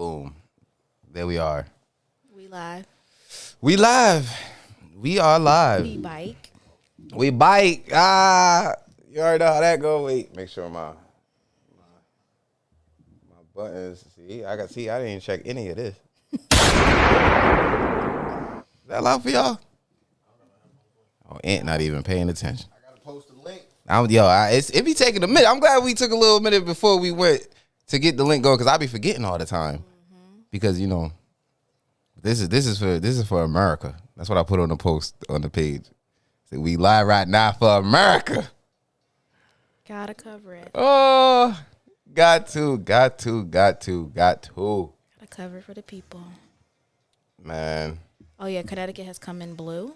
Boom. There we are. We live. We live. We are live. We bike. We bike. You already know how that go. Wait, make sure my buttons. I didn't even check any of this. Is that loud for y'all? Oh, Ant not even paying attention. I gotta post the link. It be taking a minute. I'm glad we took a little minute before we went to get the link going, because I be forgetting all the time. Mm-hmm. Because this is for America. That's what I put on the post on the page. So we live right now for America. Gotta cover it. Oh, got to. Gotta cover it for the people. Man. Oh yeah, Connecticut has come in blue.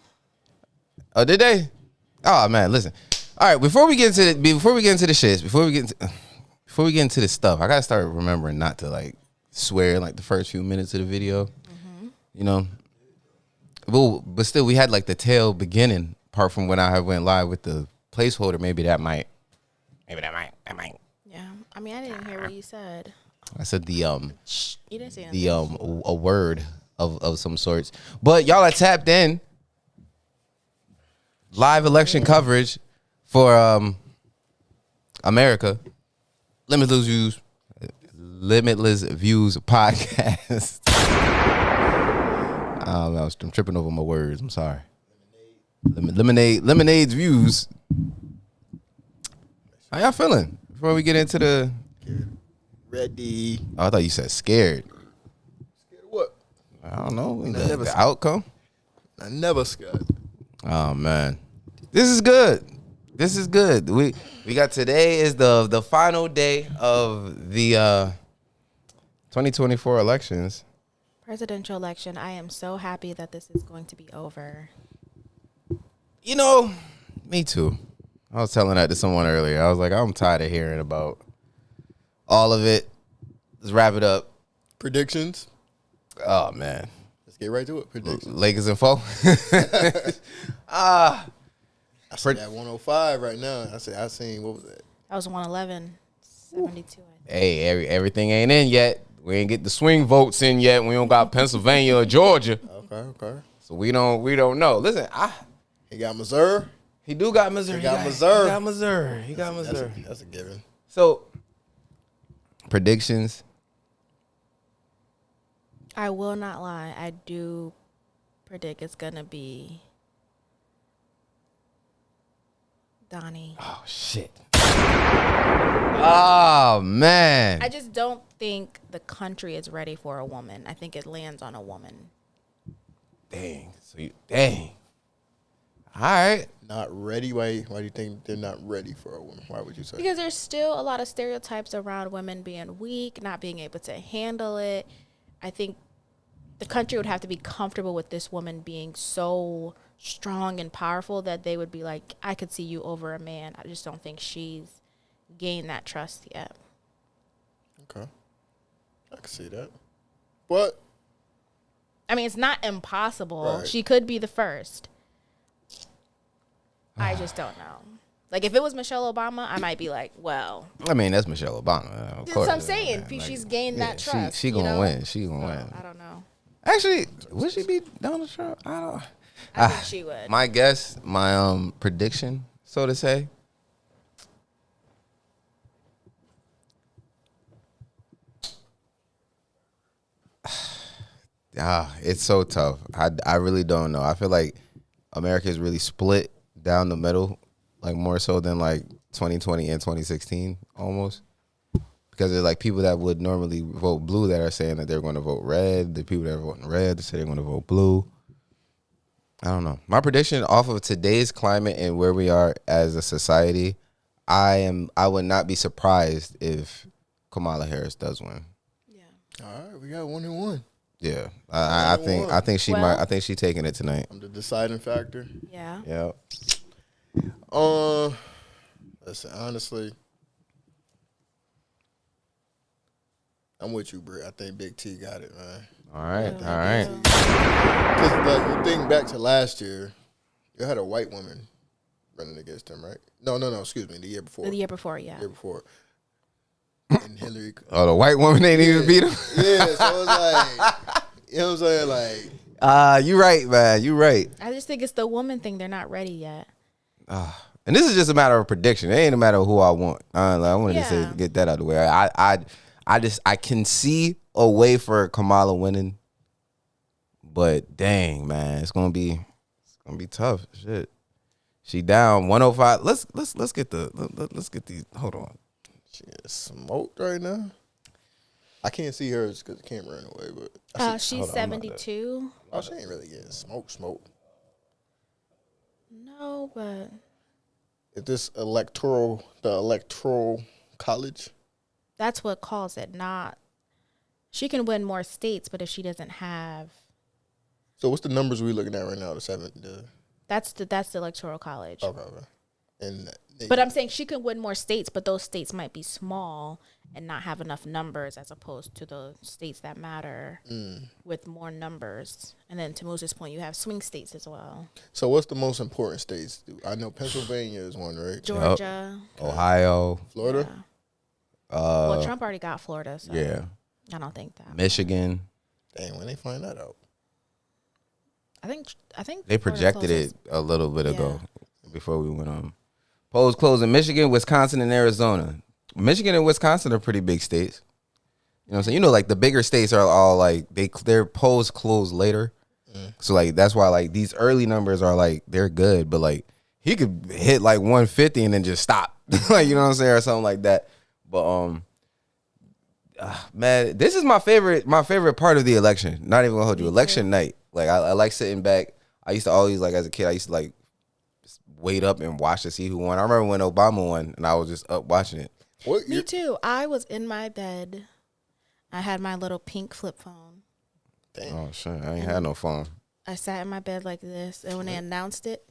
Oh, did they? Oh man, listen. All right, before we get into the shits, before we get into the stuff, I gotta start remembering not to like swear like the first few minutes of the video. Mm-hmm. But still, we had like the tail beginning part from when I went live with the placeholder. Maybe that might. Yeah, I mean, I didn't hear what you said. I said You didn't say anything. a word of some sorts. But y'all are tapped in. Live election coverage for America. Limitless Views Podcast. I'm tripping over my words. I'm sorry. Lemonade's Views. How y'all feeling before we get into the Ready. Oh, I thought you said scared. Scared of what? I don't know. The outcome? I never scared. Oh man. This is good. We got today is the final day of the 2024 elections. Presidential election. I am so happy that this is going to be over. Me too. I was telling that to someone earlier. I was like, I'm tired of hearing about all of it. Let's wrap it up. Predictions. Oh man. Let's get right to it. Predictions. Lakers and foe. I see that 105 right now. I seen, what was that? That was 111, 72. I think. Hey, everything ain't in yet. We ain't get the swing votes in yet. We don't got Pennsylvania or Georgia. Okay. So we don't know. Listen, He got Missouri. He do got Missouri. He got Missouri. That's a given. So, predictions. I will not lie. I do predict it's going to be Donnie. Oh, shit. Oh, man. I just don't think the country is ready for a woman. I think it lands on a woman. Dang. All right. Not ready? Why do you think they're not ready for a woman? Why would you say? Because there's still a lot of stereotypes around women being weak, not being able to handle it. I think the country would have to be comfortable with this woman being so strong and powerful that they would be like, I could see you over a man. I just don't think she's gained that trust yet. Okay. I can see that. But I mean, it's not impossible. Right. She could be the first. I just don't know. Like, if it was Michelle Obama, I might be like, well. I mean, that's Michelle Obama. Of That's course. what I'm saying. Like, She's gained that trust. She gonna win. She gonna win. I don't know. Actually, would she be Donald Trump? I don't. I think she would. My guess, my prediction, so to say. It's so tough. I really don't know. I feel like America is really split down the middle, like more so than like 2020 and 2016 almost. Because there's like people that would normally vote blue that are saying that they're going to vote red. The people that are voting red, they say they're going to vote blue. I don't know. My prediction off of today's climate and where we are as a society, I would not be surprised if Kamala Harris does win. Yeah. all right, we got 1-1. Yeah, I think she might. I think she's taking it tonight. I'm the deciding factor. Yeah. Yeah. Listen, honestly, I'm with you, Britt. I think Big T got it, man. All right. All right. Because like, you think back to last year, you had a white woman running against him, right? No. Excuse me. The year before. The year before, yeah. The year before. and Hillary. Oh, the white woman ain't even beat him. Yeah, so it's like, you know what I'm saying? Like, You right, man. You right. I just think it's the woman thing. They're not ready yet. And this is just a matter of prediction. It ain't a matter of who I want. I wanted to say, get that out of the way. I can see a way for Kamala winning, but dang, man, it's gonna be tough. Shit, she down 105. Let's get these. Hold on. she is smoked right now. I can't see hers because the camera in the way, but She's 72. oh, she ain't really getting smoked. No, but Is this the electoral college? that's what calls it. Not she can win more states, but if she doesn't have, So what's the numbers we looking at right now? that's the electoral college. Okay. And But I'm saying she can win more states, but those states might be small and not have enough numbers as opposed to the states that matter with more numbers. And then to Moses' point, you have swing states as well. so what's the most important states? I know Pennsylvania is one, right? Georgia. Ohio. Florida? Yeah. Well, Trump already got Florida, so Yeah. I don't think that. Michigan. Dang, when they find that out. I think They Florida projected closes. it a little bit ago before we went on. Polls closed in Michigan, Wisconsin, and Arizona. Michigan and Wisconsin are pretty big states. You know what I'm saying? You know, like the bigger states are all like their polls close later. So like that's why like these early numbers are like they're good, but like he could hit like 150 and then just stop. Like, you know what I'm saying, or something like that. But man, this is my favorite part of the election. Not even gonna hold you. Election night. Like I like sitting back. I used to always like as a kid, I used to like just wait up and watch to see who won. I remember when Obama won and I was just up watching it. Me too. I was in my bed. I had my little pink flip phone. Damn. Oh shit, I ain't had no phone. I sat in my bed like this, and when they announced it,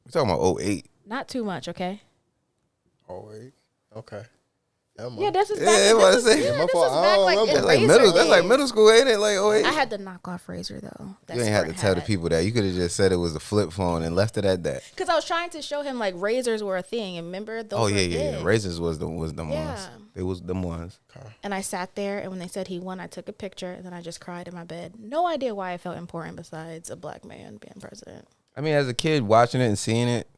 We talking about 08. not too much, okay? Oh, wait. Okay. Yeah, this is back. Yeah, what I say? Yeah, My this fault. was I back don't like remember. in That's like Razor middle. That's like days. middle school, ain't it? Like 08. I had to knock off Razor though. You ain't had to tell the people that. You could have just said it was a flip phone and left it at that. Because I was trying to show him like razors were a thing, and remember those? Oh were yeah. big. Razors was the ones. Yeah. It was them ones. And I sat there, and when they said he won, I took a picture, and then I just cried in my bed. No idea why I felt important besides a black man being president. I mean, as a kid watching it and seeing it,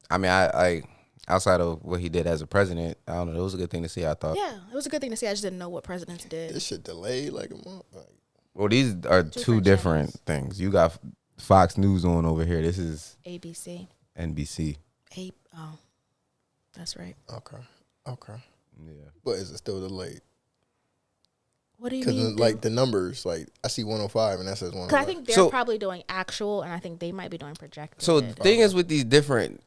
I mean, I outside of what he did as a president, I don't know. It was a good thing to see. I thought. Yeah, it was a good thing to see. I just didn't know what presidents did. This shit delayed like a month. Like, Well, these are two different channels. things. You got Fox News on over here. This is ABC. NBC. Oh, that's right. okay. Yeah. But is it still delayed? What do you Because mean? like the numbers, like I see 105 and that says 105. Because I think they're So- probably doing actual, and I think they might be doing projected. So the thing is with these different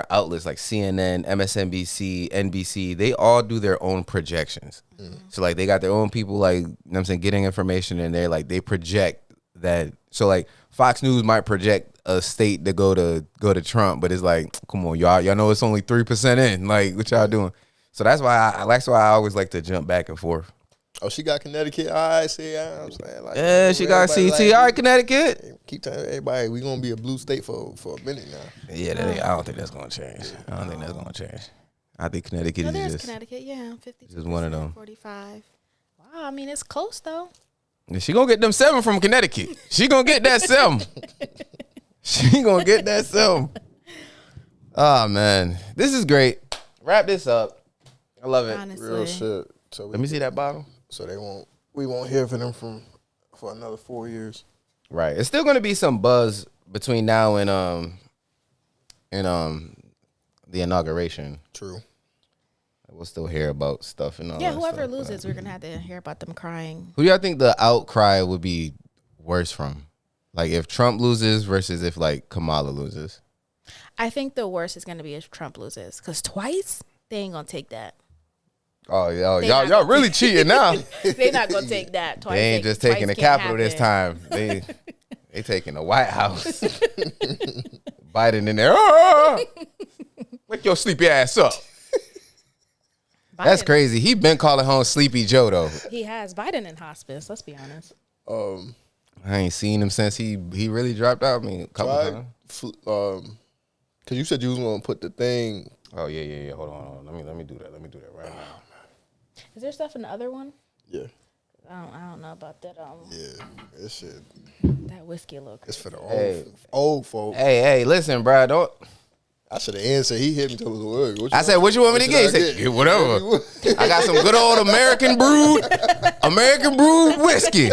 outlets like CNN, MSNBC, NBC, they all do their own projections. So like they got their own people like, you know what I'm saying, getting information and they project that. So like Fox News might project a state to go to Trump, but it's like, come on, y'all know it's only 3% in. Like, what y'all doing? So that's why I always like to jump back and forth. Oh, she got Connecticut. All right, see, I'm saying, like, Yeah, she got everybody CT. All right, like, Connecticut. keep telling everybody we gonna be a blue state for a minute now. Yeah, I don't think that's gonna change. I think Connecticut No, is there's just Connecticut, yeah, 50. just one of them. 45. Wow, I mean it's close though. She gonna get them 7 from Connecticut. She gonna get that 7. She gonna get that 7. Oh man, this is great. Wrap this up. I love it. Honestly, Real shit. So Let me see that bottle. So we won't hear from them for another 4 years. Right. It's still gonna be some buzz between now and the inauguration. True. We'll still hear about stuff and all yeah. that Whoever stuff, but- loses, we're gonna have to hear about them crying. Who do y'all think the outcry would be worse from? Like if Trump loses versus if like Kamala loses? I think the worst is gonna be if Trump loses, because twice they ain't gonna take that. Oh, They y'all not- really cheating now. They're not gonna take that twice. They ain't just twice taking the can't Capitol this happen. time. They taking the White House. Biden in there. Ah! Wake your sleepy ass up. That's Biden- crazy. He been calling home Sleepy Joe though. He has Biden in hospice. Let's be honest. I ain't seen him since he really dropped out. I mean, a couple Try times. Cause you said you was gonna put the thing. Oh yeah. Hold on. Let me do that. Let me do that right now. Is there stuff in the other one? Yeah. I don't know about that. Yeah. This shit. That whiskey look. It's for the Old folks. Hey, listen, bro. Don't. I should have answered. He hit me to his word. I said, what you want me to get? He said, yeah, whatever. I got some good old American brewed whiskey,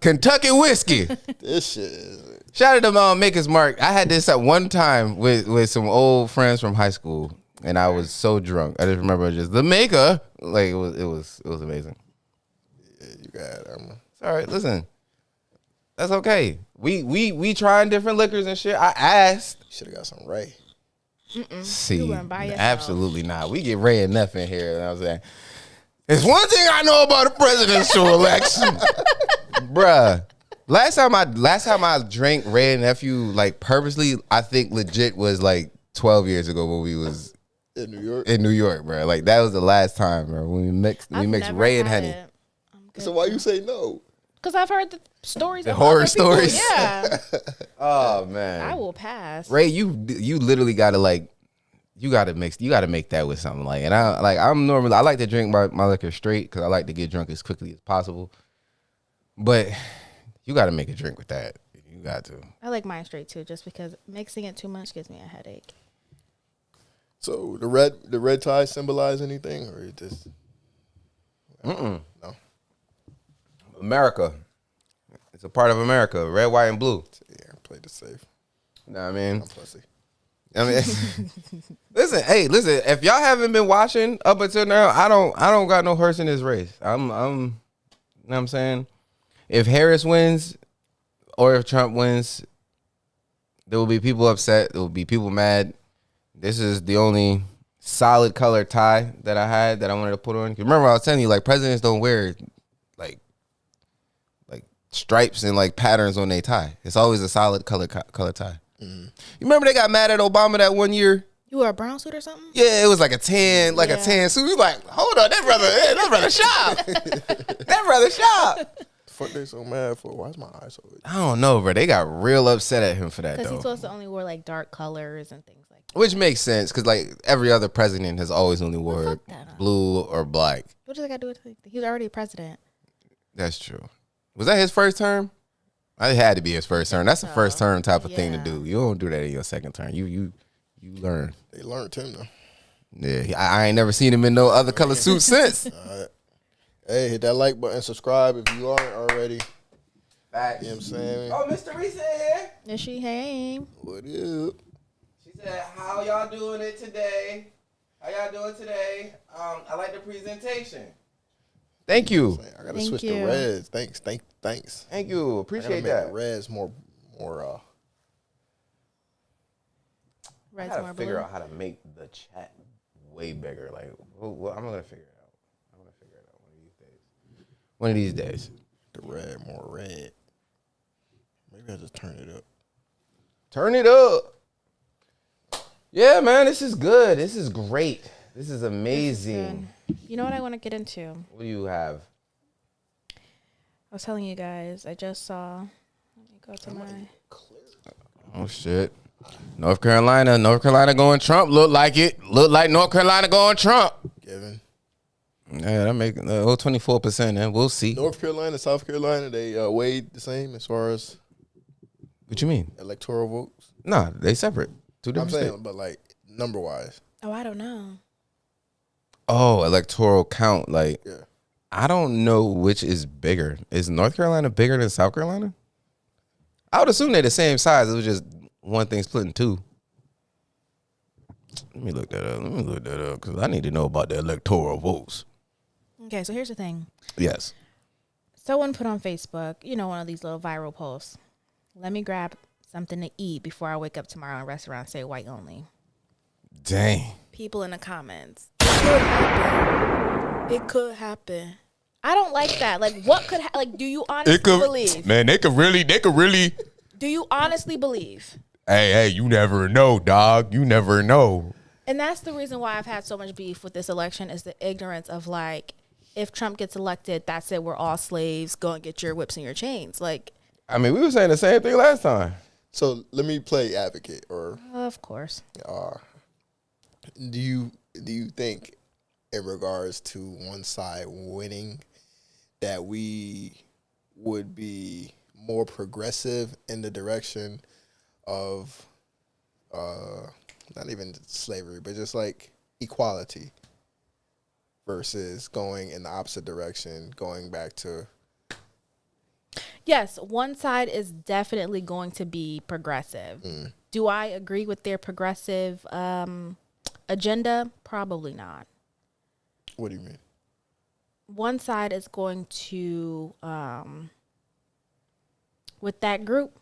Kentucky whiskey. This shit is. Shout out to Maker's Mark. I had this at one time with some old friends from high school, and I was so drunk. I just remember just the Maker. Like it was amazing. Yeah, you got it. It's all right. Listen, that's okay. We trying different liquors and shit. I asked. Should have got some Ray. See, by yourself. absolutely not. We get Ray and nothing here. And I was saying, there's one thing I know about a presidential election, bruh. Last time I drank Ray and Nephew like purposely, I think legit was like 12 years ago when we was in New York. In New York, bro. Like that was the last time, bro. When we mixed Ray and Henny. So why you say no? Because I've heard the stories. The horror stories. Yeah. Oh man. I will pass. Ray, you literally gotta like, you gotta make that with something like. And I like to drink my liquor straight because I like to get drunk as quickly as possible. But you got to make a drink with that. You got to. I like mine straight too, just because mixing it too much gives me a headache. So the red tie symbolize anything, or it just? No. America. It's a part of America. Red, white, and blue. Yeah, play it safe. Know what I mean? I'm pussy. I mean, listen. If y'all haven't been watching up until now, I don't got no horse in this race. You know what I'm saying? If Harris wins or if Trump wins, there will be people upset. There will be people mad. This is the only solid color tie that I had that I wanted to put on. Remember, I was telling you, like, presidents don't wear like stripes and like patterns on their tie. It's always a solid color tie. Mm-hmm. You remember they got mad at Obama that one year? You wore a brown suit or something? Yeah, it was like a tan suit. We like, hold on, that brother shop. That brother shop. Fuck they so mad for? Why's my eyes so big? I don't know, bro. They got real upset at him for that, though. Because he's supposed to only wear like dark colors and things like that. Which makes sense, because like every other president has always only wore blue or black. What does that got to do with it? He was already a president. That's true. Was that his first term? It had to be his first term. That's a first term type of thing to do. You don't do that in your second term. You learn. They learned him though. Yeah, I ain't never seen him in no other color suit since. Hey, hit that like button, subscribe if you aren't already. Facts. You know what I'm saying? Oh, Mr. Reese here. Is she came? What up? She said, how y'all doing it today? How y'all doing today? I like the presentation. Thank you. I gotta switch to reds. Thanks. Thank you. Appreciate that. Reds more. I gotta figure out how to make the chat way bigger. Like, I'm gonna figure it out. One of these days. The red, more red. Maybe I just turn it up. Turn it up. Yeah, man, this is good. This is great. This is amazing. This is you know what I want to get into? What do you have? I was telling you guys, I just saw. Let me go to my. Oh, shit. North Carolina going Trump. Look like it. Look like North Carolina going Trump. Kevin. Yeah, that make 24%. And we'll see. North Carolina, South Carolina, they weighed the same as far as. What you mean? Electoral votes? Nah, they separate. Two different states. But like number wise. Oh, I don't know. Oh, electoral count. Like, yeah. I don't know which is bigger. Is North Carolina bigger than South Carolina? I would assume they're the same size. It was just one thing split in two. Let me look that up because I need to know about the electoral votes. Okay, so here's the thing. Yes. Someone put on Facebook, one of these little viral posts. Let me grab something to eat before I wake up tomorrow in a restaurant, say white only. Dang. People in the comments. It could happen. I don't like that. Like, what could like? Do you honestly believe? Man, they could really. Do you honestly believe? Hey, you never know, dog. You never know. And that's the reason why I've had so much beef with this election is the ignorance of like, if Trump gets elected, that's it. We're all slaves. Go and get your whips and your chains. Like, I mean, we were saying the same thing last time. So let me play advocate. Or Of course. do you think, in regards to one side winning, that we would be more progressive in the direction of not even slavery, but just like equality, versus going in the opposite direction, going back to... Yes, one side is definitely going to be progressive. Do I agree with their progressive agenda? Probably not. What do you mean? One side is going to, with that group,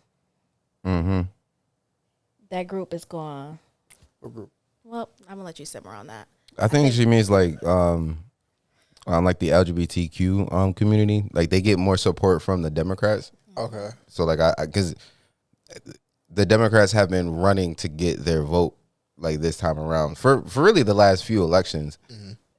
that group is going... What group? Well, I'm going to let you simmer on that. I think she means like the LGBTQ community. Like they get more support from the Democrats. Okay. So like because the Democrats have been running to get their vote like this time around for really the last few elections,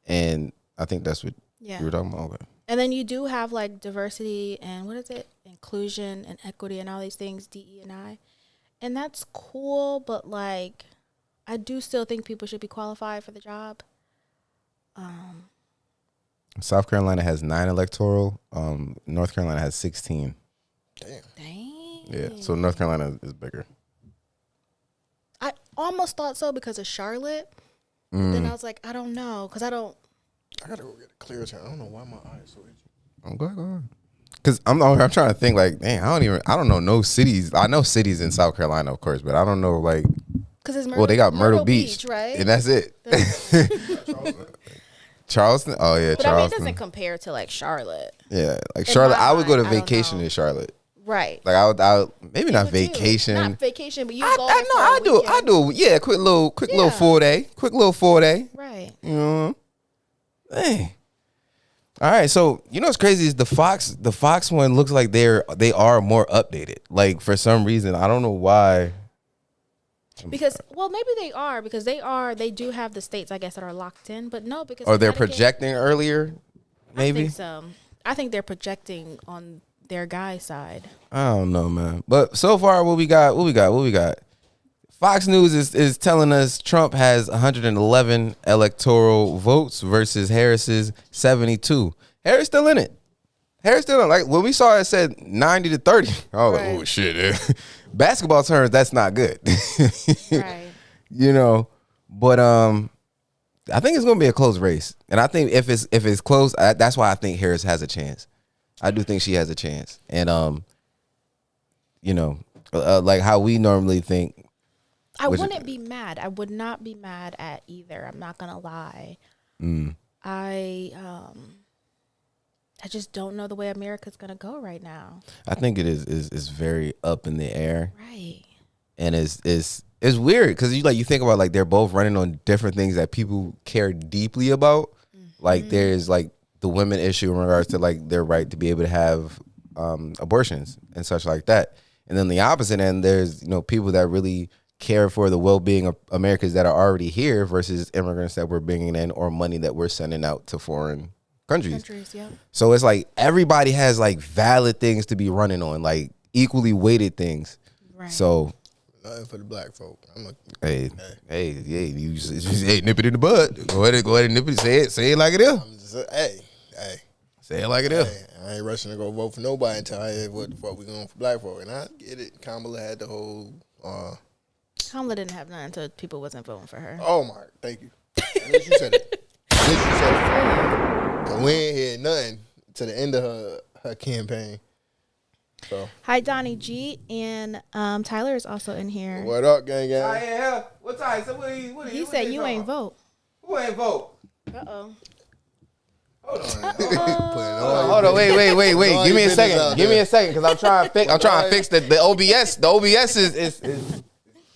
and I think that's what you were talking about. Okay. And then you do have like diversity and what is it? Inclusion and equity and all these things, DE&I. And that's cool, but like I do still think people should be qualified for the job. South Carolina has 9 electoral. North Carolina has 16. Dang. Yeah, so North Carolina is bigger. I almost thought so because of Charlotte. Then I was like, I don't know, because I gotta go get a clear turn. I don't know why my eyes so itchy. I'm going. Because I'm trying to think like, dang, I don't know no cities. I know cities in South Carolina, of course, but I don't know like. Because it's They got Myrtle Beach, right? and that's it. Charleston. Oh yeah, But Charleston. I mean, it doesn't compare to like Charlotte. Yeah, like In Charlotte. my I would go to mind, I don't vacation know. in Charlotte. Right. Like I would maybe not would too. vacation. Not vacation, but you I go there for I a do. weekend. I do. Yeah, quick little Yeah. 4-day. Quick little 4-day. Right. You know. Hey. All right, so you know what's crazy is the Fox one looks like they are more updated. Like for some reason, I don't know why. Because maybe they do have the states, I guess, that are locked in, but no, because Or they're Connecticut- projecting earlier, maybe. I think so. I think they're projecting on their guy side. I don't know, man. But so far, what we got? Fox News is telling us Trump has 111 electoral votes versus Harris's 72. Harris still in it. Like when we saw it said 90-30. I was like, oh shit. Basketball terms, that's not good. Right. You know, but I think it's gonna be a close race, and I think if it's close, that's why I think Harris has a chance. I do think she has a chance, and you know, like how we normally think. I wouldn't be mad. I would not be mad at either. I'm not gonna lie. I just don't know the way America's gonna go right now. I think it is very up in the air, Right. and it's weird because you think about like they're both running on different things that people care deeply about. Like there's like the women issue in regards to like their right to be able to have abortions and such like that, and then the opposite end, there's people that really care for the well-being of Americans that are already here versus immigrants that we're bringing in or money that we're sending out to foreign countries. Yeah. So it's like everybody has like valid things to be running on, like equally weighted things. Right. So Nothing for the black folk. hey, you just nip it in the bud. Go ahead and nip it. Say it like it is. I'm just, hey. Say it like it is. Hey, I ain't rushing to go vote for nobody until I hear what the fuck we going for black folk. And I get it. Kamala had the whole. Kamala didn't have none until people wasn't voting for her. Oh my, thank you. At least you said it. Cause we ain't hear nothing to the end of her campaign. So Hi, Donnie G, and Tyler is also in here. what up, gang? Yeah. What time? So He said you ain't vote. Who ain't vote? Uh-oh. Hold on. Wait. Give me a second. Because I'm trying to fix the OBS. The OBS is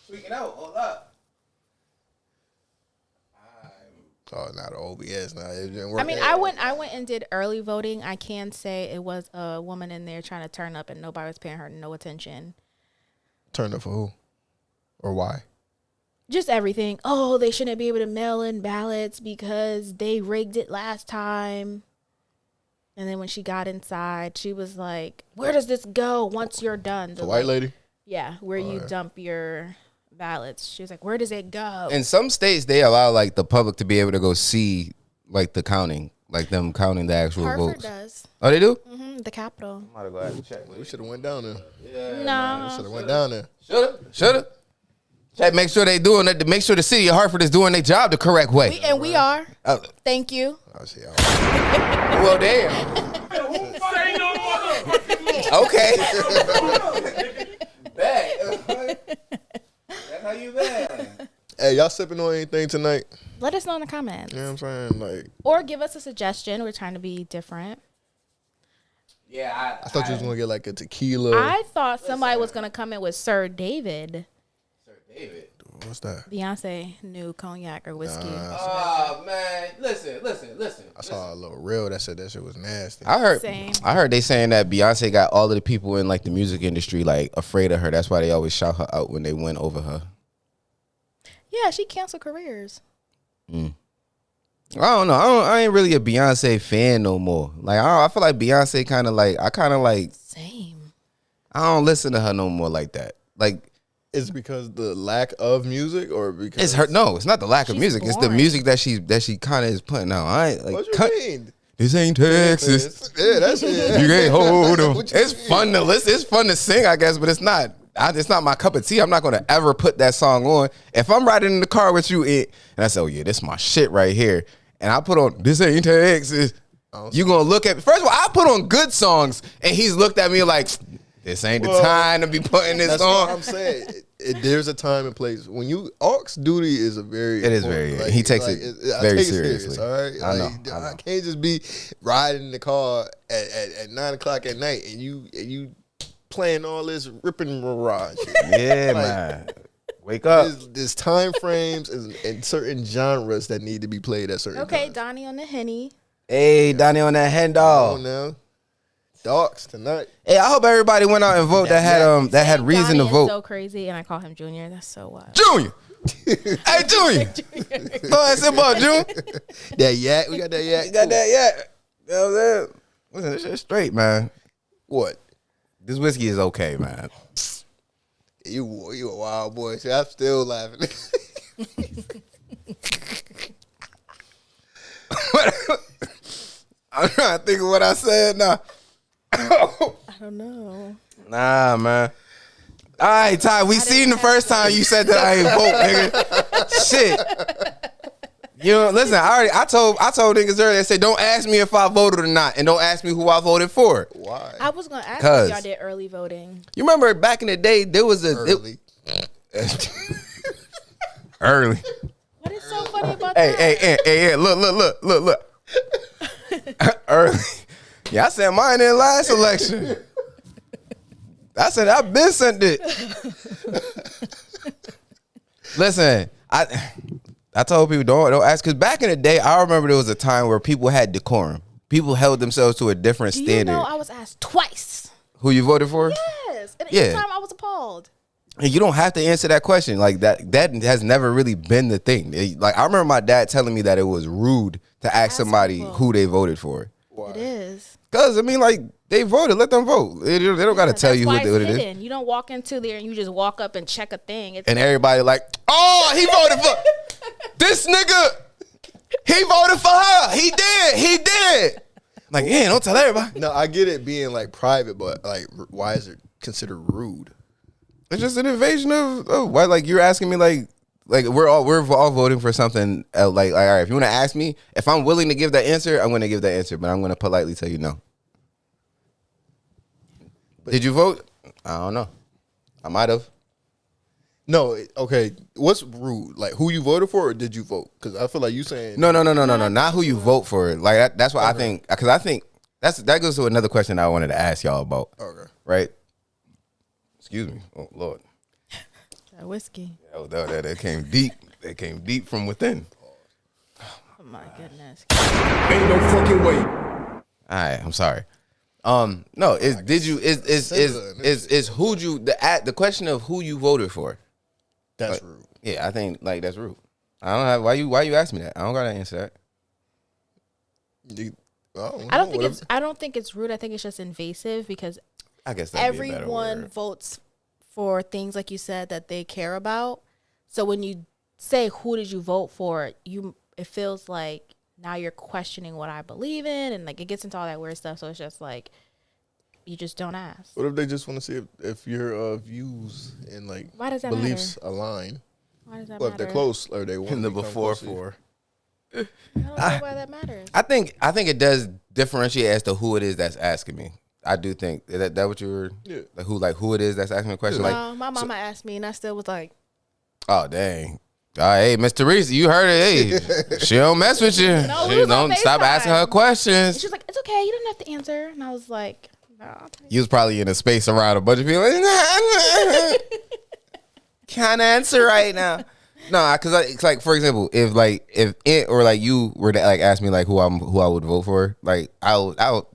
tweaking out. Hold up. Oh, not OBS. Nah, it didn't work. I mean, I went and did early voting. I can say it was a woman in there trying to turn up, and nobody was paying her no attention. Turned up for who? Or why? Just everything. Oh, they shouldn't be able to mail in ballots because they rigged it last time. And then when she got inside, she was like, "Where does this go once you're done?" The white lady? Yeah, where you dump your ballots. She was like, where does it go? In some states, they allow like the public to be able to go see like the counting, like them counting the actual Hartford votes. does. Oh, they do? Mm-hmm, the Capitol. I might go have to check. We should have went down there. No. Should have went down there. Shoulda. Check, make sure they doing it. Make sure the city of Hartford is doing their job the correct way. We are. Thank you. I see. Well, damn. Okay. That's how you bad. Hey, y'all sipping on anything tonight? Let us know in the comments. You know what I'm saying? Like, or give us a suggestion. We're trying to be different. Yeah, I thought you was gonna get like a tequila. I thought somebody was gonna come in with Sir David. What's that? Beyonce new cognac or whiskey. Oh man, listen. I saw a little reel that said that shit was nasty. I heard Same. they saying that Beyonce got all of the people in like the music industry like afraid of her. That's why they always shout her out when they win over her. Yeah, she canceled careers. I don't know. I ain't really a Beyonce fan no more. Like I feel like Beyonce kind of like Same. I don't listen to her no more like that. Like Is it because the lack of music or because it's her. No, it's not the lack of She's music. It's the boring. music that she kind of is putting out. I ain't like. What you mean? This ain't Texas. Yeah, that's it. You can't hold them. What you It's mean? fun to listen. It's fun to sing, I guess, but it's not. It's not my cup of tea. I'm not gonna ever put that song on. If I'm riding in the car with you, and I say, "Oh yeah, this is my shit right here," and I put on "This Ain't Texas," you gonna look at. First of all, I put on good songs, and he's looked at me like, "This ain't the time to be putting this That's on." what I'm saying. There's a time and place. When you aux duty is a very It is important, very. He takes it very seriously. All right, I know. I can't just be riding in the car at 9:00 at night and you playing all this ripping mirage. Yeah, man. Wake up. There's time frames and certain genres that need to be played at certain Okay, times. Donnie on the Henny. Hey, Donnie on that hand Come dog. on now. Dogs tonight. Hey, I hope everybody went out and vote that had reason Donnie to is vote. so crazy, and I call him Junior. That's so wild. Junior. Hey, Junior. Go ahead, sit ball, Junior. That yak. We got that yak. You got that yet? You know what I'm saying? Listen, this shit's straight, man. What? This whiskey is okay, man. You a wild boy. See, I'm still laughing. I'm trying to think of what I said now. I don't know. Nah, man. All right, Ty, we seen the first time you said that I ain't vote, nigga. Shit. You know, listen, I told niggas earlier, I said, don't ask me if I voted or not, and don't ask me who I voted for. Why? I was gonna ask Cause- if y'all did early voting. You remember back in the day, there was a Early. early. What is so funny about Hey, look. Early. Yeah, I said mine in last election. I said I've been sent it. Listen, I told people don't ask, because back in the day, I remember there was a time where people had decorum. People held themselves to a different Do standard. you know I was asked twice? Who you voted for? Yes. And Yeah. each time I was appalled. And you don't have to answer that question. Like that has never really been the thing. Like I remember my dad telling me that it was rude to ask somebody people. who they voted for. Why? It is. Cause I mean, like they voted, let them vote. They don't got to tell That's you why what it's it is. hidden. You don't walk into there and you just walk up and check a thing. It's And everybody like, oh, he voted for this nigga. He voted for her. He did. Like, yeah, don't tell everybody. No, I get it being like private, but like, why is it considered rude? It's just an invasion of why. Like you're asking me like we're all voting for something. Like all right, if you want to ask me, if I'm willing to give that answer, I'm going to give that answer, but I'm going to politely tell you no. Did you vote? I don't know. I might have. No, okay. What's rude? Like who you voted for, or did you vote? Because I feel like you saying No. Not who you vote for. Like that's what I think. Because I think that goes to another question I wanted to ask y'all about. Okay. Right. Excuse me. Oh Lord. a whiskey. That came deep. That came deep from within. Oh my goodness. Ain't no fucking way. All right. I'm sorry. No. Is who you the question of who you voted for? That's rude. Yeah, I think like that's rude. I don't have why you ask me that. I don't gotta answer that. I don't think it's rude. I think it's just invasive because I guess that'd be a better everyone word. votes for things like you said that they care about. So when you say who did you vote for, it feels like now you're questioning what I believe in, and like it gets into all that weird stuff. So it's just like you just don't ask. What if they just want to see if your views and like Why does that beliefs matter? align? Why does that Well, matter? if they're close or they want In to the become before closer. for. I don't know why that matters. I think it does differentiate as to who it is that's asking me. I do think that what you were who it is that's asking me a question. Yeah. Like, My mama asked me, and I still was like, oh dang. Hey, Miss Teresa, you heard it. Hey, she don't mess with you. No, we She was on don't stop FaceTime. asking her and questions. she was like, it's okay, you don't have to answer. And I was like, no. You was probably in a space around a bunch of people. Can't answer right now. No, because it's like, for example, if it or like you were to like ask me like who I would vote for, like I would,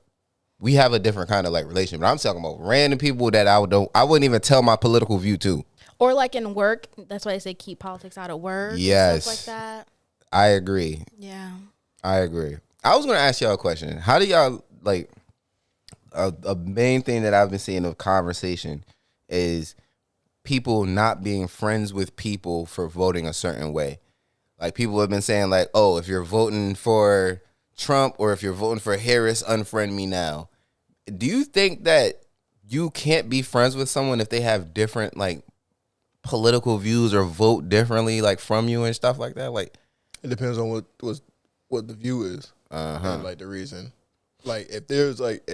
we have a different kind of like relationship. But I'm talking about random people that I wouldn't even tell my political view to. Or like in work, that's why they say keep politics out of work. Yes. And stuff like that. I agree. Yeah. I agree. I was gonna ask y'all a question. How do y'all like a main thing that I've been seeing of conversation is people not being friends with people for voting a certain way. Like people have been saying like, oh, if you're voting for Trump or if you're voting for Harris, unfriend me now. Do you think that you can't be friends with someone if they have different like political views or vote differently like from you and stuff like that? Like It depends on what the view is. And like the reason. Like if there's like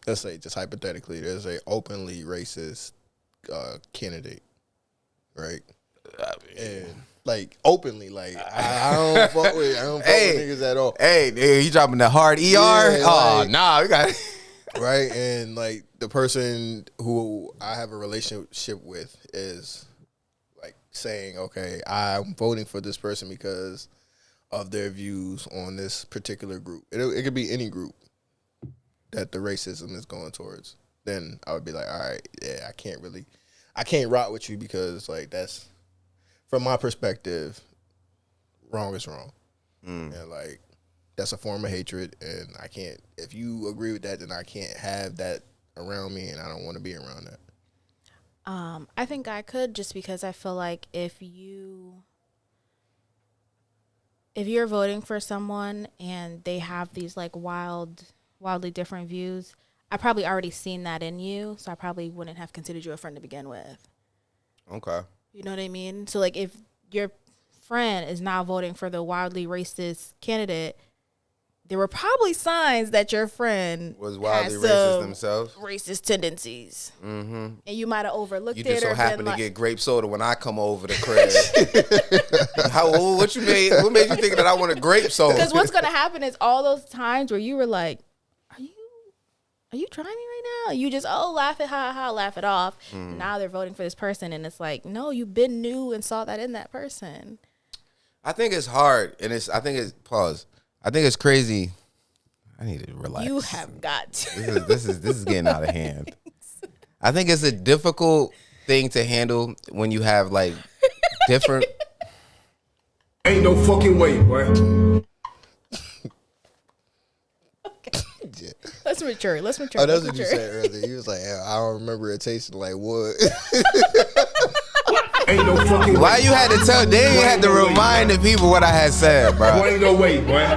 let's say just hypothetically, there's a openly racist candidate, right? And like openly, like I don't fuck with niggas at all. Hey, you dropping the hard ER? Yeah, Oh, like- nah, we got Right? And like the person who I have a relationship with is like saying, okay, I'm voting for this person because of their views on this particular group. It could be any group that the racism is going towards. Then I would be like, all right, yeah, I can't rock with you because like that's, from my perspective, wrong is wrong. And like, that's a form of hatred, and I can't, if you agree with that, then I can't have that around me, and I don't want to be around that. I think I could, just because I feel like if you're voting for someone and they have these like wildly different views, I probably already seen that in you, so I probably wouldn't have considered you a friend to begin with. Okay. You know what I mean? So like if your friend is now voting for the wildly racist candidate, there were probably signs that your friend Was wildly had racist some themselves. racist tendencies, and you might have overlooked You it. just so or happen been to like, get grape soda when I come over the crib. What made you think that I wanted grape soda? because what's gonna happen is all those times where you were like, "Are you trying me right now?" You just laugh it, laugh it off. Now they're voting for this person, and it's like, no, you've been new and saw that in that person. I think it's hard, and I think it's crazy. I need to relax. You have got to. This is getting out of hand. I think it's a difficult thing to handle when you have like different. Ain't no fucking way, boy. Let's mature. Oh, that's what you said earlier. You was like, I don't remember it tasting like wood. Ain't no fucking way. Why you had to tell? They ain't had to remind the people what I had said, Boy, bro. ain't no way, boy.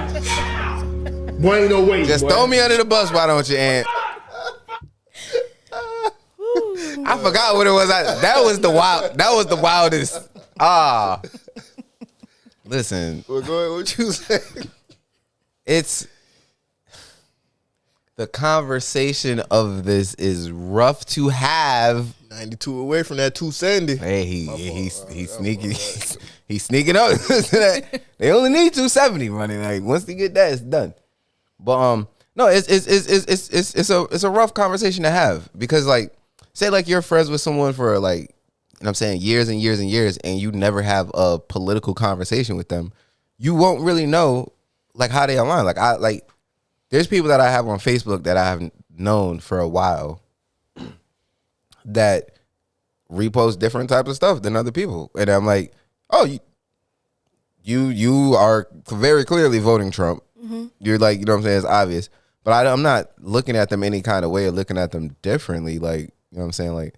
Boy, ain't no way, Just boy. throw me under the bus, why don't you, Aunt? I forgot what it was. That was the wildest. Listen, Well, go ahead. What you say? it's the conversation of this is rough to have. 92 away from that 270. Hey, he's sneaking. He's sneaking up. They only need 270 money. Like once they get that, it's done. But no, it's a rough conversation to have because like say like you're friends with someone for like, you know what I'm saying, years and years and years, and you never have a political conversation with them, you won't really know like how they align. Like there's people that I have on Facebook that I have known for a while that repost different types of stuff than other people, and I'm like, oh, you are very clearly voting Trump. You're like, you know what I'm saying, it's obvious, but I'm not looking at them any kind of way or looking at them differently. Like, you know what I'm saying, like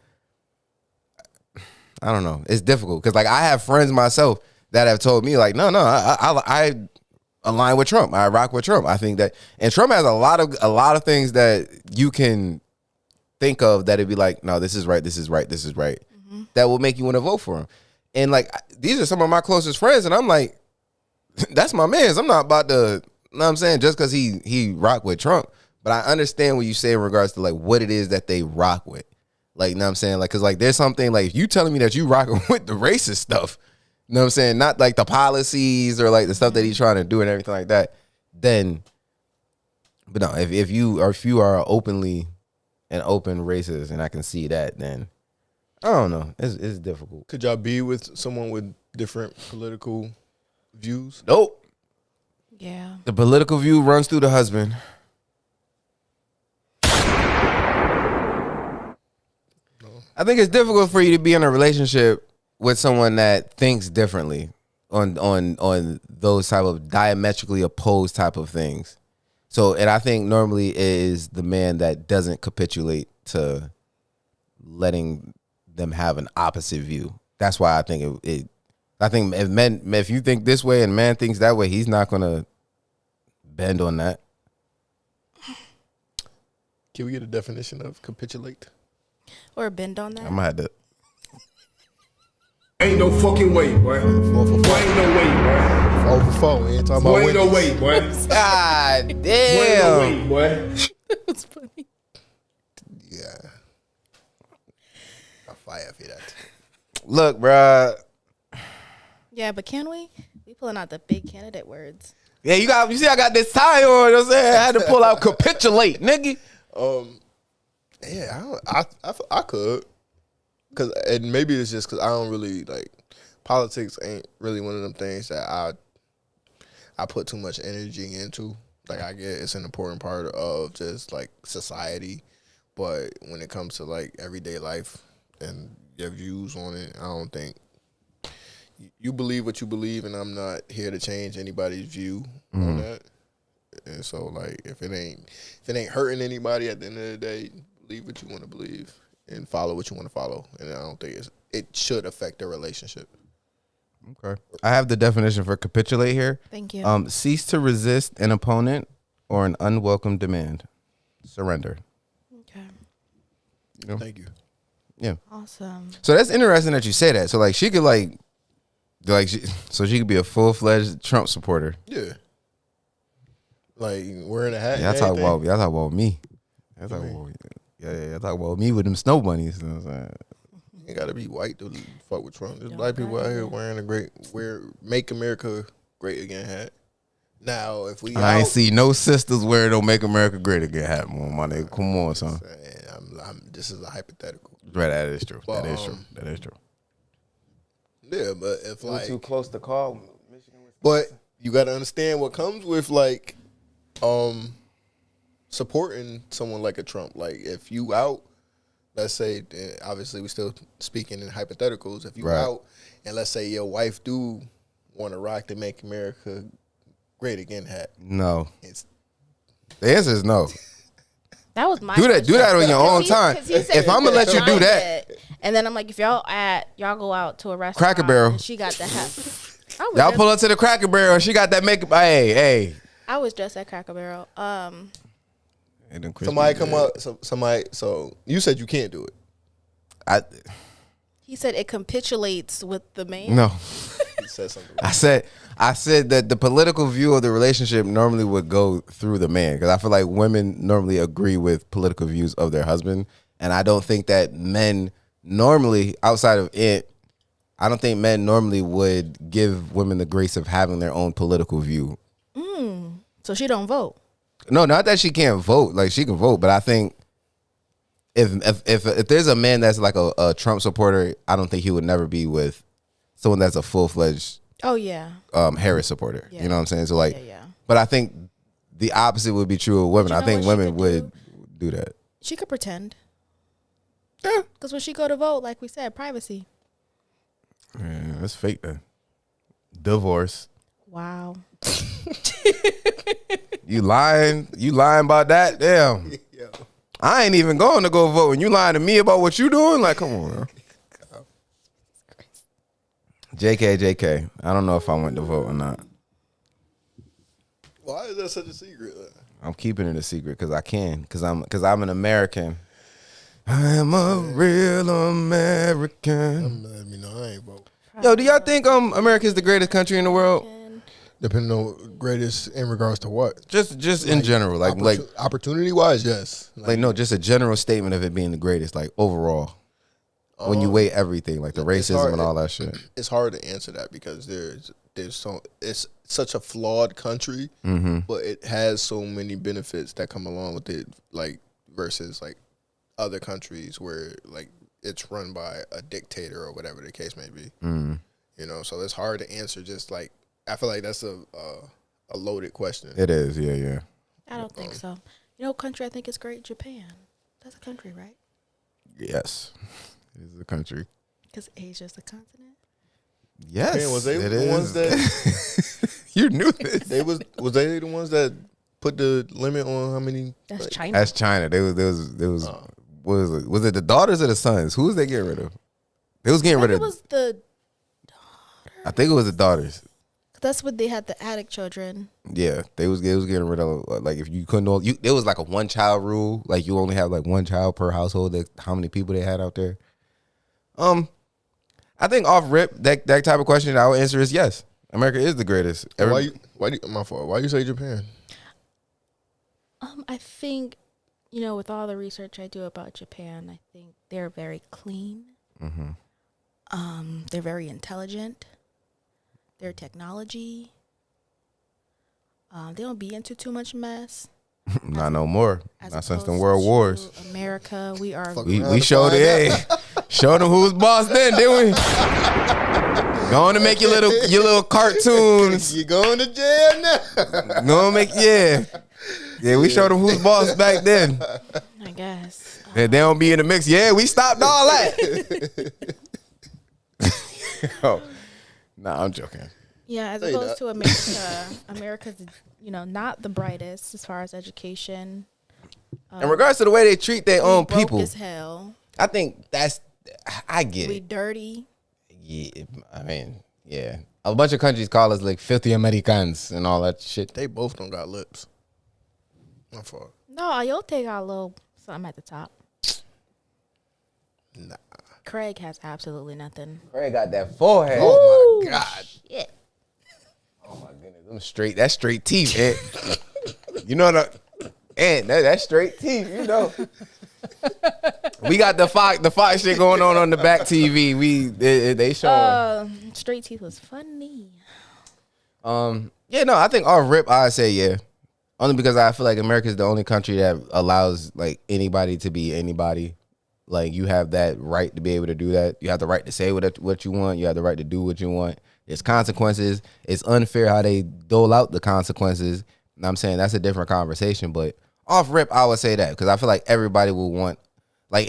I don't know. It's difficult because like I have friends myself that have told me like, no, I align with Trump. I rock with Trump. I think that, and Trump has a lot of things that you can think of that it'd be like, no, this is right, this is right, this is right. Mm-hmm. That will make you want to vote for him. And like these are some of my closest friends, and I'm like, that's my man's. I'm not about to, you know what I'm saying, just because he rock with Trump. But I understand what you say in regards to like what it is that they rock with. Like, you know what I'm saying? Like, cause like there's something like if you telling me that you rocking with the racist stuff, you know what I'm saying? Not like the policies or like the stuff that he's trying to do and everything like that. Then, but no, if you are openly an open racist, and I can see that, then I don't know. It's difficult. Could y'all be with someone with different political views? Nope. Yeah. The political view runs through the husband. I think it's difficult for you to be in a relationship with someone that thinks differently on those type of diametrically opposed type of things. So, and I think normally it is the man that doesn't capitulate to letting them have an opposite view. That's why I think I think if you think this way and man thinks that way, he's not gonna bend on that. Can we get a definition of capitulate? Or bend on that? I'm gonna have to. Ain't no fucking way, boy. Boy, ain't no way, boy. Over phone, we ain't talking Boy, about ain't no way, boy. God Boy, ain't no damn. way, boy. That was funny. Yeah. I'll fire for that. Look, bruh. Yeah, but can we? We pulling out the big candidate words. Yeah, you see I got this tie on, you know what I'm saying? I had to pull out capitulate, nigga. Yeah, I could. And maybe it's just because I don't really, like, politics ain't really one of them things that I put too much energy into. Like, I get it's an important part of just, like, society. But when it comes to, like, everyday life and your views on it, I don't think. You believe what you believe, and I'm not here to change anybody's view on that. And so, like, if it ain't hurting anybody at the end of the day, believe what you want to believe and follow what you want to follow. And I don't think it should affect their relationship. Okay. I have the definition for capitulate here. Thank you. Cease to resist an opponent or an unwelcome demand. Surrender. Okay. You know? Thank you. Yeah. Awesome. So that's interesting that you say that. So like she could so she could be a full-fledged Trump supporter. Yeah. Like wearing a hat. Yeah, y'all talk about me. Y'all talk about me with them snow bunnies. You know what I'm saying? You ain't gotta be white to fuck with Trump. There's black people out here wearing Make America Great Again hat. Now, if we I ain't see no sisters wearing no Make America Great Again hat, my nigga. Come on, son. This is a hypothetical. Right, that is true. But, that is true. Yeah, but if like too close to call Michigan. But you got to understand what comes with like supporting someone like a Trump. Like if you out, let's say, obviously we still speaking in hypotheticals. If you out and let's say your wife do want to rock the Make America Great Again hat. No. The answer is no. That was my do that on your own time. If I'm gonna let you do that, and then I'm like, if y'all go out to a restaurant, Cracker Barrel, and she got the hat. Y'all pull up to the Cracker Barrel, she got that makeup. Hey. I was just at Cracker Barrel. Somebody come up. So you said you can't do it. He said it capitulates with the man. No. He said something. I said that the political view of the relationship normally would go through the man because I feel like women normally agree with political views of their husband, and I don't think that men normally, outside of it, I don't think men normally would give women the grace of having their own political view. So she don't vote. No, not that she can't vote. Like she can vote, but I think if there's a man that's like a Trump supporter, I don't think he would never be with someone that's a full-fledged Harris supporter. Yeah. You know what I'm saying? So like, yeah. But I think the opposite would be true of women. I think women would do that. She could pretend. Yeah. Because when she go to vote, like we said, privacy. Yeah, that's fake then. Divorce. Wow. You lying about that? Damn. Yeah. I ain't even going to go vote and you lying to me about what you doing? Like, come on, bro. JK. I don't know if I went to vote or not. Why is that such a secret? I'm keeping it a secret because I can. Because I'm an American. I am a real American. I mean, I ain't vote. Yo, do y'all think America is the greatest country in the world? Depending on greatest in regards to what? Just in general, like opportunity wise, yes. Like no, just a general statement of it being the greatest, like overall. When you weigh everything, like the racism and all that shit. It's hard to answer that because it's such a flawed country, but it has so many benefits that come along with it, like versus like other countries where like it's run by a dictator or whatever the case may be. You know, so it's hard to answer. Just like I feel like that's a loaded question. It is, yeah. I don't think so. You know, what country I think is great? Japan. That's a country, right? Yes, it is a country. Because Asia's a continent. Yes, Man, was they it the is. ones that You knew this? was they the ones that put the limit on how many? That's China. That's China. There was what was it? Was it the daughters or the sons? Who was they getting rid of? They was getting rid of. It was the I think it was the daughters. That's what they had, the addict children. Yeah, they was getting rid of, like, if you couldn't, it was like a 1-child rule. Like, you only have like 1 child per household. How many people they had out there? I think off rip, that type of question, I would answer is yes. America is the greatest. My fault. Why you say Japan? I think, you know, with all the research I do about Japan, I think they're very clean. They're very intelligent. Their technology. They don't be into too much mess. Not no more. Not since the World Wars. America, we are. We showed it. Showed them who was boss then, didn't we? Going to make your little cartoons. You going to jail now? Gonna make yeah. We showed them who's boss back then. I guess. They don't be in the mix. Yeah, we stopped all that. Nah, I'm joking. Yeah, as opposed to America, America's, you know, not the brightest as far as education. In regards to the way they treat their own broke people, as hell. I think I get We it. dirty. Yeah, I mean, yeah. A bunch of countries call us like filthy Americans and all that shit. They both don't got lips. My fault. No, Ayote got a little something at the top. Nah. Craig has absolutely nothing. Craig got that forehead. Oh my God. Shit. Oh my goodness, that's straight teeth, Ed. You know that's straight teeth. You know, we got the Fox shit going on the back TV. They show. Straight teeth was funny. Yeah, no, I think off rip, I say yeah, only because I feel like America is the only country that allows like anybody to be anybody. Like, you have that right to be able to do that. You have the right to say what you want. You have the right to do what you want. There's consequences. It's unfair how they dole out the consequences. And I'm saying that's a different conversation. But off rip, I would say that because I feel like everybody will want, like,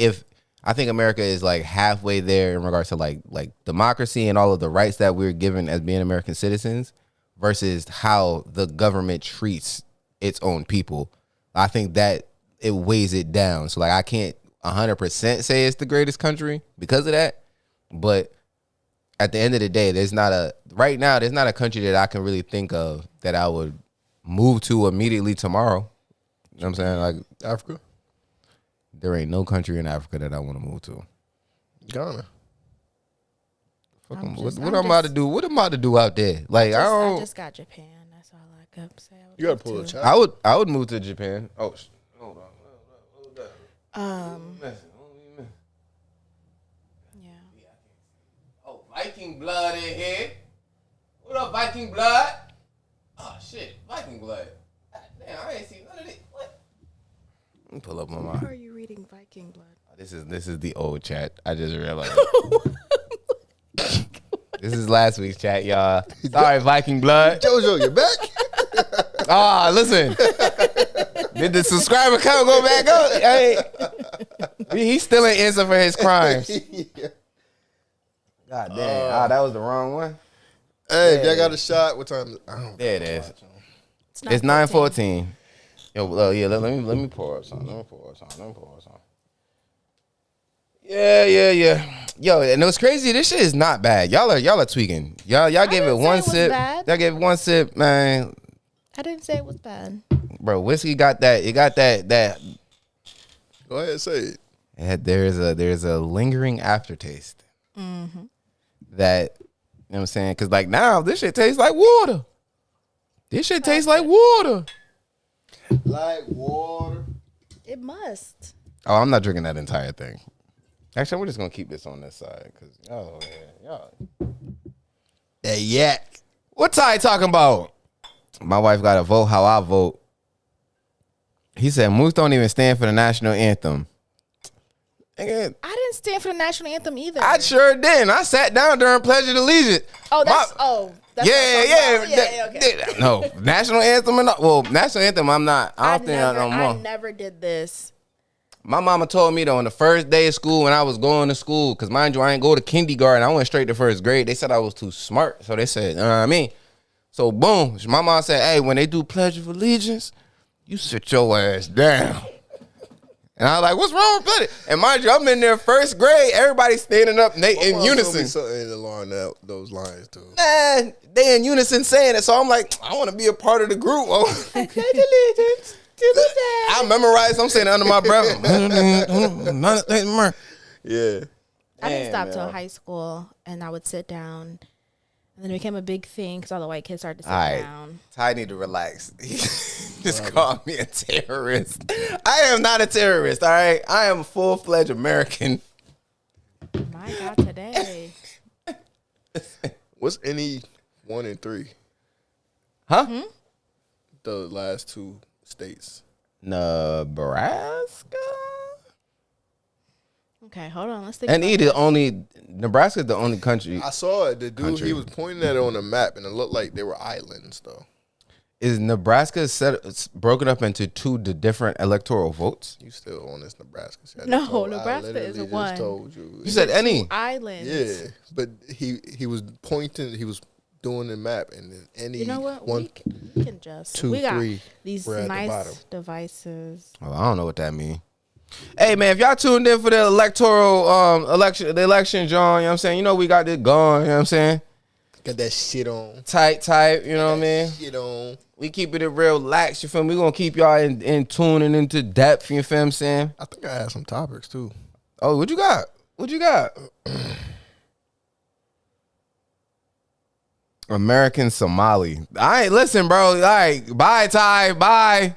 I think America is like halfway there in regards to like democracy and all of the rights that we're given as being American citizens versus how the government treats its own people. I think that it weighs it down. So like, I can't 100% say it's the greatest country because of that, but at the end of the day, there's not a country that I can really think of that I would move to immediately tomorrow. You know what I'm saying? Like Africa? There ain't no country in Africa that I want to move to. Ghana. What I'm about to do? What am I about to do out there? Like I just got Japan. That's all I could say. You gotta pull a child. I would move to Japan. Oh, hold on. Yeah. Oh, Viking blood in here. What up, Viking blood? Oh shit, Viking blood. Damn, I ain't seen none of it. What? Let me pull up my mind. Why are you reading Viking blood? This is the old chat. I just realized. This is last week's chat, y'all. Sorry, Viking blood. Jojo, you back? Listen. Did the subscriber count go back up? Hey, he's still an answer for his crimes. God damn. That was the wrong one. Hey, if y'all got a shot, what time? There it is. It's 9:14. Yo, yeah, let me pour up something. Yeah. Yo, and it was crazy. This shit is not bad. Y'all are tweaking. Y'all gave it one sip. Y'all gave it one sip, man. I didn't say it was bad. Bro, whiskey got that. It got that. Go ahead, say it. There's a lingering aftertaste. Mm-hmm. That, you know what I'm saying? Because like now, this shit tastes like water. This shit tastes like water. Like water. It must. Oh, I'm not drinking that entire thing. Actually, we're just gonna keep this on this side because y'all. That yak. What Ty talking about? My wife got to vote how I vote. He said Moose don't even stand for the national anthem. I didn't stand for the national anthem either. I sure didn't. I sat down during Pledge of Allegiance. That's yeah. Okay. No, national anthem and national anthem. I'm not. I don't think I know more. I never did this. My mama told me though on the first day of school when I was going to school, because mind you, I ain't go to kindergarten. I went straight to first grade. They said I was too smart, so they said, you know what I mean. So boom, my mom said, "Hey, when they do Pledge of Allegiance, you sit your ass down." And I was like, "What's wrong with it?" And mind you, I'm in there first grade. Everybody standing up, and they in unison. Something along those lines too. Nah, they in unison saying it. So I'm like, I want to be a part of the group. Pledge allegiance to the flag. I memorized. I'm saying it under my breath. Yeah. I didn't stop till high school, and I would sit down. And then it became a big thing because all the white kids started to sit down. Ty need to relax. Just called me a terrorist. I am not a terrorist, all right? I am a full-fledged American. My God, today. What's any 1 and 3? Huh? The last two states. Nebraska? Okay, hold on. Let's think. And Nebraska's the only country. I saw it. The dude, he was pointing at it on the map, and it looked like they were islands, though. Is Nebraska broken up into two different electoral votes? You still on this Nebraska shit? No, Nebraska is one. Told you. You said any islands. Yeah, but he was pointing. He was doing the map, and then any. You know what? One, we can just. 2, we got 3. These nice devices. Oh, I don't know what that means. Hey man, if y'all tuned in for the electoral election, John, you know what I'm saying? You know we got this going, you know what I'm saying? Got that shit on. Tight, you know what I mean? Shit on. We keep it real lax, you feel me? We gonna keep y'all in tune and into depth, you feel what I'm saying? I think I had some topics too. Oh, what you got? American Somali. Listen, bro. Like, bye, Ty. Bye.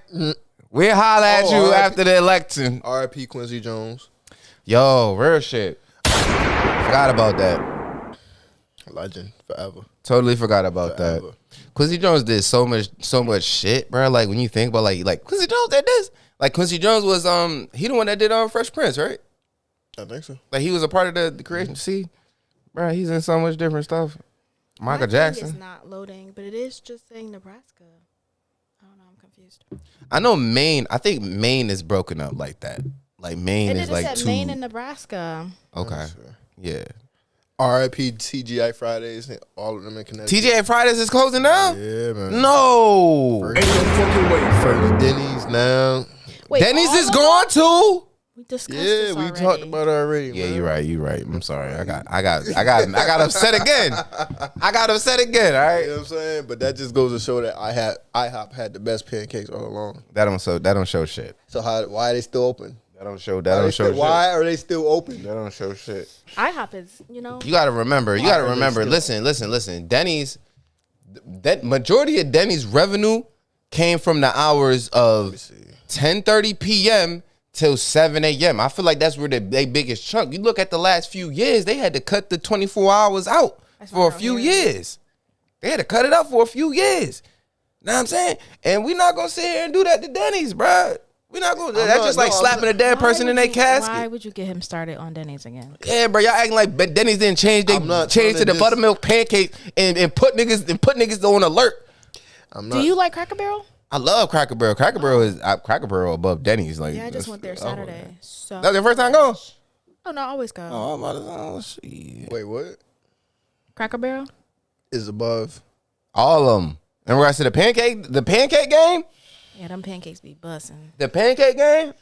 We'll holler at you after the election. R.I.P. Quincy Jones. Yo, real shit. Forgot about that. Legend forever. Totally forgot about that. Quincy Jones did so much shit, bro. Like when you think about like Quincy Jones did this. Like Quincy Jones was he the one that did Fresh Prince, right? I think so. Like he was a part of the creation. See, bro, he's in so much different stuff. Michael Jackson. It's not loading, but it is just saying Nebraska. I don't know. I'm confused. I know Maine. I think Maine is broken up like that. Like Maine is like two. Maine and Nebraska. Okay. Yeah. R.I.P. TGI Fridays, all of them in Connecticut. TGI Fridays is closing down? Yeah, man. No. Ain't no fucking way. First Denny's now. Wait, Denny's is gone too? We discussed this we already. talked about it already. Yeah, man. you're right. I'm sorry. I got upset again. All right. You know what I'm saying? But that just goes to show that IHOP had the best pancakes all along. That don't show shit. So why are they still open? That don't show shit. Why are they still open? That don't show shit. IHOP is, You gotta remember. Listen. Denny's, that majority of Denny's revenue came from the hours of 10:30 p.m. till 7 a.m. I feel like that's where they biggest chunk. You look at the last few years, they had to cut the 24 hours out for a few years. They had to cut it out for a few years. Know what I'm saying? And we not gonna sit here and do that to Denny's, bro. We not gonna. That's just like slapping a dead person in their casket. Why would you get him started on Denny's again? Yeah, bro, y'all acting like Denny's didn't change. They changed to the buttermilk pancake and put niggas on alert. Do you like Cracker Barrel? I love Cracker Barrel. Cracker Barrel above Denny's. Like, yeah, I just went there Saturday. So that's your first time going? Oh no, I always go. Oh, I'm about to shit. Wait, what? Cracker Barrel is above all of them. In regards to the pancake game. Yeah, them pancakes be bussin'. The pancake game,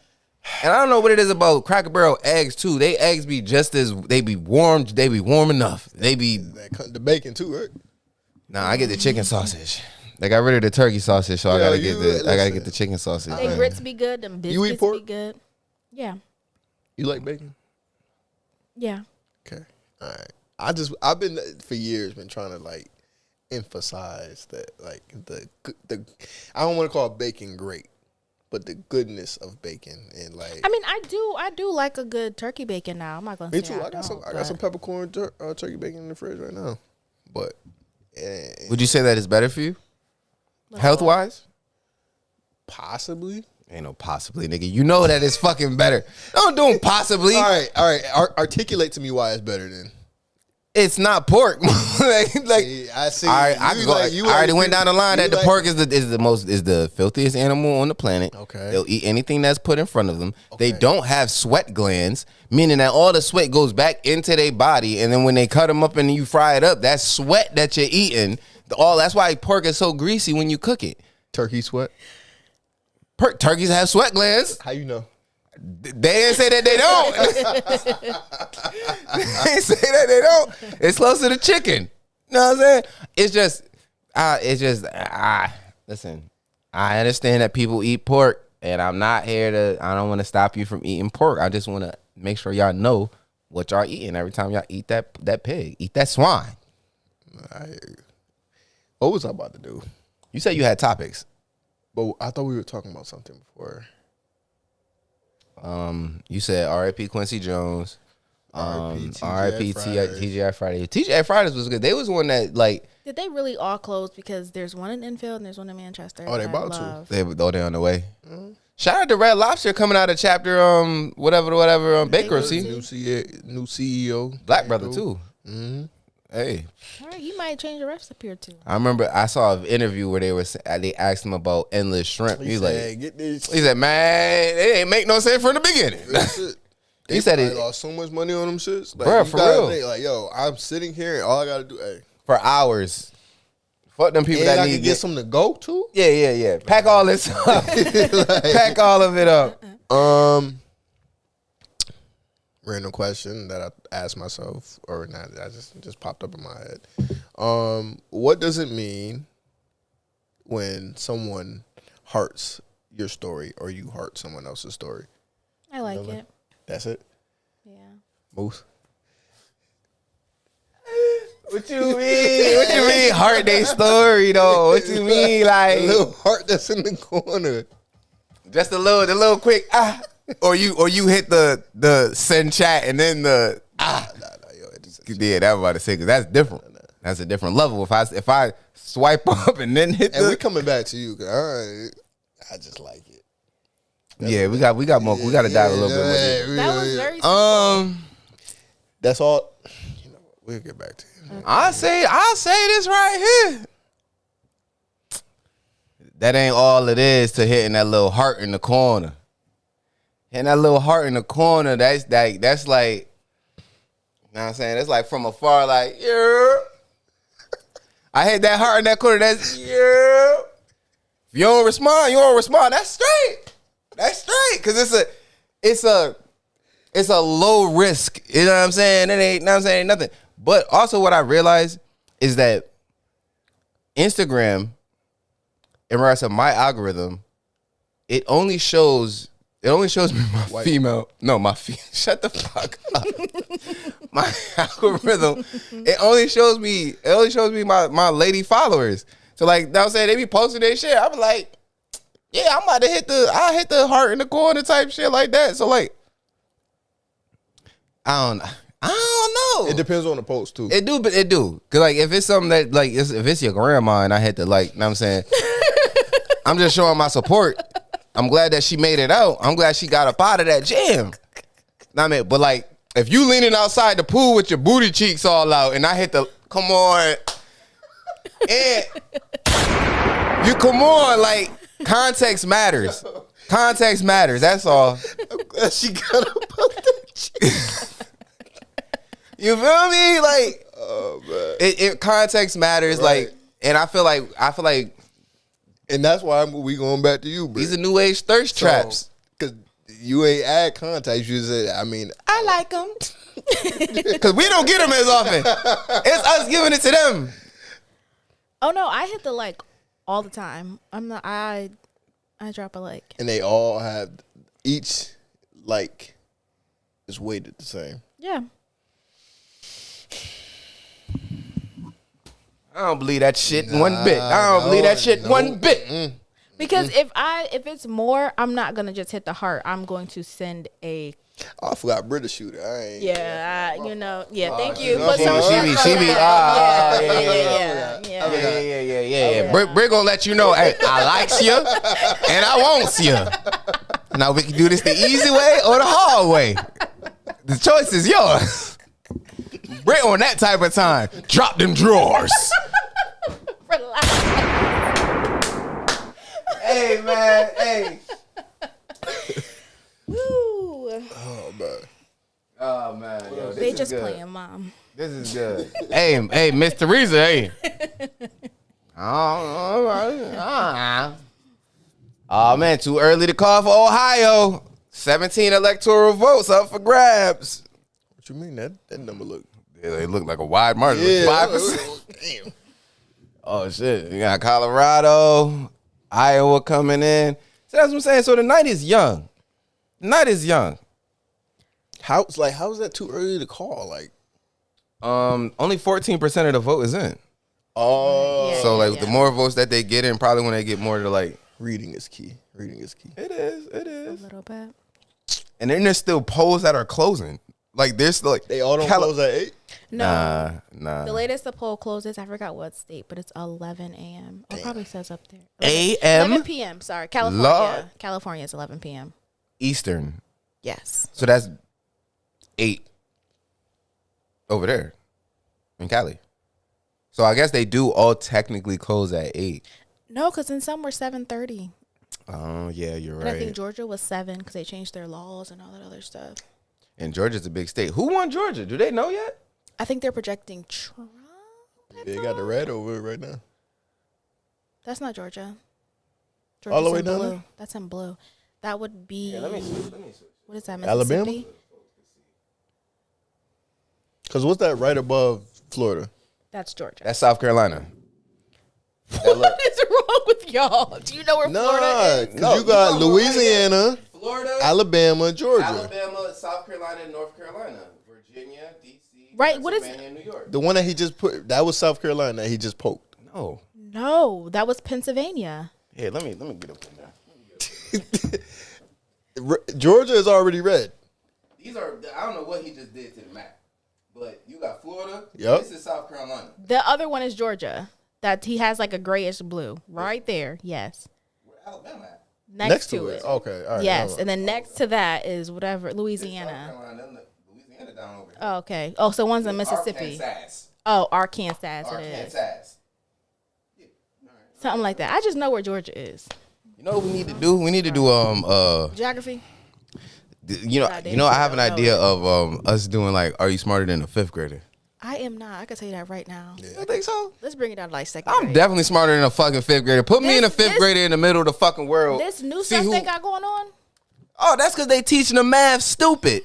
And I don't know what it is about Cracker Barrel eggs too. They eggs be they be warm enough. They be the bacon too, right? Nah, I get the chicken sausage. They got rid of the turkey sausage, so I gotta get the chicken sausage. They grits be good, them biscuits be good. Yeah. You like bacon? Yeah. Okay. All right. I've been for years been trying to like emphasize that like the I don't want to call bacon great, but the goodness of bacon and like. I mean, I do like a good turkey bacon now. I'm not gonna. Me say too. I got some peppercorn turkey bacon in the fridge right now, but. Would you say that is better for you, health wise? Possibly. Ain't no possibly, nigga. You know that it's fucking better. Don't do possibly. All right. Articulate to me why it's better then. It's not pork. I see. I already went down the line that the pork is the filthiest animal on the planet. Okay. They'll eat anything that's put in front of them. Okay. They don't have sweat glands, meaning that all the sweat goes back into their body, and then when they cut them up and you fry it up, that's sweat that you're eating. That's why pork is so greasy when you cook it. Turkey sweat. Turkeys have sweat glands. How you know? They didn't say that they don't. They didn't say that they don't. It's close to the chicken. You know what I'm saying? It's just, listen, I understand that people eat pork, and I'm not here to, I don't want to stop you from eating pork. I just want to make sure y'all know what y'all eating every time y'all eat that pig. Eat that swine. What was I about to do? You said you had topics. But I thought we were talking about something before. You said R.I.P. Quincy Jones. R.I.P. TGI Fridays. TGI Fridays was good. They was one that like. Did they really all close? Because there's one in Enfield and there's one in Manchester. Oh, they about to. They're on the way. Mm-hmm. Shout out to Red Lobster coming out of chapter whatever bakery. New CEO. Black brother too. Mm-hmm. Hey. All right, he might change the recipe or two. I remember I saw an interview where they asked him about endless shrimp. He said, man, it ain't make no sense from the beginning. He said he lost so much money on them shits. Like, bro, for real. Think, like, yo, I'm sitting here and all I gotta do, for hours. Fuck them people that I need can get some to go to. Yeah. Pack all this up. Pack all of it up. Random question that I asked myself, or not, I just popped up in my head. What does it mean when someone hearts your story or you heart someone else's story? I like it. That's it? Yeah. Moose? What you mean? What you mean heart their story though? What you mean like a little heart that's in the corner? Just the little quick or you hit the send chat and then the yeah, that was about to say because that's different. That's a different level. If I swipe up and then hit and we coming back to you. I just like it. Yeah, we got more. We got to dive a little bit more. That was very simple. That's all. You know, we'll get back to you. Okay. I'll say this right here. That ain't all it is to hitting that little heart in the corner. Hitting that little heart in the corner, that's like, you know what I'm saying? That's like from afar, like, yeah. I hit that heart in that corner, that's, yeah. If you don't respond, that's straight. That's straight. Cause it's a low risk. You know what I'm saying? It ain't, you know what I'm saying, nothing. But also what I realized is that Instagram, in regards to my algorithm, it only shows me my female. No, shut the fuck up. My algorithm, it only shows me my lady followers. So like, you know what I'm saying, they be posting their shit. I be like, yeah, I'm about to hit the heart in the corner type shit like that. So like, I don't know. It depends on the post too. It do. Cause like if it's something that like if it's your grandma and I hit the like, you know what I'm saying, I'm just showing my support. I'm glad that she made it out. I'm glad she got up out of that jam. I mean, but like if you leaning outside the pool with your booty cheeks all out and I hit the come on, and you come on, like context matters. Context matters. That's all. I'm glad she got up out that. You feel me? Like, oh man, it context matters. Right. Like, and I feel like, and that's why we going back to you, bro. These are new age thirst traps. Because You ain't add context. You said, I mean, I like them. Because we don't get them as often. It's us giving it to them. Oh no, I hit the like all the time. I'm not. I drop a like. and they all have each like is weighted the same. Yeah. I don't believe that shit one bit. I don't believe that shit one bit. Because if it's more, I'm not gonna just hit the heart. I'm going to send a. Oh, I forgot British shooter. I ain't. Yeah, thank you. no, Put some she respect be- on she be- that. Yeah. Brick gonna let you know, hey, I likes you and I wants you. Now we can do this the easy way or the hard way. The choice is yours. Brick on that type of time. Drop them drawers. Relax. Hey man, hey. Woo. Oh man. Oh man, yo, this They is just good. playing, Mom. This is good. hey, Miss Teresa, hey. Oh man, too early to call for Ohio. 17 electoral votes up for grabs. What you mean that number look? Yeah, they look like a wide margin. Yeah. 5%. Damn. Oh shit, you got Colorado, Iowa coming in. So that's what I'm saying. So the night is young. The night is young. How is that too early to call? Like, Only 14% of the vote is in. oh, Yeah. So like the more votes that they get in, probably when they get more to like. reading is key. Reading is key. It is. A little bit. And then there's still polls that are closing. Like there's still like They all don't close at 8. No. Nah. The latest the poll closes, I forgot what state, but it's 11 a.m. It probably says up there. A.M.? 11 p.m. Sorry, California. Lord. California is 11 p.m. Eastern. Yes. So that's 8 over there in Cali. So I guess they do all technically close at 8. No, because in some were 7:30. Oh yeah, you're And I right. think Georgia was 7 because they changed their laws and all that other stuff. And Georgia's a big state. Who won Georgia? Do they know yet? I think they're projecting Trump. They got the red over it right now. That's not Georgia. All the way in down blue. there? That's in blue. That would be. Let me switch. What is that? Alabama? Mississippi? Because what's that right above Florida? That's Georgia. That's South Carolina. What is wrong with y'all? Do you know where Florida Nah, is? because you got Louisiana, Florida, Alabama, Georgia. Alabama, South Carolina, North Carolina, Virginia, D.C., Right, what is- Pennsylvania, New York. The one that he just put, that was South Carolina that he just poked. No. No, that was Pennsylvania. Yeah, let me get up in there. Georgia is already red. These are, I don't know what he just did to the map, but you got Florida. Yep. This is South Carolina. The other one is Georgia. That he has like a grayish blue right there. Yes, Where Alabama at? next to it. Okay, all right. Yes, and then next to that is whatever South Louisiana. Carolina, Louisiana down over here. Oh, okay. Oh, so one's in Mississippi. Arkansas. Oh, Arkansas. It is Arkansas. something like that. I just know where Georgia is. You know what we need to do? We need to do Geography. I have an idea of us doing like, are you smarter than a 5th grader? I am not. I can tell you that right now. You think so? Let's bring it down to like 2nd I'm grade. definitely smarter than a fucking 5th grader. Put me in a 5th grader in the middle of the fucking world. This new See stuff who- they got going on. Oh, that's because they teaching them math stupid.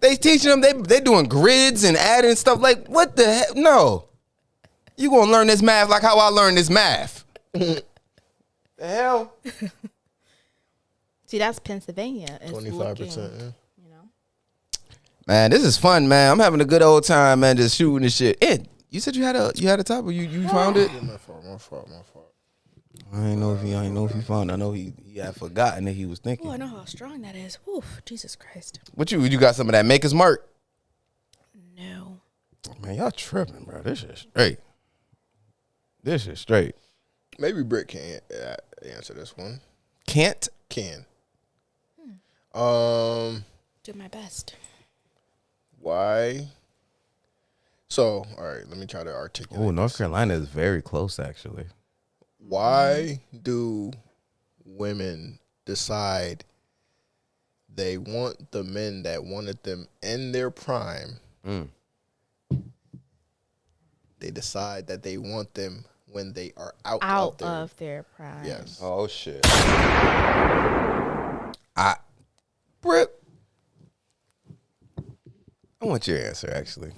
They teaching them, they doing grids and adding stuff. Like, what the heck? No. You gonna learn this math like how I learned this math. The hell? See, that's Pennsylvania. It's 25%. looking, Yeah. you know. Man, this is fun, man. I'm having a good old time, man, just shooting this shit. Ed, you said you had a top, or you found it? My fault. I ain't know if he found it. I know he had forgotten that he was thinking. Oh, I know how strong that is. Whew, Jesus Christ. What you got some of that Maker's Mark? No. Man, y'all tripping, bro. This is straight. This is straight. Maybe Britt can answer this one. Can't? Can. Do my best. Why? So, all right, let me try to articulate. Oh, North Carolina is very close, actually. Why do women decide they want the men that wanted them in their prime? They decide that they want them when they are out Out of of their prime. Yes. Oh, shit. Brett, I want your answer, actually.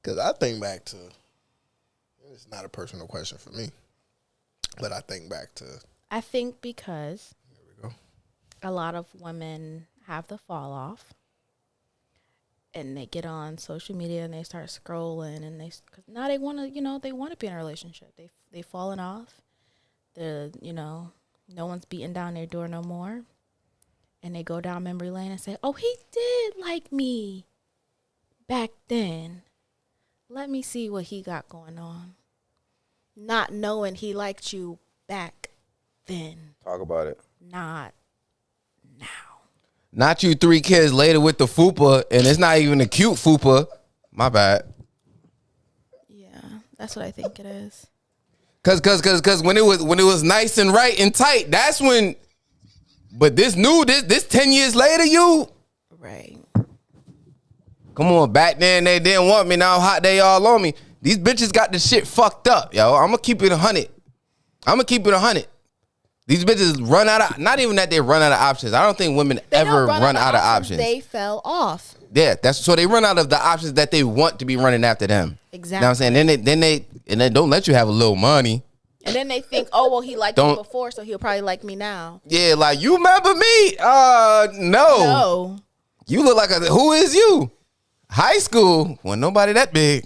Because I think back to, it's not a personal question for me, but I think back to. I think because There we go. a lot of women have the fall off and they get on social media and they start scrolling and cause now they want to, they want to be in a relationship. They've fallen off. No one's beating down their door no more. And they go down memory lane and say, oh, he did like me back then. Let me see what he got going on. Not knowing he liked you back then. Talk about it. Not now. Not you 3 kids later with the fupa, and it's not even a cute fupa. My bad. Yeah, that's what I think it is. Cause when it was nice and right and tight, that's when. But this 10 years later, you. Right. Come on, back then they didn't want me. Now hot they all on me. These bitches got the shit fucked up, yo. I'm gonna keep it 100. These bitches run out of, not even that they run out of options. I don't think women ever run out of options. They fell off. Yeah, so they run out of the options that they want to be running after them. Exactly. You know what I'm saying? Then they don't let you have a little money. And then they think, oh, well, he liked me before, so he'll probably like me now. Yeah, like, you remember me? No. You look like who is you? High school, wasn't nobody that big.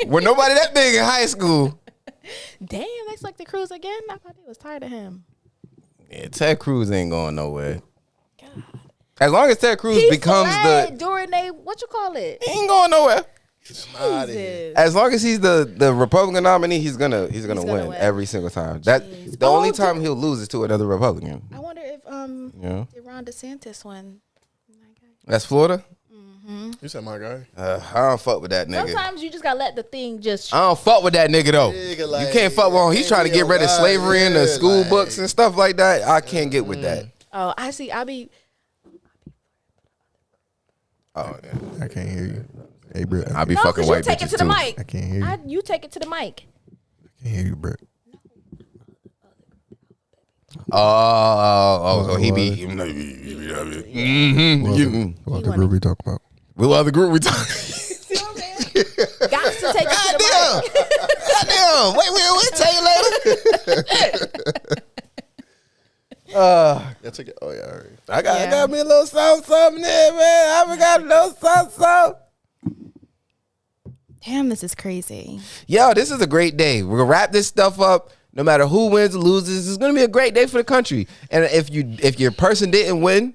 Wasn't nobody that big in high school. Damn, they select the Cruz again? I thought they was tired of him. Yeah, Ted Cruz ain't going nowhere. God. As long as Ted Cruz becomes during what you call it? He ain't going nowhere. Jesus. As long as he's the Republican nominee, he's gonna win every single time. The only time he'll lose is to another Republican. I wonder if did Ron DeSantis win? That's Florida. Mm-hmm. You said my guy. I don't fuck with that nigga. Sometimes you just gotta let the thing just. I don't fuck with that nigga though. Like, you can't fuck with him. He's trying to get rid of slavery in the school books and stuff like that. I can't get with that. Oh, I see. Oh yeah. I can't hear you. Hey, Brett. I be fucking white take bitches it to the too. mic. I can't hear you. You take it to the mic. I can't hear you, Brett. So he be. What the group we talking about? What other group we talking? See what I'm saying? Got to take it to the mic. Goddamn. Wait, we'll tell you later. Yeah, take it. Oh yeah, all right. I got me a little something there, man. I forgot a little something. Damn, this is crazy. Yo, this is a great day. We're gonna wrap this stuff up. No matter who wins or loses, it's gonna be a great day for the country. And if your person didn't win,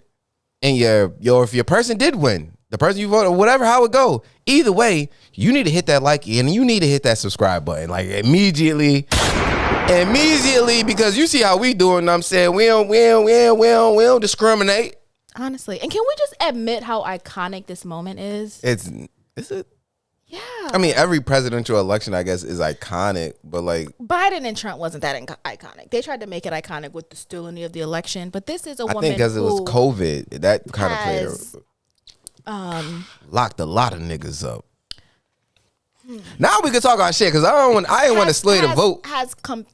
and if your person did win, the person you voted, or whatever, how it go, either way, you need to hit that like and you need to hit that subscribe button like immediately, because you see how we doing. I'm saying we don't discriminate. Honestly, and can we just admit how iconic this moment is? Is it? Yeah. I mean, every presidential election, I guess, is iconic, but like Biden and Trump wasn't that iconic. They tried to make it iconic with the stability of the election, but this is a woman. I think because it was COVID, that kind of played locked a lot of niggas up. Now we can talk our shit because I didn't want to slay the vote.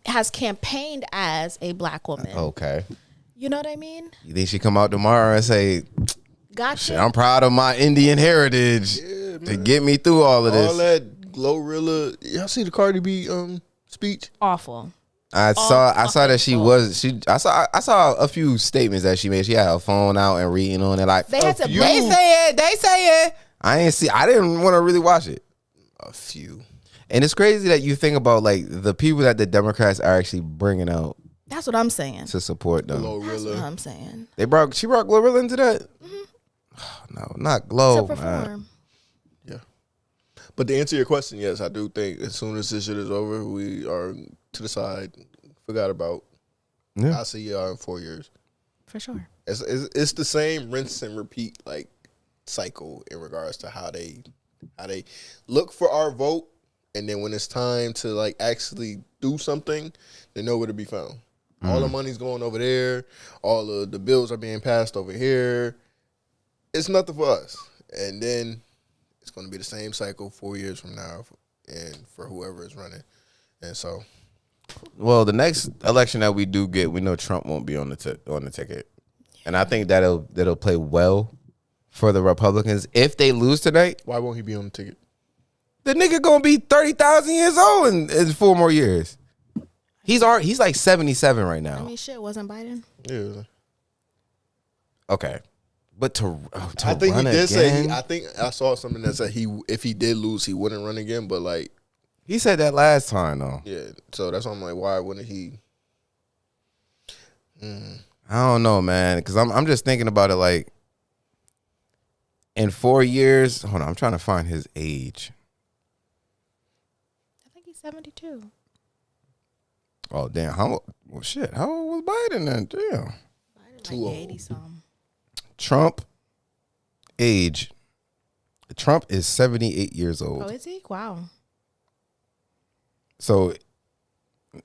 Has campaigned as a black woman. Okay. You know what I mean? You think she come out tomorrow and say, Gotcha. Shit, I'm proud of my Indian heritage to get me through all of this. All that Glorilla. Y'all see the Cardi B speech? Awful. I saw that I saw a few statements that she made. She had her phone out and reading on it like they say it. I didn't want to really watch it. A few. And it's crazy that you think about like the people that the Democrats are actually bringing out. That's what I'm saying. To support them. Glorilla. That's what I'm saying. She brought Glorilla into that? Mm-hmm. No, not Glow, man. Yeah. But to answer your question, yes, I do think as soon as this shit is over, we are to the side, forgot about. Yeah. I'll see y'all in 4 years. For sure. It's the same rinse and repeat like cycle in regards to how they look for our vote, and then when it's time to like actually do something, they know where to be found. All the money's going over there. All of the bills are being passed over here. It's nothing for us. And then it's going to be the same cycle 4 years from now and for whoever is running. And so Well, the next election that we do get, we know Trump won't be on the ticket, and I think that'll play well for the Republicans if they lose tonight. Why won't he be on the ticket? The nigga gonna be 30,000 years old in 4 more years. He's like 77 right now. I mean, shit, wasn't Biden? Yeah. Okay, but to I think run he did again? say. I think I saw something that said if he did lose, he wouldn't run again. But like, he said that last time though. yeah. So that's why I'm like, why wouldn't he? I don't know, man, because I'm just thinking about it like in 4 years. Hold on, I'm trying to find his age. I think he's 72. Oh damn! How old was Biden then? Damn. Biden Too like old. 80 something. Trump age. Trump is 78 years old. Oh, is he? Wow. So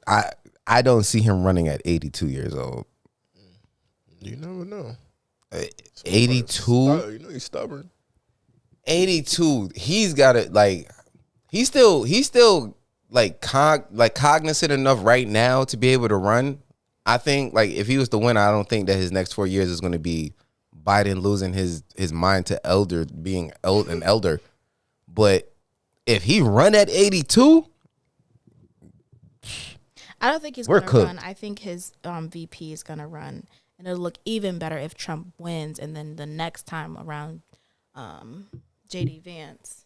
I don't see him running at 82 years old. You never know. 82. You know he's stubborn. 82. He's got it. Like he's still like cognizant enough right now to be able to run. I think like if he was to win, I don't think that his next 4 years is going to be Biden losing his mind to being an elder. But if he run at 82, I don't think he's We're going to cooked. run. I think his VP is going to run. And it'll look even better if Trump wins. And then the next time around, J.D. Vance.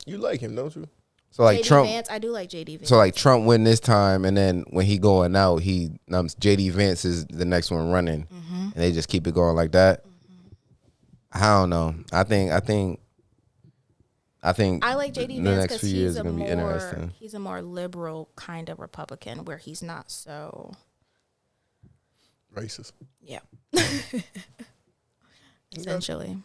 You like him, don't you? so like J.D. Trump. Vance, I do like J.D. Vance. So like Trump win this time, and then when he going out, J.D. Vance is the next one running, and they just keep it going like that. I don't know. I think I like J.D. the Vance next because few years are gonna be he's interesting. a more liberal kind of Republican where he's not so, Racist. yeah. Essentially.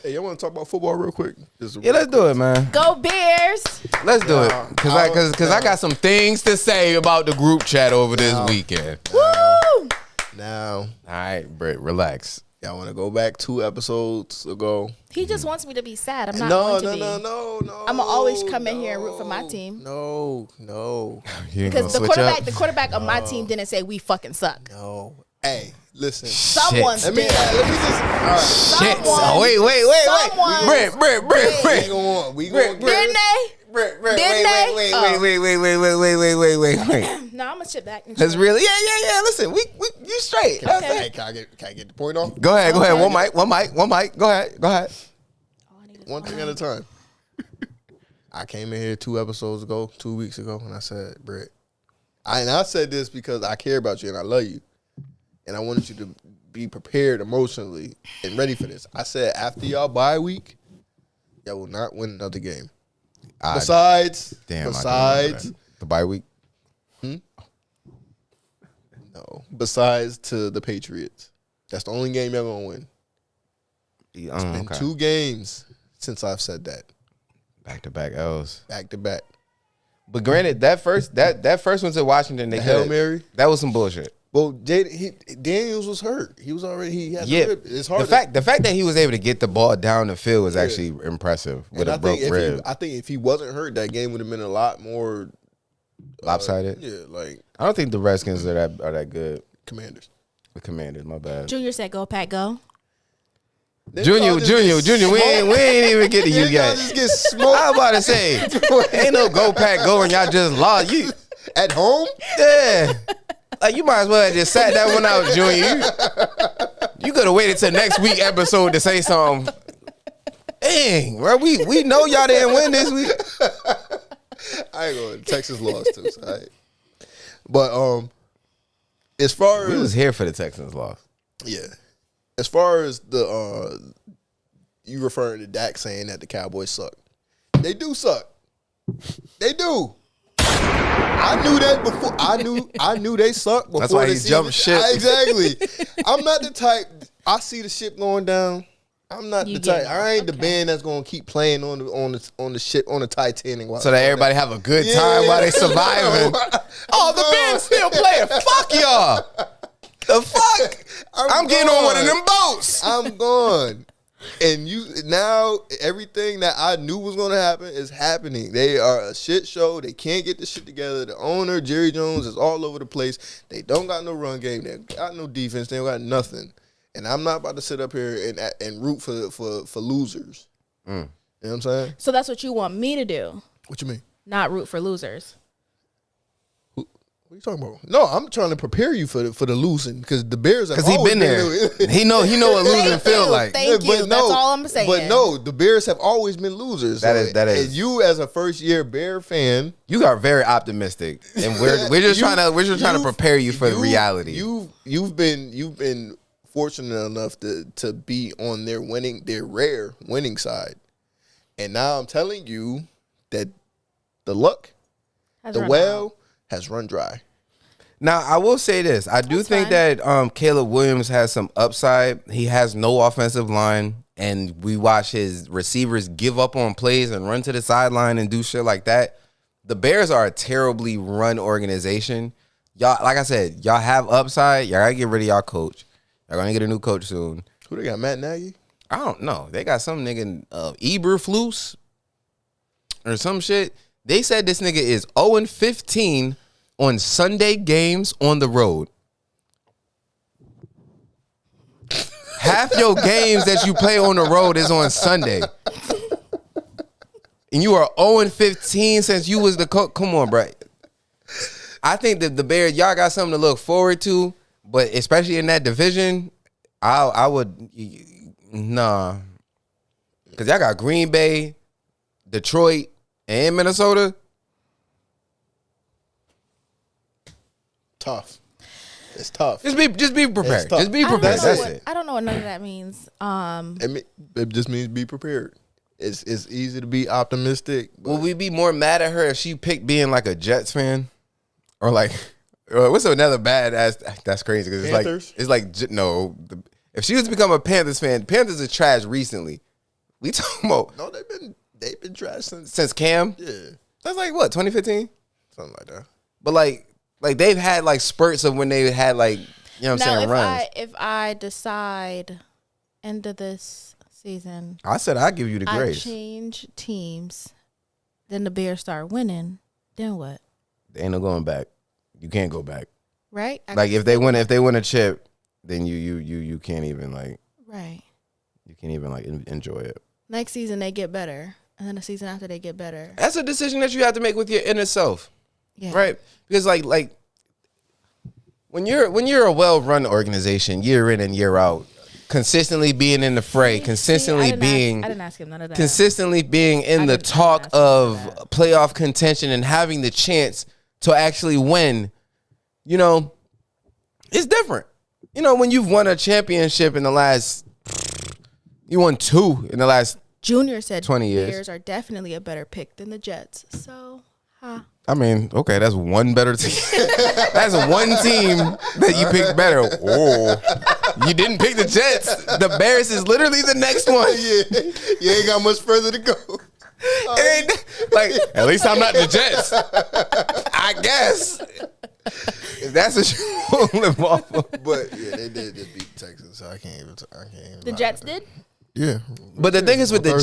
Hey, y'all want to talk about football real quick? Yeah, let's do it, man. Go Bears! Let's do it, cause I got some things to say about the group chat over this weekend. Woo! Now, All right, Britt, relax. y'all want to go back 2 episodes ago? He just wants me to be sad. I'm not No. going to be. I'm going to always come in here and root for my team. No. You ain't Because gonna switch up? the quarterback of my team didn't say we fucking suck. No. Hey, listen. Someone Let me did. just. All right. Shit. Someone- Oh, wait. someone- Britt. We going. Didn't they? Britt, Didn't they? wait. No, I'm going to sit back. And That's really yeah. Listen, we you straight. Hey, can I get the point off? Go ahead. One mic. Go ahead. All I need is One thing at a time. I came in here 2 weeks ago, and I said, Britt, I said this because I care about you and I love you, and I wanted you to be prepared emotionally and ready for this. I said after y'all bye week, y'all will not win another game. Besides, the bye week. no. Besides to the Patriots, that's the only game y'all gonna win. It's been 2 games since I've said that. Back-to-back L's. Back to back. But granted, that first one to Washington, they Hail coulda- Mary? That was some bullshit. Well, Daniels was hurt. He had Yeah, the rib. It's hard. the fact that he was able to get the ball down the field was actually impressive with a broke rib. I think if he wasn't hurt, that game would have been a lot more Lopsided. Yeah, like I don't think the Redskins are that good. Commanders. The Commanders, my bad. Junior said, "Go Pack, go." Junior, we ain't even get to you yet. Just get smoked I was about to say, ain't no go pack go and y'all just lost. You, at home. yeah, like you might as well have just sat that one out, Junior. You could have waited till next week episode to say something. Dang, bro, we know y'all didn't win this week. I ain't going. Texas lost too. So but as far We as was here for the Texans loss. yeah, as far as the you referring to Dak saying that the Cowboys suck, they do suck. They do. I knew that before. I knew they suck before. That's why the he jumped season- ship. Exactly. I'm not the type. I see the ship going down. I'm not You the type. get it. I ain't the Okay. band that's gonna keep playing on the ship on the Titanic. While So that everybody have a good time while they surviving. Oh, the band's still playing. Fuck y'all. The fuck? I'm getting on one of them boats. I'm gone. And now everything that I knew was going to happen is happening. They are a shit show. They can't get the shit together. The owner, Jerry Jones, is all over the place. They don't got no run game. They got no defense. They don't got nothing. And I'm not about to sit up here and root for losers. You know what I'm saying? So that's what you want me to do. What you mean? Not root for losers. What are you talking about? No, I'm trying to prepare you for the losing because the Bears have Because he been there. he know what losing feel like. Thank you. That's all I'm saying. But no, the Bears have always been losers. That is. And you as a first year Bear fan, You are very optimistic, and we're just trying to prepare you for the reality. You've been fortunate enough to be on their rare winning side, and now I'm telling you that the luck, has run dry. Now, I will say this. I do think that Caleb Williams has some upside. He has no offensive line, and we watch his receivers give up on plays and run to the sideline and do shit like that. The Bears are a terribly run organization. Y'all, like I said, y'all have upside. Y'all got to get rid of y'all coach. Y'all going to get a new coach soon. Who they got, Matt Nagy? I don't know. They got some nigga, Eberflus or some shit. They said this nigga is 0-15 on Sunday games on the road. Half your games that you play on the road is on Sunday. And you are 0-15 since you was the coach. Come on, bro. I think that the Bears, y'all got something to look forward to, but especially in that division, I would, nah. Because y'all got Green Bay, Detroit, and Minnesota. Tough. It's tough. Just be prepared. Just be prepared. That's it. I don't know what none of that means. It just means be prepared. It's easy to be optimistic. Will we be more mad at her if she picked being like a Jets fan, or like what's another bad ass? That's crazy because it's like no. If she was to become a Panthers fan, Panthers are trash recently. We talking about no, they've been trash since Cam. Yeah, that's like what 2015, something like that. But like they've had like spurts of when they had like, you know what I'm saying, runs. If I decide end of this season, I said I'd give you the grace. I change teams, then the Bears start winning, then what? There ain't no going back. You can't go back. Right? Like if they win a chip, then you can't even like you can't even like enjoy it. Next season they get better, and then the season after they get better. That's a decision that you have to make with your inner self. Yeah. Right? Because like when you're a well-run organization, year in and year out, consistently being in the fray, I didn't ask him none of that. Consistently being in the talk of playoff contention and having the chance to actually win, you know, it's different. You know, when you've won a championship you won 2 in the last Junior said 20 years. Bears are definitely a better pick than the Jets. So, I mean, okay, that's one better team. That's one team that you picked better. Oh, you didn't pick the Jets. The Bears is literally the next one. Yeah, you ain't got much further to go. And like, at least I'm not the Jets. I guess. If that's what you want to live off of. But yeah, they did beat Texas, so I can't even. The Jets did? Yeah. But the thing is with the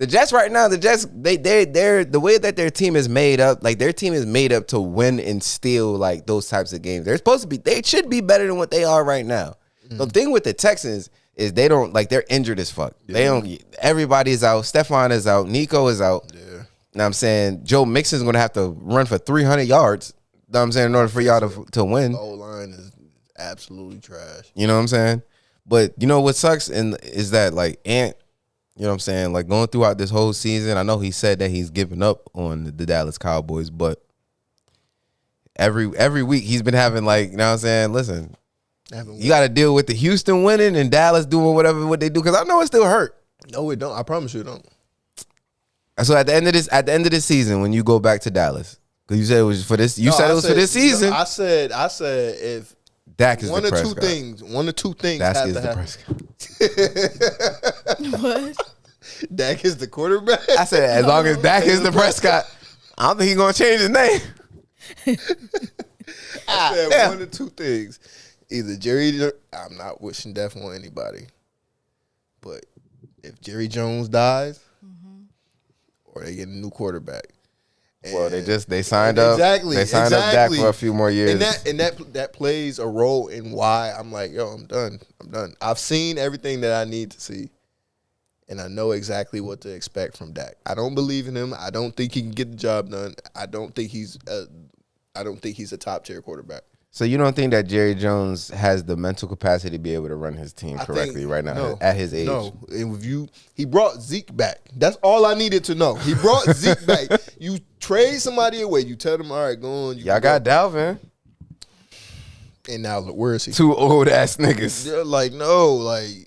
Jets right now, they're the way that their team is made up, like their team is made up to win and steal like those types of games. They should be better than what they are right now. The thing with the Texans is they don't like they're injured as fuck. Yeah. They don't. Everybody's out. Stephon is out. Nico is out. Yeah. You know what I'm saying? Joe Mixon's gonna have to run for 300 yards. You know what I'm saying? In order for y'all to win. The O-line is absolutely trash. You know what I'm saying? But you know what sucks is that like Ant, you know what I'm saying? Like going throughout this whole season, I know he said that he's given up on the Dallas Cowboys, but every week he's been having like, you know what I'm saying? Listen, you got to deal with the Houston winning and Dallas doing what they do because I know it still hurt. No, it don't. I promise you it don't. So at the end of this season, when you go back to Dallas, because you said it was for this, said it was for this season. No, I said if Dak is one the or Prescott. One or two things Dak have is to the happen. Prescott. What? Dak is the quarterback. I said as long as Dak is the Prescott, I don't think he's gonna change his name. I said one or two things. Either Jerry, I'm not wishing death on anybody, but if Jerry Jones dies, or they get a new quarterback. Well, they signed up. Exactly. They signed up Dak for a few more years. And that plays a role in why I'm like, yo, I'm done. I've seen everything that I need to see. And I know exactly what to expect from Dak. I don't believe in him. I don't think he can get the job done. I don't think he's a top tier quarterback. So you don't think that Jerry Jones has the mental capacity to be able to run his team correctly right now at his age? No, he brought Zeke back. That's all I needed to know. He brought Zeke back. You trade somebody away. You tell them, all right, go on. Y'all got Dalvin. And now where is he? Two old ass niggas. They're like, no, like.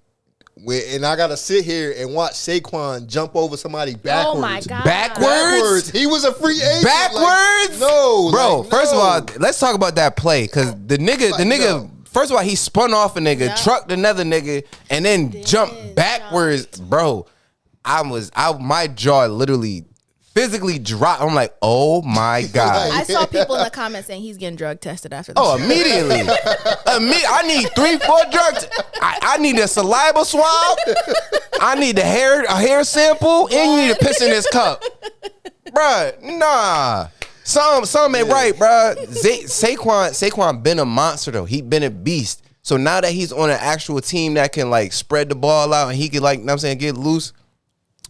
And I gotta sit here and watch Saquon jump over somebody backwards. Oh my God. Backwards? He was a free agent. Backwards? Like, no, bro. like, first of no. all, let's talk about that play because the nigga. No. First of all, he spun off a nigga, Yep. trucked another nigga, and then jumped backwards, bro. My jaw literally physically dropped. I'm like, oh my God. I saw people in the comments saying he's getting drug tested after this. Oh, immediately. I need 3-4 drugs. I need a saliva swab. I need a hair sample, and you need to piss in this cup. Bruh, nah. Some ain't right, bruh. Saquon been a monster, though. He been a beast. So now that he's on an actual team that can, like, spread the ball out and he can, like, you know what I'm saying, get loose,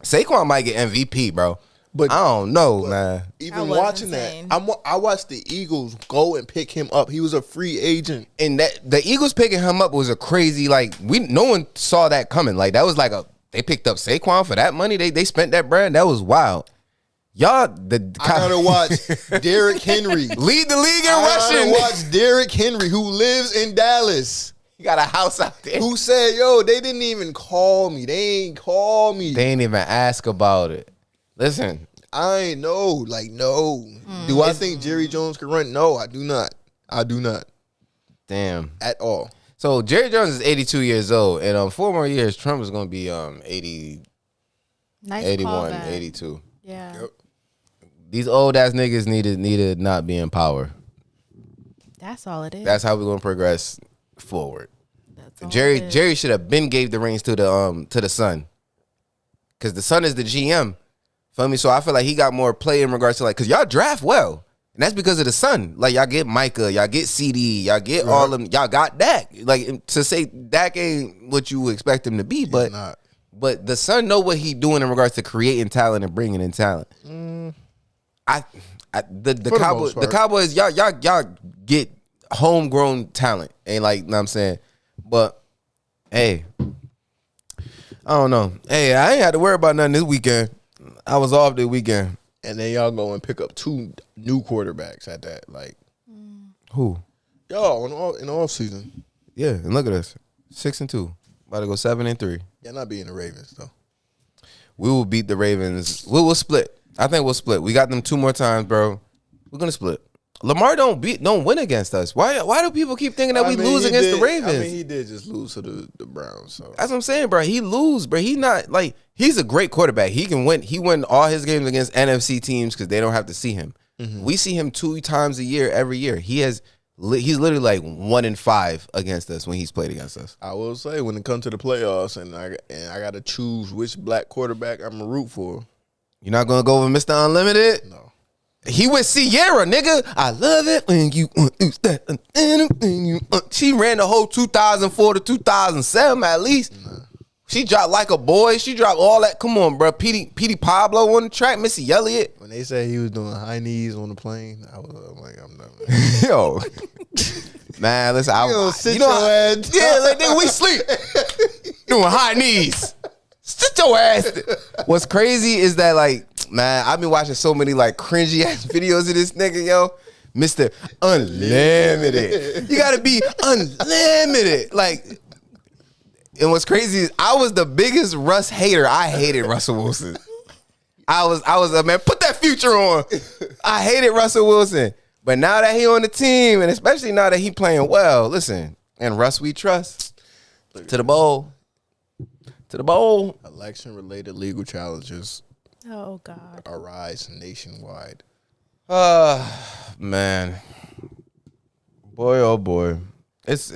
Saquon might get MVP, bro. But I don't know, man. Even watching insane. that, I watched the Eagles go and pick him up. He was a free agent, And that the Eagles picking him up was a crazy, like, no one saw that coming. Like, that was like they picked up Saquon for that money. They spent that brand. That was wild. Y'all, I gotta watch Derrick Henry lead the league in I rushing. gotta watch Derrick Henry, who lives in Dallas. He got a house out there. Who said, yo, they didn't even call me. They ain't call me. They ain't even ask about it. Listen, I ain't know. Like, no. Do I think Jerry Jones can run? No, I do not. I do not. damn. At all. So Jerry Jones is 82 years old, and 4 more years, Trump is gonna be 80, Nice 81, callback. 82. Yeah. Yep. These old ass niggas need to not be in power. That's all it is. That's how we're gonna progress forward. That's all it Jerry is. Jerry should have been gave the reins to the son, because the son is the GM. Feel me? So I feel like he got more play in regards to, like, because y'all draft well, and that's because of the son. Like, y'all get Micah, y'all get CD, y'all get all them, y'all got Dak. Like, to say Dak ain't what you would expect him to be, but the son know what he doing in regards to creating talent and bringing in talent. The Cowboys, y'all get homegrown talent, ain't like, know what I'm saying? But hey, I don't know. Hey, I ain't had to worry about nothing this weekend. I was off this weekend. And then y'all go and pick up 2 new quarterbacks at that. Like, Who? y'all in the off season. Yeah, and look at us, 6-2, about to go 7-3. Y'all not being the Ravens though. We will beat the Ravens. We'll split. I think we'll split. We got them 2 more times, bro. We're gonna split. Lamar don't win against us. Why do people keep thinking that we lose against the Ravens? I mean, he did just lose to the Browns. So That's what I'm saying, bro. He lose, bro. He not like, he's a great quarterback. He can win. He win all his games against NFC teams because they don't have to see him. We see him 2 times a year, every year. He's literally like 1-5 against us when he's played against us. I will say, when it comes to the playoffs, and I got to choose which black quarterback I'm gonna root for. You're not gonna go with Mr. Unlimited? No. He with Sierra, nigga. I love it when you She ran the whole 2004 to 2007 at least. Nah. She dropped Like a Boy. She dropped all that. Come on, bro. Petey Pablo on the track. Missy Elliott. When they said he was doing high knees on the plane, I'm like, I'm done. Yo. Man, listen. Sit your ass. Yeah, like, nigga, we sleep. Doing high knees. Sit your ass. What's crazy is that, like, man, I've been watching so many, like, cringy ass videos of this nigga, yo. Mr. Unlimited. You gotta be unlimited. Like, and what's crazy is I was the biggest Russ hater. I hated Russell Wilson. I was a man, put that future on. I hated Russell Wilson. But now that he on the team, and especially now that he playing well, listen, and Russ we trust. To the bowl. To the bowl. Election-related legal challenges Oh God. arise nationwide. Man. Boy, oh boy. It's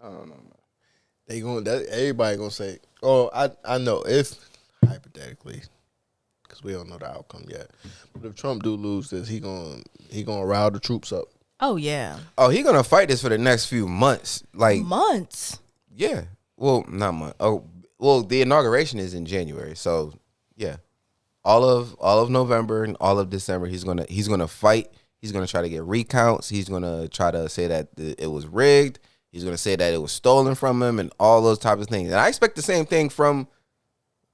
I don't know, man. Everybody gonna say, "Oh, I know." If hypothetically, because we don't know the outcome yet, but if Trump do lose this, he gonna rile the troops up. Oh yeah. Oh, he gonna fight this for the next few months. Like Months. yeah. Well, not months. Oh, well, the inauguration is in January, so yeah. All of November and all of December, he's gonna fight. He's gonna try to get recounts. He's gonna try to say that it was rigged. He's gonna say that it was stolen from him and all those types of things. And I expect the same thing from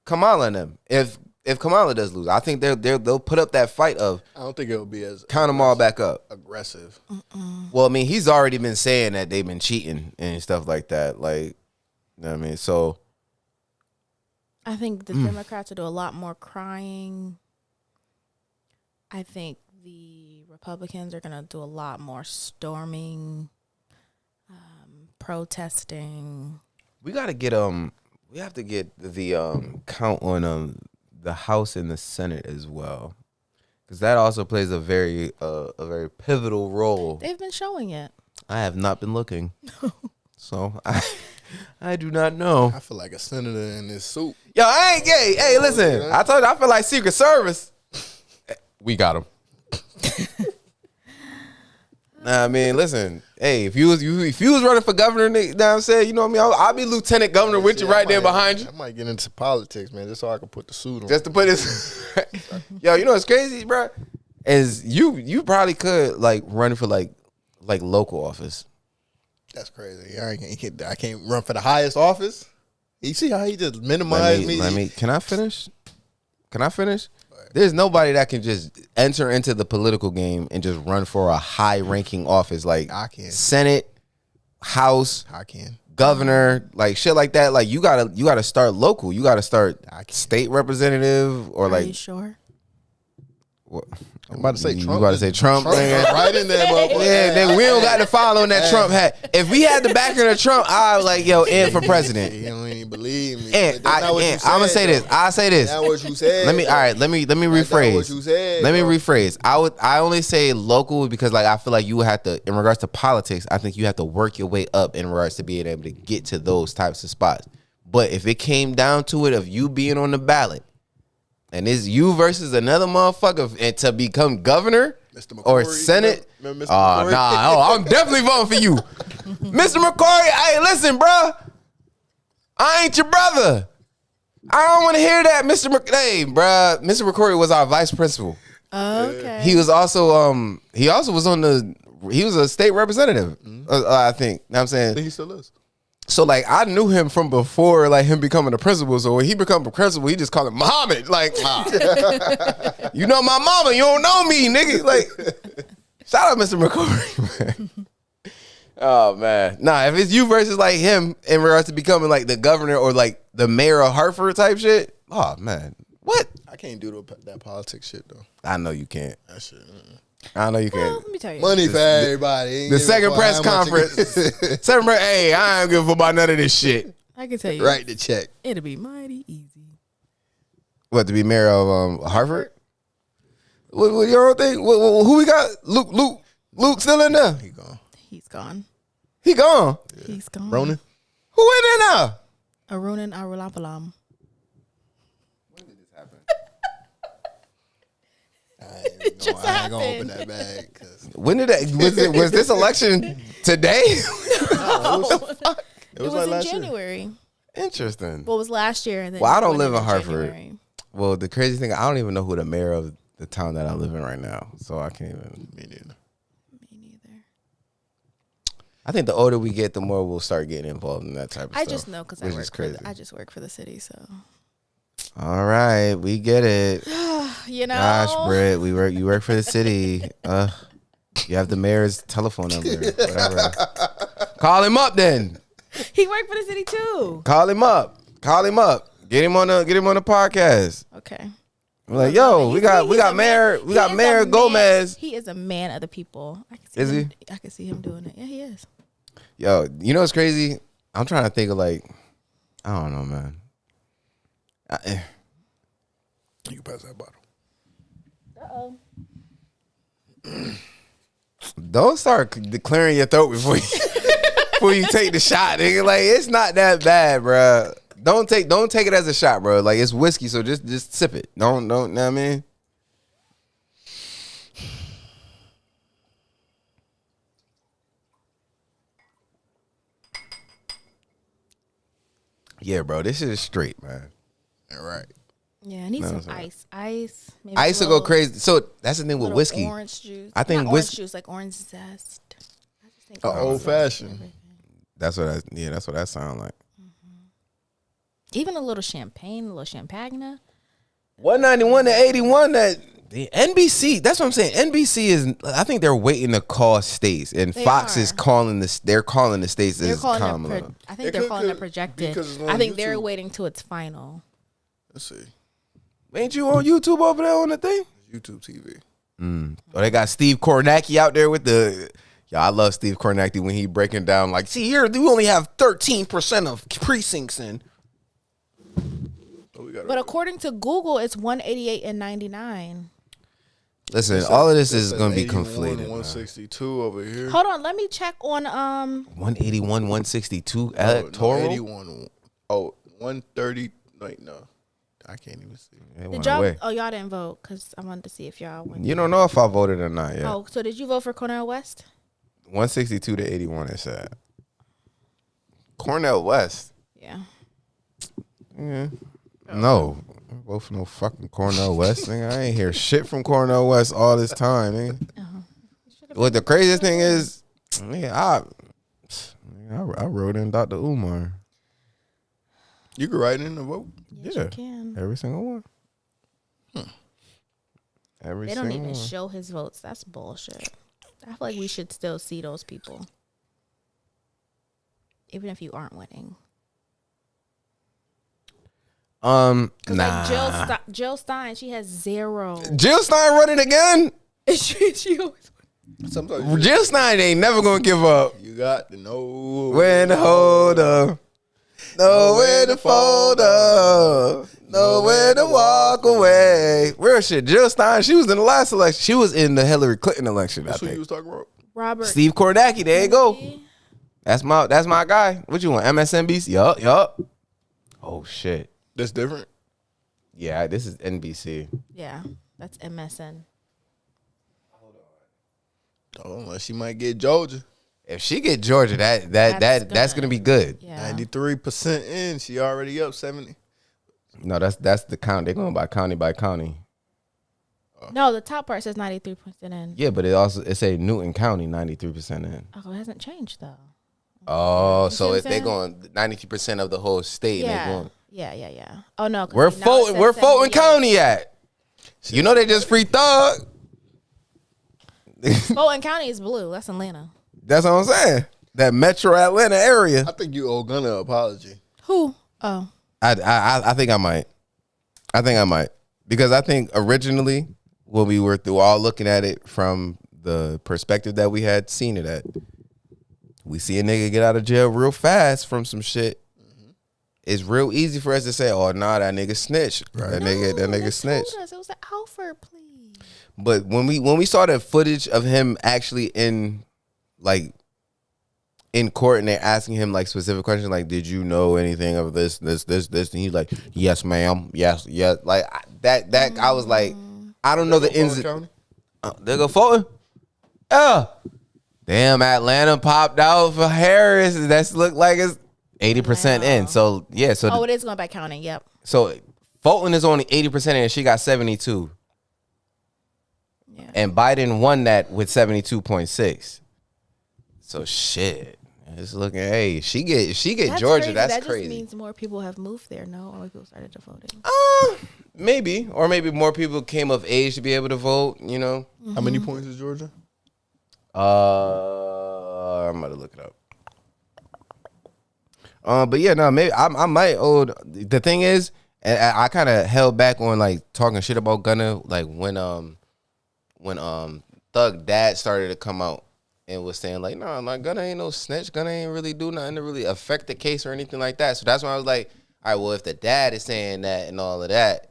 Kamala and them. If Kamala does lose, I think they'll put up that fight of. I don't think it'll be as count them all back up. Aggressive. Well, I mean, he's already been saying that they've been cheating and stuff like that. Like, you know what I mean? So I think the Democrats will do a lot more crying. I think the Republicans are gonna do a lot more storming, protesting. we gotta get we have to get the count on the House and the Senate as well, because that also plays a very pivotal role. They've been showing it. I have not been looking, so I do not know. I feel like a senator in this suit. Yo, I ain't gay. Hey, listen, I told you I feel like Secret Service. We got him. Nah, I mean, listen. Hey, if you was running for governor, you know what I'm saying? You know what I mean? I'll be lieutenant governor with you right there behind you. I might get into politics, man, just so I can put the suit on. Just to put this. Yo, you know what's crazy, bro? Is you probably could like run for like local office. That's crazy. I can't run for the highest office. You see how he just minimized me? Can I finish? There's nobody that can just enter into the political game and just run for a high-ranking office like I can. Senate, House, I can. Governor, like shit like that. Like you gotta start local. You gotta start state representative or Are you sure? What? I'm about to say Trump. You about to say Trump? Right in there, motherfucker. Yeah, we don't got to follow in that Trump hat. If we had the backing of Trump, I was like, yo, in for president. You don't even believe me. I'm gonna say this. I say this. That's what you said. Let me rephrase. What you said, let me rephrase. I only say local because like I feel like you would have to, in regards to politics, I think you have to work your way up in regards to being able to get to those types of spots. But if it came down to it of you being on the ballot, and it's you versus another motherfucker, and to become governor or Senate, I'm definitely voting for you, Mr. McCory. Hey, listen, bro, I ain't your brother. I don't want to hear that, Mr. McCory was our vice principal. Okay. He was also he was a state representative. I think. You know what I'm saying? I think he still is. So like I knew him from before like him becoming a principal. So when he become a principal, he just called him Muhammad. Like, you know my mama, you don't know me, nigga. Like, shout out Mr. McCory, man. Oh man. Nah, if it's you versus like him in regards to becoming like the governor or like the mayor of Hartford type shit. Oh man. What? I can't do that politics shit though. I know you can't. That shit. I know you can't. Let me tell you. Money for everybody. The second press conference. Hey, I ain't give a fuck about none of this shit. I can tell you. Write the check. It'll be mighty easy. What, to be mayor of Hartford? What your own thing? Who we got? Luke still in there? He gone. He's gone. He gone. Yeah. He's gone. Ronan? Who in there now? Arunan Arulapalam. When did this happen? I ain't gonna open that bag. When did that? Was this election today? No, it was like in last January. Year. Well, Interesting. it was last year. And then I don't live in Hartford. January. Well, the crazy thing, I don't even know who the mayor of the town that I live in right now. So I can't even. Me neither. I think the older we get, the more we'll start getting involved in that type of stuff. I just know because I just work for the city. So. All right, we get it. You know, gosh, Britt, you work for the city. You have the mayor's telephone number. Whatever. Call him up then. He worked for the city too. Call him up. Get him on the podcast. Okay. I'm like, yo, we got Mayor Gomez. He is a man of the people. I can see him doing it. Yeah, he is. Yo, you know what's crazy? I'm trying to think of like, I don't know, man. You can pass that bottle. Uh-oh. Don't start declaring your throat before you. before you take the shot, nigga. Like, it's not that bad, bro. Don't take it as a shot, bro. Like, it's whiskey, so just sip it. Don't know what I mean? Yeah, bro, this is straight, man. All right. Yeah, I need some ice. Maybe Ice will go crazy. So that's the thing with whiskey. Orange juice. I think orange juice, like orange zest. I just think Old fashioned. That's what that sounds like. Even a little champagne, a little champagne. 191 to 81. That the NBC. That's what I'm saying. NBC is. I think they're waiting to call states, and Fox is calling this. They're calling the states. They're as calling common. I think they're calling it projected. I think they're waiting to its final. Let's see. Ain't you on YouTube over there on the thing? YouTube TV. Oh, they got Steve Kornacki out there with the. Yeah, I love Steve Kornacki when he breaking down like, see here, we only have 13% of precincts in. But according to Google, it's 188 and 99. Listen, all of this is going to be 81, conflated. 162 over here. Hold on, let me check on 181, 162 electoral. 81. Oh, 130. Wait, no. I can't even see. Did y'all? Oh, y'all didn't vote because I wanted to see if y'all went. You don't know if I voted or not yet. Oh, so did you vote for Cornel West? 162 to 81, it said. Cornel West. Yeah. Yeah. No. I don't vote for no fucking Cornel West. Nigga. I ain't hear shit from Cornel West all this time. Nigga. What the craziest thing is, I wrote in Dr. Umar. You can write in the vote. Yes, you can. Every single one. They don't even show his votes. That's bullshit. I feel like we should still see those people, even if you aren't winning. Nah. Like Jill Stein, she has 0. Jill Stein running again? she always. Sometimes Jill Stein ain't never gonna give up. you got to know When to hold up, know when to fold up, know when to walk away. Real shit. Jill Stein, she was in the last election. She was in the Hillary Clinton election. That's I who think. you was talking about. Robert Steve Kornacki. There you go. That's my guy. What you want? MSNBC? Yup. Oh shit. That's different. Yeah, this is NBC. Yeah, that's MSN. Oh, unless she might get Georgia. If she get Georgia, that's gonna be good. Yeah. 93% in. She already up 70. No, that's the count. They're going by county. No, the top part says 93% in. Yeah, but it say Newton County 93% in. Oh, it hasn't changed though. Oh, You see so what if I'm they saying? going 90% of the whole state, Yeah. they going. Yeah. Oh no, Where Fulton 78. County at? You know they just free Thug. Fulton County is blue. That's Atlanta. That's what I'm saying. That Metro Atlanta area. I think you owe Gunna an apology. Who? Oh, I think I might. Because I think originally when we were all looking at it from the perspective that we had seen it at, we see a nigga get out of jail real fast from some shit. It's real easy for us to say, "Oh, nah, that nigga snitched. Right. That nigga snitched." it was an Alfred plea. But when we saw the footage of him actually in court and they're asking him like specific questions like, did you know anything of this, and he's like, yes, ma'am, yes, like that. I was like, I don't know the ins. They go Fulton. Oh, damn! Atlanta popped out for Harris. That's look like it's 80% in. So yeah, so it is going by counting. Yep. So Fulton is only 80% in. And she got 72. Yeah. And Biden won that with 72.6. So shit. It's looking, hey, she get That's Georgia. crazy. That's that crazy. Just means more people have moved there. No, more people started to voting. Maybe, or maybe more people came of age to be able to vote. You know. Mm-hmm. How many points is Georgia? I'm about to look it up. But yeah, no, maybe I might owe. The thing is, and I kind of held back on like talking shit about Gunna, like when Thug Dad started to come out and was saying like, no, like Gunna ain't no snitch. Gunna ain't really do nothing to really affect the case or anything like that. So that's when I was like, all right, well, if the dad is saying that and all of that,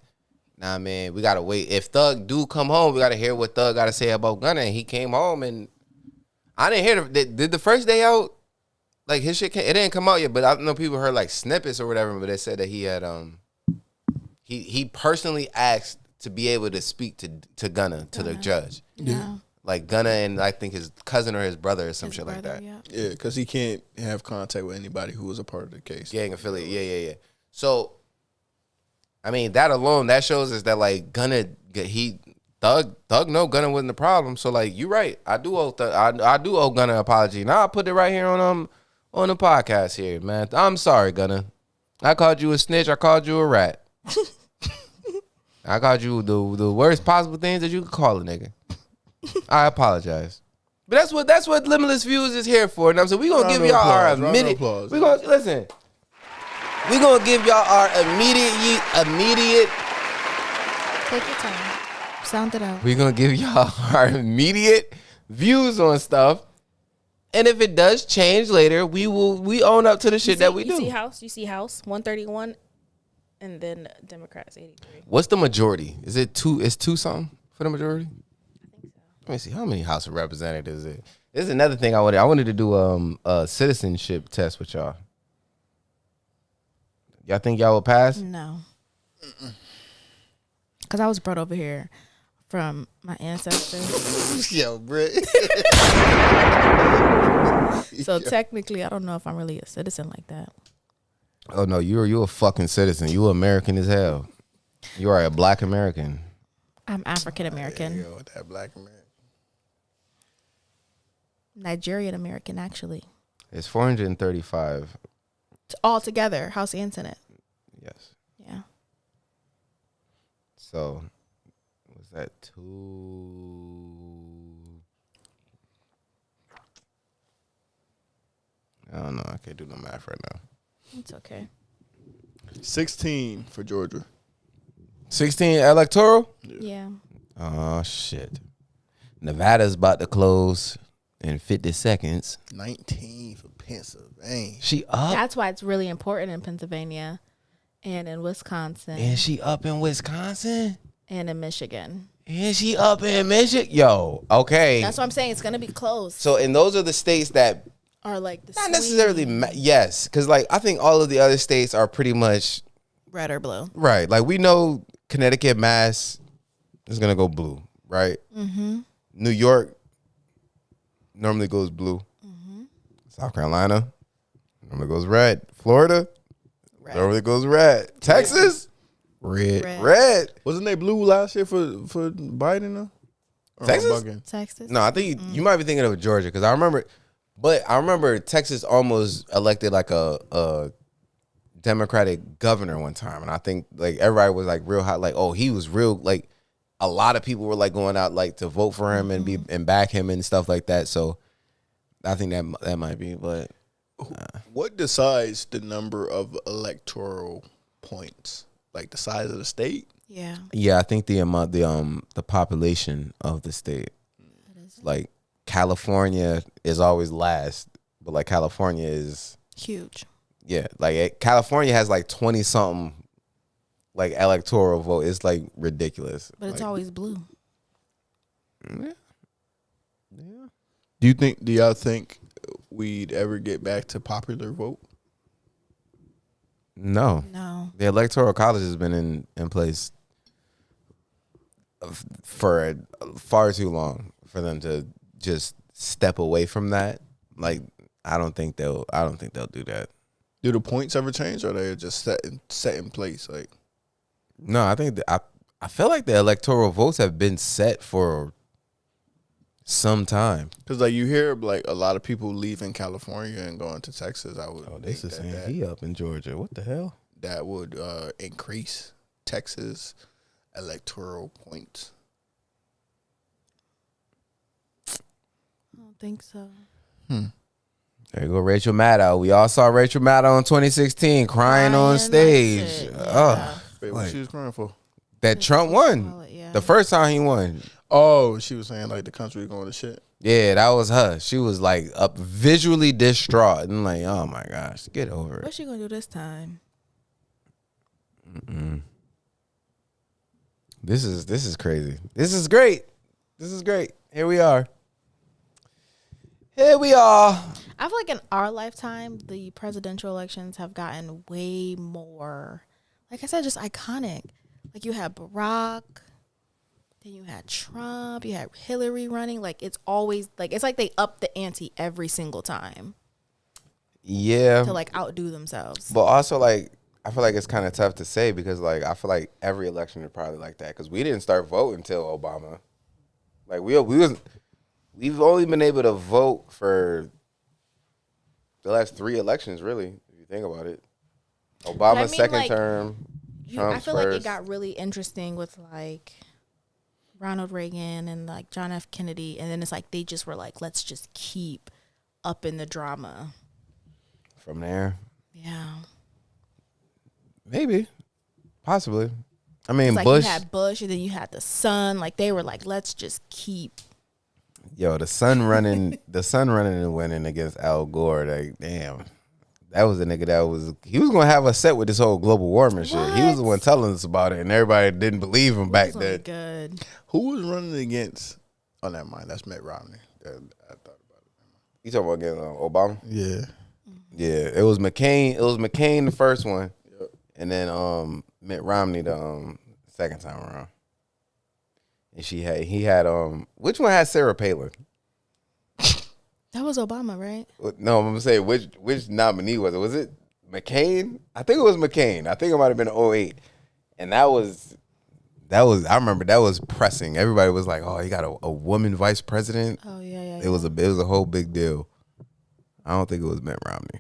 nah, man, we gotta wait. If Thug do come home, we gotta hear what Thug gotta say about Gunna. And he came home and I didn't hear. Did the first day out? like his shit, it didn't come out yet, but I know people heard like snippets or whatever. But they said that he had he personally asked to be able to speak to Gunna, to the judge. Yeah. Like Gunna and I think his cousin or his brother or some shit like that. Yeah, because he can't have contact with anybody who was a part of the case. Gang affiliate. Yeah. So, I mean, that alone, that shows us that like Gunna, Thug know Gunna wasn't the problem. So like, you right. I do owe Gunna an apology. Now I put it right here on the podcast here, man. I'm sorry, Gunna. I called you a snitch. I called you a rat. I called you the worst possible things that you could call a nigga. I apologize. But that's what Limitless Views is here for. And I'm saying we're gonna give y'all our immediate. We're gonna listen. We're gonna give y'all our immediate. Take your time. Sound it out. We're gonna give y'all our immediate views on stuff. And if it does change later, we own up to the shit that we do. You see House 131 and then Democrats 83. What's the majority? Is it two? Is two something for the majority? Let me see how many House of Representatives is it. This is another thing I wanted to do a citizenship test with y'all. Y'all think y'all will pass? No. Because I was brought over here from my ancestors. Yo, Britt. So technically, I don't know if I'm really a citizen like that. Oh no, you're a fucking citizen. You American as hell. You are a Black American. I'm African American. Yo, that Black American. Nigerian American, actually. It's 435. All together, House and Senate. Yes. Yeah. So, was that 2? I don't know. I can't do no math right now. It's okay. 16 for Georgia. 16 electoral? Yeah. Oh, shit. Nevada's about to close in 50 seconds. 19 for Pennsylvania. She up. That's why it's really important in Pennsylvania and in Wisconsin. And she up in Wisconsin? And in Michigan. And she up in Michigan? Yo, okay. That's what I'm saying. It's going to be close. So, and those are the states that Or like the not necessarily, yes. Because, like, I think all of the other states are pretty much red or blue. Right. Like, we know Connecticut, Mass is going to go blue, right? Mm-hmm. New York normally goes blue. Mm-hmm. South Carolina normally goes red. Florida normally goes red. Texas, red. Wasn't they blue last year for Biden, though? Texas? No, I think you might be thinking of Georgia because I remember Texas almost elected like a Democratic governor one time, and I think like everybody was like real hot, like, oh, he was real, like a lot of people were like going out like to vote for him and back him and stuff like that. So I think that might be, but what decides the number of electoral points? Like the size of the state? Yeah, I think the amount, the population of the state. Like California is always last, but like California is huge. Yeah, like California has like 20 something like electoral vote. It's like ridiculous. But it's like, always blue. Yeah. Do y'all think we'd ever get back to popular vote? No. The electoral college has been in place for far too long for them to just step away from that. Like, I don't think they'll do that. Do the points ever change, or they just set in place? Like, no, I think I feel like the electoral votes have been set for some time. Because like you hear like a lot of people leaving California and going to Texas. This is saying he up in Georgia. What the hell? That would increase Texas electoral points. I don't think so. There you go, Rachel Maddow. We all saw Rachel Maddow in 2016 crying on stage. Wait, what she was crying for? That Trump won. The first time he won. Oh, she was saying like the country going to shit. Yeah, that was her. She was like up visually distraught and like, oh my gosh, get over it. What's she gonna do this time? This is crazy. This is great. Here we are. I feel like in our lifetime, the presidential elections have gotten way more, like I said, just iconic. Like you had Barack, then you had Trump, you had Hillary running. Like it's always like it's like they up the ante every single time. Yeah. To like outdo themselves. But also like I feel like it's kind of tough to say because like I feel like every election is probably like that because we didn't start voting until Obama. Like we've only been able to vote for the last 3 elections, really, if you think about it. Obama's second term. I feel first. like it got really interesting with like Ronald Reagan and like John F. Kennedy, and then it's like they just were like, let's just keep up in the drama. From there, yeah, maybe, possibly. I mean, like Bush. You had Bush, and then you had the son. Like they were like, let's just keep. Yo, the son running and winning against Al Gore. Like, damn. That was the nigga he was gonna have us set with this whole global warming shit. He was the one telling us about it, and everybody didn't believe him back then. Good. Who was running against? Oh, never mind. That's Mitt Romney. I thought about it. You talking about against Obama? Yeah. Yeah, it was McCain. It was McCain the first one, and then Mitt Romney the second time around. And he had which one had Sarah Palin? That was Obama, right? No, I'm gonna say which nominee was it? Was it McCain? I think it was McCain. I think it might have been 2008. And that was I remember that was pressing. Everybody was like, "Oh, you got a woman vice president." Oh yeah. It was a whole big deal. I don't think it was Mitt Romney.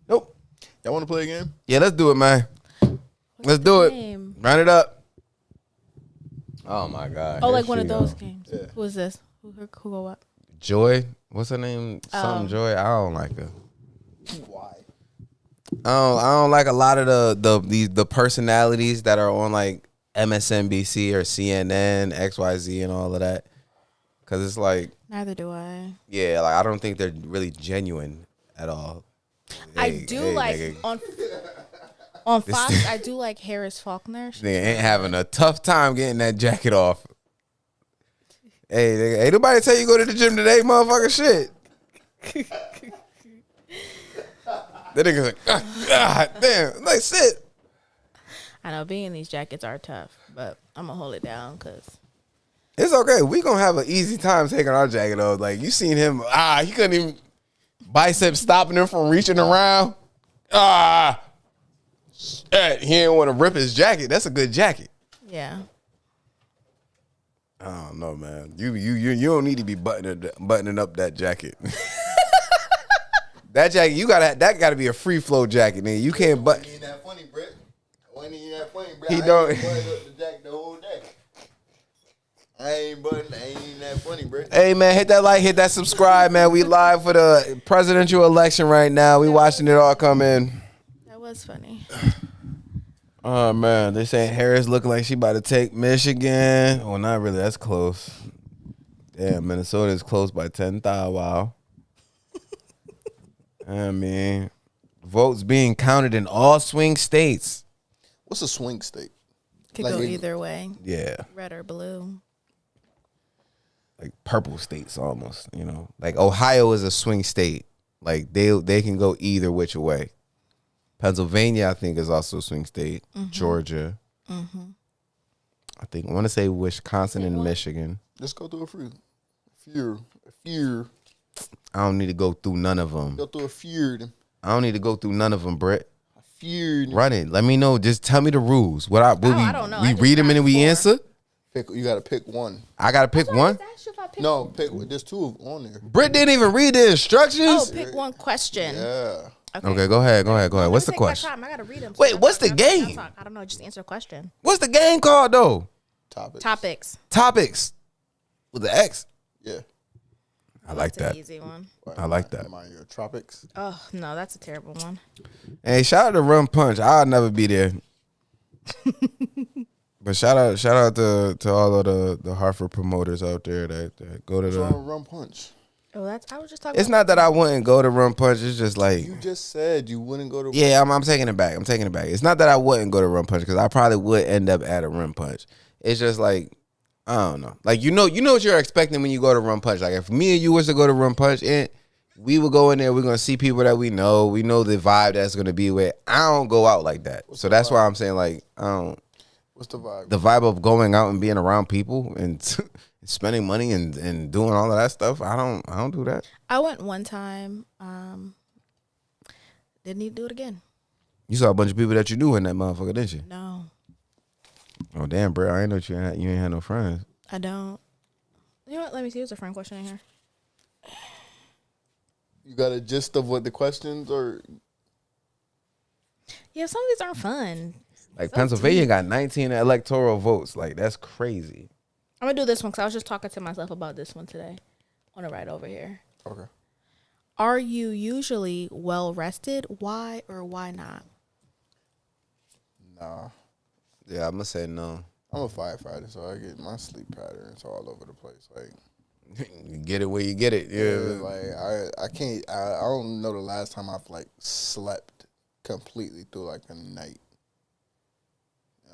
Nope. Y'all want to play a game? Yeah, let's do it, man. Let's do it. Round it up. Oh my God. Oh, Here like one she of those go. games. Yeah. Who is this? Who go what? Joy. What's her name? Something Joy. I don't like her. Why? I don't like a lot of the personalities that are on like MSNBC or CNN, XYZ, and all of that. Cause it's like Neither do I. Yeah, like I don't think they're really genuine at all. I do like nigga. on Fox. I do like Harris Faulkner. Nigga ain't having a tough time getting that jacket off. Hey, nigga, ain't nobody tell you go to the gym today, motherfucker. Shit. That nigga's like, God damn, like sit. I know being in these jackets are tough, but I'm gonna hold it down because it's okay. We gonna have an easy time taking our jacket off. Like you seen him, he couldn't even biceps stopping him from reaching around. Shit, he didn't want to rip his jacket. That's a good jacket. yeah. I don't know, man. You don't need to be buttoning up that jacket. That jacket, that gotta be a free flow jacket, nigga. You can't button. Ain't that funny, Brett? When ain't that funny, Brett? He don't. I ain't buttoned up the jacket the whole day. Ain't that funny, Brett? Hey man, hit that like, hit that subscribe, man. We live for the presidential election right now. We watching it all come in. That was funny. Oh man, they saying Harris looking like she about to take Michigan. Well, not really. That's close. Damn, Minnesota is close by 10,000. Wow. I mean, votes being counted in all swing states. What's a swing state? Could Like go it- either way, Yeah, red or blue. like purple states almost. You know, like Ohio is a swing state. Like they can go either which way. Pennsylvania, I think, is also a swing state. Georgia. I want to say Wisconsin and Michigan. Let's go through a few. I don't need to go through none of them. Go through a few. I don't need to go through none of them, Brett. A few. Run it. Let me know. Just tell me the rules. I don't know. We I just read them and then we got 4. answer. You got to pick one. I gotta pick one. No, pick. There's 2 on there. Brett didn't even read the Oh, instructions. pick one question. Yeah. Okay, go ahead. What's the question? I gotta read them. Wait, what's the game? I don't know. Just answer a question. What's the game called though? Topics. Topics with the X. Yeah. I like That's that. an easy one. I like that. Am I your tropics? Oh no, that's a terrible one. Hey, shout out to Rum Punch. I'll never be there. But shout out to all of the Hartford promoters out there that go to What's the. wrong with Rum Punch? Oh, I was just talking. It's not that I wouldn't go to Rum Punch. It's just like. You just said you wouldn't go to. Yeah, I'm taking it back. It's not that I wouldn't go to Rum Punch because I probably would end up at a Rum Punch. It's just like I don't know. Like, you know what you're expecting when you go to Rum Punch. Like, if me and you was to go to Rum Punch, and we would go in there, we're going to see people that we know. We know the vibe that's going to be with. I don't go out like that. So that's why I'm saying, like, I don't. What's the vibe? The vibe of going out and being around people and spending money and doing all of that stuff. I don't do that. I went one time. Didn't need to do it again. You saw a bunch of people that you knew in that motherfucker, didn't you? No. Oh, damn, bro. I ain't know you ain't had no friends. I don't. You know what? Let me see. There's a friend question in here. You got a gist of what the questions are? Yeah, some of these aren't fun. Like, Pennsylvania got 19 electoral votes. Like, that's crazy. I'm going to do this one because I was just talking to myself about this one today. I want to write over here. Okay. Are you usually well rested? Why or why not? Nah. Yeah, I'm going to say no. I'm a firefighter, so I get my sleep patterns all over the place. Like, You get it where you get it. Yeah. like I can't. I don't know the last time I've like slept completely through like a night.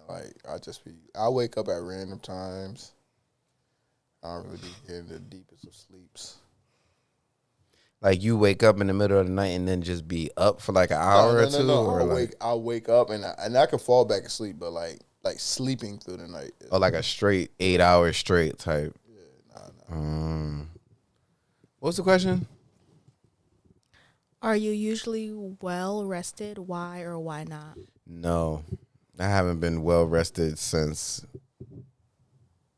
Like I wake up at random times. I don't really get in the deepest of sleeps. Like, you wake up in the middle of the night and then just be up for like an hour or two? No. Or I'll wake up and I can fall back asleep, but like sleeping through the night. or like a straight 8 hours straight type. Yeah, nah. What's the question? Are you usually well rested? Why or why not? No. I haven't been well rested since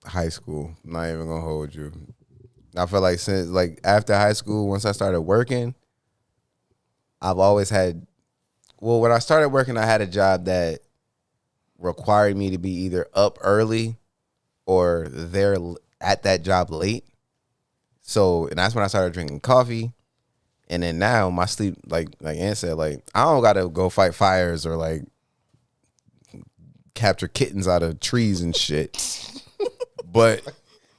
high school. I'm not even gonna hold you. I feel like since like after high school, once I started working, I've always had. Well, when I started working, I had a job that required me to be either up early or there at that job late. So, and that's when I started drinking coffee. And then now my sleep, like Ann said, like I don't gotta go fight fires or like capture kittens out of trees and shit. But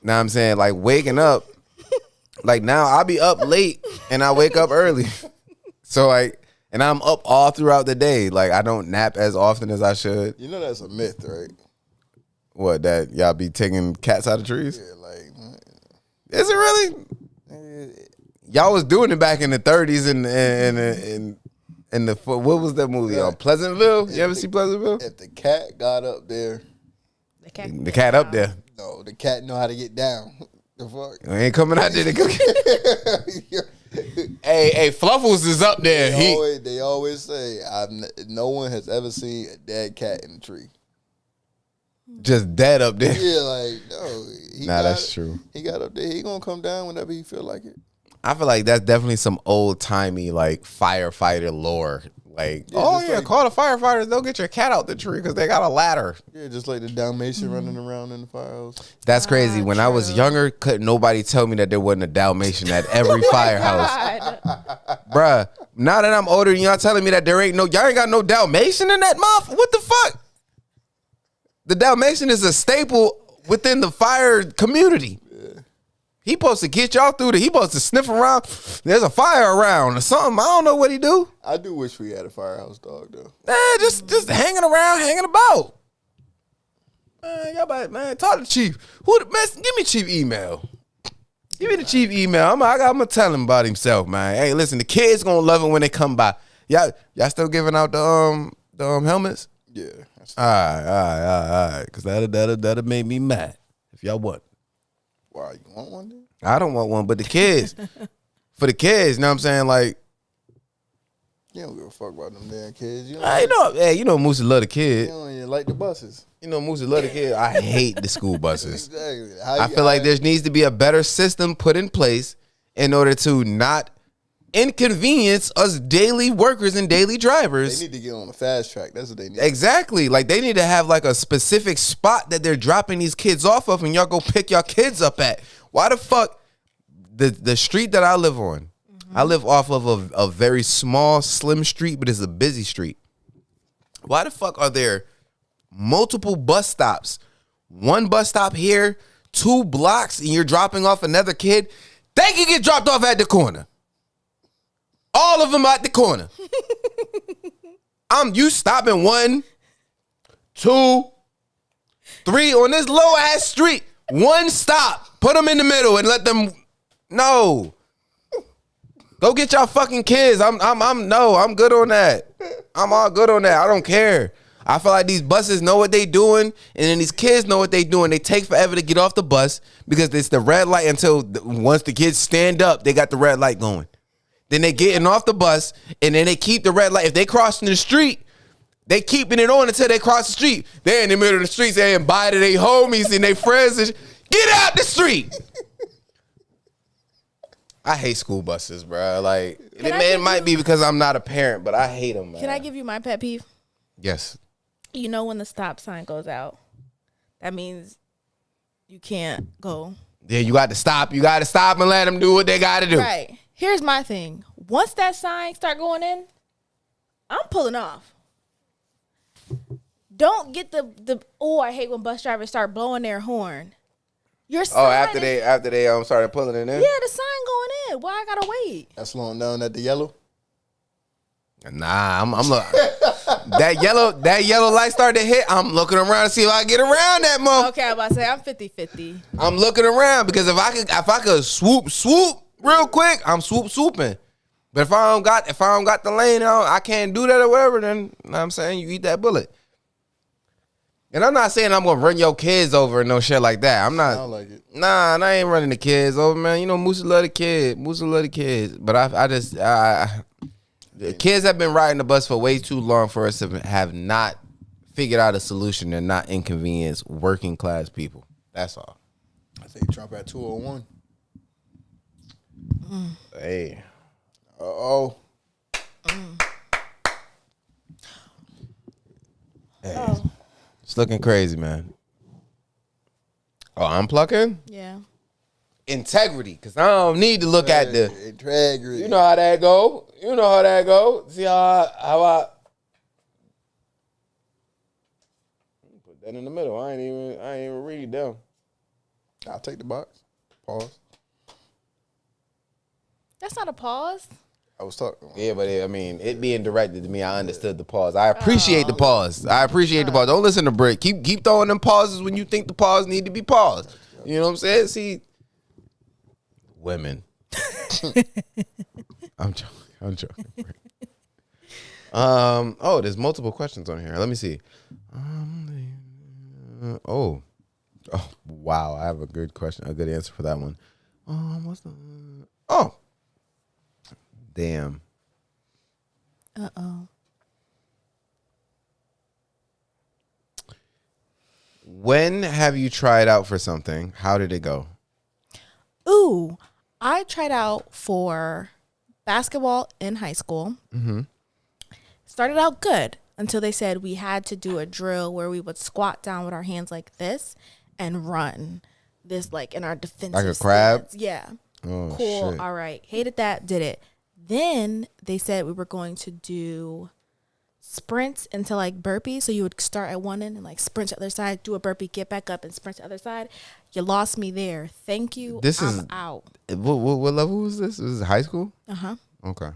now I'm saying, like, waking up, like now I'll be up late and I wake up early. So like, and I'm up all throughout the day. Like, I don't nap as often as I should. You know that's a myth, right? What, that y'all be taking cats out of trees? Yeah, like, is it really? Y'all was doing it back in the 30s and the what was that movie? Pleasantville? You ever see Pleasantville? If the cat got up there, the cat up there. No, the cat know how to get down. The fuck? We ain't coming out there to go. Hey, Fluffles is up there. They always say, no one has ever seen a dead cat in a tree. Just dead up there. Yeah, like, no. That's true. He got up there. He gonna come down whenever he feel like it. I feel like that's definitely some old timey like firefighter lore. Like, like, call the firefighters. They'll get your cat out the tree because they got a ladder. Yeah, just like the Dalmatian running around in the firehouse. That's crazy. When I was younger, couldn't nobody tell me that there wasn't a Dalmatian at every firehouse. Bruh, now that I'm older, y'all telling me that y'all ain't got no Dalmatian in that month? What the fuck? The Dalmatian is a staple within the fire community. He supposed to get y'all through he supposed to sniff around. There's a fire around or something. I don't know what he do. I do wish we had a firehouse dog though. Just hanging around, hanging about. Man, talk to the chief. Give me chief email. Give me the chief email. I'm gonna tell him about himself, man. Hey, listen, the kids gonna love it when they come by. Y'all still giving out the helmets? Yeah. All right. Because that'll make me mad if y'all want. Why, you want one then? I don't want one, but the kids, for the kids, you know what I'm saying? Like, you don't give a fuck about them damn kids. you know Moosey love the kids. You don't even like the buses. You know Moosey love the kids. I hate the school buses. Exactly. I feel like there needs to be a better system put in place in order to not inconvenience us daily workers and daily drivers. They need to get on the fast track. That's what they need. Exactly. Like, they need to have like a specific spot that they're dropping these kids off of and y'all go pick your kids up at. Why the fuck the street that I live on, I live off of a very small, slim street, but it's a busy street. Why the fuck are there multiple bus stops? One bus stop here, 2 blocks, and you're dropping off another kid. They can get dropped off at the corner. All of them at the corner. You stopping 1, 2, 3 on this low ass street. One stop. Put them in the middle and let them. No. Go get y'all fucking kids. I'm good on that. I'm all good on that. I don't care. I feel like these buses know what they doing, and then these kids know what they doing. They take forever to get off the bus because it's the red light until once the kids stand up, they got the red light going. Then they getting off the bus, and then they keep the red light. If they crossing the street, they keeping it on until they cross the street. They're in the middle of the street saying bye to their homies and their friends. And get out the street. I hate school buses, bro. Like, it might be because I'm not a parent, but I hate them, man. Can I give you my pet peeve? Yes. You know when the stop sign goes out, that means you can't go. Yeah, you got to stop. You got to stop and let them do what they got to do. Right. Here's my thing. Once that sign start going in, I'm pulling off. Don't get the I hate when bus drivers start blowing their horn. Your sign after they started pulling it in? Yeah, the sign going in. Why I gotta wait? That's slowing down at the yellow. Nah, I'm that yellow light started to hit. I'm looking around to see if I can get around that motherfucker. Okay, I'm about to say I'm 50-50. I'm looking around because if I could swoop real quick, I'm swooping. But if I don't got the lane out, I can't do that or whatever, then you know what I'm saying, you eat that bullet. And I'm not saying I'm gonna run your kids over and no shit like that. I'm not. I don't like it. Nah, I ain't running the kids over, man. You know, Musa love the kids. But the kids have been riding the bus for way too long for us to have not figured out a solution and not inconvenience working class people. That's all. I say drop at 201. Hey. Uh-oh. Hey. Oh. It's looking crazy, man. Oh, I'm plucking? Yeah. Integrity, because I don't need to look at the integrity. You know how that go. See how I put that in the middle. I ain't even read down. I'll take the box. Pause. That's not a pause. I was talking. Yeah, but it being directed to me, I understood the pause. I appreciate the pause. The pause. Don't listen to Brick. Keep throwing them pauses when you think the pause need to be paused. You know what I'm saying? See, women. I'm joking. There's multiple questions on here. Let me see. Wow, I have a good question, a good answer for that one. Damn. Uh-oh. When have you tried out for something? How did it go? Ooh, I tried out for basketball in high school. Mm-hmm. Started out good until they said we had to do a drill where we would squat down with our hands like this and run this like in our defensive like a crab? stance. Yeah. Oh, cool. shit. All right. Hated that. Did it. Then they said we were going to do sprints into like burpees. So you would start at one end and like sprint to the other side, do a burpee, get back up and sprint to the other side. You lost me there. Thank you. I'm out. What level was this? Was it high school? Uh-huh. Okay.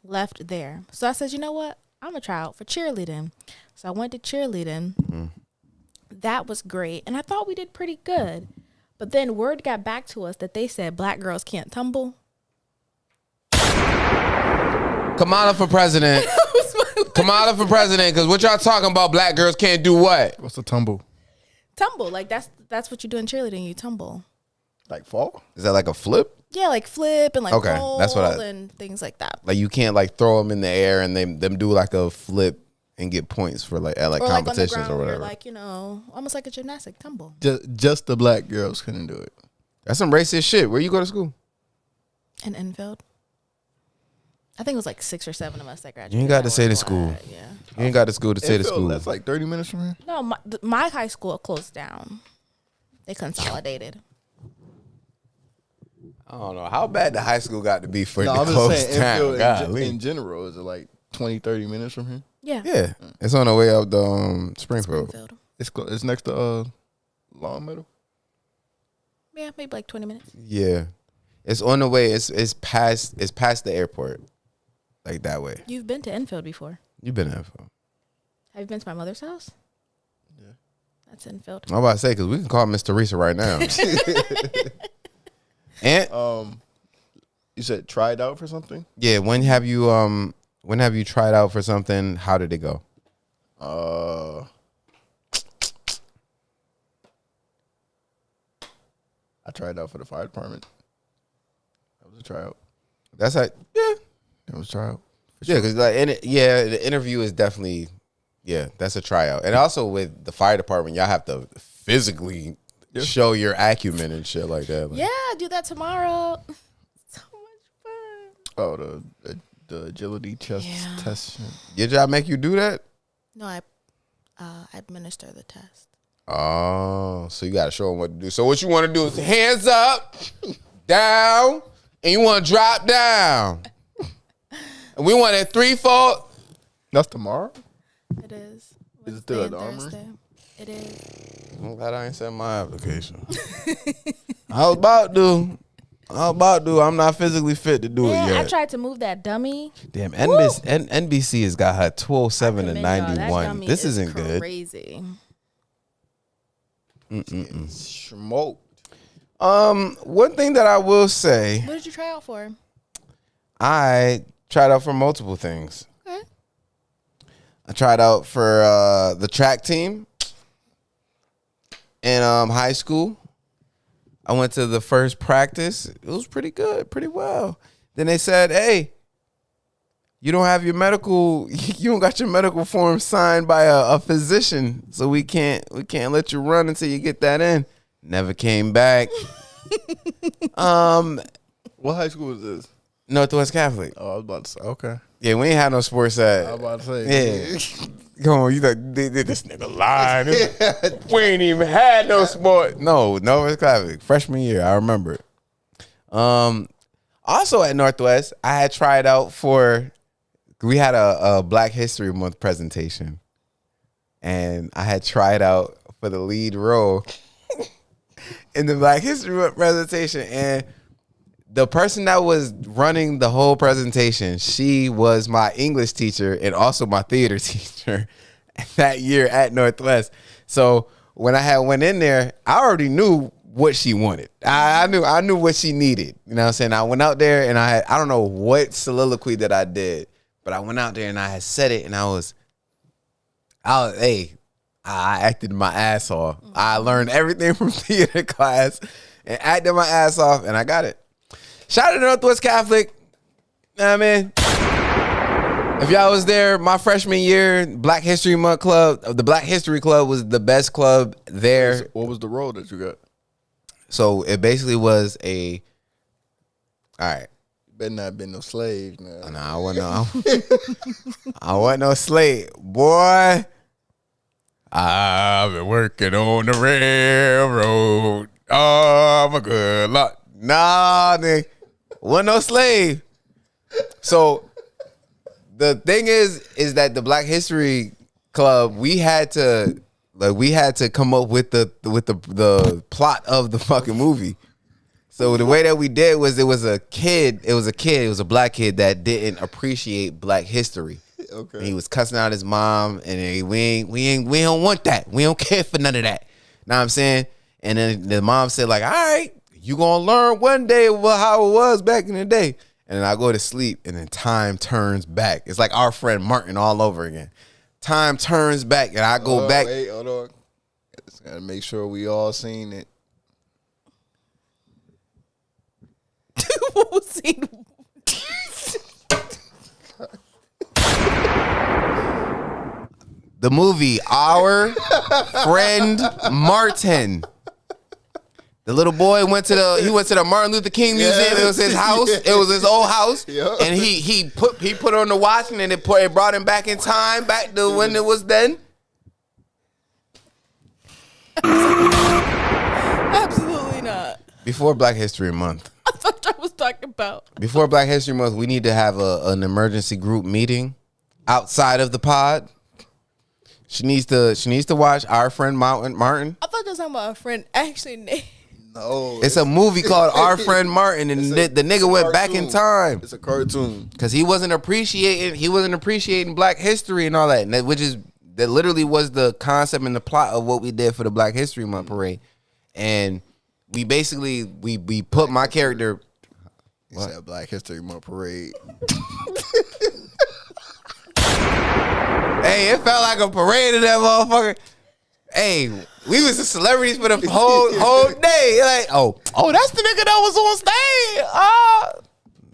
Left there. So I said, you know what? I'm going to try out for cheerleading. So I went to cheerleading. Mm. That was great. And I thought we did pretty good. But then word got back to us that they said black girls can't tumble. Kamala for president. Kamala for president, because what y'all talking about, black girls can't do what? What's a tumble? Tumble. Like that's what you do in cheerleading. You tumble. Like fall? Is that like a flip? Yeah, like flip and like okay, roll that's what and things like that. Like you can't like throw them in the air and them do like a flip and get points for like at like competitions like on the ground or whatever. Like, you know, almost like a gymnastic tumble. Just the black girls couldn't do it. That's some racist shit. Where you go to school? In Enfield. I think it was like 6 or 7 of us that graduated. You ain't got to say the school. Yeah. You ain't got to school to say the school. That's like 30 minutes from here. No, my high school closed down. They consolidated. I don't know. How bad the high school got to be for it to I'm close just saying, down? Enfield in general, is it like 20, 30 minutes from here? Yeah. Yeah. It's on the way up the Springfield. It's next to Long Meadow? Yeah, maybe like 20 minutes. Yeah. It's on the way. It's past the airport. Like that way. You've been to Enfield before. You've been there before. Have you been to my mother's house? Yeah. That's infield. I'm about to say, because we can call Miss Teresa right now. And you said tried out for something? yeah, when have you tried out for something? How did it go? I tried out for the fire department. That was a tryout. That's like, yeah. That was a tryout. Yeah, because the interview is definitely, that's a tryout. And also with the fire department, y'all have to physically show your acumen and shit like that. Like, Yeah, do that tomorrow. So much fun. Oh, the agility test. Did y'all make you do that? No, I administer the test. Oh, so you got to show them what to do. So what you want to do is hands up, down, and you want to drop down. And we want it 3-4. That's tomorrow? It is. Is it still at Wednesday the and Armory? Thursday. It is. I'm glad I ain't sent my application. I was about to. I'm not physically fit to do it Man, yet. I tried to move that dummy. Damn, NBC has got her 207 and Commend y'all. That 91. dummy This is isn't good. Crazy. Smoked. One thing that I will say, What did you try out for? I tried out for multiple things. Okay. I tried out for the track team in high school. I went to the first practice. It was pretty good, pretty well. Then they said, "Hey, you don't have your medical. You don't got your medical form signed by a physician, so we can't let you run until you get that in." Never came back. What high school is this? Northwest Catholic. Oh, I was about to say. Okay. Yeah, we ain't had no sports at. I was about to say. Yeah. Come on, you like this nigga lying. We ain't even had no sport. No, Northwest Catholic. Freshman year, I remember it. Also at Northwest, I had tried out for, we had a Black History Month presentation. And I had tried out for the lead role in the Black History Month presentation. And the person that was running the whole presentation, she was my English teacher and also my theater teacher that year at Northwest. So when I went in there, I already knew what she wanted. I knew what she needed. You know what I'm saying? I went out there and I don't know what soliloquy that I did, but I went out there and I had said it and I acted my ass off. I learned everything from theater class and acted my ass off and I got it. Shout out to Northwest Catholic. You know what I mean? If y'all was there, my freshman year, Black History Month Club, the Black History Club was the best club there. What was the role that you got? So it basically was all right. Better not been no slave now. Nah, I wasn't no slave. Boy, I've been working on the railroad. Oh, I'm a good luck. Nah, nigga. Wasn't no slave. So the thing is that the Black History Club, we had to come up with the plot of the fucking movie. So the way that we did was it was a black kid that didn't appreciate Black history. Okay. And he was cussing out his mom, and we don't want that. We don't care for none of that. Know what I'm saying? And then the mom said like, all right, you gonna learn one day how it was back in the day. And then I go to sleep, and then time turns back. It's like our friend Martin all over again. Time turns back, and I go back. Wait, hold on. Just gotta make sure we all seen it. The movie Our Friend Martin. The little boy went to the Martin Luther King Museum. It was his house. It was his old house. Yep. And he put on the watch, and then it brought him back in time, back to when it was then. Absolutely not. Before Black History Month. I thought I was talking about. Before Black History Month, we need to have an emergency group meeting outside of the pod. She needs to watch Our Friend Martin. I thought you were talking about a friend actually named. No. It's a movie called Our Friend Martin, and the nigga went back in time It's a cartoon. because he wasn't appreciating Black history and all that, which is that literally was the concept and the plot of what we did for the Black History Month parade. And we basically we put my character. You said Black History Month parade. Hey, it felt like a parade of that motherfucker. Hey, we was the celebrities for the whole day. Like, oh, that's the nigga that was on stage.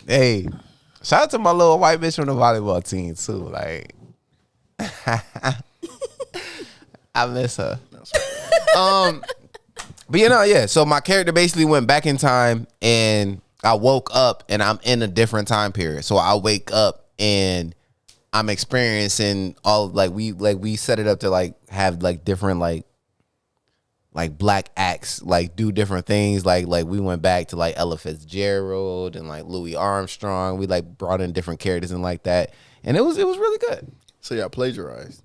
Hey, shout out to my little white bitch from the volleyball team too. Like, I miss her. But yeah. So my character basically went back in time, and I woke up, and I'm in a different time period. So I wake up, and I'm experiencing all we set it up to like have like different like black acts, like do different things. Like we went back to like Ella Fitzgerald and like Louis Armstrong. We like brought in different characters and like that, and it was really good. So y'all plagiarized.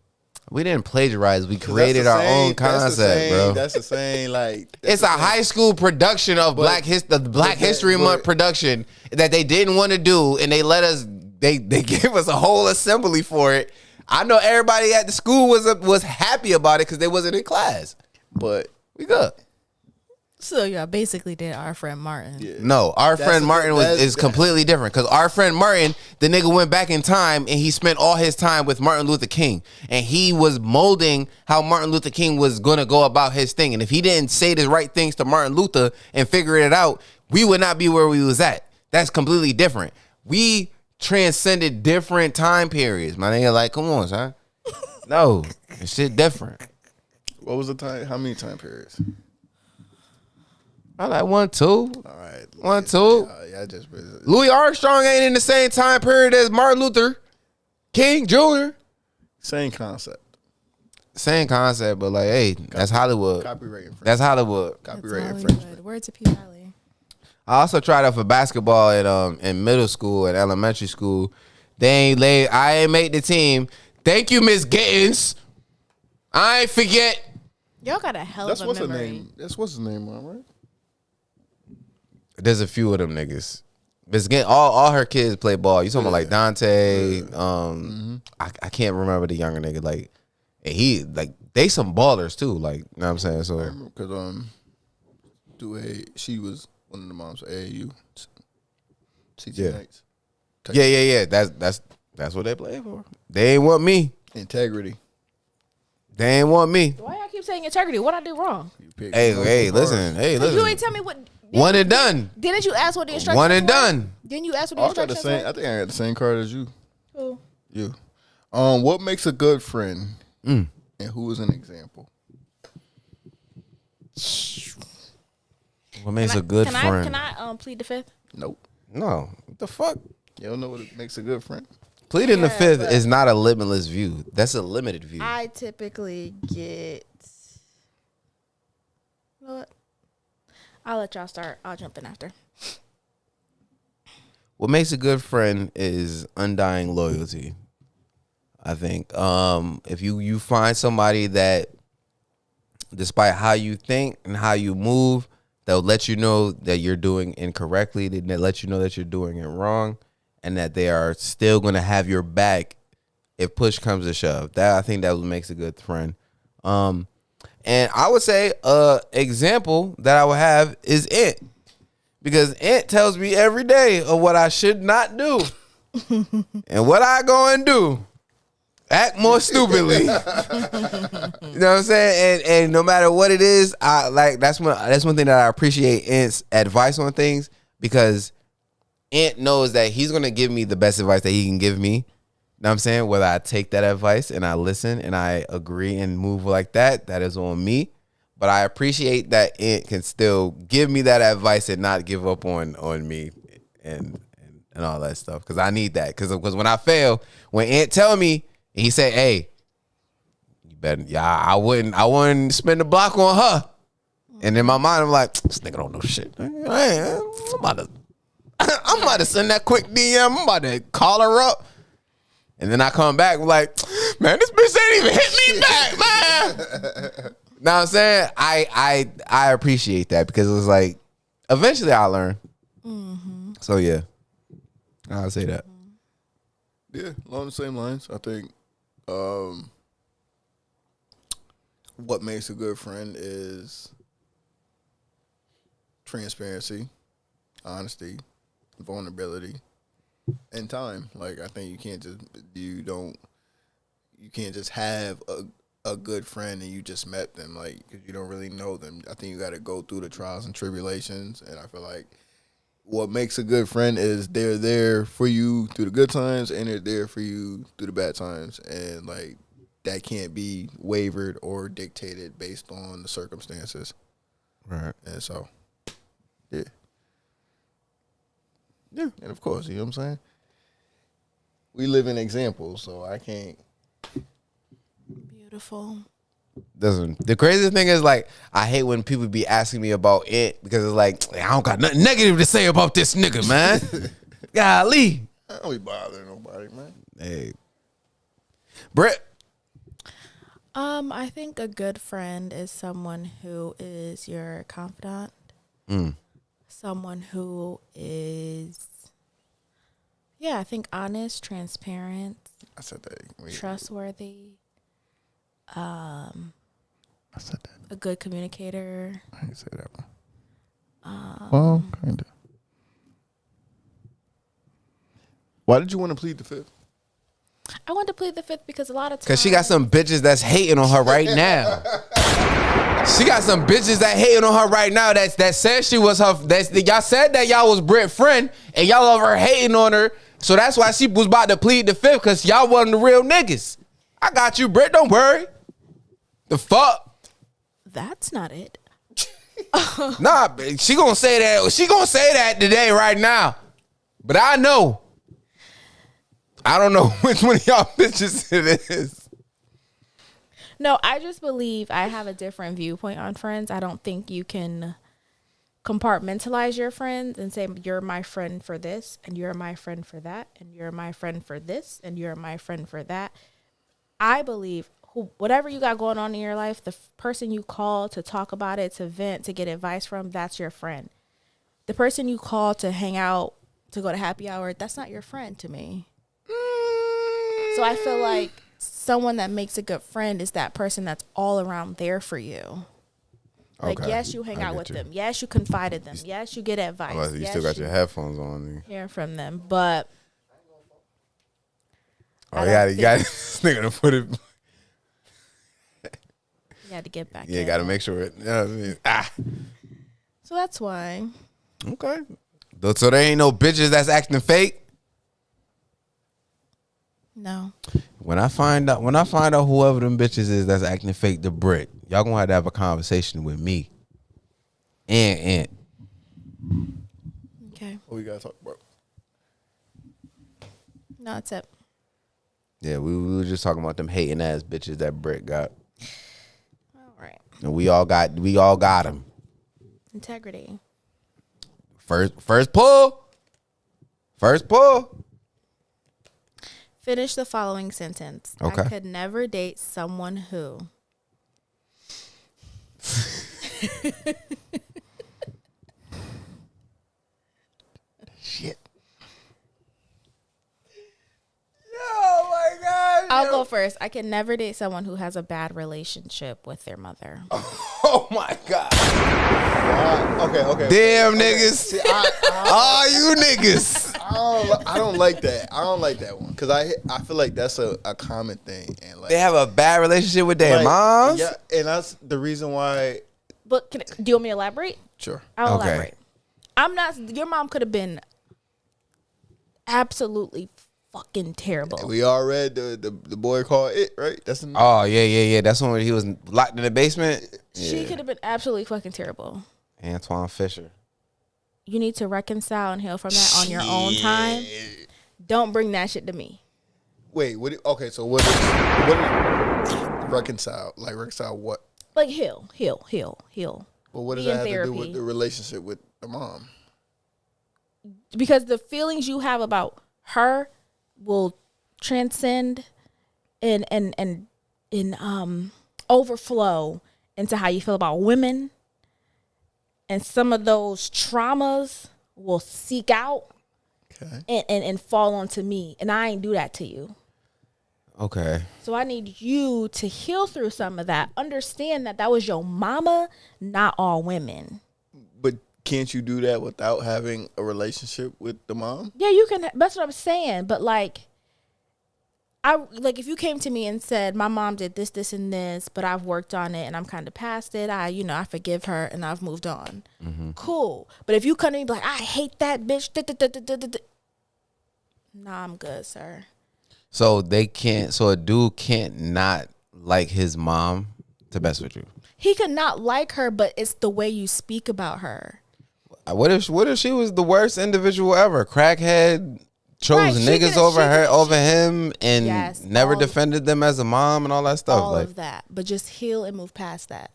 We didn't plagiarize. We created our own concept, bro. That's the same. Like it's a high school production of Black History Month production that they didn't want to do, and they let us. They gave us a whole assembly for it. I know everybody at the school was happy about it because they wasn't in class. But we good. So y'all basically did Our Friend Martin. Yeah. No, Our Friend Martin is completely different because Our Friend Martin, the nigga went back in time and he spent all his time with Martin Luther King, and he was molding how Martin Luther King was gonna go about his thing. And if he didn't say the right things to Martin Luther and figure it out, we would not be where we was at. That's completely different. We transcended different time periods. My nigga, like, come on, son. No, this shit different. What was the time? How many time periods? I like 1, 2. All right. 1, 2. Yeah, just Louis Armstrong ain't in the same time period as Martin Luther King Jr. Same concept. Same concept, but like, hey, that's Hollywood. Copyright infringement. That's Hollywood. Copyright That's infringement. Word to P. Valley. I also tried out for basketball in middle school and elementary school. I ain't made the team. Thank you, Miss Gittins. I ain't forget. Y'all got a hell of a memory. That's what's his name, right? There's a few of them niggas. Miss Gittins, all her kids play ball. You talking about like Dante? I can't remember the younger nigga. Like, and he like they some ballers too. Like, you know what I'm saying? So because she was one of the moms of AAU. CTX. Yeah. That's what they play for. They ain't want me. Integrity. They ain't want me. Why y'all keep saying integrity? What I do wrong? Hey, listen. You ain't tell me what. One and done. Didn't you ask what the instructions? One and were? done. Didn't you ask what the instructions were? I think I got the same card as you. Who? You. What makes a good friend? And who is an example? What makes a good friend? Can I plead the fifth? Nope. No. What the fuck? You don't know what makes a good friend? Pleading the fifth is not a limitless view. That's a limited view. I typically get. You know what? I'll let y'all start. I'll jump in after. What makes a good friend is undying loyalty. I think if you find somebody that, despite how you think and how you move, they'll let you know that you're doing incorrectly. They let you know that you're doing it wrong, and that they are still going to have your back if push comes to shove. That I think that makes a good friend. And I would say example that I would have is Ant. Because Ant tells me every day of what I should not do. And what I go and do. Act more stupidly. You know what I'm saying? And no matter what it is, I like that's one thing that I appreciate Ant's advice on things, because Ant knows that he's gonna give me the best advice that he can give me. You know what I'm saying? Whether I take that advice and I listen and I agree and move like that is on me. But I appreciate that Ant can still give me that advice and not give up on me and all that stuff. Because I need that. Because when I fail, when Ant tell me, and he say, hey, you better, I wouldn't spend the block on her. And in my mind, I'm like, this nigga don't know shit. I'm about to send that quick DM. I'm about to call her up. And then I come back like, man, this bitch ain't even hit me back, man. Know what I'm saying? I appreciate that, because it was like, eventually I'll learn. Mm-hmm. So yeah, I'll say that. Yeah, along the same lines. I think what makes a good friend is transparency, honesty, vulnerability, and time. Like, I think you can't just have a good friend and you just met them, like, because you don't really know them. I think you got to go through the trials and tribulations, and I feel like what makes a good friend is they're there for you through the good times and they're there for you through the bad times, and like that can't be wavered or dictated based on the circumstances. Right. And so, yeah. Yeah, and of course, you know what I'm saying? We live in examples, so I can't. Beautiful. The craziest thing is, like, I hate when people be asking me about it because it's like, I don't got nothing negative to say about this nigga, man. Golly. I don't be bothering nobody, man. Hey. Brett. I think a good friend is someone who is your confidant. Someone who is, I think honest, transparent. I said that. Trustworthy. I said that. A good communicator. I didn't say that one. Well, kind of. Why did you want to plead the fifth? I want to plead the fifth because a lot of times. Because she got some bitches that's hating on her right now. She got some bitches that hating on her right now that said she was her. Y'all said that y'all was Britt's friend and y'all over hating on her. So that's why she was about to plead the fifth, because y'all wasn't the real niggas. I got you, Britt. Don't worry. The fuck? That's not it. Nah, she gonna say that. She gonna say that today, right now. But I know. I don't know which one of y'all bitches it is. No, I just believe I have a different viewpoint on friends. I don't think you can compartmentalize your friends and say, you're my friend for this, and you're my friend for that, and you're my friend for this, and you're my friend for that. I believe whatever you got going on in your life, the person you call to talk about it, to vent, to get advice from, that's your friend. The person you call to hang out, to go to happy hour, that's not your friend to me. So I feel like someone that makes a good friend is that person that's all around there for you. Like, Okay. Yes, you hang out with them. Yes, you confide in them. Yes, you get advice. Well, you yes, still got your headphones on. hear from them. But Oh, yeah, you got this nigga to put it. you had to get back. Yeah, in. got to make sure it. You know what I mean? So that's why. Okay. So there ain't no bitches that's acting fake. No. When I find out whoever them bitches is that's acting fake to Brit, y'all gonna have to have a conversation with me. And Okay. What we gotta talk about? No, that's it. yeah, we were just talking about them hating ass bitches that Brit got, All right. and we all got them. Integrity. First pull. Finish the following sentence. Okay. I could never date someone who. Shit. Oh my god! I'll go first. I can never date someone who has a bad relationship with their mother. Oh my god! Okay. Damn okay. niggas! See, All you niggas! I don't like that. I don't like that one because I feel like that's a common thing, and like They have a bad relationship with their like, moms. Yeah, and that's the reason why. But do you want me to elaborate? Sure. I'll Okay. elaborate. I'm not. Your mom could have been absolutely fucking terrible. We all read the boy called It, right? That's in Oh yeah. That's when he was locked in the basement. She could have been absolutely fucking terrible. Antoine Fisher. You need to reconcile and heal from that on your own time. Don't bring that shit to me. Wait, okay, so what is reconcile? Like reconcile what? Like heal. Well, what does Be in that have to do therapy. with the relationship with the mom? Because the feelings you have about her will transcend and overflow into how you feel about women. And some of those traumas will seek out Okay. and fall onto me. And I ain't do that to you. Okay. So I need you to heal through some of that. Understand that was your mama, not all women. But can't you do that without having a relationship with the mom? Yeah, you can. That's what I'm saying. But like, if you came to me and said, my mom did this, this, and this, but I've worked on it and I'm kind of past it. I forgive her and I've moved on. Cool. But if you come to me and be like, I hate that bitch. Nah, I'm good, sir. So a dude can't not like his mom to mess with you. He could not like her, but it's the way you speak about her. What if she was the worst individual ever? Crackhead, chose Right, niggas over him and never defended them as a mom and all that stuff. All of that. But just heal and move past that.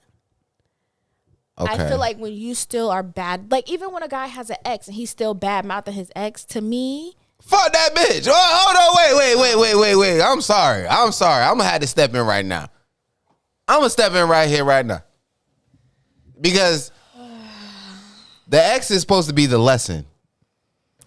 Okay. I feel like when you still are bad, like even when a guy has an ex and he's still bad mouthing his ex, to me, fuck that bitch. Oh, hold on, wait. I'm sorry. I'm gonna have to step in right now. I'm gonna step in right here, right now. Because the ex is supposed to be the lesson.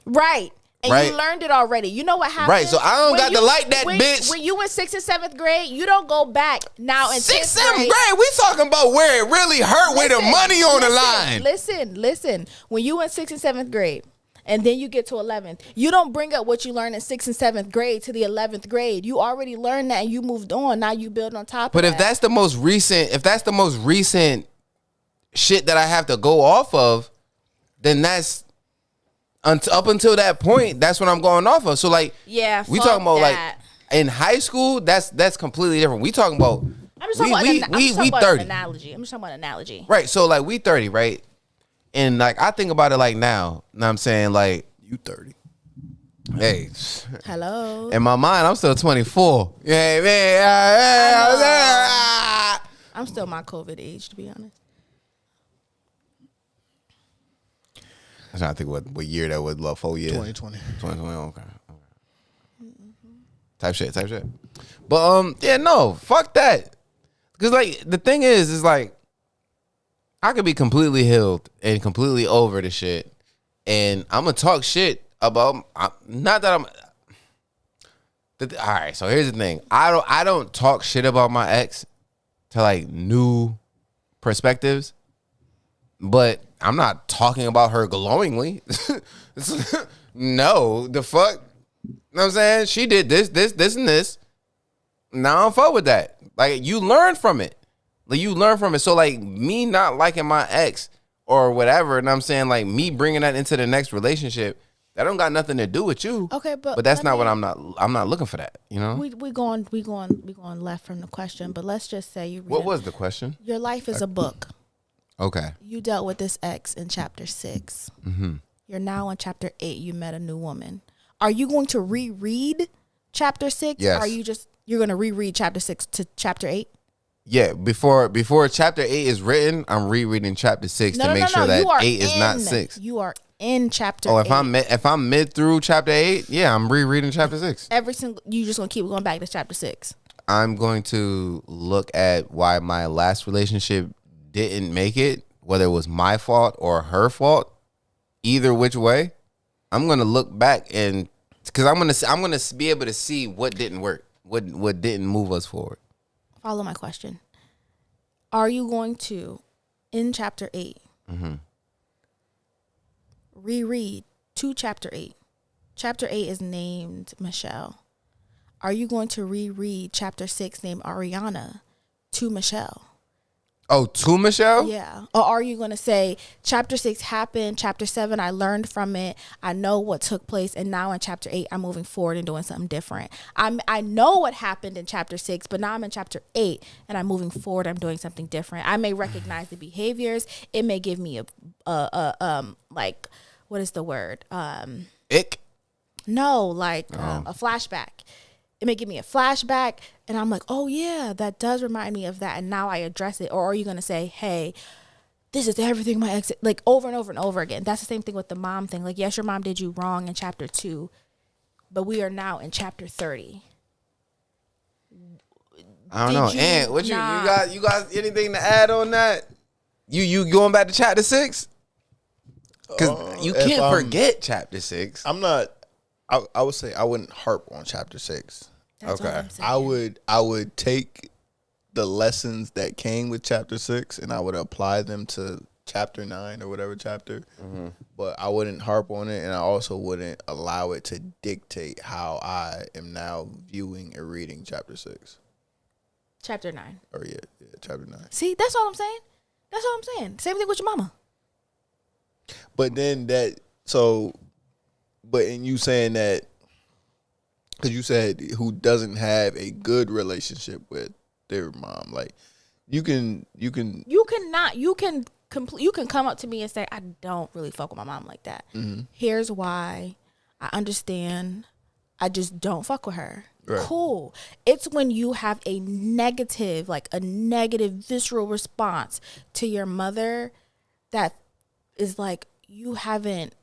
Right. And right. You learned it already. You know what happened? Right, so I don't got to like that bitch. When you in 6th and 7th grade, you don't go back now in 6th, 7th grade. We talking about where it really hurt with the money on the line. Listen. When you in 6th and 7th grade, and then you get to 11th, you don't bring up what you learned in 6th and 7th grade to the 11th grade. You already learned that and you moved on. Now you build on top of that. But if that's the most recent shit that I have to go off of, then that's up until that point, that's what I'm going off of. So like, yeah, we talking about that. Like in high school, that's completely different. We talking about I'm just talking about 30. An analogy. I'm just talking about an analogy. Right. So like we 30, right? And like I think about it like now. Know what I'm saying? Like You 30. Hey. Hello. In my mind, I'm still 24. Yeah, man. I'm still my COVID age, to be honest. I'm trying to think what year that was. 4 years. 2020. 2020. Okay. Type shit. But yeah, no, fuck that. Because like the thing is like I could be completely healed and completely over the shit, and I'm gonna talk shit about. Not that I'm. All right, so here's the thing. I don't talk shit about my ex to like new perspectives, but I'm not talking about her glowingly. No, the fuck. You know what I'm saying? She did this, and this. Now I don't fuck with that. Like, you learn from it. So, like, me not liking my ex or whatever, and I'm saying, like, me bringing that into the next relationship, that don't got nothing to do with you. Okay, but that's not what I'm not looking for that, you know? We going left from the question, but let's just say What was the question? Your life is a book. Okay. You dealt with this ex in chapter 6. Mm-hmm. You're now in chapter 8. You met a new woman. Are you going to reread chapter 6? Yes. Or are you're going to reread chapter 6 to chapter 8? Yeah, before chapter 8 is written, I'm rereading chapter 6 to make sure that 8 is not 6. You are in chapter 8. If I'm mid through chapter 8, yeah, I'm rereading chapter 6. You just going to keep going back to chapter 6. I'm going to look at why my last relationship didn't make it, whether it was my fault or her fault, either which way. I'm going to look back and because I'm going to be able to see what didn't work, what didn't move us forward. Follow my question. Are you going to, in chapter 8, reread to chapter 8? Chapter 8 is named Michelle. Are you going to reread chapter 6 named Ariana to Michelle? Oh, to Michelle? Yeah. Or are you going to say chapter 6 happened, chapter 7 I learned from it, I know what took place, and now in chapter 8 I'm moving forward and doing something different. I know what happened in chapter 6, but now I'm in chapter 8 and I'm moving forward, I'm doing something different. I may recognize the behaviors. It may give me like, what is the word? Ick? No, like a flashback. It may give me a flashback and I'm like, oh yeah, that does remind me of that. And now I address it. Or are you going to say, hey, this is everything my ex, like over and over and over again. That's the same thing with the mom thing. Like, yes, your mom did you wrong in chapter 2, but we are now in chapter 30. I don't know. And what you got anything to add on that? You going back to chapter 6? Because you can't forget chapter 6. I'm not. I would say I wouldn't harp on chapter 6. That's what I'm saying. I would take the lessons that came with chapter 6 and I would apply them to chapter 9 or whatever chapter. Mm-hmm. But I wouldn't harp on it, and I also wouldn't allow it to dictate how I am now viewing and reading chapter 6. Chapter 9. Or yeah, chapter 9. See, that's all I'm saying. That's all I'm saying. Same thing with your mama. But then but in you saying that, because you said who doesn't have a good relationship with their mom, like you can come up to me and say, I don't really fuck with my mom like that. Mm-hmm. Here's why. I understand. I just don't fuck with her. Right. Cool. It's when you have a negative visceral response to your mother that is like you haven't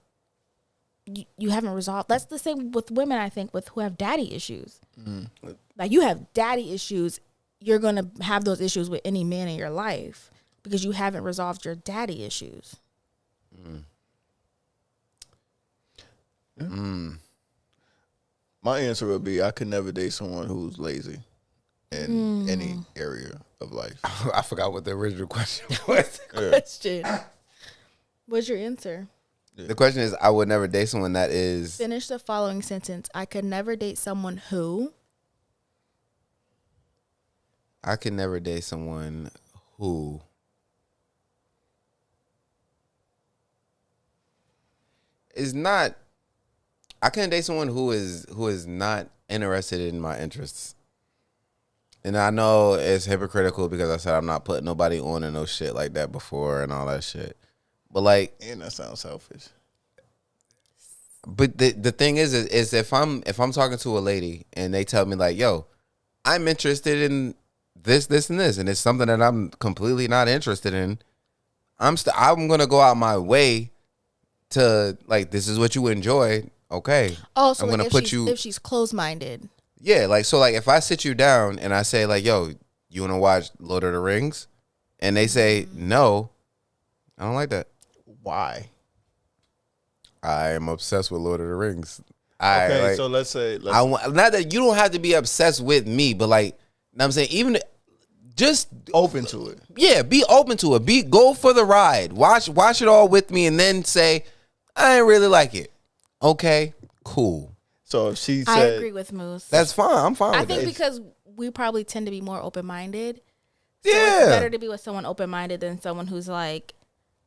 resolved. That's the same with women, I think, with who have daddy issues. Mm-hmm. Like you have daddy issues, you're going to have those issues with any man in your life because you haven't resolved your daddy issues. Mm. Yeah. Mm. My answer would be I could never date someone who's lazy in any area of life. I forgot what the original question was. What's your answer? The question is, I would never date someone that is... Finish the following sentence. I could never date someone who... I could never date someone who... is not... I couldn't date someone who is not interested in my interests. And I know it's hypocritical because I said I'm not putting nobody on and no shit like that before and all that shit. But like, and that sounds selfish. But the thing is if I'm talking to a lady and they tell me like, yo, I'm interested in this, and this, and it's something that I'm completely not interested in, I'm gonna go out my way to like, this is what you enjoy. Okay. Oh, so I'm gonna put you if she's closed-minded. Yeah, like so like if I sit you down and I say like, yo, you wanna watch Lord of the Rings? And they say no, I don't like that. Why? I am obsessed with Lord of the Rings. So let's say not that you don't have to be obsessed with me, but like, you know what I'm saying, even just open to it. Yeah, be open to it. Go for the ride. Watch it all with me, and then say, I ain't really like it. Okay, cool. So if she said, I agree with Moose. That's fine. I'm fine. I with think that. because we probably tend to be more open-minded. So it's better to be with someone open-minded than someone who's like,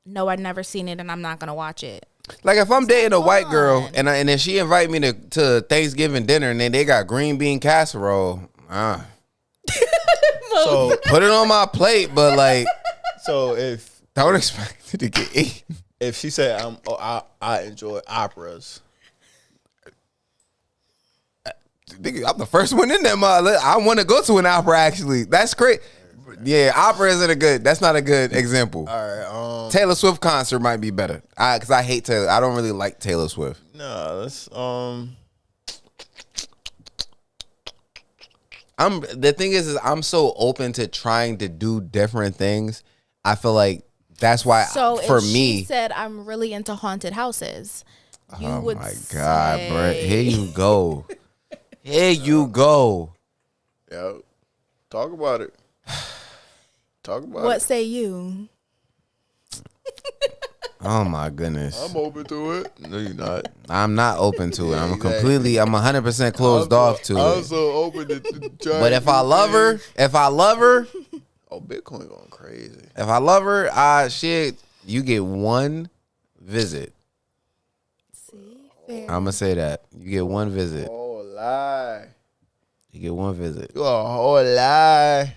no, I've never seen it and I'm not gonna watch it. Like if I'm dating a white girl and then she invite me to Thanksgiving dinner and then they got green bean casserole, so put it on my plate, but like, so if don't expect it to get eaten. If she said I enjoy operas, I'm the first one in there, I want to go to an opera. Actually, that's great. Yeah, opera isn't that's not a good example. All right, Taylor Swift concert might be better. Because I hate Taylor. I don't really like Taylor Swift. No, that's The thing is I'm so open to trying to do different things. I feel like that's why for me. She said I'm really into haunted houses. Oh my God, bro! Here you go. Here you go. Yeah, talk about it. What say you? Oh my goodness. I'm open to it. No, you're not. I'm not open to it. I'm 100% closed off to it. I'm so open to try. But if I love her, oh, Bitcoin going crazy. If I love her, you get one visit. I'm gonna say that. You get one visit. Oh, lie. You get one visit. You a whole lie.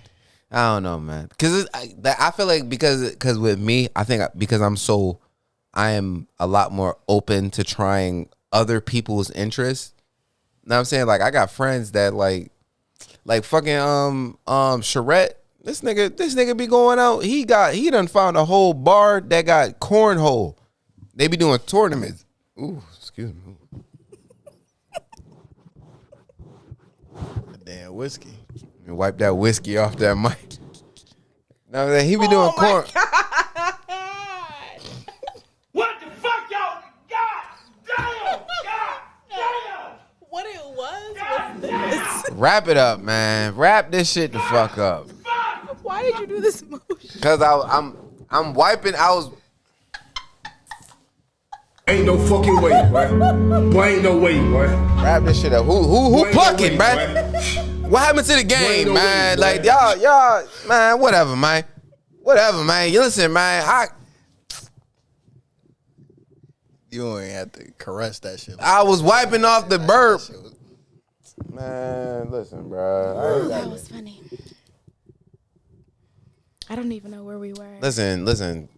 I don't know, man. Because I feel like because with me, I think because I am a lot more open to trying other people's interests. You know what I'm saying? Like I got friends that like fucking Charette. This nigga be going out. He done found a whole bar that got cornhole. They be doing tournaments. Ooh, excuse me. Damn whiskey. And wipe that whiskey off that mic. Now that he be doing corn. What the fuck, y'all? God damn! God damn! What it was this. Wrap it up, man. Wrap this shit the fuck up. Why did you do this motion? Cause I'm wiping. I was. Ain't no fucking way, boy. Boy, ain't no way, boy. Wrap this shit up. Who plucking, man? What happened to the game, no man? way, Like y'all, man. Whatever, man. You listen, man. You ain't have to caress that shit. I was wiping off the burp. Man, listen, bro. That was funny. I don't even know where we were. Listen.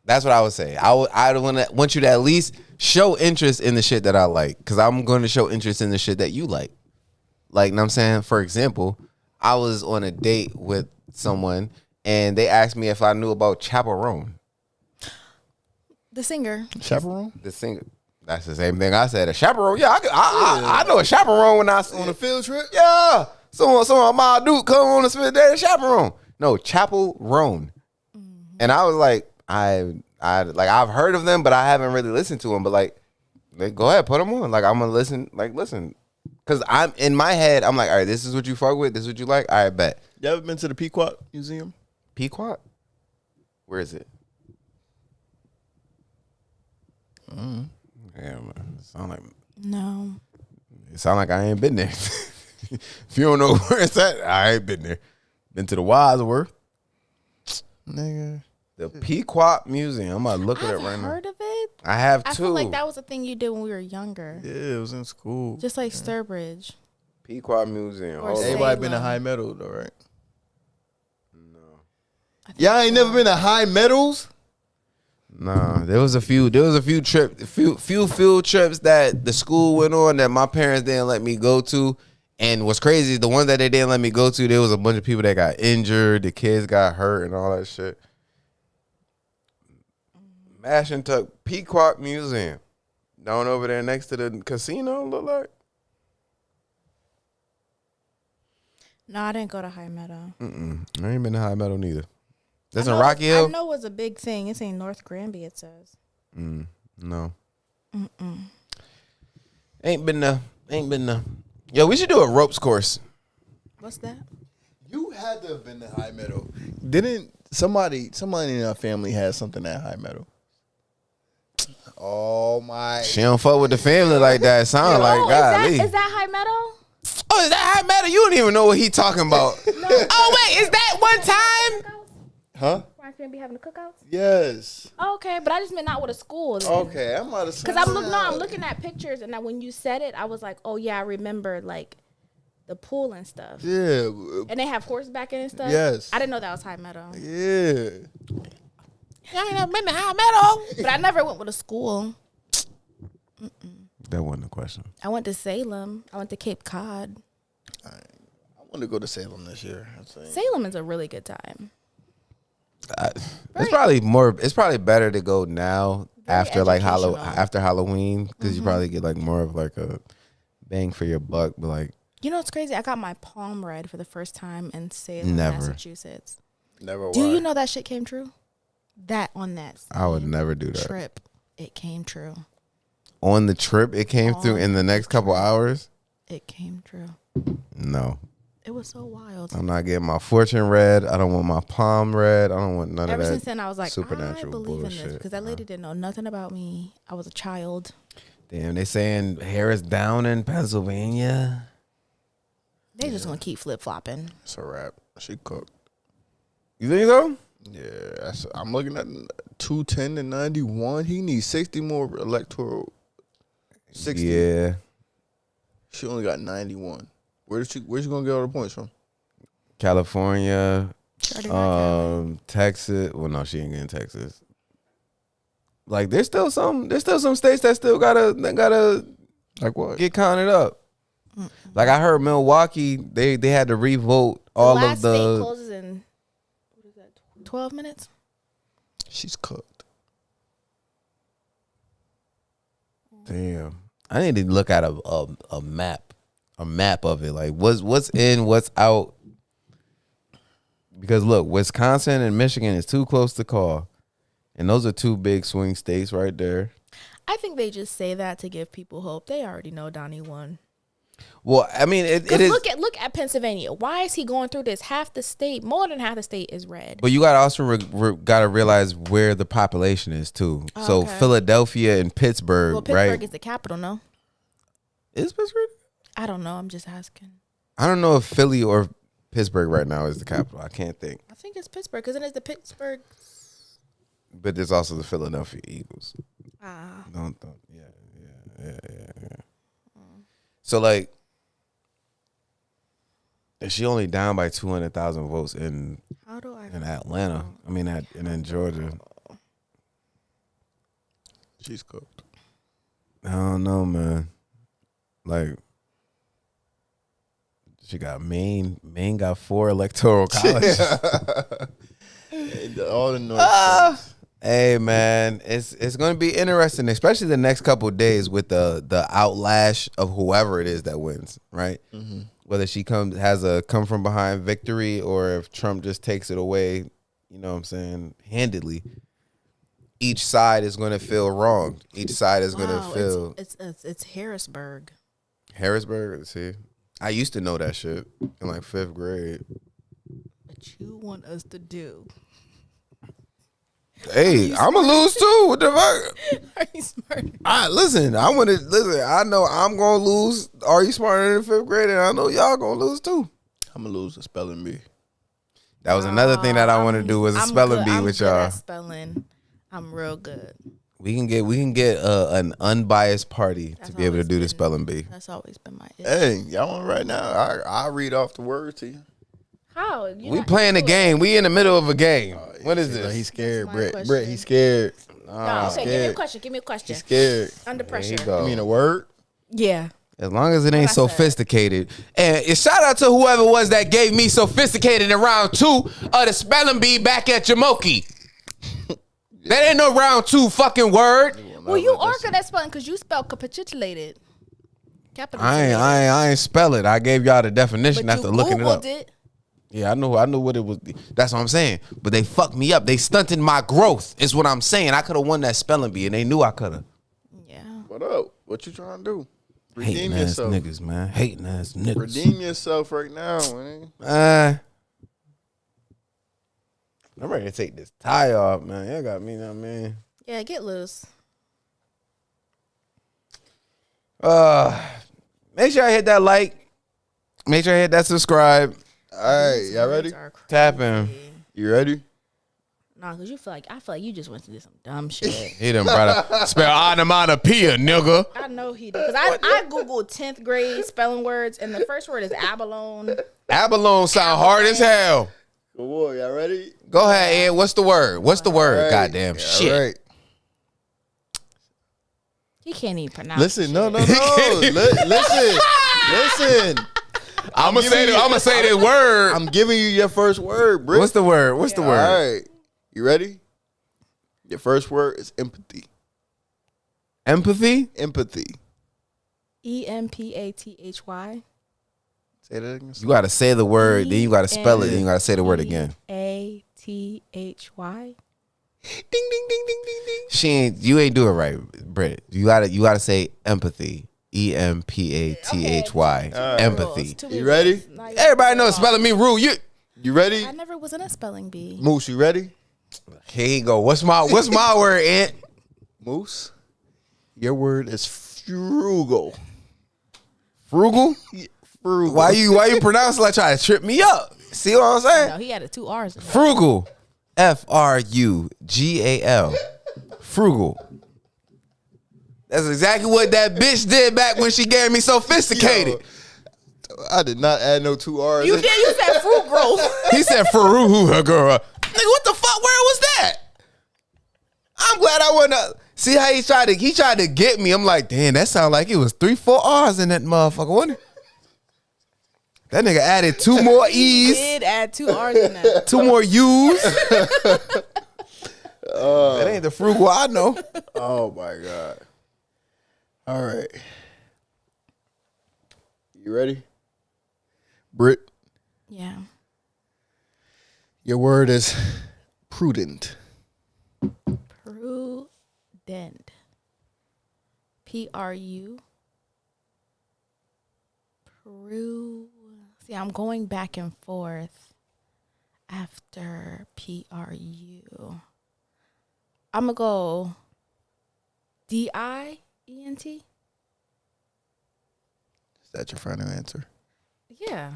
That's what I would say. I want you to at least show interest in the shit that I like, because I'm going to show interest in the shit that you like. Like, you know what I'm saying? For example, I was on a date with someone, and they asked me if I knew about Chaperone. The singer. Chaperone? The singer. That's the same thing I said. A chaperone. Yeah, I know a chaperone when I see On a field trip? Yeah. Someone of my dude come on a spit day, a chaperone. No, Chaperone. And I was like, I've heard of them, but I haven't really listened to them. But like go ahead, put them on. Like, I'm gonna listen. Like, listen, because I'm in my head. I'm like, all right, this is what you fuck with. This is what you like. All right, bet. You ever been to the Pequot Museum? Pequot? Where is it? Yeah, man. No. It sound like I ain't been there. If you don't know where it's at, I ain't been there. Been to the Wadsworth. Nigga. The Pequot Museum. I'm about to look at it right now. Heard of it? I have too. I feel like that was a thing you did when we were younger. Yeah, it was in school. Just like Sturbridge. Pequot Museum. Or Hold on. Everybody been to Salem. High Meadow though, right? No. Y'all ain't never been to High Meadows? Nah, there was a few field trips that the school went on that my parents didn't let me go to. And what's crazy, the one that they didn't let me go to, there was a bunch of people that got injured, the kids got hurt and all that shit. Mash and Tuck Pequot Museum. Down over there next to the casino, look like. No, I didn't go to High Meadow. I ain't been to High Meadow neither. That's in Rocky Hill? I know it's a big thing. It's in North Granby, it says. No. Ain't been there. Yo, we should do a ropes course. What's that? You had to have been to High Meadow. Didn't somebody in our family had something at High Meadow? Oh my! She don't fuck with the family like that. It sound like golly. Is that High Meadow? Oh, is that High Meadow? You don't even know what he talking about. No. Oh wait, is that one time? Huh? Where I'm gonna be having the cookouts? Yes. Okay, but I just meant not with a school. Then. Okay, I'm out of. Because I'm looking at pictures, and when you said it, I was like, oh yeah, I remember like the pool and stuff. Yeah. And they have horseback and stuff. Yes. I didn't know that was High Meadow. Yeah. I ain't never been to High Meadow, but I never went with a school. That wasn't the question. I went to Salem. I went to Cape Cod. I want to go to Salem this year. Salem is a really good time. It's probably better to go now after like educational. after Halloween, because you probably get like more of like a bang for your buck. But like, You know what's crazy? I got my palm read for the first time in Salem, Never. Massachusetts. Never. Do you know that shit came true? That on that I would never do that. trip, it came true. On the trip, it came through in the next couple hours. It came true. No, It was so wild. I'm not getting my fortune read. I don't want my palm read. I don't want none Ever of that. since then, I was like, supernatural I believe in this bullshit. because that lady didn't know nothing about me. I was a child. Damn, they saying hair is down in Pennsylvania. They just gonna keep flip flopping. It's a wrap. She cooked. You think so? Yeah, I'm looking at 210 to 91. He needs 60 more electoral. 60. Yeah. She only got 91. Where's she gonna get all the points from? California, She already got Texas. Well, no, she ain't getting Texas. Like, there's still some states that still gotta Like what? get counted up. Like, I heard Milwaukee, they had to revote all last of the. state closes in 12 minutes. She's cooked. Damn, I need to look at a map of it. Like, what's in, what's out. Because look, Wisconsin and Michigan is too close to call, and those are two big swing states right there. I think they just say that to give people hope. They already know Donnie won. Well, I mean, it is. Look at Pennsylvania. Why is he going through this? Half the state, more than half the state, is red. But you gotta also gotta realize where the population is too. Oh, so okay. Philadelphia and Pittsburgh, Well, Pittsburgh right? is the capital, no? Is Pittsburgh? I don't know. I'm just asking. I don't know if Philly or Pittsburgh right now is the capital. I can't think. I think it's Pittsburgh because then it's the Pittsburgh. But there's also the Philadelphia Eagles. Ah. Yeah. So like, is she only down by 200,000 votes in How do I? in Atlanta? I mean, and in Georgia. She's cooked. I don't know, man. Like, she got Maine. Maine got 4 electoral colleges. All the North. Hey, man, it's going to be interesting, especially the next couple of days with the outlash of whoever it is that wins, right? Mm-hmm. Whether she has a come from behind victory or if Trump just takes it away, you know what I'm saying, handedly. Each side is going to feel wronged. Each side is going to feel. It's Harrisburg. Harrisburg, let's see. I used to know that shit in like 5th grade. What you want us to do? Hey, I'm gonna lose too. What the fuck? Are you smart? Listen. I know I'm gonna lose. Are you smarter than 5th grade? And I know y'all gonna lose too. I'm gonna lose the spelling bee. That was another thing that I want to do was a spelling bee with I'm good y'all. at spelling. I'm real good. We can get an unbiased party to be able to do the spelling bee. That's always been my issue. Hey, y'all want right now? I'll read off the words to you. How? We playing a game. We in the middle of a game. What is this? He's scared, That's my Brett. question. He's scared. No, say, give me a question. Give me a question. He's scared. Under pressure. There you go. You mean a word? Yeah. As long as it ain't What I said. sophisticated. And shout out to whoever it was that gave me sophisticated in round 2 of the spelling bee back at Jamoki. That ain't no round 2 fucking word. Well, you are good at spelling because you spelled capitulated. I ain't spell it. I gave y'all the definition But after you looking it up. Googled it. Yeah, I knew what it was. That's what I'm saying. But they fucked me up. They stunted my growth. Is what I'm saying. I could have won that spelling bee, and they knew I could have. Yeah. What up? What you trying to do? Redeem Hating ass yourself. niggas, man. Hating ass niggas. Redeem yourself right now, man. I'm ready to take this tie off, man. Y'all got me now, man. Yeah, get loose. Make sure I hit that like. Make sure I hit that subscribe. All right, y'all ready? Tap in. You ready? Nah, because I feel like you just went to do some dumb shit. He done brought up spell onomatopoeia, nigga. I know he did. Because I Googled 10th grade spelling words, and the first word is abalone. Abalone sound hard as hell. Good boy, y'all ready? Go ahead, Ed. What's the word? What's the word? Right. Goddamn shit. All right. He can't even pronounce Listen, shit. no. Listen. I'm gonna say this word. I'm giving you your first word, Britt. What's the word? What's the All word? right. You ready? Your first word is empathy. Empathy? Empathy. EMPATHY. Say that again. You gotta say the word, then you gotta spell it, then you gotta say the word again. ATHY. Ding, ding, ding, ding, ding, ding. You ain't do it right, Britt. You gotta say empathy. EMPATHY. Empathy. You ready? Everybody knows spelling me rule. You ready? I never was in a spelling bee. Moose, you ready? Here you go. What's my word, Ant? Moose, your word is frugal. Frugal? Frugal. Why you pronounce it like trying to trip me up? See what I'm saying? No, he had 2 R's in there. Frugal. FRUGAL. Frugal. That's exactly what that bitch did back when she gave me sophisticated. Yo, I did not add no 2 R's. You did. You said fruit growth. He said Faruhu, girl. Nigga, what the fuck? Where was that? I'm glad I wasn't. See how he tried to get me. I'm like, damn, that sounded like it was 3-4 R's in that motherfucker, wasn't it? That nigga added 2 more He E's, did add 2 R's in that. 2 more U's. That ain't the frugal I know. Oh my God. All right. You ready? Britt, Yeah. your word is prudent. Prudent. PRU. True. See, I'm going back and forth after PRU. I'm going to go DIENT. Is that your final answer? Yeah.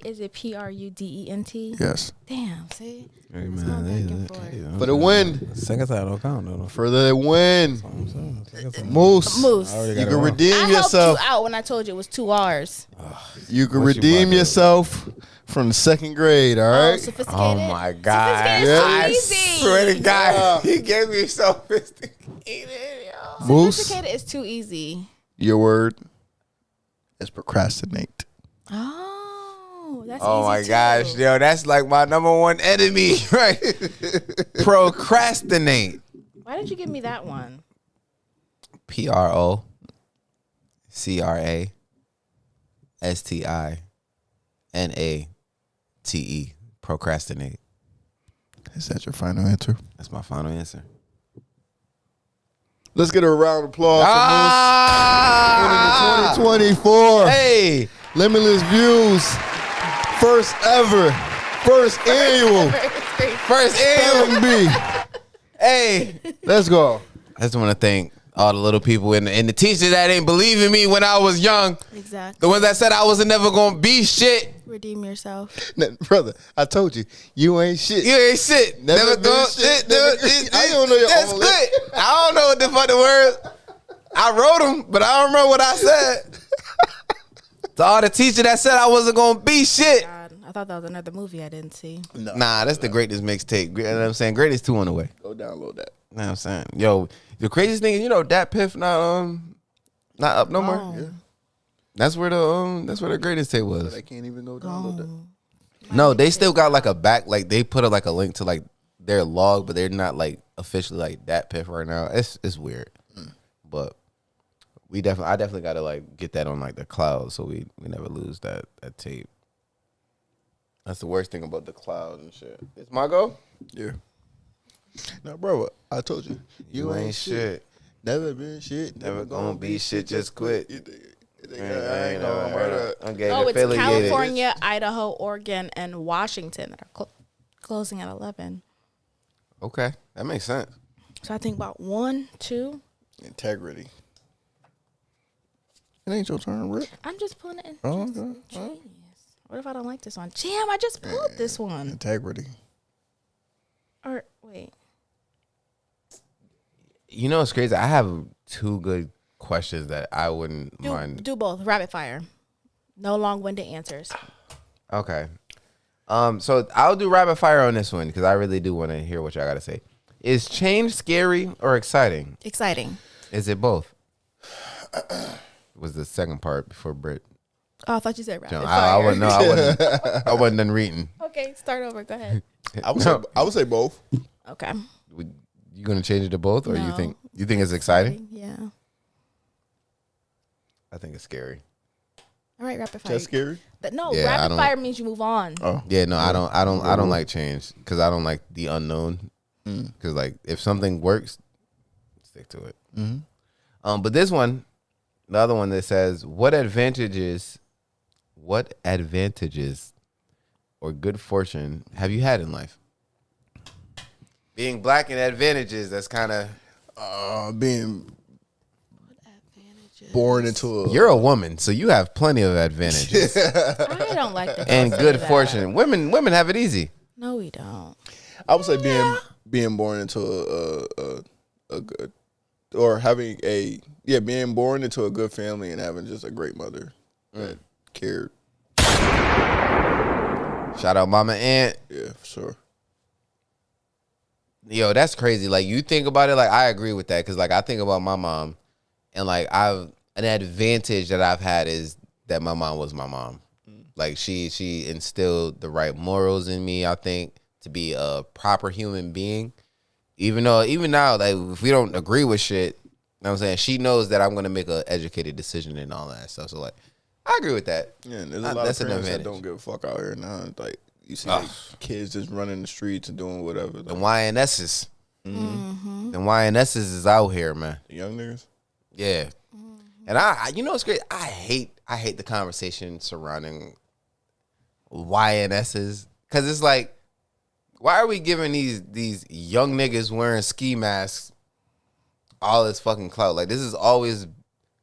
Is it PRUDENT? Yes. Damn, see? Hey, It's man, going back and forth. For the win. Second time don't count though. For the win. Moose. Moose. You can redeem I yourself. helped you out when I told you it was 2 R's. You can What you redeem about to- yourself from the second grade, all Oh, right? sophisticated. Oh my God! Sophisticated is too I easy. swear to God, Yeah. he gave me sophisticated. Yo. Moose, Sophisticated is too easy. your word is procrastinate. Oh, that's Oh easy my too. gosh, yo, that's like my number one enemy, right? Procrastinate. Why did you give me that one? PROCRASTINATE. Procrastinate. Is that your final answer? That's my final answer. Let's get a round of applause Ah! for Moose. Winning the 2024 Hey, Limitless Views. First ever. First annual. first annual. Spelling Bee. Hey, Let's go. I just want to thank all the little people and the teachers that didn't believe in me when I was young. Exactly. The ones that said I wasn't never gonna be shit. Redeem yourself. Now, brother, I told you, you ain't shit. You ain't shit. Never been go shit, Never, nigga. I don't know your that's own good. I don't know what the fucking words. I wrote them, but I don't remember what I said. To all the teacher that said I wasn't gonna be shit. God, I thought that was another movie I didn't see. No. Nah, that's the greatest mixtape. You know what I'm saying? Greatest 2 on the way. Go download that. You know what I'm saying? Yo, the craziest thing is, Dat Piff not up no more. Gone. Yeah. That's where the greatest tape was. I can't even go download that. Gone. No, they still got like a back, like they put like a link to like their log, but they're not like officially like that Piff right now. It's weird, but I definitely got to like get that on like the cloud so we never lose that tape. That's the worst thing about the cloud and shit. It's my go. Yeah. Now, bro, I told you, You ain't shit. Never been shit. Never gonna be shit. Just quit. You think I ain't gonna murder. I'm getting Oh, it's affiliated. California, Idaho, Oregon, and Washington that are closing at 11. Okay, that makes sense. So I think about 1, 2. Integrity. It ain't your turn, Rick. I'm just pulling it in. Oh, okay. Jeez. What if I don't like this one? Damn, I just pulled this one. Integrity. Or wait. You know what's crazy? I have 2 good questions that I wouldn't mind. Do both. Rapid fire. No long-winded answers. Okay. So I'll do rapid fire on this one because I really do want to hear what y'all got to say. Is change scary or exciting? Exciting. Is it both? Was the second part before Britt? Oh, I thought you said rapid I fire. wouldn't know. I wasn't done reading. Okay, start over. Go ahead. I would say both. Okay. You gonna change it to both, or you No. think it's exciting? Yeah. I think it's scary. All right, rapid fire. That's scary. No, Yeah, I rapid don't- fire means you move on. Oh, Yeah, no, I don't like change because I don't like the unknown. Because like if something works, stick to it. But this one, the other one that says, what advantages or good fortune have you had in life? Being black and advantages, that's kind of being born into a. you're a woman, so you have plenty of advantages I don't like that. and y'all good say that. fortune. Women have it easy. No, we don't. I would say being born into a good, or having being born into a good family and having just a great mother that cared. Shout out Mama Aunt. Yeah, for sure. Yo, that's crazy. Like you think about it, like I agree with that because like I think about my mom, and like an advantage that I've had is that my mom was my mom. Like she instilled the right morals in me. I think to be a proper human being, even now, like if we don't agree with shit, you know what I'm saying, she knows that I'm gonna make an educated decision and all that stuff. So like, I agree with that. Yeah, and there's a lot That's of an parents that advantage. don't give a fuck out here now. Like you see like, kids just running the streets and doing whatever. The Like, YNSs, the YNSs is out here, man. the young niggas. Yeah, And I you know what's great? I hate the conversation surrounding YNSs, because it's like, why are we giving these young niggas wearing ski masks all this fucking clout? Like, this has always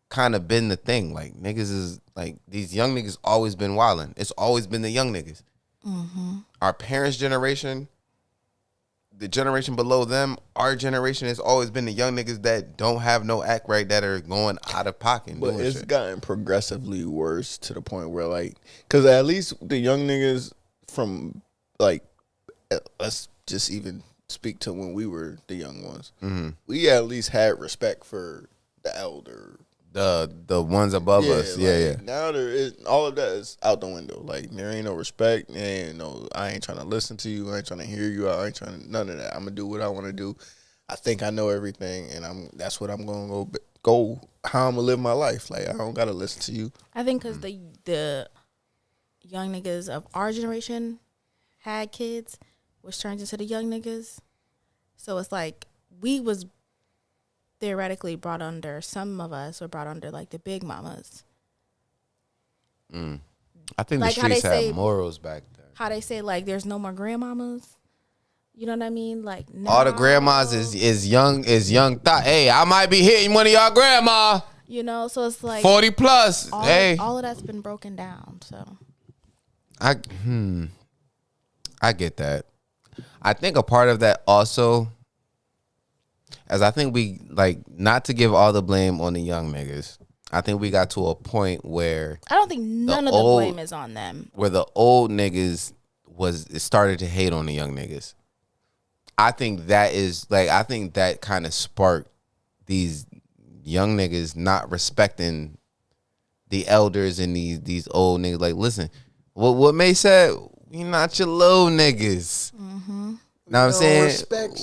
kind of been the thing. Like, niggas is like, these young niggas always been wilding. It's always been the young niggas. Mm-hmm. Our parents' generation, the generation below them, our generation has always been the young niggas that don't have no act right, that are going out of pocket. But it's gotten progressively worse to the point where, like, because at least the young niggas from, like, let's just even speak to when we were the young ones. Mm-hmm. We at least had respect for the elder. The ones above us. Yeah. Now there is, all of that is out the window. Like, there ain't no respect. There ain't no, I ain't trying to listen to you. I ain't trying to hear you. I ain't trying to, none of that. I'm going to do what I want to do. I think I know everything, and that's what I'm going to go how I'm going to live my life. Like, I don't got to listen to you. I think because the young niggas of our generation had kids, which turns into the young niggas. So it's like, we was theoretically brought under, some of us were brought under, like, the big mamas. I think like the streets had morals back then. How they say, like, there's no more grandmamas. You know what I mean? Like, now, all the grandmas is young thought. Hey, I might be hitting one of y'all grandma. You know, so it's like 40 plus. All of that's been broken down. So I get that. I think a part of that also, as I think we, like, not to give all the blame on the young niggas, I think we got to a point where I don't think none of the blame is on them. Where the old niggas started to hate on the young niggas. I think that is, like, I think that kind of sparked these young niggas not respecting the elders and these old niggas. Like, listen, what May said, we not your little niggas. Mm-hmm. Know what I'm saying?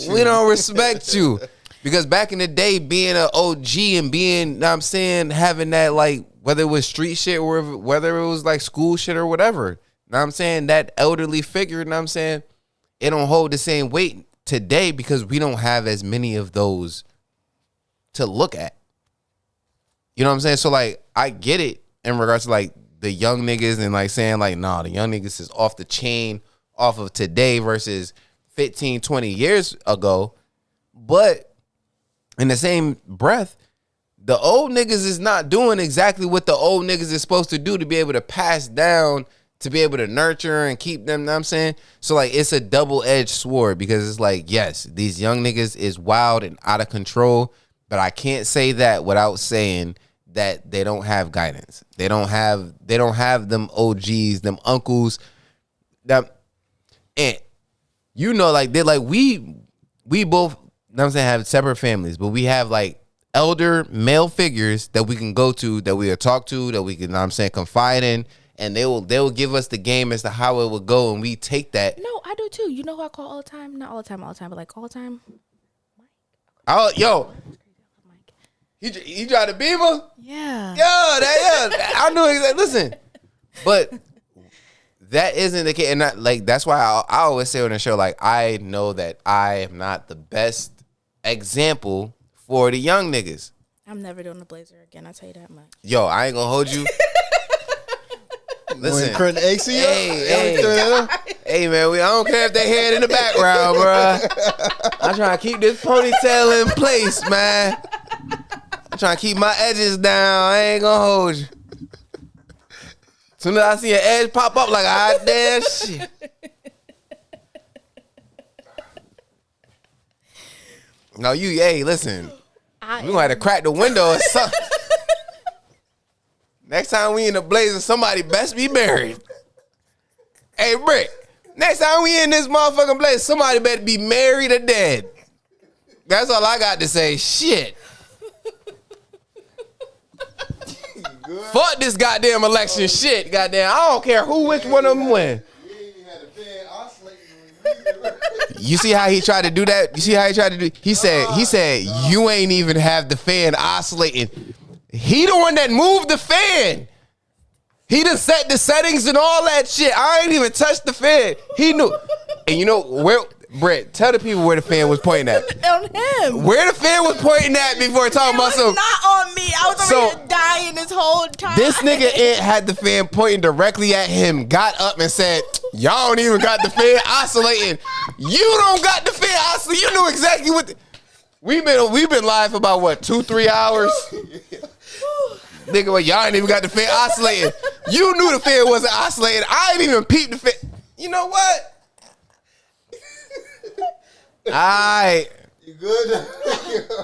We don't respect you. Because back in the day, being an OG and being, know what I'm saying, having that, like, whether it was street shit or whether it was like school shit or whatever, know what I'm saying, that elderly figure, know what I'm saying, it don't hold the same weight today because we don't have as many of those to look at. You know what I'm saying? So, like, I get it in regards to, like, the young niggas and, like, saying, like, nah, the young niggas is off the chain, off of today versus 15, 20 years ago. But in the same breath, the old niggas is not doing exactly what the old niggas is supposed to do to be able to pass down, to be able to nurture and keep them, know what I'm saying? So, like, it's a double-edged sword because it's like, yes, these young niggas is wild and out of control, but I can't say that without saying that they don't have guidance. They don't have them OGs, them uncles, them, and you know, like, they're like, we both, know what I'm saying, have separate families, but we have, like, elder male figures that we can go to, that we will talk to, that we can, know what I'm saying, confide in, and they will give us the game as to how it will go, and we take that. No, I do too. You know who I call all the time? Not all the time, but like all the time. Oh, yo. He tried to beaver? Yeah. I knew exactly. Listen, but that isn't the case, and that's why I always say on the show, like, I know that I am not the best example for the young niggas. I'm never doing the blazer again. I tell you that much. Yo, I ain't gonna hold you. Listen, hey, man, I don't care if they head in the background, bro. I'm trying to keep this ponytail in place, man. I'm trying to keep my edges down. I ain't gonna hold you. Soon as I see an edge pop up, like, ah, damn shit. No, listen. We gonna have to crack the window or something. Next time we in the blazer, somebody best be married. Hey, Brick, next time we in this motherfucking blazer, somebody better be married or dead. That's all I got to say. Shit. Fuck this goddamn election shit. Goddamn, I don't care which one of them win. You see how he tried to do that? You see how he tried to do? He said, you ain't even have the fan oscillating. He the one that moved the fan. He done set the settings and all that shit. I ain't even touched the fan. He knew. And you know where? Britt, tell the people where the fan was pointing at. On him. Where the fan was pointing at before talking about some. Not on me. I was over here dying this whole time. This nigga had the fan pointing directly at him, got up and said, y'all don't even got the fan oscillating. You don't got the fan oscillating. You knew exactly what. We've been live for about, what, 2-3 hours? Nigga, well, y'all ain't even got the fan oscillating. You knew the fan wasn't oscillating. I ain't even peeped the fan. You know what? Alright. You good?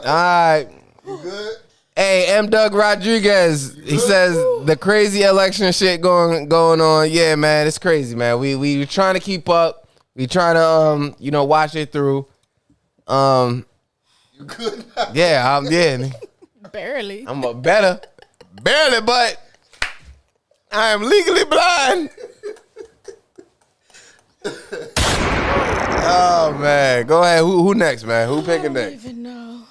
Alright. You good? Hey, M. Doug Rodriguez. He says the crazy election shit going on. Yeah, man, it's crazy, man. We trying to keep up. We trying to watch it through. You good? Yeah, Barely. I'm a barely, but I am legally blind. Oh man, go ahead. Who next, man? Who picking next? I don't even know.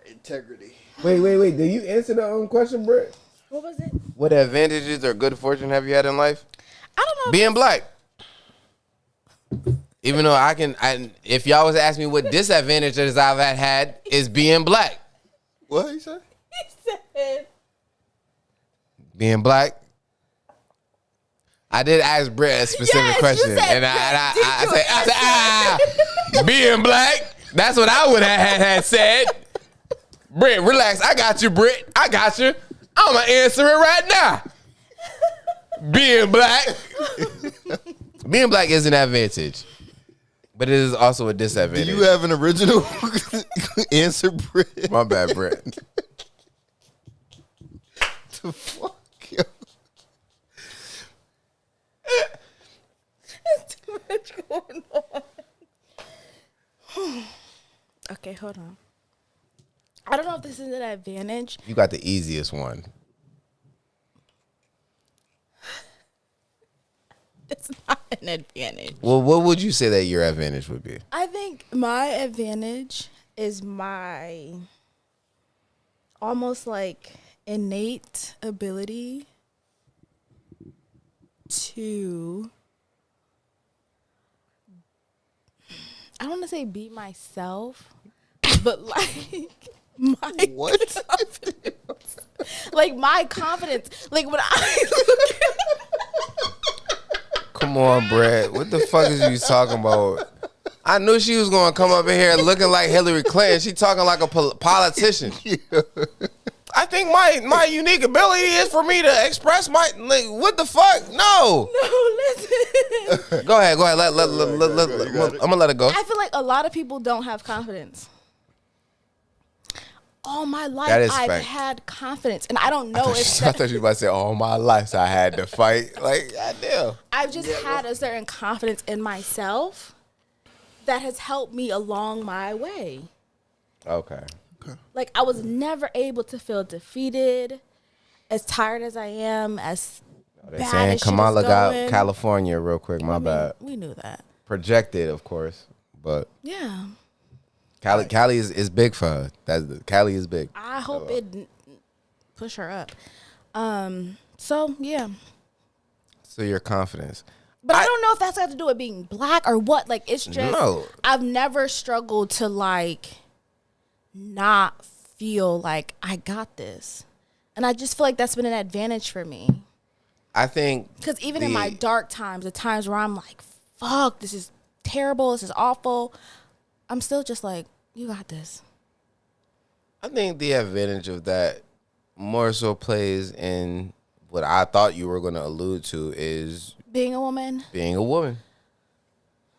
Integrity. Wait. Did you answer the question, Britt? What was it? What advantages or good fortune have you had in life? I don't know. Being black. Even though if y'all was asking me what disadvantages I've had is being black. What you say? He said. Being black. I did ask Britt a specific question, and I said, being black. That's what I would have had said. Britt, relax. I got you, Britt. I got you. I'm gonna answer it right now. Being black. Being black is an advantage, but it is also a disadvantage. Do you have an original answer, Britt? My bad, Britt. The fuck? There's too much going on. Okay, hold on. I don't know if this is an advantage. You got the easiest one. It's not an advantage. Well, what would you say that your advantage would be? I think my advantage is my almost like innate ability to, I don't want to say be myself, but like my What? confidence. Like my confidence. Like when I Come on, Brett. What the fuck is you talking about? I knew she was going to come up in here looking like Hillary Clinton. She talking like a politician. I think my unique ability is for me to express my, like, what the fuck? No. No, listen. Go ahead. I'm going to let it go. I feel like a lot of people don't have confidence. All my life, That is I've fact. had confidence, and I don't know if I thought you were about to say, all my life so I had to fight. Like, goddamn. I've just had a certain confidence in myself that has helped me along my way. Okay. Like, I was never able to feel defeated, as tired as I am, as They bad saying as shit is Kamala got going. California real quick. My bad. We knew that. Projected, of course, but Yeah. Cali is big for her. Cali is big. I hope it push her up. So, yeah. So your confidence. But I don't know if that's got to do with being black or what. Like, it's just, No. I've never struggled to, like, not feel like I got this. And I just feel like that's been an advantage for me. I think Because even in my dark times, the times where I'm like, fuck, this is terrible, this is awful, I'm still just like, you got this. I think the advantage of that more so plays in what I thought you were going to allude to is Being a woman? being a woman.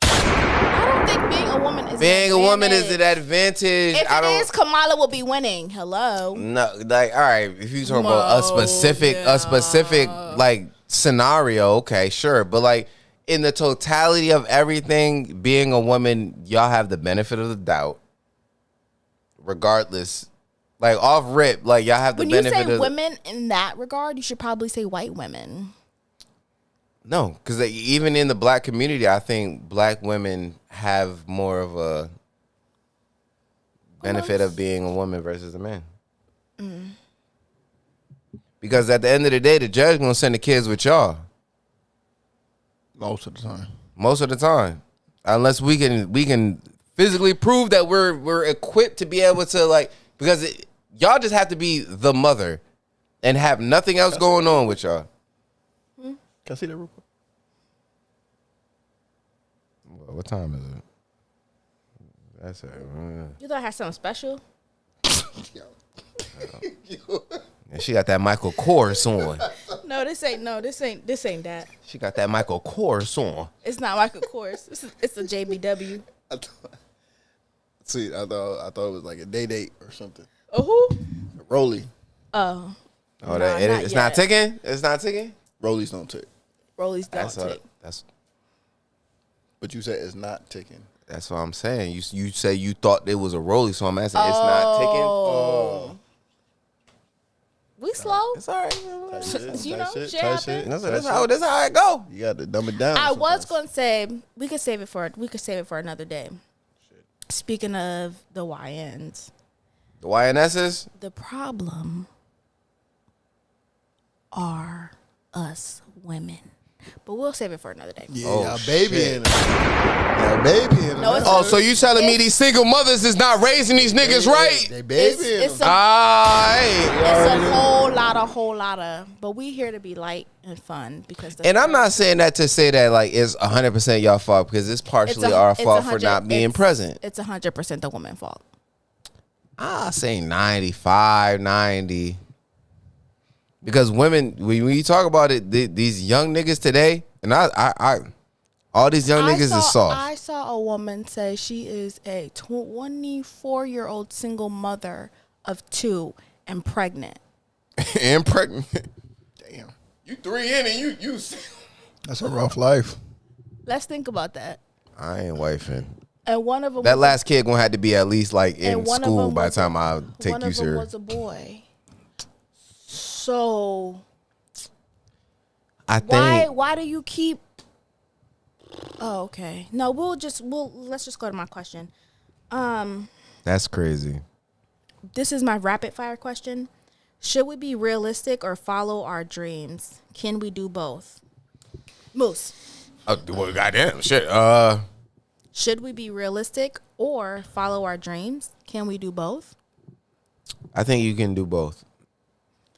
I don't think being a woman is Being an a woman is advantage. an advantage. If it is, Kamala will be winning. Hello. No, like, all right, if you talking about a specific like scenario, okay, sure, but like in the totality of everything, being a woman, y'all have the benefit of the doubt. Regardless, like off rip, like y'all have the When you benefit say of women in that regard, you should probably say white women. No, because even in the black community, I think black women have more of a benefit of being a woman versus a man. Because at the end of the day, the judge gonna send the kids with y'all Most of the time. most of the time. unless we can physically prove that we're equipped to be able to, like, because y'all just have to be the mother and have nothing else going on with y'all. Can I see that real quick? What time is it? That's it. You thought I had something special? And she got that Michael Kors on. No, this ain't that. She got that Michael Kors on. It's not Michael Kors. It's a JBW. I thought it was like a date or something. A who? Rolly. Oh. Oh, Nah, it's not ticking? It's not ticking? Rollies don't tick. Rollies don't tick. But you said it's not ticking. That's what I'm saying. You say you thought it was a Rolly, so I'm asking it's not ticking. Oh. We slow. It's all right. You know, shit That's That's how it go. You got to dumb it down. I was sometimes. gonna say we could save it for another day. Speaking of the YNs, The YNSs? the problem are us women. But we'll save it for another day. Yeah, Oh, baby shit. in it. Yeah, baby in it. No, it's Oh, so you telling me these single mothers is not raising these niggas right? They baby in It's them. a whole lot of. But we here to be light and fun because. And I'm not saying that to say that like it's 100% y'all fault, because it's partially our fault for not being present. It's 100% the woman's fault. I say 95, 90. Because women, when you talk about it, these young niggas today, and I all these young niggas is soft. I saw a woman say she is a 24-year-old single mother of 2 and pregnant. And pregnant. Damn. You 3 in and you. That's a rough life. Let's think about that. I ain't wifing. And one of them. That last kid gonna have to be at least like in one of school them by the was time I take one you of them serious. was a boy. So I think why do you keep? Oh, okay. No, let's just go to my question. that's crazy. This is my rapid fire question. Should we be realistic or follow our dreams? Can we do both? Moose. Oh, well, goddamn shit. Should we be realistic or follow our dreams? Can we do both? I think you can do both.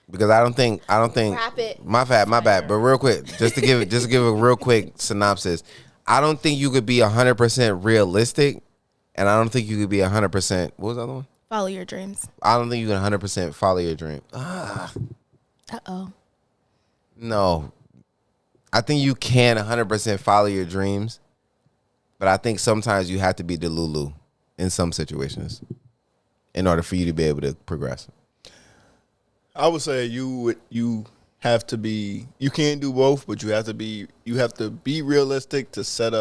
Because I don't think Rapid my bad. But real quick, just to give a real quick synopsis. I don't think you could be 100% realistic, and I don't think you could be 100%. What was the other one? Follow your dreams. I don't think you can 100% follow your dream. Uh-oh. No. I think you can 100% follow your dreams, but I think sometimes you have to be the Lulu in some situations in order for you to be able to progress. I would say you have to be. You can't do both, but you have to be realistic to set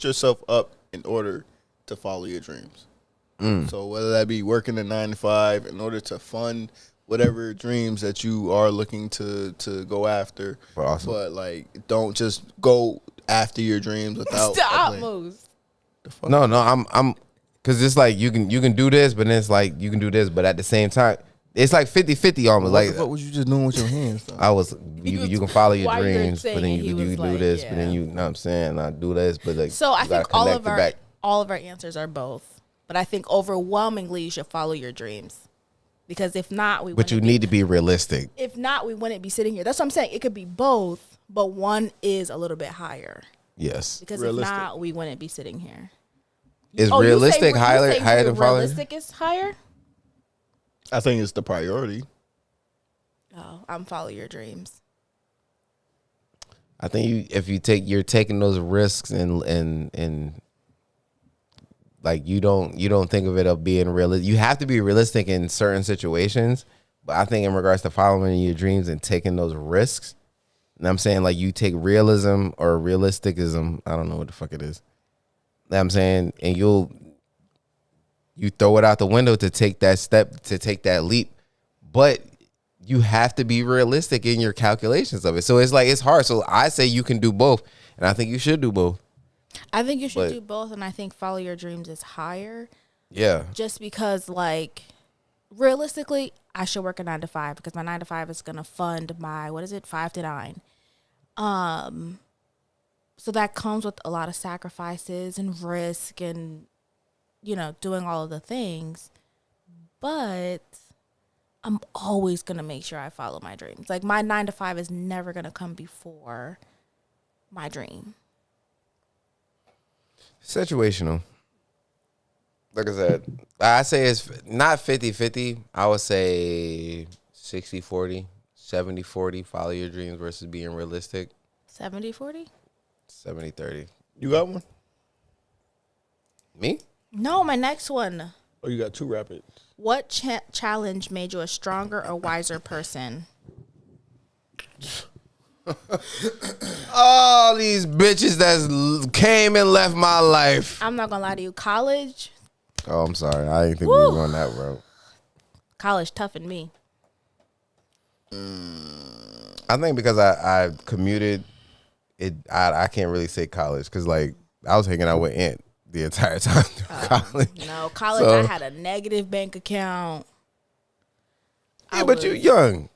yourself up in order to follow your dreams. So whether that be working a 9 to 5 in order to fund whatever dreams that you are looking to go after, but like don't just go after your dreams without. Stop, Moose. No, I'm because it's like you can do this, but then it's like you can do this, but at the same time. It's like 50-50 almost. What like the fuck was you just doing with your hands? Though? I was, you can follow your While you were dreams, but then saying you it, can he do was this, like, but then you know what I'm saying, I do this, but like. So I you think gotta connect it back. all of our answers are both, but I think overwhelmingly you should follow your dreams, because if not, But you need to be realistic. If not, we wouldn't be sitting here. That's what I'm saying. It could be both, but one is a little bit higher. Yes. Because Realistic. if not, we wouldn't be sitting here. Is Oh, realistic higher than following? Realistic is higher. I think it's the priority. Oh, I'm follow your dreams. I think you're taking those risks and like you don't think of it of being realistic. You have to be realistic in certain situations, but I think in regards to following your dreams and taking those risks, and I'm saying like you take realism or realisticism, I don't know what the fuck it is. That I'm saying, and you throw it out the window to take that step, to take that leap, but you have to be realistic in your calculations of it. So it's like, it's hard. So I say you can do both, and I think you should do both. I think you should do both, and I think follow your dreams is higher. Yeah. Just because, like, realistically, I should work a 9 to 5 because my 9 to 5 is gonna fund my 5 to 9. So that comes with a lot of sacrifices and risk and, doing all of the things. But I'm always going to make sure I follow my dreams. Like, my 9 to 5 is never going to come before my dream. Situational. Like I said, I say it's not 50-50. I would say 60-40, 70-40, follow your dreams versus being realistic. 70-40? 70-30. You got one? Me? No, my next one. Oh, you got 2 rapid. What challenge made you a stronger or wiser person? All these bitches that came and left my life. I'm not going to lie to you. College? Oh, I'm sorry. I didn't think we were going that route. College toughened me. I think because I commuted, I can't really say college because, like, I was hanging out with Aunt the entire time through college. No, college, I had a negative bank account. But you're young.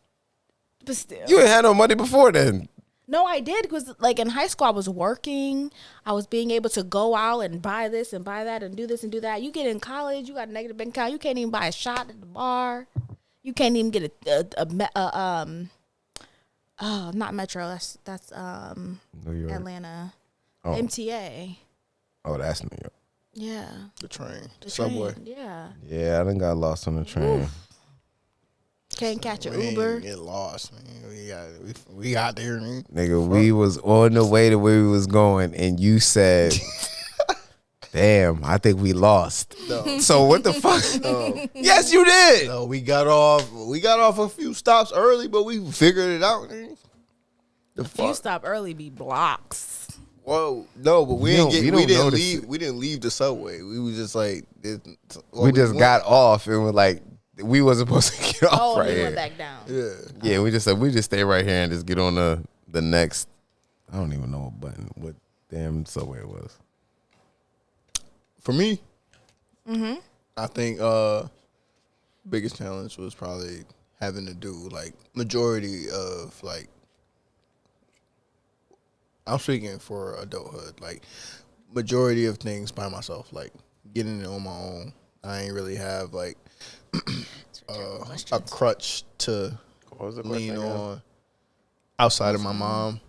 But still. You ain't had no money before then. No, I did because, like, in high school, I was working. I was being able to go out and buy this and buy that and do this and do that. You get in college, you got a negative bank account. You can't even buy a shot at the bar. You can't even get not Metro. That's New York. Atlanta. Oh. MTA. Oh, that's New York. Yeah. The train. The Subway. train, yeah. Yeah, I done got lost on the train. Oof. Can't catch an We ain't Uber. get lost, man. We got there, man. Nigga, we was on the way to where we was going, and you said, damn, I think we lost. No. So what the fuck? No. Yes, you did. No, we got off a few stops early, but we figured it out, man. The If you fuck? stop early, be blocks. Whoa, no, but we You didn't don't leave. notice it. We didn't leave the subway. We was just like, We just got off and were like, we wasn't supposed to get off Oh, right he here. went back down. Yeah, Yeah, we just said we just stay right here and just get on the next. I don't even know what damn subway it was. for me, I think biggest challenge was probably having to do like majority of like. I'm speaking for adulthood, like majority of things by myself, like getting it on my own. I ain't really have like a crutch to lean on outside of my mom.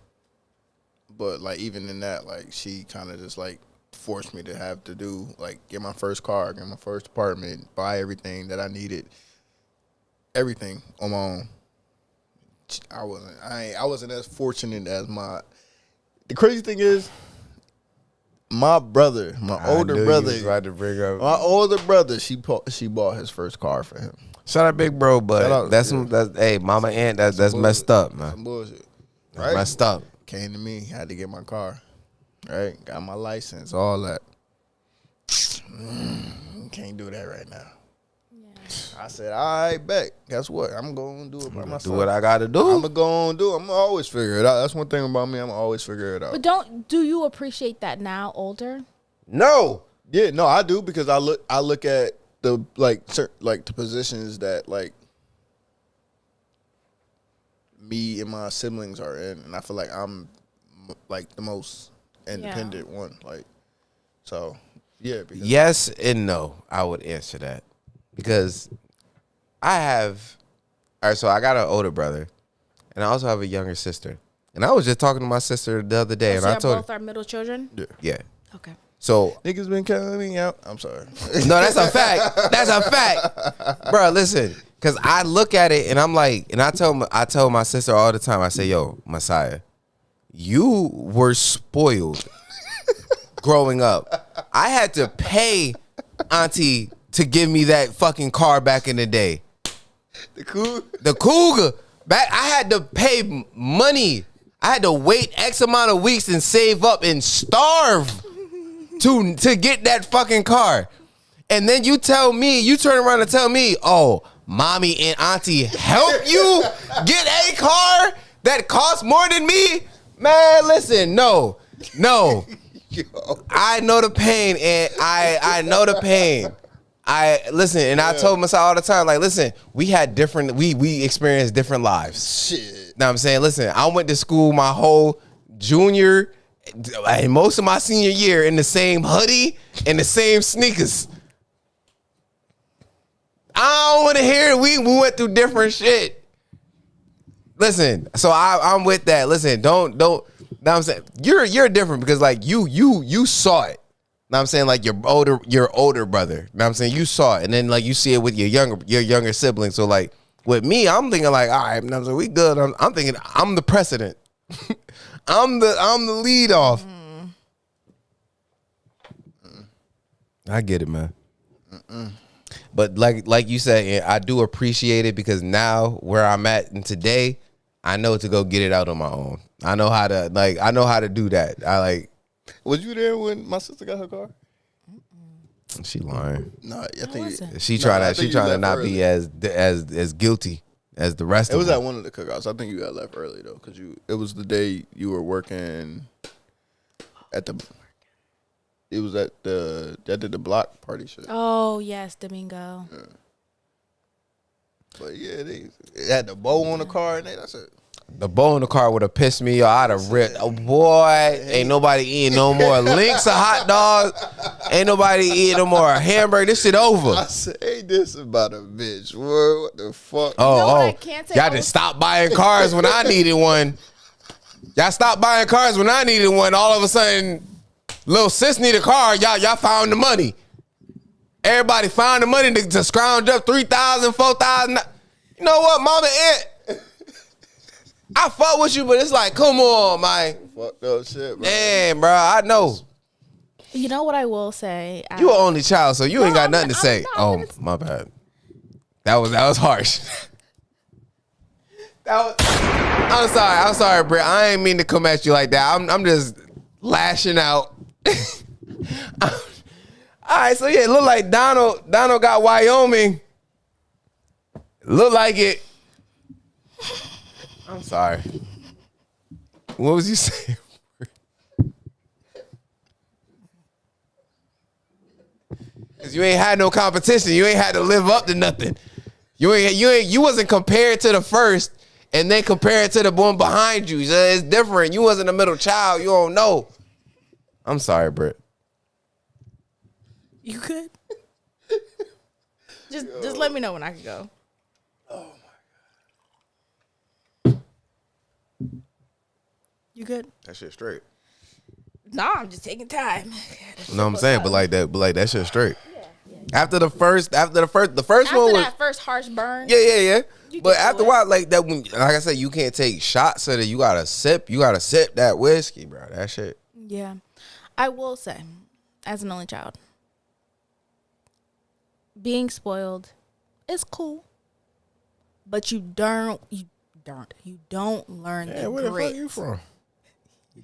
But like even in that, like she kind of just like forced me to have to do like get my first car, get my first apartment, buy everything that I needed, everything on my own. I wasn't as fortunate as my. The crazy thing is, my brother, my older brother, to bring up. my older brother, she bought his first car for him. Shout out, big bro, but Shout out, that's yeah. hey, mama aunt, that's messed up, man. Some bullshit. That's Right? messed up. Came to me, had to get my car. Right? Got my license, all that. Can't do that right now. I said, all right, bet. Guess what? I'm going to do it by myself. Do what I got to do. I'm going to go and do it. I'm going to always figure it out. That's one thing about me. I'm going to always figure it out. But do you appreciate that now, older? No. Yeah, no, I do because I look at the the positions that like me and my siblings are in, and I feel like I'm like the most independent one. Like, so yeah. Because Yes and no. I would answer that because I have. All right, so I got an older brother, and I also have a younger sister. And I was just talking to my sister the other day, and I told both are middle children? yeah. Okay. So niggas been calling me out. I'm sorry. no, that's a fact. That's a fact, bro. Listen, because I look at it and I'm like, and I tell my sister all the time. I say, "Yo, Messiah, you were spoiled growing up. I had to pay Auntie to give me that fucking car back in the day. The Cougar. Back, I had to pay money. I had to wait X amount of weeks and save up and starve to get that fucking car. And then you turn around and tell me, oh, mommy and auntie help you get a car that costs more than me? Man, listen, no. I know the pain, and I know the pain. I listen, and I told myself all the time, like, listen, we experienced different lives. Shit. Know what I'm saying? Listen, I went to school my whole junior most of my senior year in the same hoodie and the same sneakers. I don't want to hear it. We went through different shit. Listen, so I'm with that. Listen, don't. Know what I'm saying? You're different because like you saw it. Know what I'm saying? Like your older brother. Know what I'm saying? You saw it, and then like you see it with your younger sibling. So like with me, I'm thinking like, all right, so we good. I'm thinking I'm the precedent. I'm the lead off. I get it, man. But like you said, I do appreciate it because now where I'm at and today, I know to go get it out on my own. I know how to do that. Was you there when my sister got her car? She lying. No, I think she trying to not early. Be as guilty as the rest of them. It was at one of the cookouts. I think you got left early though, because it was the day you were working at the. It was at that did the block party shit. Oh yes, Domingo. Yeah. But yeah, they had the bow on the car and that's it. The bow in the car would have pissed me off. I'd have ripped. Oh boy, ain't nobody eating no more links or hot dogs. Ain't nobody eating no more hamburger. This shit over. I said, ain't this about a bitch? What the fuck? Oh, y'all just stopped buying cars when I needed one. Y'all stopped buying cars when I needed one. All of a sudden, little sis need a car. Y'all found the money. Everybody found the money to scrounge up $3,000, $4,000. You know what, Mama Aunt? I fuck with you, but it's like, come on, man. Fucked up shit, bro. Damn, bro, I know. You know what I will say? You an only child, so you ain't got nothing to say. My bad. That was harsh. I'm sorry, Britt. I ain't mean to come at you like that. I'm just lashing out. All right, so yeah, it look like Donald got Wyoming. Look like it. I'm sorry. What was you saying? Cause you ain't had no competition. You ain't had to live up to nothing. You wasn't compared to the first and then compared to the one behind you. So it's different. You wasn't a middle child. You don't know. I'm sorry, Britt. You good? Just let me know when I can go. You good? That shit straight. Nah, I'm just taking time. You know what I'm saying? But like that shit straight. Yeah. After the first one was that first harsh burn. Yeah. But after a while, like that, when, like I said, you can't take shots of it. You gotta sip that whiskey, bro. That shit. Yeah, I will say, as an only child, being spoiled is cool, but you don't learn the where grit. the fuck you from?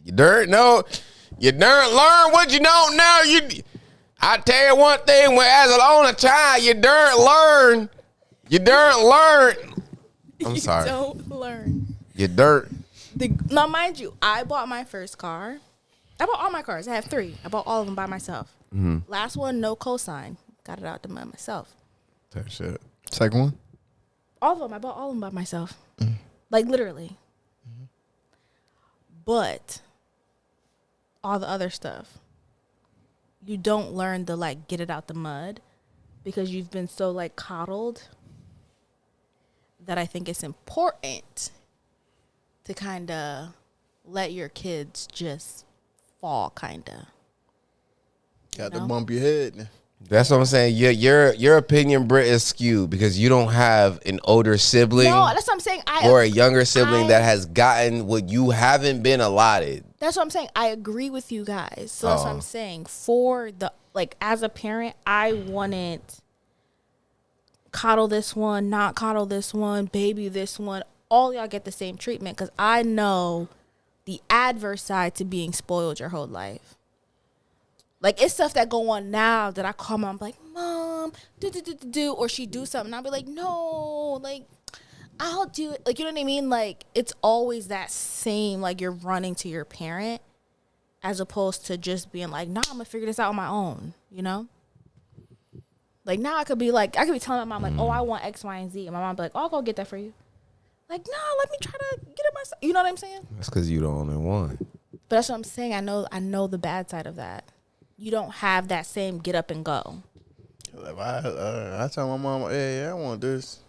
You don't learn what you don't know. I tell you one thing, as an only child, you don't learn. I'm sorry. You don't learn. You dirt. Now, mind you, I bought my first car. I bought all my cars. I have 3. I bought all of them by myself. Mm-hmm. Last one, no cosign. Got it out to myself. That shit. Second one? All of them. I bought all of them by myself. Mm-hmm. Like, literally. Mm-hmm. But all the other stuff, you don't learn to, like, get it out the mud because you've been so, like, coddled that I think it's important to kind of let your kids just fall, kind of. Got to bump your head. That's what I'm saying. Your opinion, Britt, is skewed because you don't have an older sibling. No, that's what I'm saying. Or a younger sibling that has gotten what you haven't been allotted. That's what I'm saying. I agree with you guys. So that's what I'm saying. For the, like, as a parent, I wouldn't coddle this one, not coddle this one, baby this one. All y'all get the same treatment because I know the adverse side to being spoiled your whole life. Like, it's stuff that go on now that I call mom, like, Mom, do, or she do something. I'll be like, no, like, I'll do it. Like, you know what I mean? Like, it's always that same, like, you're running to your parent as opposed to just being like, nah, I'm going to figure this out on my own, you know? Like, now I could be telling my mom, like, oh, I want X, Y, and Z. And my mom be like, oh, I'll go get that for you. Like, no, let me try to get it myself. You know what I'm saying? That's because you the only one. But that's what I'm saying. I know the bad side of that. You don't have that same get up and go. If I tell my mom, hey, I want this.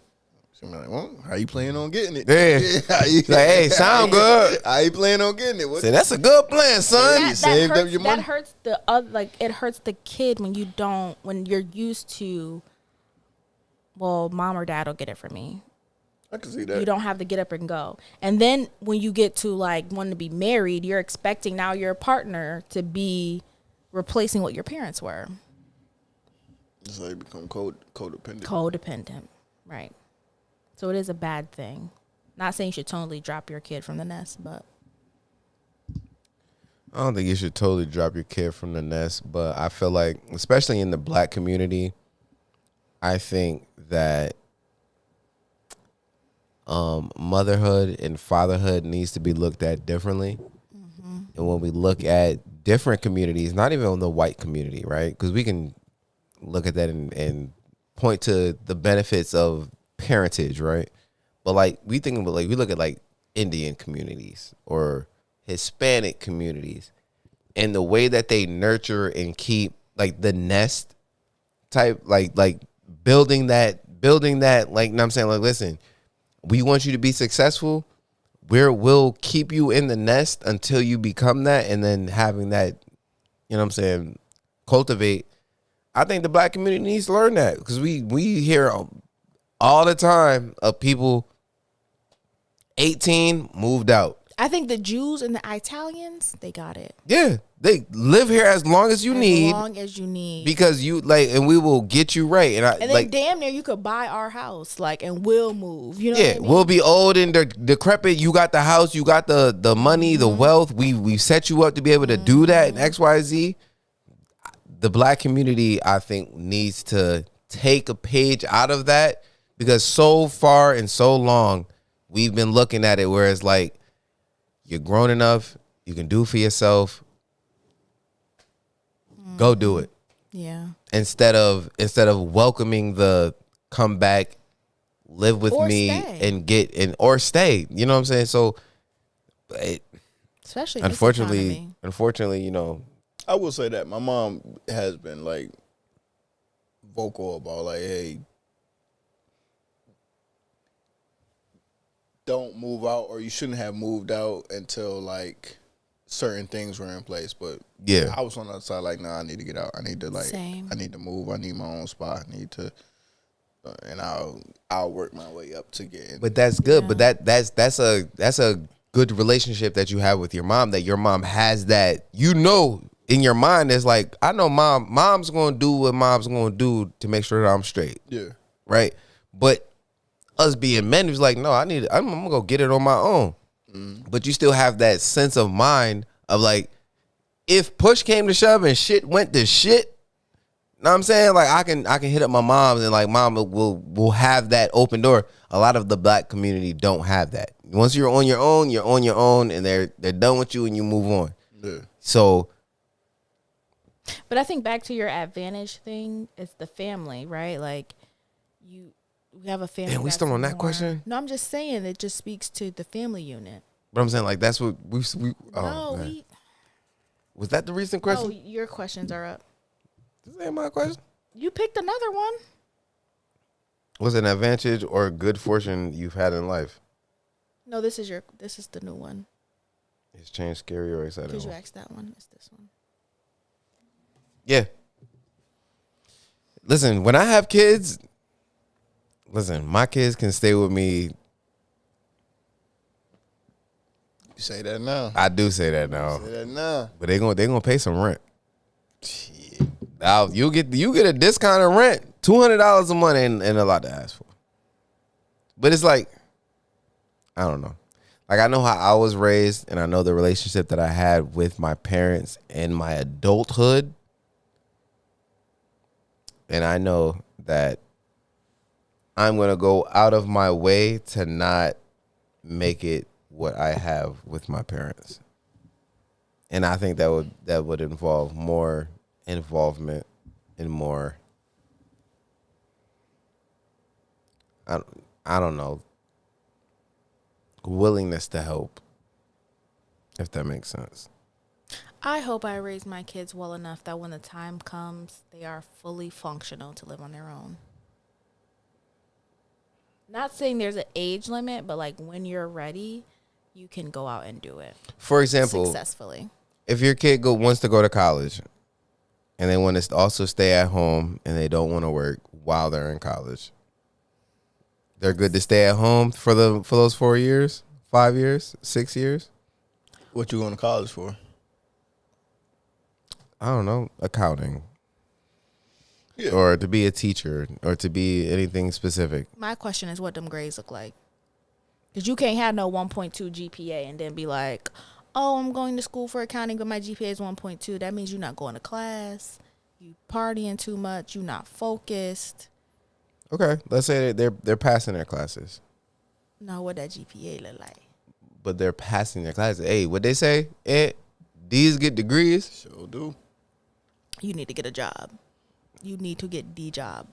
She be like, well, how you planning on getting it? Yeah. How you, Like, hey, sound good. How you planning on getting it? What? Say, that's a good plan, son. You saved up your money? That hurts the other, like it hurts the kid when you're used to, well, mom or dad will get it for me. I can see that. You don't have to get up and go. And then when you get to like wanting to be married, you're expecting now your partner to be replacing what your parents were. It's like become codependent. Codependent, right. So it is a bad thing. Not saying you should totally drop your kid from the nest, but I don't think you should totally drop your kid from the nest, but I feel like, especially in the black community, I think that motherhood and fatherhood needs to be looked at differently. Mm-hmm. And when we look at different communities, not even the white community, right? Because we can look at that and point to the benefits of parentage, right? But like we look at like Indian communities or Hispanic communities and the way that they nurture and keep like the nest type, like building that, like, you know what I'm saying? Like, listen, we want you to be successful. We'll keep you in the nest until you become that, and then having that, you know what I'm saying, cultivate. I think the black community needs to learn that because we hear all the time of people 18 moved out. I think the Jews and the Italians, they got it. Yeah, they live here as long as you need. As long as you need. Because you like, and we will get you right. And then like, damn near you could buy our house, like, and we'll move. You know what I mean? We'll be old and decrepit. You got the house, you got the money, the wealth. We set you up to be able to do that and X, Y, Z. The black community, I think, needs to take a page out of that because so far and so long we've been looking at it where it's like, you're grown enough, you can do for yourself. Go do it. Yeah. Instead of welcoming the come back, live with me stay. Or stay. You know what I'm saying? So especially unfortunately, you know. I will say that my mom has been like vocal about like, hey, don't move out, or you shouldn't have moved out until like certain things were in place. But yeah, I was on the other side like, nah, I need to get out. I need to like, Same. I need to move. I need my own spot. I need to, and I'll work my way up to get in. But that's good. Yeah. But that's a good relationship that you have with your mom. That your mom has that, you know, in your mind. It's like, I know mom's gonna do what mom's gonna do to make sure that I'm straight. Yeah, right. But us being men, was like, no, I'm gonna go get it on my own. But you still have that sense of mind of like, if push came to shove and shit went to shit, know what I'm saying? Like I can hit up my mom and like mom will have that open door. A lot of the black community don't have that. Once you're on your own, and they're done with you and you move on. Yeah. So, but I think back to your advantage thing, it's the family, right? Like we have a family. Damn, we still on that question? No, I'm just saying it just speaks to the family unit. But I'm saying like that's what we was that the recent question? Oh, your questions are up. This ain't my question. You picked another one. What's an advantage or good fortune you've had in life? No, this is the new one. It's changed, scary or exciting? Because you asked that one. It's this one. Yeah. Listen, when I have kids, my kids can stay with me. You say that now. I do say that now. Say that now. But they gonna pay some rent. Shit. Now you get a discount of rent. $200 a month ain't a lot to ask for. But it's like, I don't know. Like I know how I was raised, and I know the relationship that I had with my parents in my adulthood. And I know that I'm going to go out of my way to not make it what I have with my parents. And I think that would involve more involvement and more, I don't know, willingness to help, if that makes sense. I hope I raise my kids well enough that when the time comes, they are fully functional to live on their own. Not saying there's an age limit, but like when you're ready, you can go out and do it. For example, successfully. If your kid wants to go to college and they want to also stay at home and they don't want to work while they're in college, they're good to stay at home for those 4 years, 5 years, 6 years. What you going to college for? I don't know, accounting. Yeah. Or to be a teacher or to be anything specific. My question is what them grades look like. Because you can't have no 1.2 GPA and then be like, oh, I'm going to school for accounting, but my GPA is 1.2. That means you're not going to class. You partying too much. You're not focused. Okay, let's say they're passing their classes. No, what that GPA look like. But they're passing their classes. Hey, what they say? These get degrees. Sure do. You need to get a job. You need to get the job.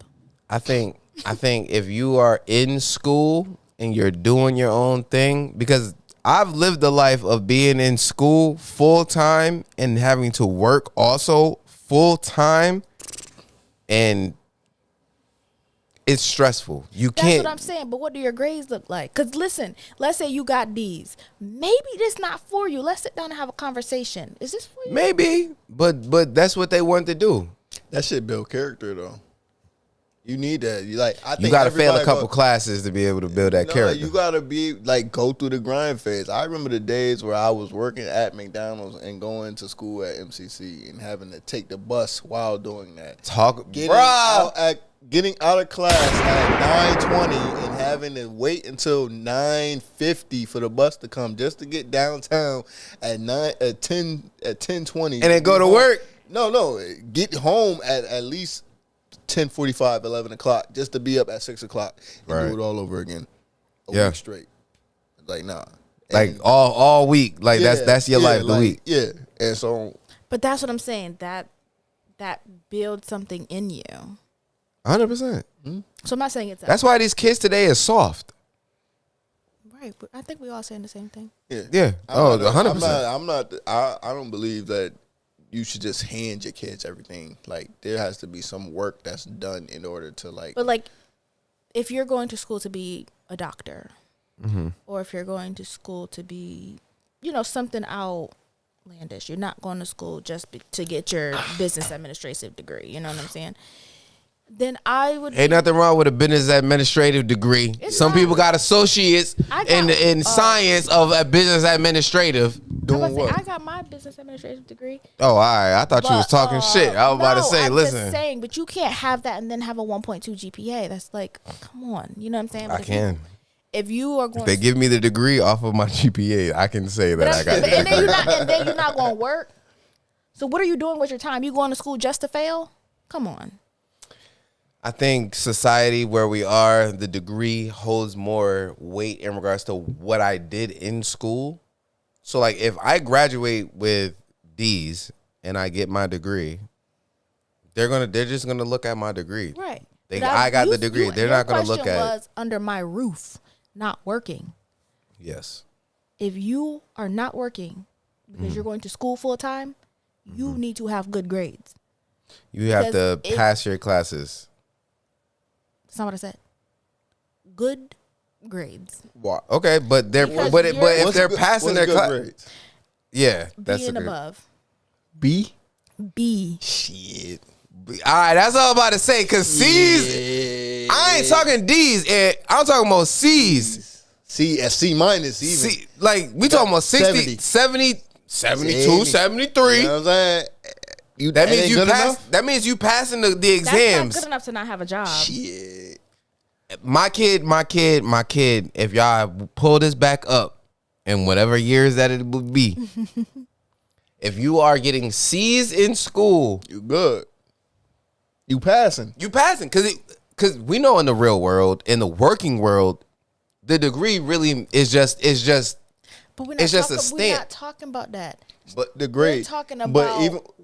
I think if you are in school and you're doing your own thing, because I've lived the life of being in school full time and having to work also full time, and it's stressful. That's what I'm saying. But what do your grades look like? Because listen, let's say you got D's. Maybe this not for you. Let's sit down and have a conversation. Is this for you? Maybe, but that's what they want to do. That shit build character though. You need that. I think you got to fail a couple classes to be able to build that character. You got to be go through the grind phase. I remember the days where I was working at McDonald's and going to school at MCC and having to take the bus while doing that. Getting out of class at 9:20 and having to wait until 9:50 for the bus to come just to get downtown at 10:20 and then go to work. No, get home at least 10:45, 11 o'clock just to be up at 6 o'clock and do it all over again. A week straight. Nah. And all week. That's your life the week. Yeah. And so. But that's what I'm saying. That builds something in you. 100%. So I'm not saying it's that's why these kids today is soft. Right. But I think we all saying the same thing. Yeah. 100%. I don't believe that you should just hand your kids everything. There has to be some work that's done in order to But if you're going to school to be a doctor, or if you're going to school to be, something outlandish, you're not going to school just to get your business administrative degree. You know what I'm saying? Then I would. Ain't nothing wrong with a business administrative degree. Some people got associates in science of a business administrative. Doing what? I got my business administrative degree. Oh, all right. I thought you was talking shit. I was about to say, listen. Just saying, but you can't have that and then have a 1.2 GPA. That's come on. You know what I'm saying? But I can. If you are going, if they give me the degree off of my GPA, I can say that I got it. And then you're not going to work. So what are you doing with your time? You going to school just to fail? Come on. I think society where we are, the degree holds more weight in regards to what I did in school. So if I graduate with D's and I get my degree, they're just gonna look at my degree. Right. I got the degree. They're not gonna look at it. Was under my roof, not working. Yes. If you are not working because you're going to school full time, you need to have good grades. You have to pass your classes. That's not what I said. Good grades. What? Okay, but if they're passing their class, yeah, that's B and above. B. Shit. All right, that's all I'm about to say. Cause C's, I ain't talking D's. I'm talking about C's. C minus even. C, we talking about 60, 70, 72, 73. You know what I'm saying? That means you pass. That means you passing the exams. That's not good enough to not have a job. Shit. My kid. If y'all pull this back up, in whatever years that it would be, if you are getting C's in school, you good. You passing. Because we know in the real world, in the working world, the degree really is just. But we're just a stamp. We're not talking about that. But the grade. We're talking about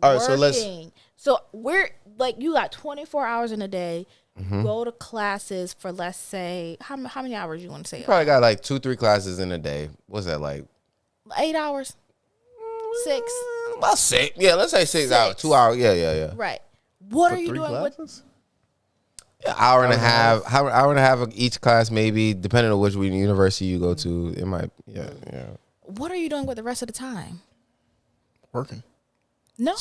all right, working. So we're you got 24 hours in a day. Go to classes for, let's say, how many hours you want to say? You probably got 2-3 classes in a day. What's that like? 8 hours. 6. About 6. Yeah, let's say 6 hours. 2 hours. Yeah. Right. What are you 3 doing classes? Hour and a half. Hour and a half of each class, maybe, depending on which university you go to. It might. Yeah. What are you doing with the rest of the time? Working. No,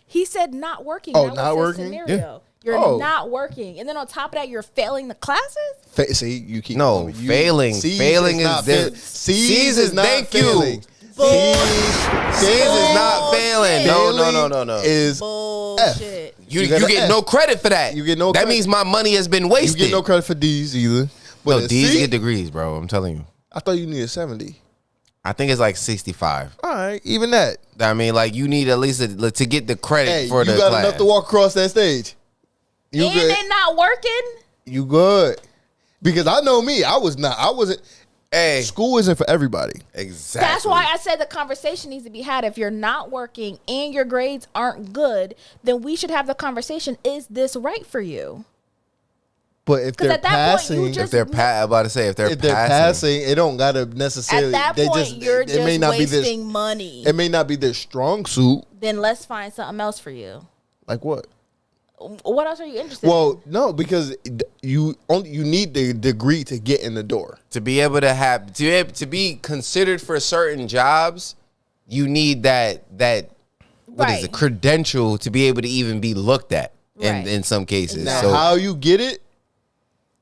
he said not working. Oh, That not was his working? Scenario. You're not working, and then on top of that, you're failing the classes. See, you keep failing. Failing is there. C's is not thank failing. you. C's is not failing. No. Is bullshit. You get no credit for that. You get no That credit. means my money has been wasted. You get no credit for D's either. But No, D's get degrees, bro. I'm telling you. I thought you needed 70. I think it's like 65. All right, even that. I mean, like, you need at least to get the credit for the you got class. enough to walk across that stage. You And good? they not working. You good? Because I know me. I wasn't. Hey, School isn't for everybody. exactly. That's why I said the conversation needs to be had. If you're not working and your grades aren't good, then we should have the conversation. Is this right for you? But if 'Cause they're at that point, you passing, just- I'm about to say if they're passing, it don't gotta necessarily. At that point, you're just may not wasting money. It may not be their strong suit. Then let's find something else for you. Like what? What else are you interested in? Well, no, because you need the degree to get in the door. to be able to have to be considered for certain jobs, you need that what is Right. it, credential to be able to even be looked at Right. in some cases. Now, So how you get it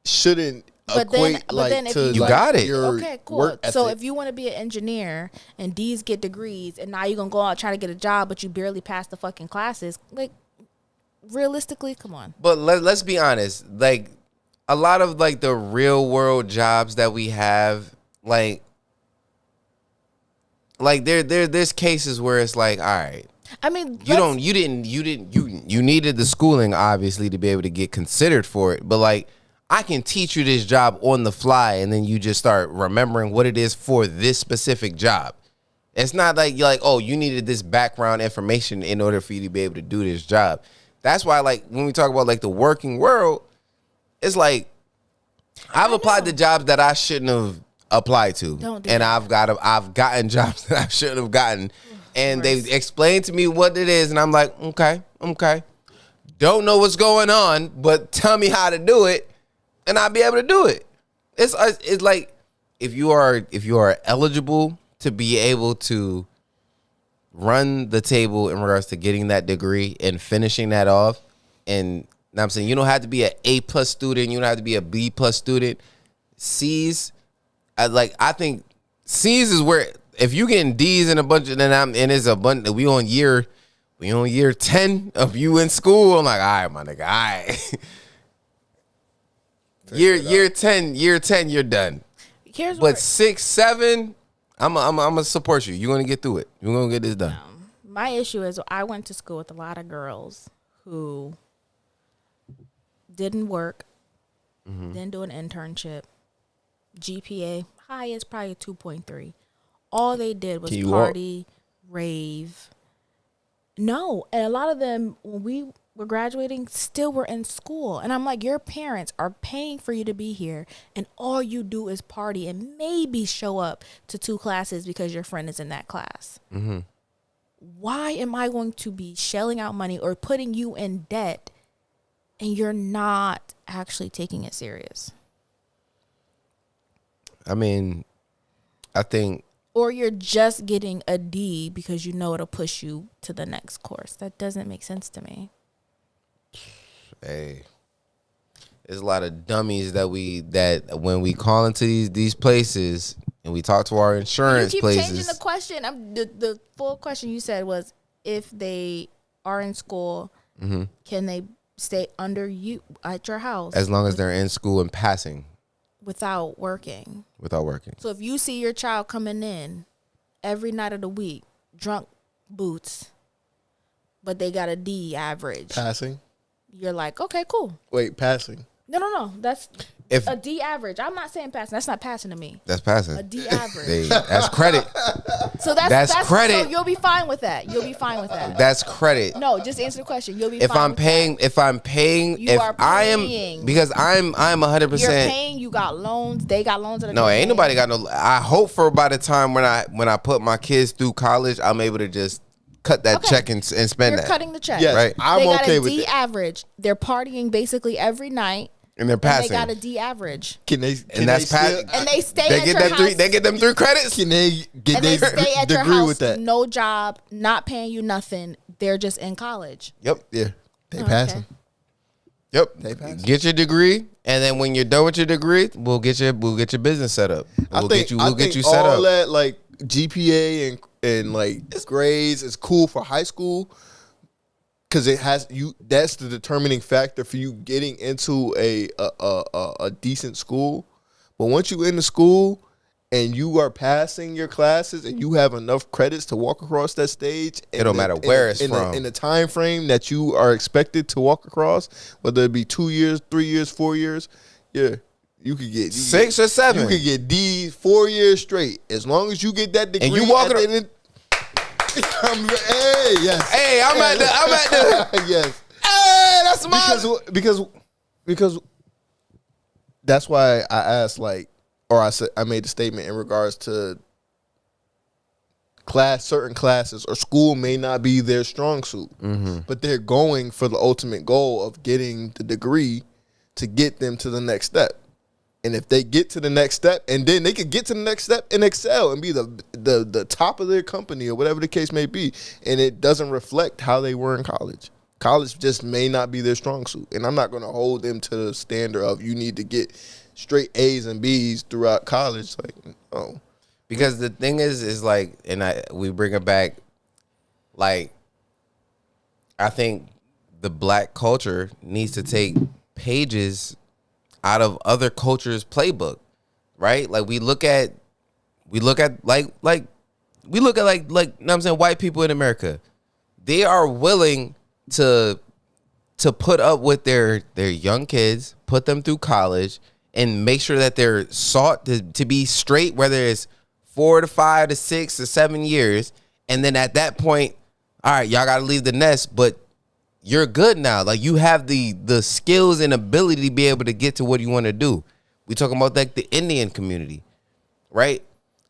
shouldn't But then- equate but then if to you You got it. your Okay, cool. work So ethic. if you want to be an engineer and D's get degrees and now you're going to go out trying to get a job, but you barely pass the fucking classes, like, realistically, come on. But let's be honest, like a lot of like the real world jobs that we have, like there's cases where it's like, all right, I mean, you needed the schooling obviously to be able to get considered for it, but like I can teach you this job on the fly and then you just start remembering what it is for this specific job. It's not like you're like, oh, you needed this background information in order for you to be able to do this job. That's why, like, when we talk about like the working world, it's like I've applied to jobs that I shouldn't have applied to, Don't do and that. I've gotten jobs that I shouldn't have gotten, and they've explained to me what it is, and I'm like, okay, don't know what's going on, but tell me how to do it, and I'll be able to do it. It's like if you are eligible to be able to run the table in regards to getting that degree and finishing that off. And I'm saying you don't have to be an A+ student. You don't have to be a B+ student. C's, I think C's is where if you getting D's and a bunch of and it's a bunch. We on year 10 of you in school. I'm like, all right, my nigga, all right. year 10, you're done. here's But what 6, 7. I'm gonna support you. You're gonna get through it. You're gonna get this done. my issue is I went to school with a lot of girls who didn't work, didn't do an internship, GPA high is probably a 2.3. All they did was party, rave. No, and a lot of them, when we were graduating, still were in school. And I'm like, your parents are paying for you to be here, and all you do is party and maybe show up to 2 classes because your friend is in that class. Mm-hmm. Why am I going to be shelling out money or putting you in debt and you're not actually taking it serious? I mean, I think Or you're just getting a D because you know it'll push you to the next course. That doesn't make sense to me. hey, there's a lot of dummies that when we call into these places and we talk to our insurance You keep places. changing the question. The full question you said was if they are in school, can they stay under you at your house As long as they're in school and passing without working? without working. So if you see your child coming in every night of the week, drunk boots, but they got a D average, passing. you're like, okay, cool. Wait, passing. No. That's If a D average. I'm not saying passing. That's not passing to me. that's passing, A D average. that's credit. So that's credit. So you'll be fine with that. You'll be fine with that. That's credit. No, just answer the question. You'll be If fine I'm with paying, that. if I'm paying, You if are I am paying. because I'm 100%. You're paying. You got loans. They got loans. That are No, getting ain't paid. nobody got no. I hope for by the time when I put my kids through college, I'm able to just cut that check and spend You're that. cutting the check. Yes, Right. I'm They got okay a with D it. average. They're partying basically every night. And they're And passing. they got a D average. Can they? And that's still, pat- And they stay They at get your them house. three. They get them 3 credits. Can they get and they their stay at your degree house, with that? no job, not paying you nothing. They're just in college. Yep. Yeah, they Oh, passing. okay. Yep. They pass. Get your degree, and then when you're done with your degree, we'll get your business set up. We'll get you set all up. that like GPA and like grades is cool for high school because it has you. That's the determining factor for you getting into a decent school. But once you in the school and you are passing your classes and you have enough credits to walk across that stage, It don't matter where it's from. in the time frame that you are expected to walk across, whether it be 2 years, 3 years, 4 years, yeah, you could get 6 or 7. You could get D's 4 years straight as long as you get that degree. And you walking. Hey, yes. Hey, I'm at the. Yes. Hey, that's my. Because that's why I asked, like, or I made the statement in regards to certain classes or school may not be their strong suit, but they're going for the ultimate goal of getting the degree to get them to the next step. And if they get to the next step, and then they could get to the next step and excel and be the top of their company or whatever the case may be, and it doesn't reflect how they were in college. College just may not be their strong suit, and I'm not going to hold them to the standard of you need to get straight A's and B's throughout college. Like, oh, Because the thing is like, and we bring it back, like, I think the black culture needs to take pages out of other cultures' playbook, right? Like we look at you know what I'm saying, white people in America, they are willing to put up with their young kids, put them through college, and make sure that they're sought to be straight, whether it's 4 to 5 to 6 to 7 years, and then at that point, all right, y'all got to leave the nest, but you're good now. Like you have the skills and ability to be able to get to what you want to do. We talking about like the Indian community, right?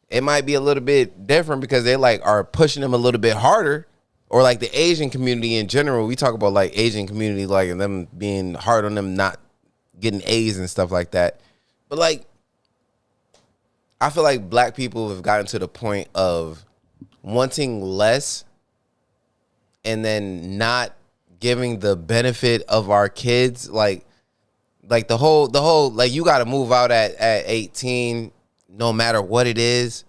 It might be a little bit different because they like are pushing them a little bit harder, or like the Asian community in general. We talk about like Asian community, like and them being hard on them not getting A's and stuff like that. But like, I feel like black people have gotten to the point of wanting less and then not giving the benefit of our kids, like the whole like you got to move out at 18 no matter what it is.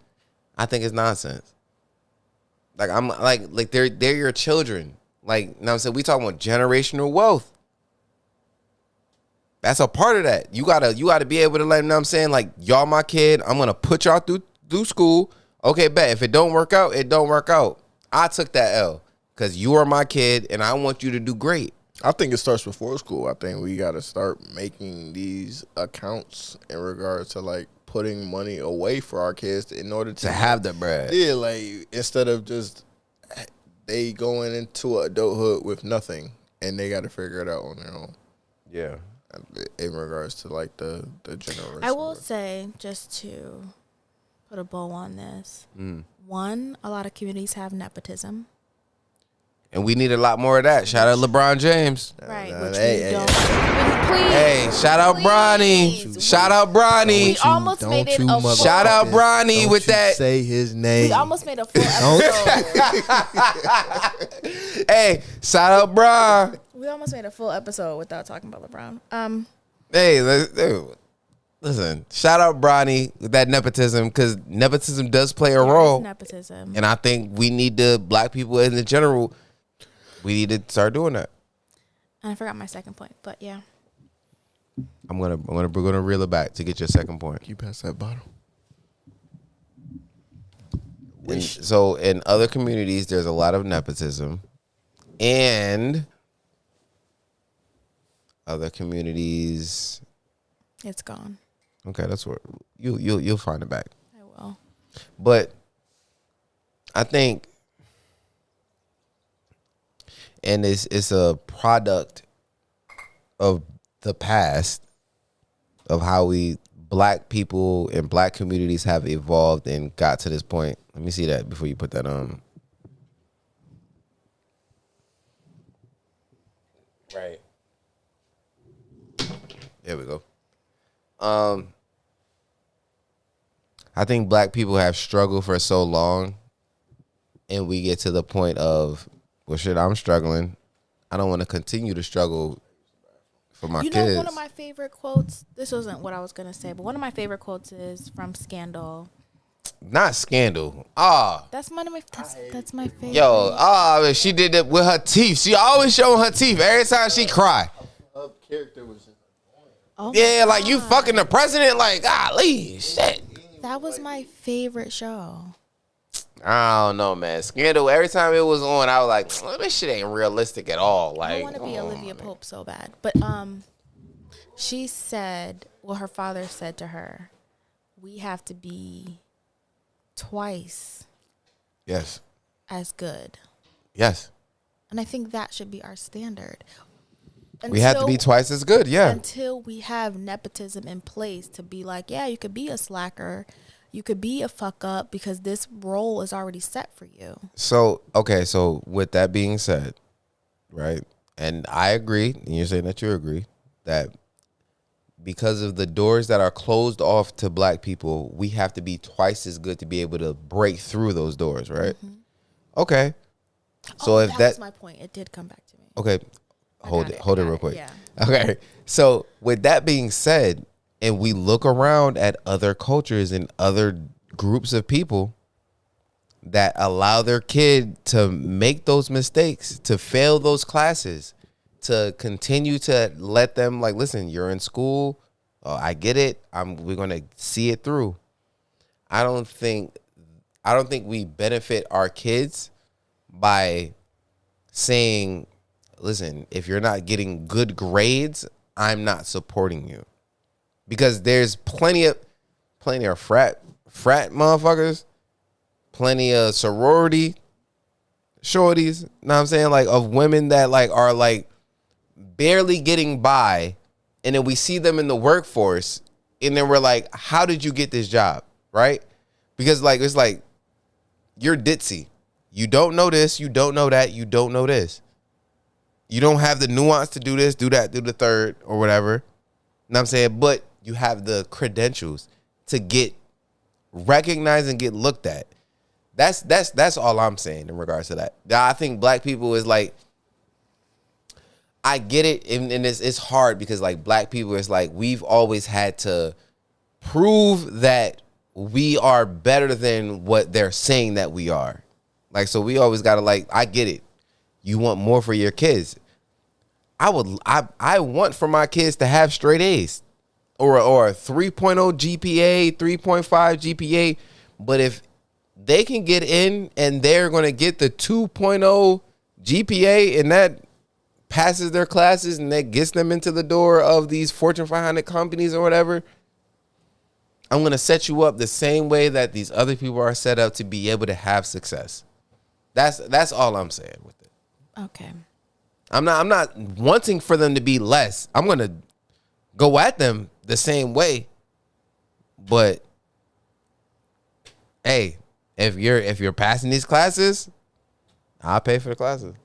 I think it's nonsense. Like I'm like they're your children. Like, you know what I'm saying, we talking about generational wealth. That's a part of that. You gotta be able to let them know, what I'm saying, like, y'all my kid, I'm gonna put y'all through school. Okay, bet. If it don't work out, it don't work out. I took that L. Because you are my kid, and I want you to do great. I think it starts before school. I think we got to start making these accounts in regards to, like, putting money away for our kids in order to have the bread. Yeah, like, instead of just they going into adulthood with nothing, and they got to figure it out on their own. Yeah. In regards to, like, the generation. I will say, just to put a bow on this, one, a lot of communities have nepotism. And we need a lot more of that. Shout out LeBron James. Right, nah, which hey, we hey, don't. hey. Please, Hey, shout out Bronny. please. Shout out Bronny. We almost made it a full. Shout out Bronny Don't with you that. Say his name. We almost made a full episode. Hey, shout out Bron. We almost made a full episode without talking about LeBron. Hey, listen. Shout out Bronny with that nepotism, because nepotism does play a role. Nepotism. And I think we need to, black people in the general, we need to start doing that. I forgot my second point, but yeah. we're gonna reel it back to get your second point. You pass that bottle. And so in other communities, there's a lot of nepotism, and other communities, It's gone. okay, that's where you'll find it back. I will. But I think, and it's a product of the past of how we black people and black communities have evolved and got to this point. Let me see that before you put that on. Right. There we go. I think black people have struggled for so long, and we get to the point of, well, shit, I'm struggling. I don't want to continue to struggle for my kids. You know, one of my favorite quotes, this wasn't what I was going to say, but one of my favorite quotes is from Scandal. Not Scandal. That's one of my, that's my favorite. Yo, she did it with her teeth. She always showing her teeth every time she cry. Her character was just Yeah, like you fucking the president, like, golly, shit. That was my favorite show. I don't know, man. Scandal, every time it was on, I was like, this shit ain't realistic at all. Like, I want to be Olivia Pope so bad. But she said, well, her father said to her, we have to be twice yes, as good. yes. And I think that should be our standard. We have to be twice as good, yeah. Until we have nepotism in place to be like, yeah, you could be a slacker, you could be a fuck up because this role is already set for you. So, okay, so with that being said, right, and I agree, and you're saying that you agree, that because of the doors that are closed off to black people, we have to be twice as good to be able to break through those doors, right? Mm-hmm. Okay. So if that was my point. It did come back to me. Okay. Hold it real quick. Yeah. Okay. So with that being said, and we look around at other cultures and other groups of people that allow their kid to make those mistakes, to fail those classes, to continue to let them, like, listen, you're in school. Oh, I get it. We're going to see it through. I don't think we benefit our kids by saying, listen, if you're not getting good grades, I'm not supporting you. Because there's plenty of frat motherfuckers, plenty of sorority shorties, know what I'm saying? Like, of women that like are like barely getting by, and then we see them in the workforce, and then we're like, how did you get this job? Right? Because like it's like you're ditzy. You don't know this, you don't know that, you don't know this. You don't have the nuance to do this, do that, do the third, or whatever. You know what I'm saying? But you have the credentials to get recognized and get looked at. That's all I'm saying in regards to that. I think black people is like, I get it, and it's hard because like black people is like, we've always had to prove that we are better than what they're saying that we are. Like, so we always gotta, like, I get it. You want more for your kids. I want for my kids to have straight A's or a 3.0 GPA, 3.5 GPA. But if they can get in and they're going to get the 2.0 GPA and that passes their classes and that gets them into the door of these Fortune 500 companies or whatever, I'm going to set you up the same way that these other people are set up to be able to have success. That's all I'm saying with it. Okay. I'm not wanting for them to be less. I'm going to go at them the same way. But hey, if you're passing these classes, I'll pay for the classes.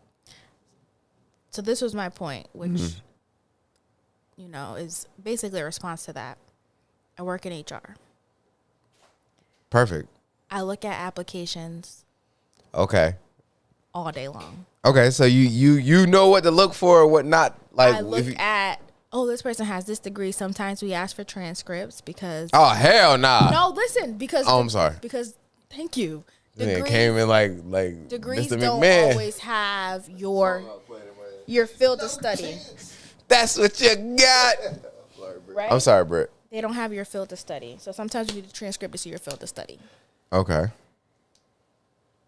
So this was my point, which you know, is basically a response to that. I work in HR. Perfect. I look at applications Okay. all day long. Okay, so you know what to look for or what not. Like, I look at, oh, this person has this degree. Sometimes we ask for transcripts because. Oh, hell nah. No, listen, because. Oh, I'm sorry. Because, thank you. Degrees, came in like degrees Mr. don't McMahon. always have your field of study. That's what you got. Right? I'm sorry, Britt. They don't have your field of study. So sometimes you need a transcript to see your field of study. Okay.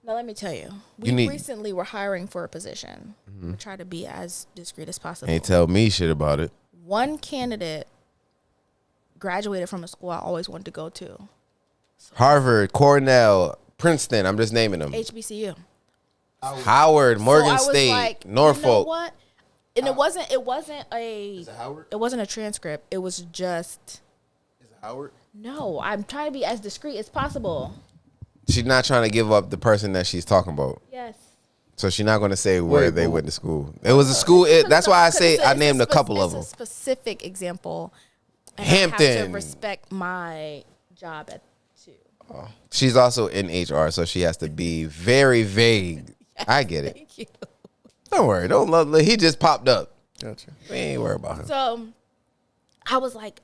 Now, let me tell you. We recently were hiring for a position. We try to be as discreet as possible. Ain't tell me shit about it. One candidate graduated from a school I always wanted to go to. Harvard, Cornell, Princeton. I'm just naming them. HBCU. Howard, Morgan State, like, Norfolk. You know what? And it wasn't Is it Howard? It wasn't a transcript. It was just. Is it Howard? No, I'm trying to be as discreet as possible. She's not trying to give up the person that she's talking about. Yes. So she's not going to say where they went to school. It was a school. That's why I say I named a couple of them. It's a specific example. And Hampton. I have to respect my job at too. Oh. She's also in HR, so she has to be very vague. I get it. Thank you. Don't worry. Don't love. He just popped up. Gotcha. We ain't worried about him. So I was like,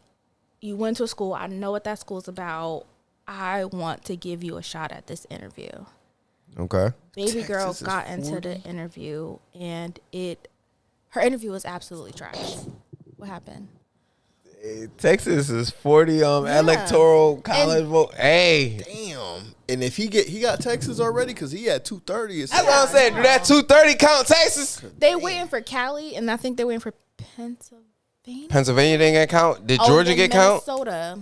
you went to a school. I know what that school's about. I want to give you a shot at this interview. Okay. Baby girl got into the interview, and her interview was absolutely trash. What happened? Hey, Texas is 40 electoral college vote. Hey. Damn. And if he got Texas already because he had 230. That's what I'm saying. Do that 230 count Texas? They waiting for Cali, and I think they're waiting for Pennsylvania. Pennsylvania didn't get count. Did Georgia get count? Minnesota.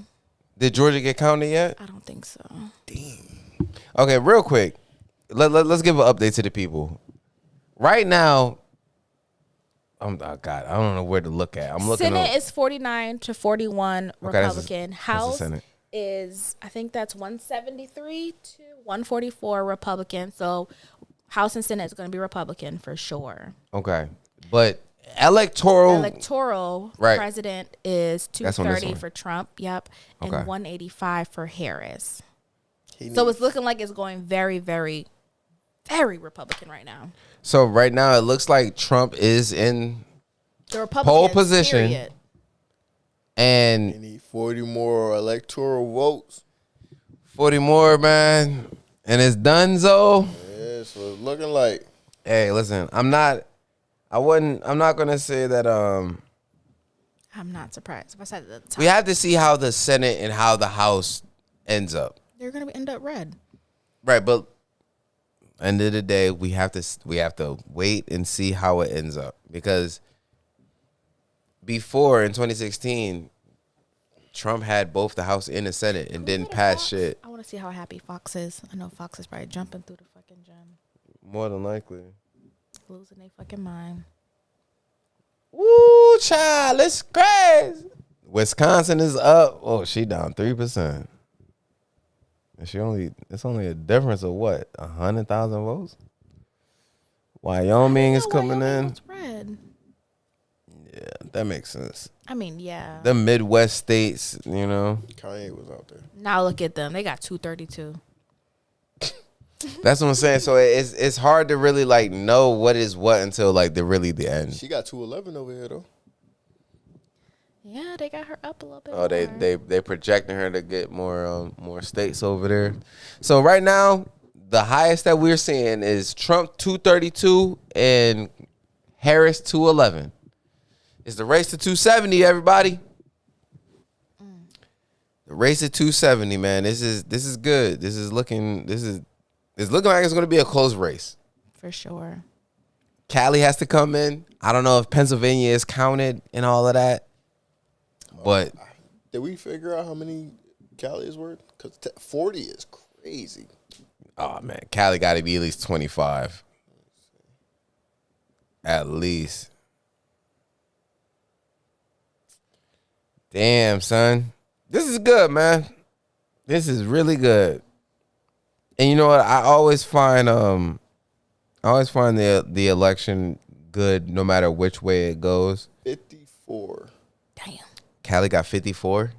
Did Georgia get counted yet? I don't think so. Damn. Okay, real quick. Let's give an update to the people. Right now, oh God, I don't know where to look at. I'm looking. Senate is 49 to 41 Republican. House Senate. is, I think that's 173 to 144 Republican. So House and Senate is going to be Republican for sure. Okay, but electoral Right. President is That's on this 230 one. for Trump. Yep, and Okay. 185 for Harris. So it's looking like it's going very, very, very Republican right now. So right now it looks like Trump is in The Republican pole position, period. and He need 40 more electoral votes. 40 more, man, and it's donezo. Yeah, so it's looking like. Hey, listen, I'm not gonna say that. I'm not surprised. If I said at the top, We have to see how the Senate and how the House ends up. they're going to end up red. Right, but end of the day, we have to wait and see how it ends up, because before in 2016, Trump had both the House and the Senate and didn't pass shit. I want to see how happy Fox is. I know Fox is probably jumping through the fucking gym, More than likely. losing their fucking mind. Woo, child, it's crazy. Wisconsin is up. Oh, she down 3%. And it's only a difference of what, 100,000 votes. Wyoming is coming in. It's red. Yeah, that makes sense. I mean, yeah. The Midwest states, you know. Kanye was out there. Now look at them. They got 232. That's what I'm saying. So it's hard to really like know what is what until like the end. She got 211 over here though. Yeah, they got her up a little bit. Oh, they more. projecting her to get more states over there. So right now, the highest that we're seeing is Trump 232 and Harris 211. It's the race to 270, everybody. The race to 270, man. This is good. It's looking like it's going to be a close race. For sure. Cali has to come in. I don't know if Pennsylvania is counted and all of that. But did we figure out how many Cali is worth? Because 40 is crazy. oh man, Cali got to be at least 25. At least. Damn, son. This is good, man. This is really good. And you know what? I always find the election good no matter which way it goes. 54. Damn. Cali got 54.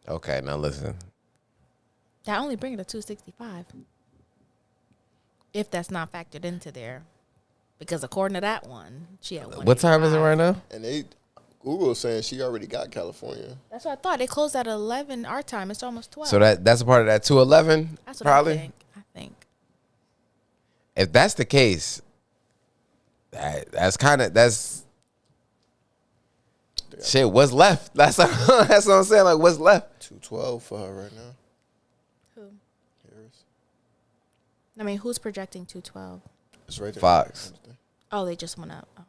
Okay, now listen. That only bring it to 265. If that's not factored into there. Because according to that one, she had one. What time is it right now? And Google is saying she already got California. That's what I thought. They closed at 11 our time. It's almost 12. So that's a part of that 211. That's what probably. I think. If that's the case, that's shit. What's left? That's what I'm saying. Like, what's left? 212 for her right now. Who? Harris. I mean, who's projecting 212? It's right there. Fox. Oh, they just went up. Oh.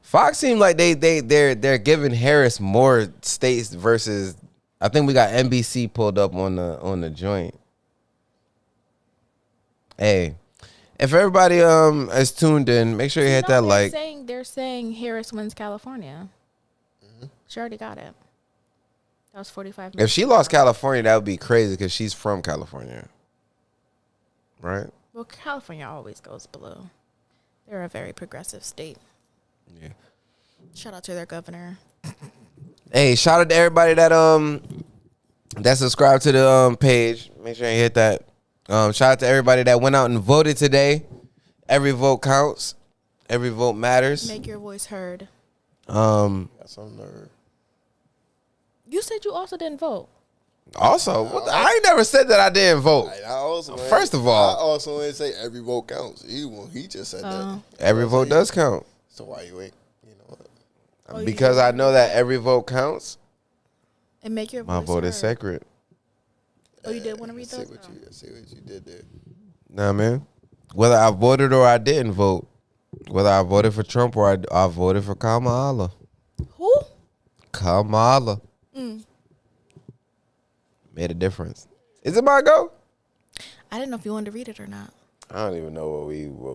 Fox seemed like they're giving Harris more states versus. I think we got NBC pulled up on the joint. Hey, if everybody is tuned in, make sure you hit that like. They're saying Harris wins California. Mm-hmm. She already got it. That was 45 minutes. If she lost California, that would be crazy because she's from California, right? Well, California always goes blue. They're a very progressive state. Yeah. Shout out to their governor. Hey, shout out to everybody that subscribed to the page. Make sure you hit that. Shout out to everybody that went out and voted today. Every vote counts. Every vote matters. Make your voice heard. Got some nerve. You said you also didn't vote. Also, I ain't never said that I didn't vote. First of all, I also ain't say every vote counts. He just said that. Every vote does count. So why you ain't? You know what? Because I know that every vote counts. And make your My voice vote heard. is sacred. Oh, you did want to read those? See what you did there. Nah, man. Whether I voted or I didn't vote, whether I voted for Trump or I voted for Kamala. Who? Kamala. Made a difference. Is it my go? I didn't know if you wanted to read it or not. I don't even know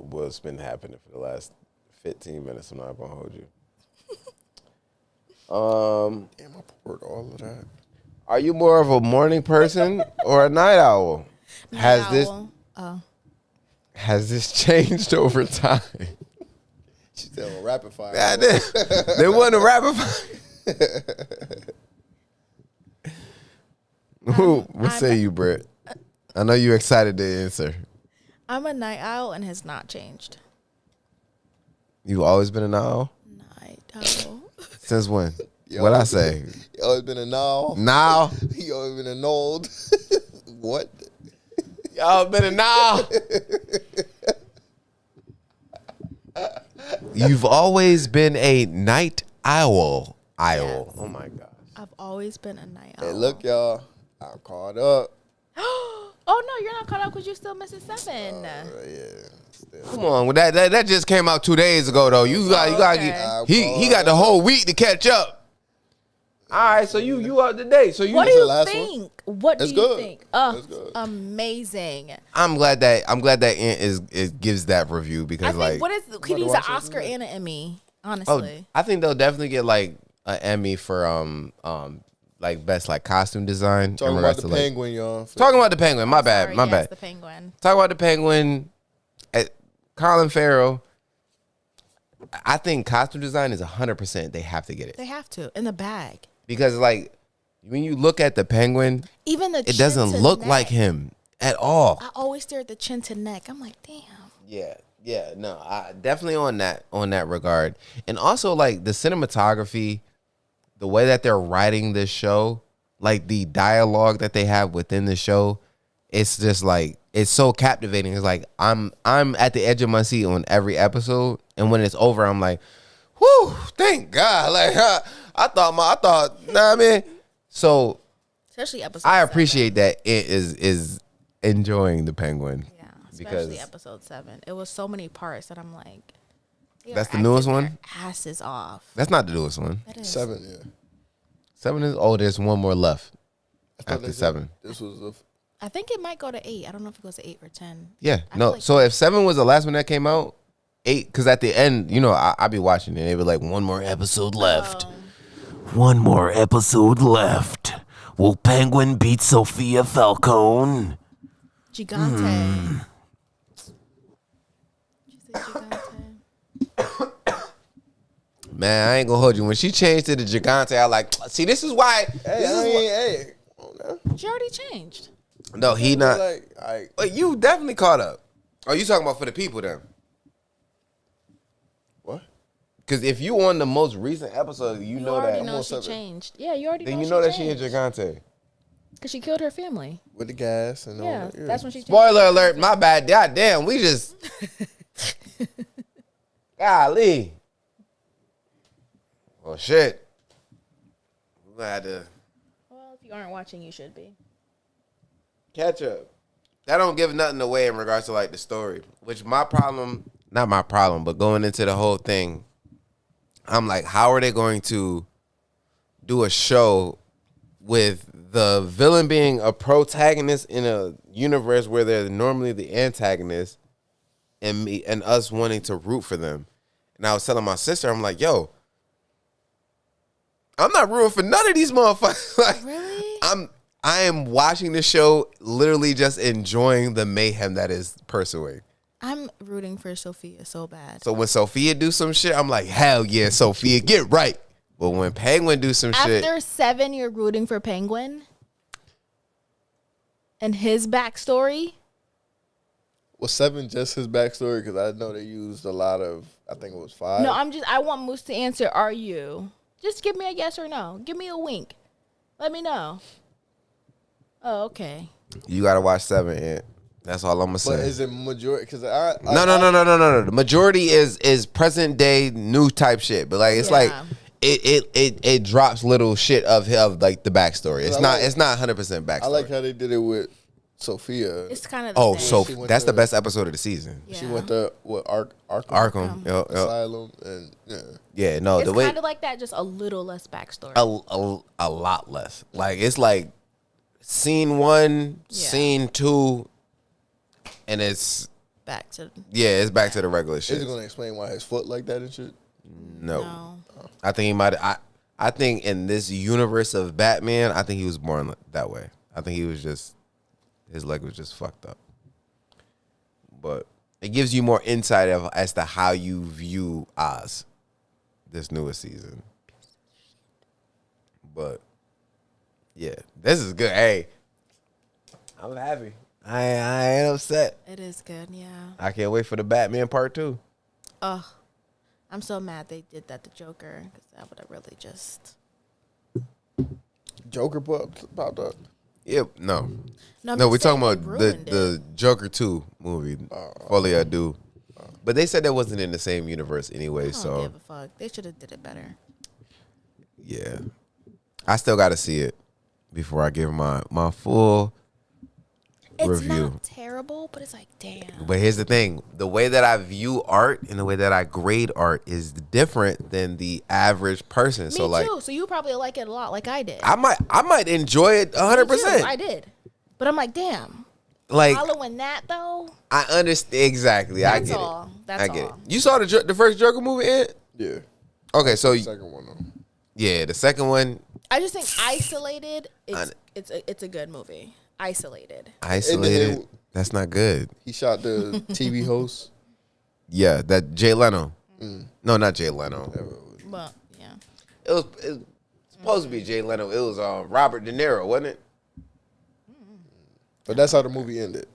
what's been happening for the last 15 minutes. I'm not gonna hold you. Damn, I poured all of that. Are you more of a morning person or a night owl? Has this changed over time? She said rapid fire. Yeah, they wasn't a rapid fire. What say you, Brett? I know you're excited to answer. I'm a night owl and has not changed. You've always been an owl? Night owl. Since when? What'd I say? You always been a now. Now? You always been an old. What? Y'all been a now? You've always been a night owl. Yes. Oh my gosh. I've always been a night owl. Hey, look, y'all. I'm caught up. Oh no, you're not caught up because you're still missing 7. Yeah. Still. Come on, that just came out 2 days ago though. You got he got the whole week to catch up. All right, so you up to date. So you. What do you last think? What do It's you good. think? It's good. Amazing. I'm glad that it gives that review because I think he needs an watch it Oscar today. and an Emmy. oh, Honestly, I think they'll definitely get like an Emmy for like best like costume design. Talking in about regards the to, like, penguin, y'all. Talking about the penguin. My bad. Sorry, My yes, bad. The Penguin. Talk about the penguin. Colin Farrell. I think costume design is 100%. They have to get it They have to in the bag. because like when you look at the penguin, Even the it chin doesn't to look neck. like him at all. I always stare at the chin to neck. I'm like, damn. Yeah, no, I definitely on that regard, and also like the cinematography, the way that they're writing this show, like the dialogue that they have within the show, it's just like it's so captivating. It's like I'm at the edge of my seat on every episode, and when it's over, I'm like, whew, thank God. Like I thought, nah, I mean, so Especially episode. I 7. appreciate that it is enjoying the penguin. Yeah, especially because- episode 7. It was so many parts that I'm like. they That's are the newest acting one? their Asses off. That's not the newest one. That is 7, yeah. 7 is there's one more left I thought after they said 7. This was I think it might go to 8. I don't know if it goes to 8 or 10. Yeah, I no. feel like- So if 7 was the last one that came out, 8, because at the end, I be watching it. They be like, one more episode left. One more episode left. Will Penguin beat Sophia Falcone? Gigante. Did you say Gigante? Man, I ain't gonna hold you. When she changed to the Gigante, I like. See, this is why. hey, come on now. She already changed. No, he not. Like, But you definitely caught up. Oh, you talking about for the people then? what? Because if you on the most recent episode, you know already that. know she Almost changed. Yeah, you already Then know you know that she changed. in Gigante. Because she killed her family. With the gas and all Yeah, that. that's when she changed. Spoiler alert, my bad. God damn, we just. Golly. Well, shit. We gonna have to Well, if you aren't watching, you should be. catch up. That don't give nothing away in regards to like the story. Which not my problem, but going into the whole thing, I'm like, how are they going to do a show with the villain being a protagonist in a universe where they're normally the antagonist, and us wanting to root for them? And I was telling my sister, I'm like, yo, I'm not rooting for none of these motherfuckers. Like, Really? I am watching the show, literally just enjoying the mayhem that is pursuing. I'm rooting for Sophia so bad. So when Sophia do some shit, I'm like, hell yeah, Sophia, get right. But when Penguin do some shit. After 7, you're rooting for Penguin? And his backstory? Was 7 just his backstory? Because I know they used a lot of, I think it was 5. No, I want Moose to answer, are you? Just give me a yes or no. Give me a wink. Let me know. Oh, okay. You got to watch 7, Ant. That's all I'm going to say. But is it majority? Because No. The majority is present day new type shit. But like, it's like, it drops little shit of like the backstory. It's not 100% backstory. I like how they did it with Sophia. It's kind of the so same. that's the best episode of the season. Yeah. She went to what Arkham. Yep. Asylum and Yeah, no, It's the way kind of like that, just a little less backstory. a lot less. Like it's like scene 1, scene 2, and it's back to it's back to the regular shit. Is it gonna explain why his foot like that and shit? No. I think he might. I think in this universe of Batman, I think he was born that way. I think he was just his leg was just fucked up. But it gives you more insight as to how you view Oz this newest season. But yeah, this is good. Hey, I'm happy. I ain't upset. It is good, yeah. I can't wait for the Batman part 2. Ugh. I'm so mad they did that to Joker, because that would have really just... Joker popped up. Yep, no, I'm we're just talking saying about they ruined the Joker 2 movie, Folie à Deux. But they said that wasn't in the same universe anyway, I don't so give a fuck. They should have did it better. yeah. I still got to see it before I give my full It's review. not terrible, but it's like, damn. But here's the thing. The way that I view art and the way that I grade art is different than the average person. Me so like too. So you probably like it a lot, like I did. I might enjoy it 100%. Me too, I did. But I'm like, damn. Like Following that, though? I understand exactly. I That's get all. it. That's I get all. it. You saw the first Joker movie, Ed? Yeah. Okay, so Second one though. yeah, the second one I just think isolated, it's a good movie. Isolated. isolated. That's not good. He shot the TV host. Yeah, that Jay Leno. No, not Jay Leno. Well, yeah. It was supposed to be Jay Leno. It was Robert De Niro, wasn't it? But that's how the movie ended.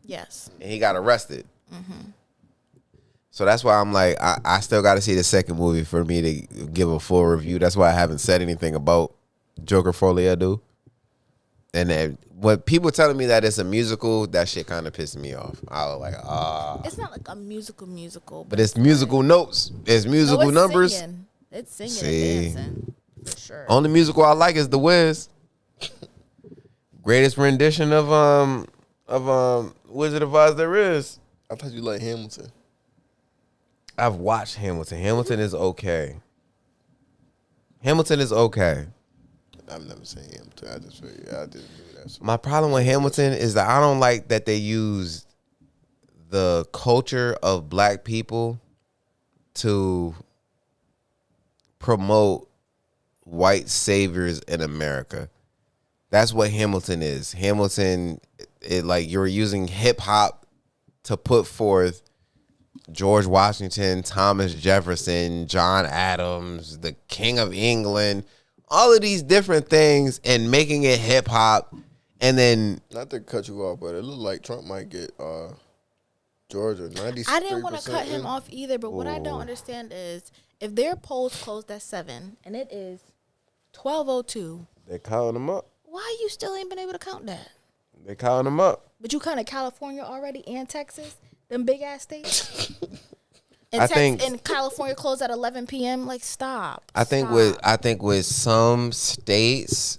Yes. And he got arrested. So that's why I'm like, I still got to see the second movie for me to give a full review. That's why I haven't said anything about Joker Folie à Deux. And then when people telling me that it's a musical, that shit kind of pissed me off. I was like, It's not like a musical. But it's musical notes. It's musical numbers. Singing. It's singing See. and dancing. For sure. Only musical I like is The Wiz. Greatest rendition of Wizard of Oz there is. I thought you liked Hamilton. I've watched Hamilton. Hamilton is okay. Hamilton is okay. I've never seen Hamilton. I didn't do that. So. My problem with Hamilton is that I don't like that they use the culture of black people to promote white saviors in America. That's what Hamilton is. Hamilton, like you're using hip hop to put forth George Washington, Thomas Jefferson, John Adams, the King of England, all of these different things and making it hip hop. And then, not to cut you off, but it looked like Trump might get Georgia 93%. I didn't want to cut him off either, but what I don't understand is if their polls closed at 7 and it is 12:02, they're counting them up. why you still ain't been able to count that? They're counting them up. But you counted California already and Texas, them big ass states. And California closed at 11 p.m. Like, stop. I think with some states,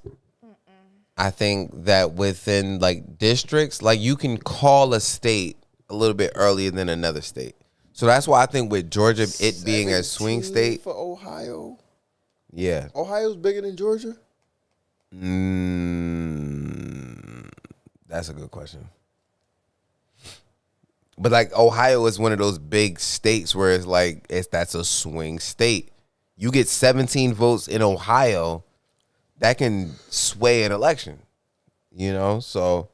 I think that within like districts, like you can call a state a little bit earlier than another state. So that's why I think with Georgia, it being a swing state for Ohio. Yeah, Ohio's bigger than Georgia. That's a good question. But like Ohio is one of those big states where it's like that's a swing state. You get 17 votes in Ohio, that can sway an election. You know, so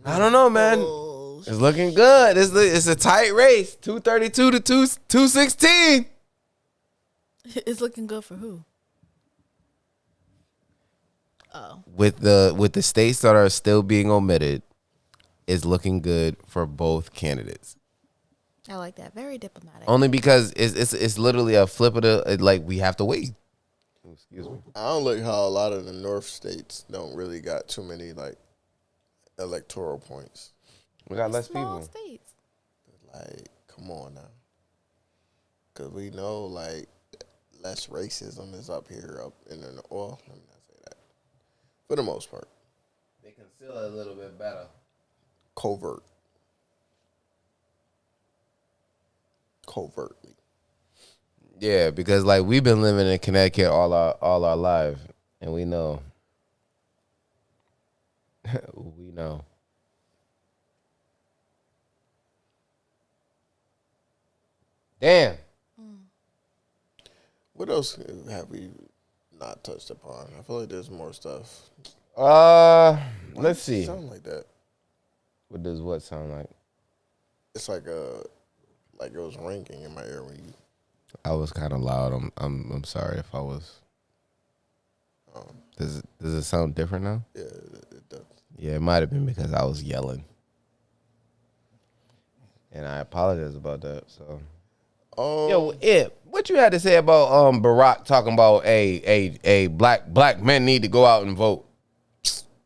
I don't know, man. It's looking good. It's a tight race. 232 to 216. It's looking good for who? Oh. With the states that are still being omitted, it's looking good for both candidates. I like that. Very diplomatic. Only because it's literally a flip of the like we have to wait. Excuse me. I don't like how a lot of the North states don't really got too many like electoral points. We got less Small people. states. Like, come on now, because we know like less racism is up here, up in the well. Let me not say that. For the most part, They conceal it a little bit better. covertly. Yeah, because like we've been living in Connecticut all our life, and we know. We know. Damn. What else have we not touched upon? I feel like there's more stuff. Let's see. Something like that. What does what sound like? It's like it was ringing in my ear when you. I was kind of loud. I'm sorry if I was. Does it sound different now? Yeah, it does. Yeah, it might have been because I was yelling, and I apologize about that. So, yo, what you had to say about Barack talking about a black men need to go out and vote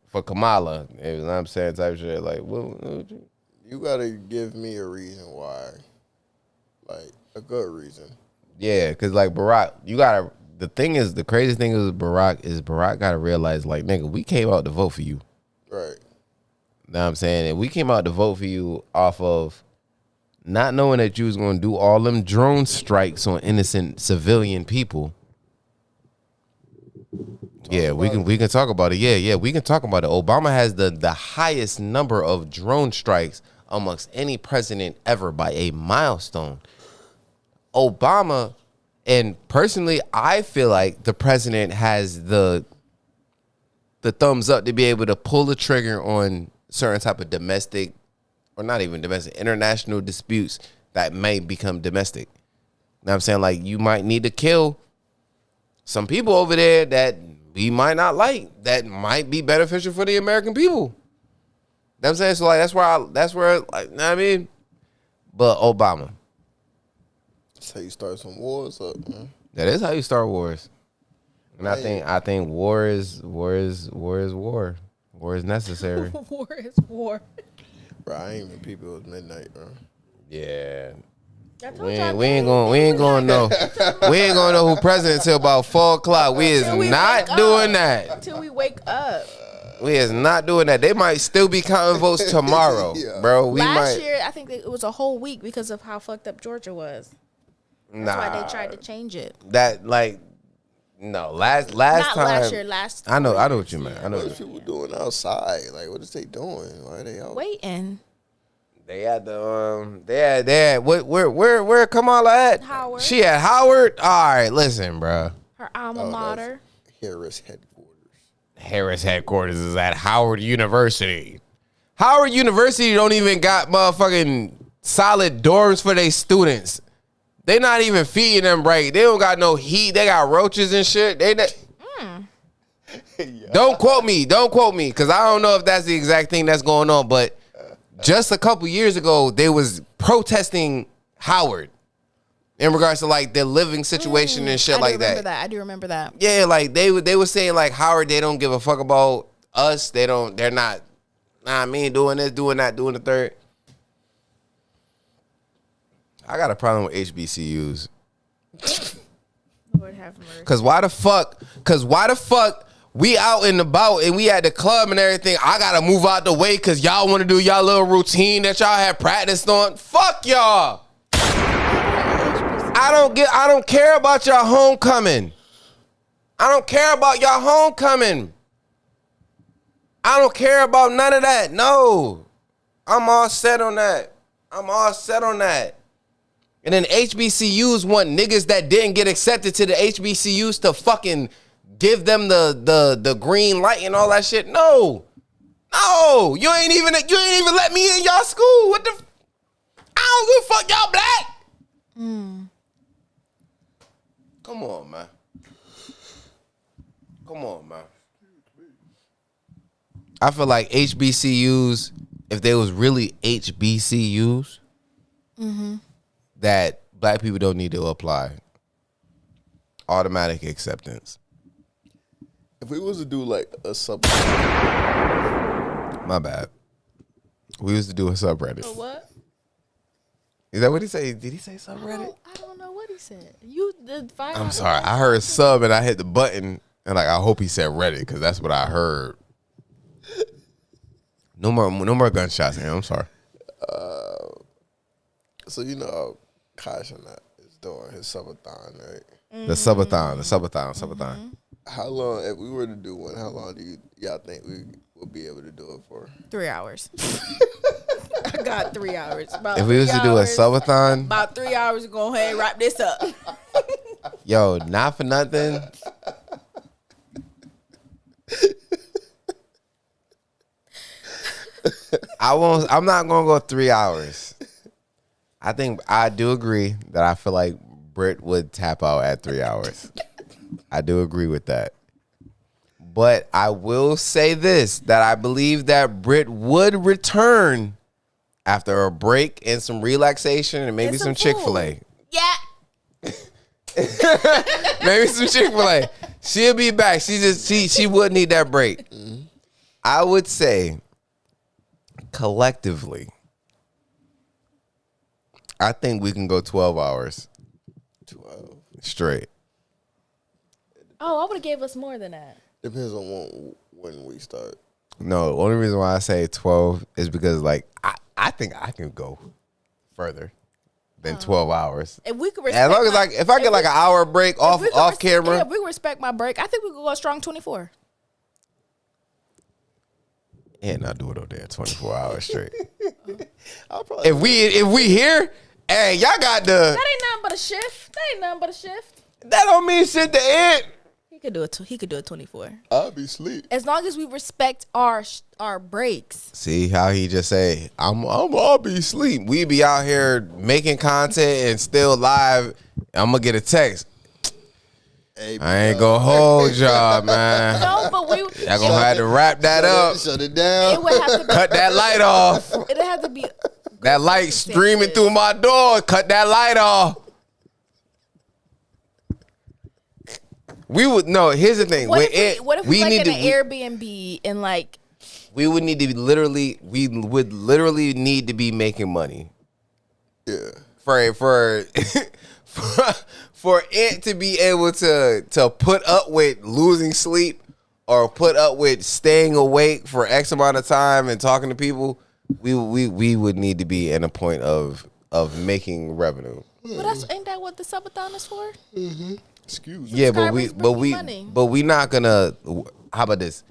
for Kamala? You know what I'm saying, type shit. Like, what You gotta give me a reason why, like a good reason. Yeah, because like Barack, you gotta. The thing is, the crazy thing is Barack gotta realize, like, nigga, we came out to vote for you. Right. Know what I'm saying? And we came out to vote for you off of not knowing that you was gonna do all them drone strikes on innocent civilian people. We can talk about it. Yeah, we can talk about it. Obama has the highest number of drone strikes amongst any president ever by a milestone. Obama, and personally, I feel like the president has the thumbs up to be able to pull the trigger on certain type of domestic, or not even domestic, international disputes that may become domestic. You know what I'm saying? Like, you might need to kill some people over there that we might not like, that might be beneficial for the American people. You know what I'm saying? So, like, that's where, like, you know what I mean? But Obama. That's how you start some wars up, man. That is how you start wars. And I think war is war. War is necessary. War is war. Bro, I ain't even people it was midnight, bro. Yeah. We ain't gonna know who president till about 4:00. We is not doing that. Until we wake up. We is not doing that. They might still be counting votes tomorrow, Yeah. bro. Last year, I think it was a whole week because of how fucked up Georgia was. That's why they tried to change it. That like no last Not time. last year, last. I know what you meant. I know What what is you people doing outside? Like, what is they doing? Why are they out? Waiting. They had the they had where Kamala at? Howard. She at Howard. All right, listen, bro. Her alma mater. Harris headquarters. Harris headquarters is at Howard University. Howard University don't even got motherfucking solid dorms for their students. They not even feeding them right. They don't got no heat. They got roaches and shit. Don't quote me, because I don't know if that's the exact thing that's going on. But just a couple years ago, they was protesting Howard in regards to like their living situation and shit like that. I do remember that. Yeah, like they were saying like Howard, they don't give a fuck about us. They're not. Nah, I mean, doing this, doing that, doing the third. I got a problem with HBCUs. Lord have mercy. Cause why the fuck we out and about and we at the club and everything, I gotta move out the way cause y'all wanna do y'all little routine that y'all had practiced on. Fuck y'all. I don't care about your homecoming. I don't care about your homecoming. I don't care about none of that. No. I'm all set on that. And then HBCUs want niggas that didn't get accepted to the HBCUs to fucking give them the green light and all that shit. No, you ain't even let me in y'all school. What the? I don't give a fuck, y'all black. Come on, man. I feel like HBCUs, if they was really HBCUs, that black people don't need to apply. Automatic acceptance. If we was to do like a sub, My bad. We used to do a subreddit. A what? Is that what he said? Did he say subreddit? I don't know what he said. I'm sorry. I heard sub and I hit the button and like I hope he said Reddit because that's what I heard. No more gunshots here. I'm sorry. So you know, Kasha is doing his subathon, right? The subathon. How long, if we were to do one, how long do y'all think we would be able to do it for? 3 hours. I got 3 hours. If we was to do a subathon, about 3 hours to go ahead and wrap this up. yo, not for nothing. I'm not gonna go 3 hours. I think I do agree that I feel like Britt would tap out at 3 hours. I do agree with that. But I will say this, that I believe that Britt would return after a break and some relaxation and maybe some Chick-fil-A. Yeah. Maybe some Chick-fil-A. She'll be back. She would need that break. I would say collectively, I think we can go 12 hours. 12. Straight. Oh, I would have gave us more than that. Depends on when we start. No, the only reason why I say 12 is because, like, I think I can go further than 12 hours. If we could as long as, like, if I get like an hour break off camera. Yeah, if we respect my break, I think we could go strong 24. Yeah, not do it over there 24 hours straight. Probably if we here, hey, y'all got the. That ain't nothing but a shift. That don't mean shit to end. He could do it. He could do it 24. I'll be asleep. As long as we respect our breaks. See how he just say, I'll be asleep. We be out here making content and still live. I'm gonna get a text. Hey, I ain't gonna hold y'all, man. No, but we. Y'all gonna have to wrap that up. Shut it down. It would have to be, Cut that light off. It'd have to be. That light streaming through my door. Cut that light off. We would no. Here's the thing. What if we like in an Airbnb and like we would need to be literally. We would literally need to be making money. Yeah. For it to be able to put up with losing sleep or put up with staying awake for X amount of time and talking to people, we would need to be in a point of making revenue. But ain't that what the subathon is for? Mm-hmm. Excuse me. Yeah, but we not gonna. How about this?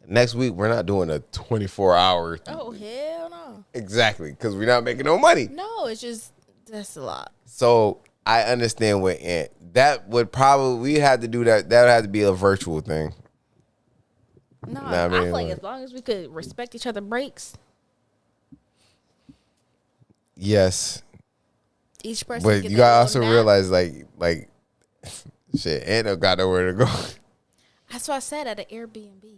Next week we're not doing a 24-hour. Oh hell no! Exactly, because we're not making no money. No, it's just that's a lot. So I understand what Ant. That would probably we had to do that. That would have to be a virtual thing. No, Nah, I feel like as long as we could respect each other's breaks. Yes. Each person. But you gotta also realize, like, shit, Ant don't got nowhere to go. That's what I said at an Airbnb.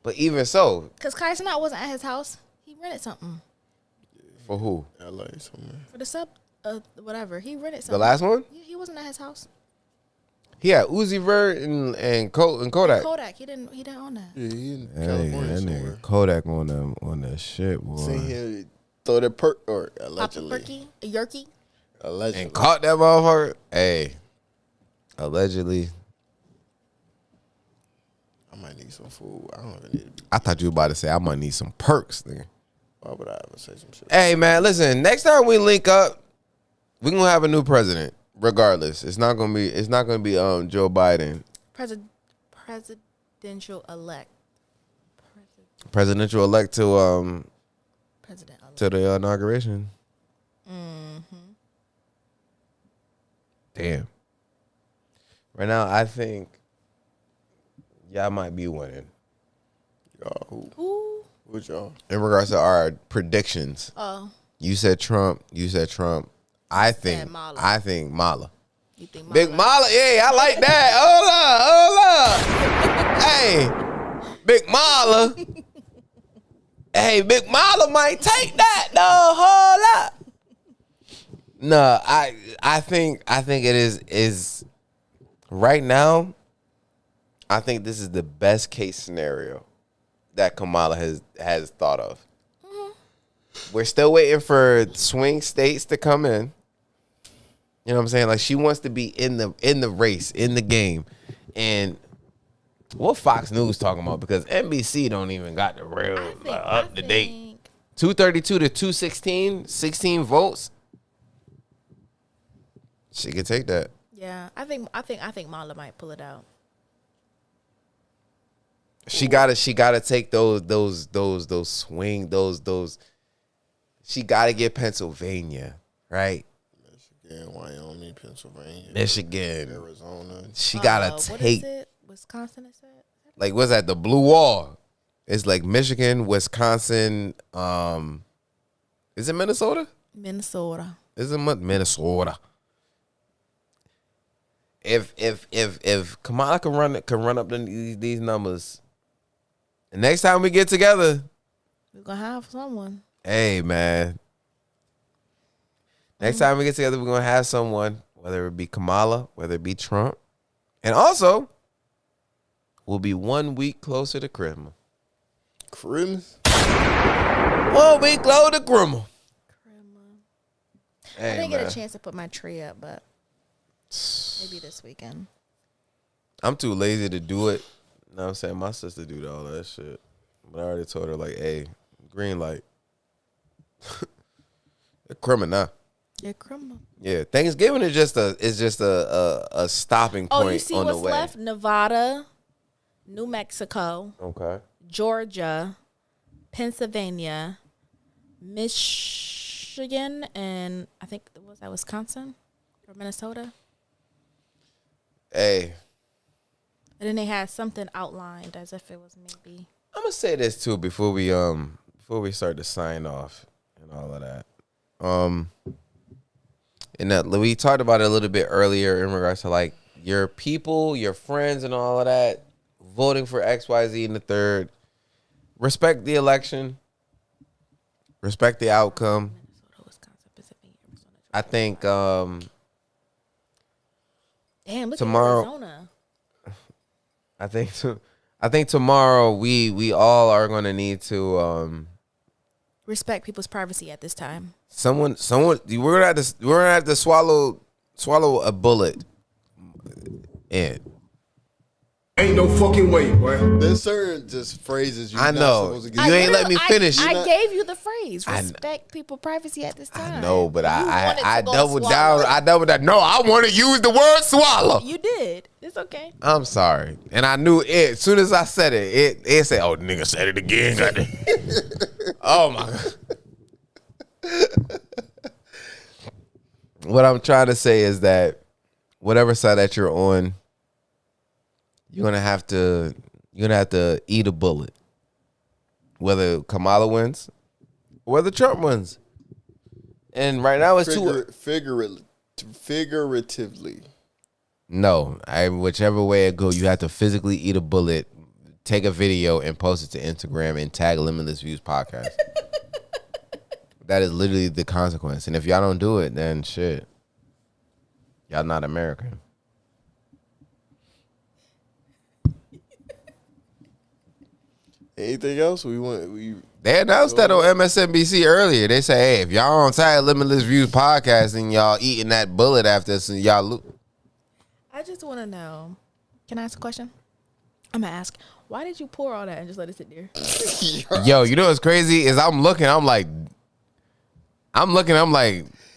But even so, because Kyson wasn't at his house, he rented something. For who? LA somewhere. For the sub, whatever. He rented something. The last one? Yeah, he wasn't at his house. He had Uzi Vert and Kodak. Kodak. He didn't own that. Yeah, he in Hey, California that somewhere. nigga Kodak on that shit, boy. See him throw that perk or Pop a allegedly. perky, a yerky. Allegedly. And caught that motherfucker. Hey, allegedly. I might need some food. I don't even need to be. I thought you were about to say I might need some perks, nigga. Why would I ever say some shit? Hey man, listen. Next time we link up, we gonna have a new president. Regardless, it's not gonna be Joe Biden. Presidential elect. Presidential elect to President elect. to the inauguration. Mm-hmm. Damn. Right now, I think y'all might be winning. Y'all, Who? who's y'all? In regards to our predictions, Oh, you said Trump. You said Trump. I think Mala. Mala. you think Big Mala. Yeah, I like that. Hold up. Hey, Big Mala. Hey, Big Mala might take that though. Hold up. No, I think it is right now. I think this is the best case scenario that Kamala has thought of. Mm-hmm. We're still waiting for swing states to come in. You know what I'm saying? Like, she wants to be in the race, in the game. And what Fox News talking about? Because NBC don't even got the real up to date. 232 to 216, 16 votes. She could take that. Yeah, I think Mala might pull it out. She gotta take those swing those. She gotta get Pennsylvania, right? Michigan, Wyoming, Pennsylvania, Michigan, Arizona. She gotta What take. is it? Wisconsin is it? Like, what's that? The Blue Wall. It's like Michigan, Wisconsin. Is it Minnesota? Minnesota. Is it Minnesota? If Kamala can run up these numbers, the next time we get together, We're gonna have someone. hey man. Next time we get together, we're gonna have someone, whether it be Kamala, whether it be Trump, and also we'll be 1 week closer to Christmas. Christmas? 1 week closer to Christmas. Hey, I didn't man. get a chance to put my tree up, but maybe this weekend. I'm too lazy to do it. You know what I'm saying? My sister do all that shit. But I already told her, like, hey, green light. Criminal. Yeah, criminal. Yeah, Thanksgiving is just a stopping point Oh, you see on what's the way. left? Nevada, New Mexico, Okay. Georgia, Pennsylvania, Michigan, and I think was that Wisconsin or Minnesota. Hey, And then they had something outlined as if it was maybe. I'm gonna say this too before we start to sign off and all of that. And that we talked about it a little bit earlier in regards to like your people, your friends, and all of that voting for X, Y, Z, and the third. Respect the election. Respect the outcome. Minnesota, Wisconsin, Pennsylvania, Arizona, Georgia. I think Damn, look tomorrow- at Arizona. I think tomorrow we all are gonna need to Respect people's privacy at this time. someone we're gonna have to swallow a bullet. And Ain't no fucking way, boy. There's certain just phrases you're I not know. supposed to get. You ain't let me finish. I gave you the phrase. I Respect people's privacy at this time. No, but I wanted to go doubled swallow. down. I doubled down. No, I want to use the word swallow. You did. It's okay. I'm sorry. And I knew it. As soon as I said it, it said, oh, nigga said it again. Oh, my God. What I'm trying to say is that whatever side that you're on, you're gonna have to eat a bullet. Whether Kamala wins, or whether Trump wins. And right now it's Figuratively. No, whichever way it go, you have to physically eat a bullet, take a video, and post it to Instagram and tag Limitless Views Podcast. That is literally the consequence. And if y'all don't do it, then shit, y'all not American. Anything else we They announced that on MSNBC earlier. They say, hey, if y'all on tag Limitless Views Podcast and y'all eating that bullet after this, and y'all I just want to know. Can I ask a question? I'm gonna ask. Why did you pour all that and just let it sit there? Yo, you know what's crazy is I'm looking, I'm like,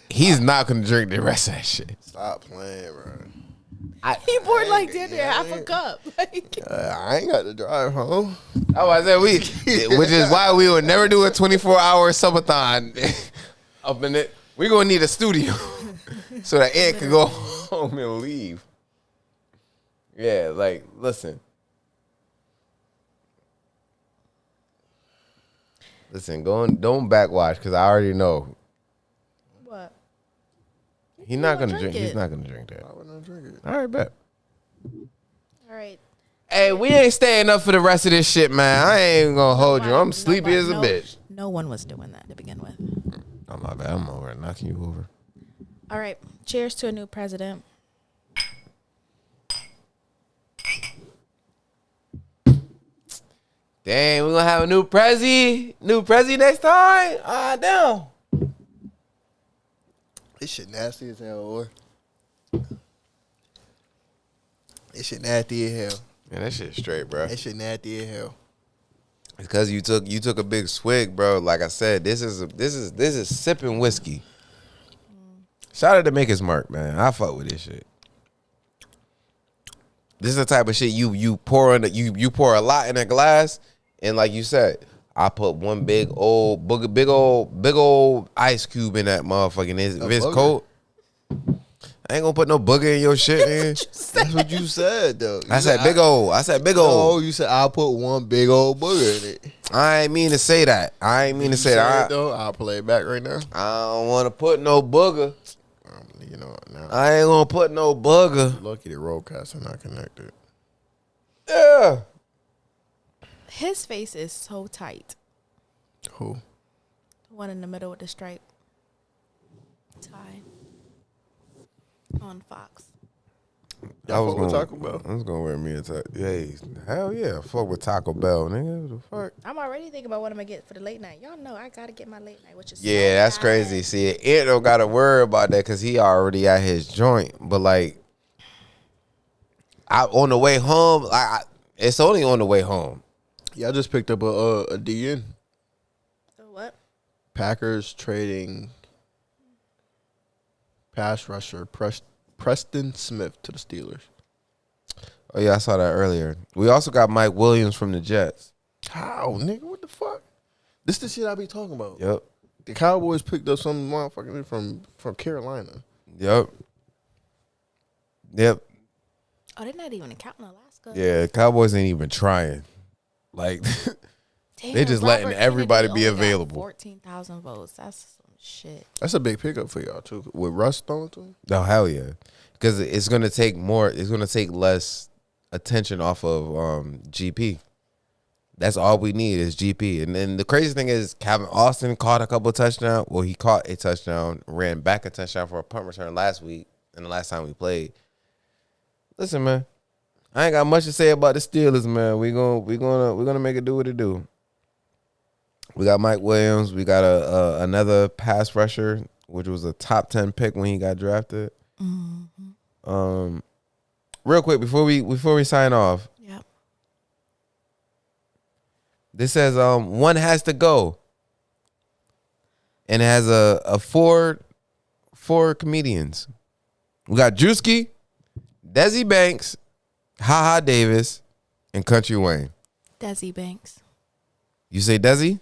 he's not gonna drink the rest of that shit. Stop playing, bro. He poured like damn near half a cup. Like, I ain't got to drive home. Oh, I said which is why we would never do a 24-hour subathon up in it. We're gonna need a studio so that Ed can go home and leave. Yeah, like listen, Listen, don't backwatch because I already know What? he's not gonna drink. He's not gonna drink that. I wouldn't drink it. All right, bet. All right. Hey, we ain't staying up for the rest of this shit, man. I ain't gonna hold you. I'm sleepy as a bitch. No one was doing that to begin with. Oh, my bad. I'm over knocking you over. All right. Cheers to a new president. Dang, we're gonna have a new prezi next time? Ah, damn. This shit nasty as hell, or this shit nasty as hell. Man, that shit straight, bro. That shit nasty as hell. It's because you took a big swig, bro. Like I said, this is sipping whiskey. Shout out to Maker's Mark, man. I fuck with this shit. This is the type of shit you pour a lot in a glass, and like you said, I put one big old ice cube in that motherfucking. If it's cold, I ain't gonna put no booger in your shit, man. That's what you said, though. I said big old. No, you said I'll put one big old booger in it. I ain't mean to say that. Though, I'll play it back right now. I don't want to put no booger. You know what, now. I ain't gonna put no booger. Lucky the roadcasts are not connected. Yeah. His face is so tight. Who? The one in the middle with the stripe tie on Fox. I was gonna gonna Taco Bell. I was gonna wear me a Taco. Hey, hell yeah, fuck with Taco Bell, nigga. What the fuck? I'm already thinking about what I'm gonna get for the late night. Y'all know I gotta get my late night, which is Yeah, that's crazy. See, Ant don't gotta worry about that because he already at his joint. But like, on the way home, it's only on the way home. Yeah, I just picked up a DN. So what? Packers trading pass rusher Preston Smith to the Steelers. Oh yeah, I saw that earlier. We also got Mike Williams from the Jets. How, nigga? What the fuck? This the shit I be talking about. Yep. The Cowboys picked up some motherfucker from Carolina. Yep. Oh, they're not even counting Alaska. Yeah, Cowboys ain't even trying. Like, Damn, they just letting Robert everybody Kennedy be only got available. 14,000 votes. That's some shit. That's a big pickup for y'all too. With Russ throwing to him. No, hell yeah. Because it's going to take less attention off of GP. That's all we need is GP. And then the crazy thing is Calvin Austin caught a couple touchdowns. Well, he caught a touchdown, ran back a touchdown for a punt return last week and the last time we played. Listen, man, I ain't got much to say about the Steelers, man. We're gonna make it do what it do. We got Mike Williams. We got another pass rusher, which was a top 10 pick when he got drafted. Mm-hmm. Real quick before we sign off. Yep. This says one has to go, and it has a four comedians. We got Drewski, Desi Banks, HaHa Davis, and Country Wayne. Desi Banks. You say Desi?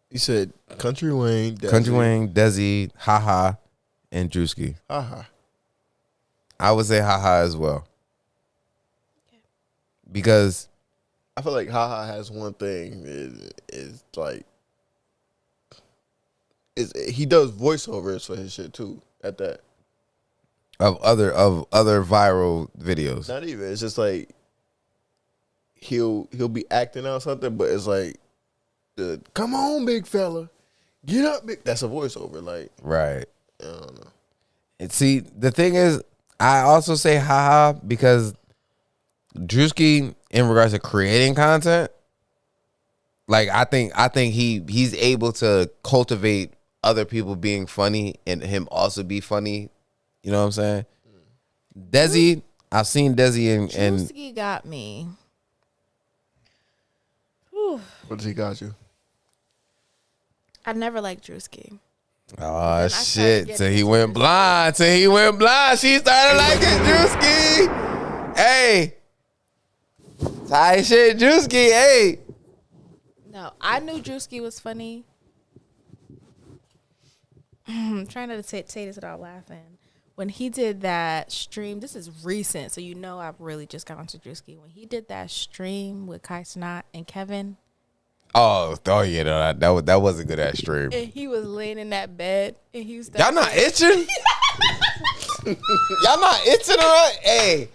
You said Country Wayne, Desi. Country Wayne, Desi, HaHa, and Drewski. HaHa. I would say HaHa as well. Okay. Because I feel like HaHa has one thing is like he does voiceovers for his shit too. At that. Of other viral videos. Not even. It's just like he'll be acting out something, but it's like come on, big fella. Get up, big. That's a voiceover. Like, right. I don't know. And see, the thing is, I also say HaHa because Drewski, in regards to creating content, like I think he's able to cultivate other people being funny and him also be funny. You know what I'm saying? Desi, I've seen Desi and Drewski got me. Whew. What does he got you? I never liked Drewski. Oh shit! Till he went blind. She started liking Drewski. Hey, tight shit, Drewski. Hey. No, I knew Drewski was funny. I'm trying not to say this without laughing. When he did that stream, this is recent, so you know I've really just got onto Drewski. When he did that stream with Kai Cenat and Kevin. Oh yeah, no, that wasn't good at stream. And he was laying in that bed, and he was. Y'all not itching? Y'all not itching, alright? Hey,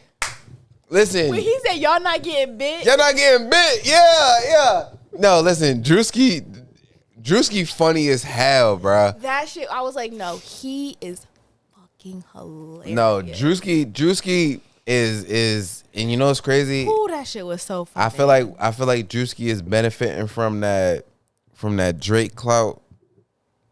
listen. When he said y'all not getting bit. Y'all not getting bit? Yeah. No, listen, Drewski funny as hell, bro. That shit, I was like, no, he is fucking hilarious. No, Drewski is, and you know what's crazy? Ooh, that shit was so funny. I feel like Drewski is benefiting from that Drake clout.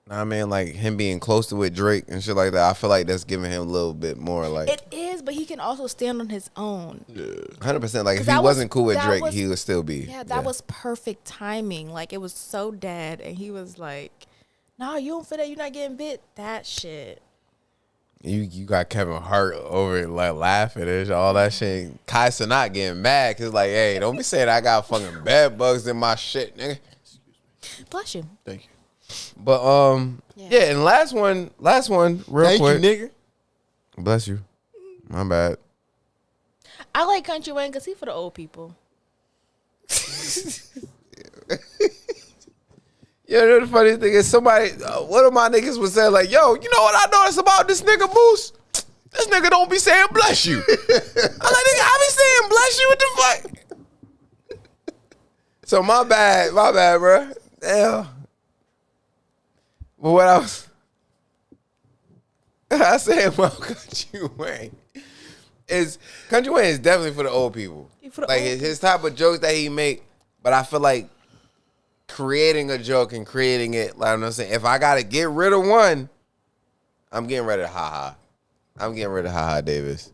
I mean, like him being close to with Drake and shit like that. I feel like that's giving him a little bit more like. It is, but he can also stand on his own. 100%. Like if he wasn't cool with Drake, he would still be. Yeah, that was perfect timing. Like it was so dead, and he was like, "No, you don't feel that. You're not getting bit." That shit. You got Kevin Hart over it, like laughing and all that shit. Kai Cenat getting mad because like, hey, don't be saying I got fucking bed bugs in my shit, nigga. Bless you. Thank you. But yeah, and last one, real quick. Thank you, nigga. Bless you. My bad. I like Country Wayne because he for the old people. You know the funny thing is somebody, one of my niggas was saying like, yo, you know what I noticed about this nigga Moose? This nigga don't be saying bless you. I'm like, nigga, I be saying bless you. What the fuck? So my bad, bro. Damn. But what I said about Country Wayne is definitely for the old people. Like his type of jokes that he make, but I feel like creating a joke and creating it, like I'm saying, if I gotta get rid of one, I'm getting rid of Ha Ha. I'm getting rid of Ha Ha Davis.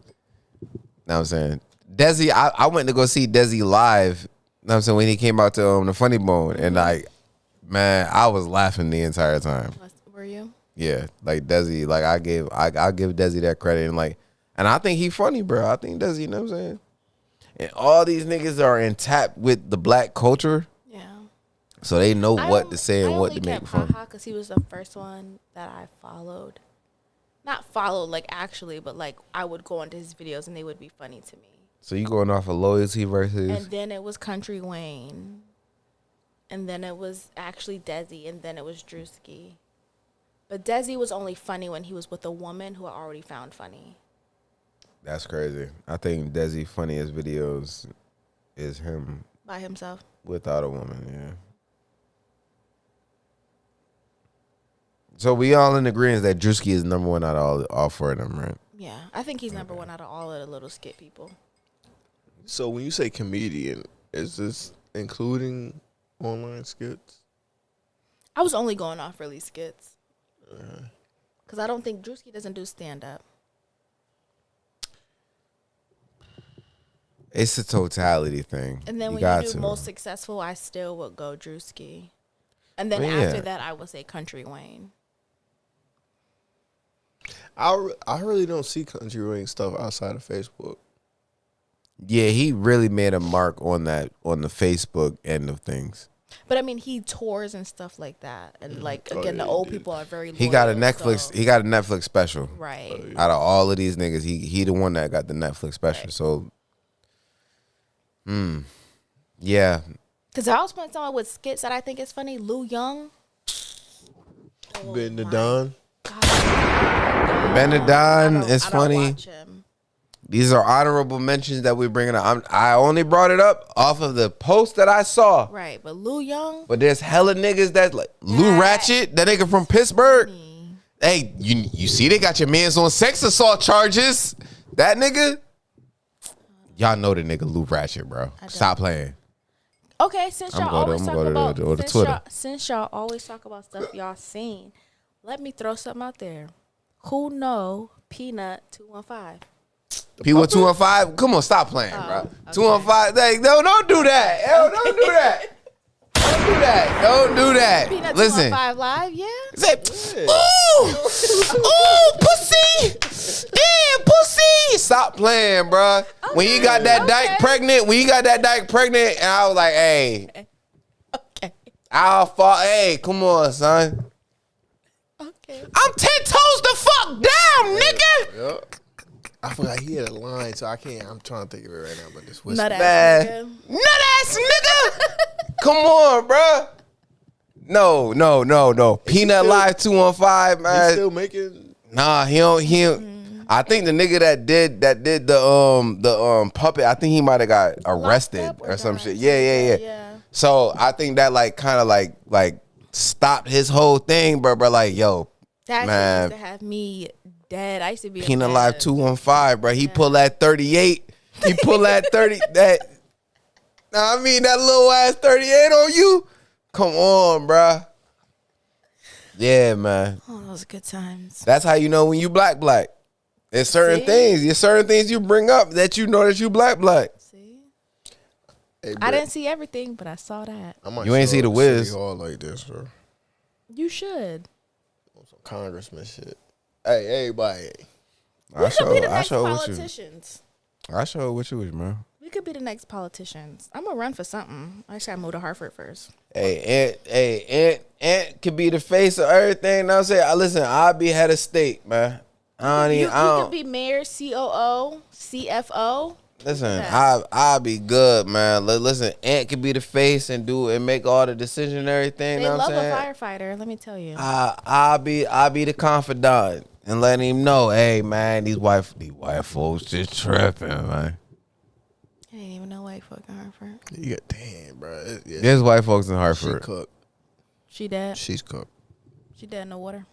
Know what I'm saying? Desi, I went to go see Desi live, know what I'm saying, when he came out to the Funny Bone, and like, man, I was laughing the entire time. Were you? Yeah, like Desi, like I give Desi that credit, and I think he funny, bro. I think Desi, you know what I'm saying? And all these niggas are in tap with the black culture. So they know what to say and what to make fun. Because he was the first one that I followed. Not followed, like, actually, but, like, I would go into his videos and they would be funny to me. So you going off of loyalty versus... And then it was Country Wayne. And then it was actually Desi. And then it was Drewski. But Desi was only funny when he was with a woman who I already found funny. That's crazy. I think Desi funniest videos is him. By himself? Without a woman, yeah. So we all in agreement that Drewski is number one out of all four of them, right? Yeah, I think he's number one out of all of the little skit people. So when you say comedian, is this including online skits? I was only going off really skits. Because I don't think Drewski doesn't do stand-up. It's a totality thing. And then when you do most successful, I still would go Drewski. And then after that, I would say Country Wayne. I really don't see Country Wayne stuff outside of Facebook. Yeah, he really made a mark on the Facebook end of things. But I mean, he tours and stuff like that, and like again, the old people are very loyal. He got a Netflix special, right? Out of all of these niggas, he the one that got the Netflix special. Right. So, yeah. Because I was playing someone with skits that I think is funny. Lou Young. Ben the Don. Ben the Don is funny. These are honorable mentions that we're bringing up. I only brought it up off of the post that I saw. Right, but Lou Young. But there's hella niggas that like Lou Ratchet, that nigga from Pittsburgh. Hey, you see they got your mans on sex assault charges. That nigga. Y'all know the nigga Lou Ratchet, bro. Stop playing. Okay, since y'all always talk about stuff y'all seen, let me throw something out there. Who know Peanut 215? People 215, come on, stop playing, bro. Okay. 215, hey, no, don't do that. Hell, don't do that. Don't do that. Don't do that. Peanut Listen. 215 live, yeah. Say, ooh, pussy, yeah, pussy. Stop playing, bro. Okay, when you got that dyke pregnant, and I was like, hey, okay, I'll fall. Hey, come on, son. Okay, I'm 10 toes the fuck down, nigga. Yep. I forgot he had a line, so I can't. I'm trying to think of it right now, but this was nut ass nigga. Nut ass nigga. Come on, bruh. No. Peanut Live 215, man. He's still making. Nah, he don't. I think the nigga that did the puppet, I think he might have got arrested or some shit. Yeah. So I think that like kind of like stopped his whole thing, bro. Like, yo, that man, used to have me dead. I used to be Peanut Live 215, bro. He pulled that 38. He pulled that 30. That little ass 38 on you. Come on, bro. Yeah, man. Oh, those good times. That's how you know when you black. There's certain things you bring up that you know that you black. See? Hey, I didn't see everything, but I saw that. You ain't see the Wiz. All like this, bro. You should. Some congressman shit. Hey, everybody. We could be the next politicians. I show what you was, man. We could be the next politicians. I'm gonna run for something. I just gotta move to Hartford first. Ant could be the face of everything. Now say, listen, I'll be head of state, man. You could be mayor, COO, CFO. Listen, I'll be good, man. Listen, Ant could be the face and make all the decision and everything. They know love what I'm a firefighter. Let me tell you. I'll be the confidant and letting him know, hey man, these white folks just tripping, man. I didn't even know white folk in Hartford. Yeah, damn, bro. Yeah. There's white folks in Hartford. She cooked. She dead. She's cooked. She dead in the water.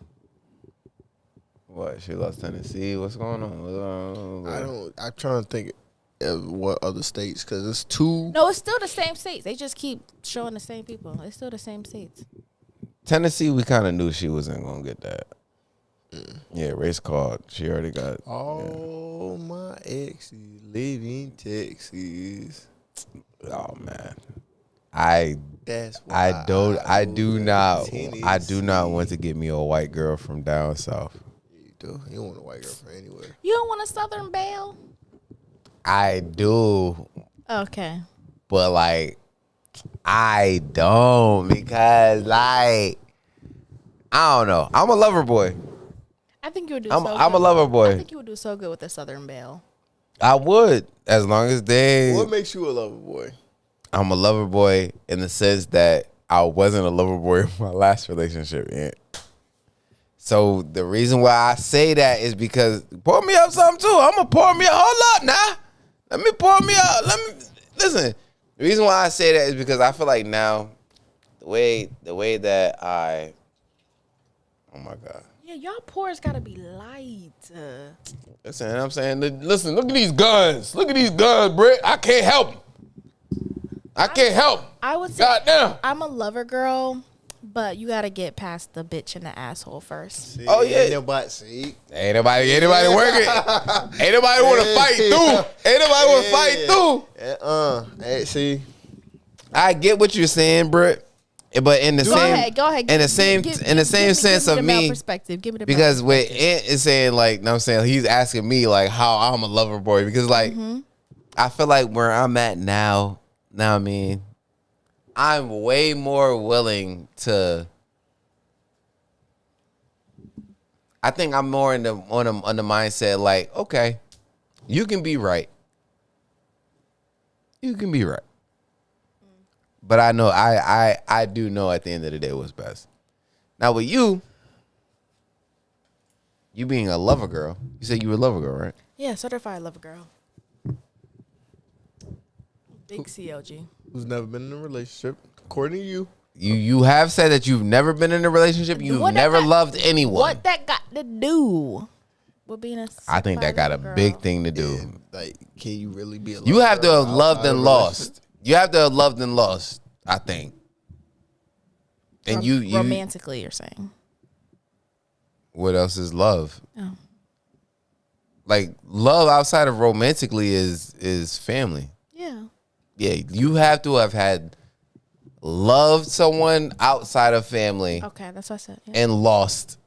What? She lost Tennessee. What's going on? I'm trying to think of what other states, because it's two. No, it's still the same states. They just keep showing the same people. It's still the same states. Tennessee, we kind of knew she wasn't gonna get that. Yeah, race card. She already got. Oh, my exes live in Texas. Oh man, I do not want to get me a white girl from down south. You do. You don't want a white girl from anywhere. You don't want a Southern belle? I do. Okay. But like, I don't, because like, I don't know. I'm a lover boy. I think you would do. I'm a lover boy. I think you would do so good with a Southern belle. I would, as long as they. What makes you a lover boy? I'm a lover boy in the sense that I wasn't a lover boy in my last relationship. Yeah. So the reason why I say that is because pour me up something too. I'm gonna pour me up. Hold up now. Let me pour me up. Listen. The reason why I say that is because I feel like now the way that I. Oh my God. Yeah, y'all pours gotta be light. Listen, I'm saying, listen, look at these guns. Look at these guns, Britt. I can't help. I would say goddamn. I'm a lover girl, but you gotta get past the bitch and the asshole first. See, Oh, yeah. Ain't nobody, see? Ain't nobody working. Ain't nobody want to fight through. Ain't nobody want to fight through. Hey, see? I get what you're saying, Britt. But in the Go ahead. In the same sense of me, perspective. Give me the because what Ant is saying, like, know what I'm saying, he's asking me like how I'm a lover boy, because like I feel like where I'm at now I mean, I'm way more willing to. I think I'm more on the mindset like, okay, you can be right. You can be right. But I know I do know at the end of the day what's best. Now with you being a lover girl, you said you were a lover girl, right? Yeah, certified lover girl. Big CLG. Who's never been in a relationship, according to you. You have said that you've never been in a relationship. You've never loved anyone. What that got to do with being a I think that got a big thing to do. And, like, can you really be a lover You have to girl have loved outside and of a lost. You have to have loved and lost, I think. And you romantically, you're saying. What else is love? Oh. Like, love outside of romantically is family. Yeah. Yeah, you have to have had loved someone outside of family. Okay, that's what I said. Yeah. And lost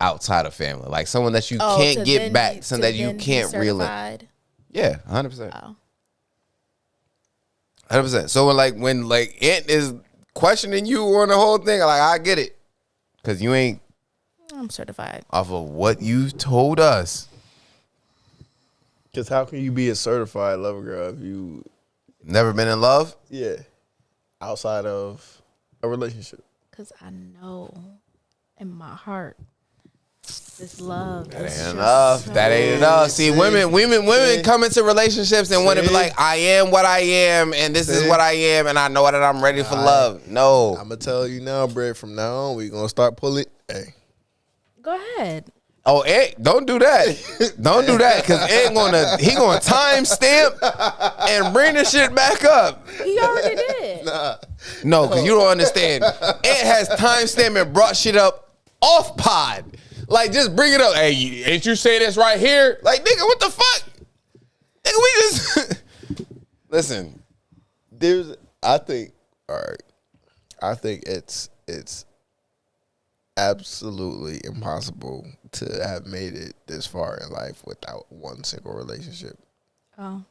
outside of family. Like someone that you can't get back, someone that you can't reel in. Yeah, 100%. Oh. 100%. So when Ant is questioning you on the whole thing, like, I get it. Because you ain't. I'm certified. Off of what you told us. Because how can you be a certified lover girl if you never been in love? Yeah. outside of a relationship? Because I know in my heart, this love. That ain't enough. That ain't enough. See, women come into relationships and want to be like, I am what I am, and this is what I am, and I know that I'm ready for love. No. I'm going to tell you now, Brett, from now on, we're going to start pulling. Hey. Go ahead. Oh, Ed, don't do that. Don't do that, because Ed he gonna timestamp and bring the shit back up. He already did. No, because you don't understand. Ed has timestamp and brought shit up off pod. Like, just bring it up. Hey, ain't you say this right here? Like, nigga, what the fuck? Nigga, we just... Listen. I think it's absolutely impossible to have made it this far in life without one single relationship. Oh.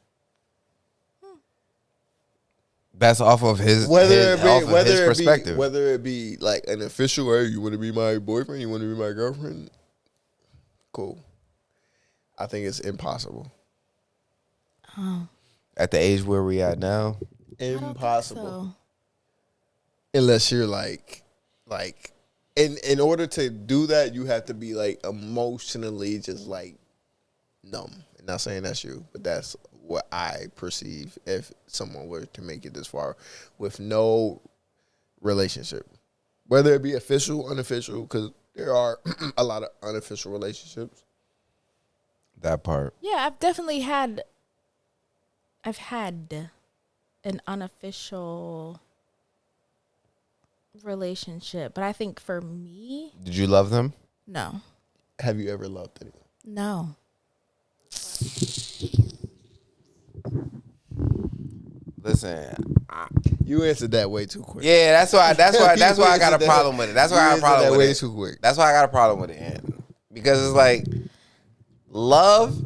That's off of his perspective. Whether it be like an official, hey, you want to be my boyfriend? You want to be my girlfriend? Cool. I think it's impossible. Oh. At the age where we at now? Impossible. So. Unless you're like in order to do that, you have to be like emotionally just like numb. I'm not saying that's you, but that's what I perceive if someone were to make it this far with no relationship, whether it be official, unofficial, because there are a lot of unofficial relationships. That part. Yeah, I've had an unofficial relationship, but I think for me, did you love them? No. Have you ever loved anyone? No. Listen, you answered that way too quick. Yeah, that's why I got a problem with it. That's why I got a problem with it. Way too quick. That's why I got a problem with it, because it's like love,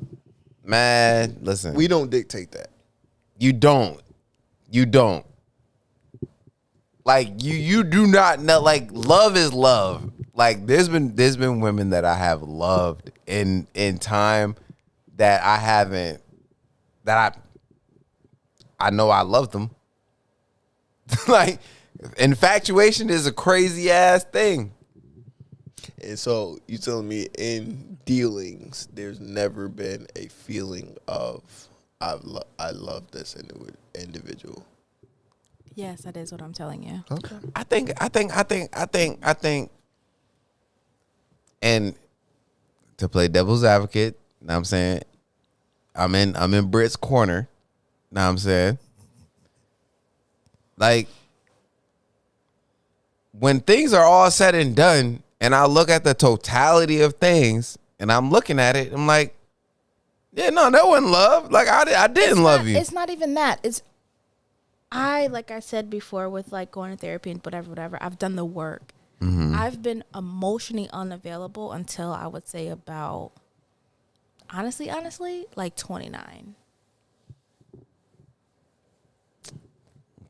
man. Listen, we don't dictate that. You don't. Like you do not know. Like, love is love. Like, there's been women that I have loved in time that I haven't, that I know I love them. Like, infatuation is a crazy ass thing. And so you telling me in dealings, there's never been a feeling of I love this individual. Yes, that is what I'm telling you. Okay. I think, and to play devil's advocate, know what I'm saying, I'm in Britt's corner. Know what I'm saying? Like, when things are all said and done, and I look at the totality of things, and I'm looking at it, I'm like, yeah, no, that wasn't love. Like, I didn't love you. It's not even that. It's, like I said before, with like going to therapy and whatever, I've done the work. Mm-hmm. I've been emotionally unavailable until I would say about, honestly, like 29.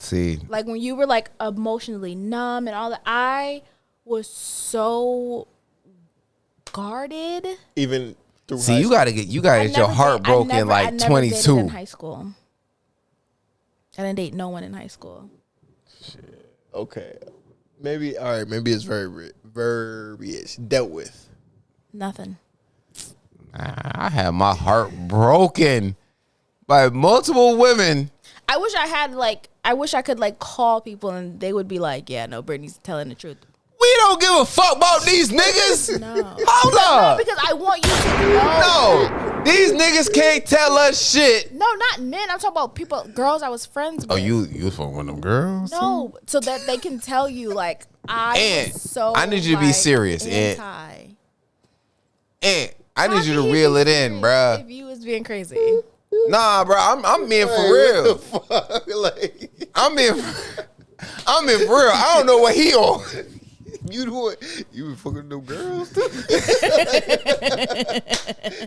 See, like when you were like emotionally numb and all that, I was so guarded. Even through see, you gotta get your heart broken like 22 in high school. I didn't date no one in high school. Shit. Okay, maybe it's verbiage dealt with. Nothing. I had my heart broken by multiple women. I wish I could like call people and they would be like, yeah, no, Brittany's telling the truth. We don't give a fuck about these niggas. No. Hold up. No, because I want you to know. No. These niggas can't tell us shit. No, not men. I'm talking about people, girls I was friends with. Oh, you fucking with them girls? No, so that they can tell you, like, I need you to be serious. And I need you to reel it in, bruh. If you was being crazy. Nah, bro, I'm being for real. I'm being for real. I don't know what he on. You been fucking them girls? What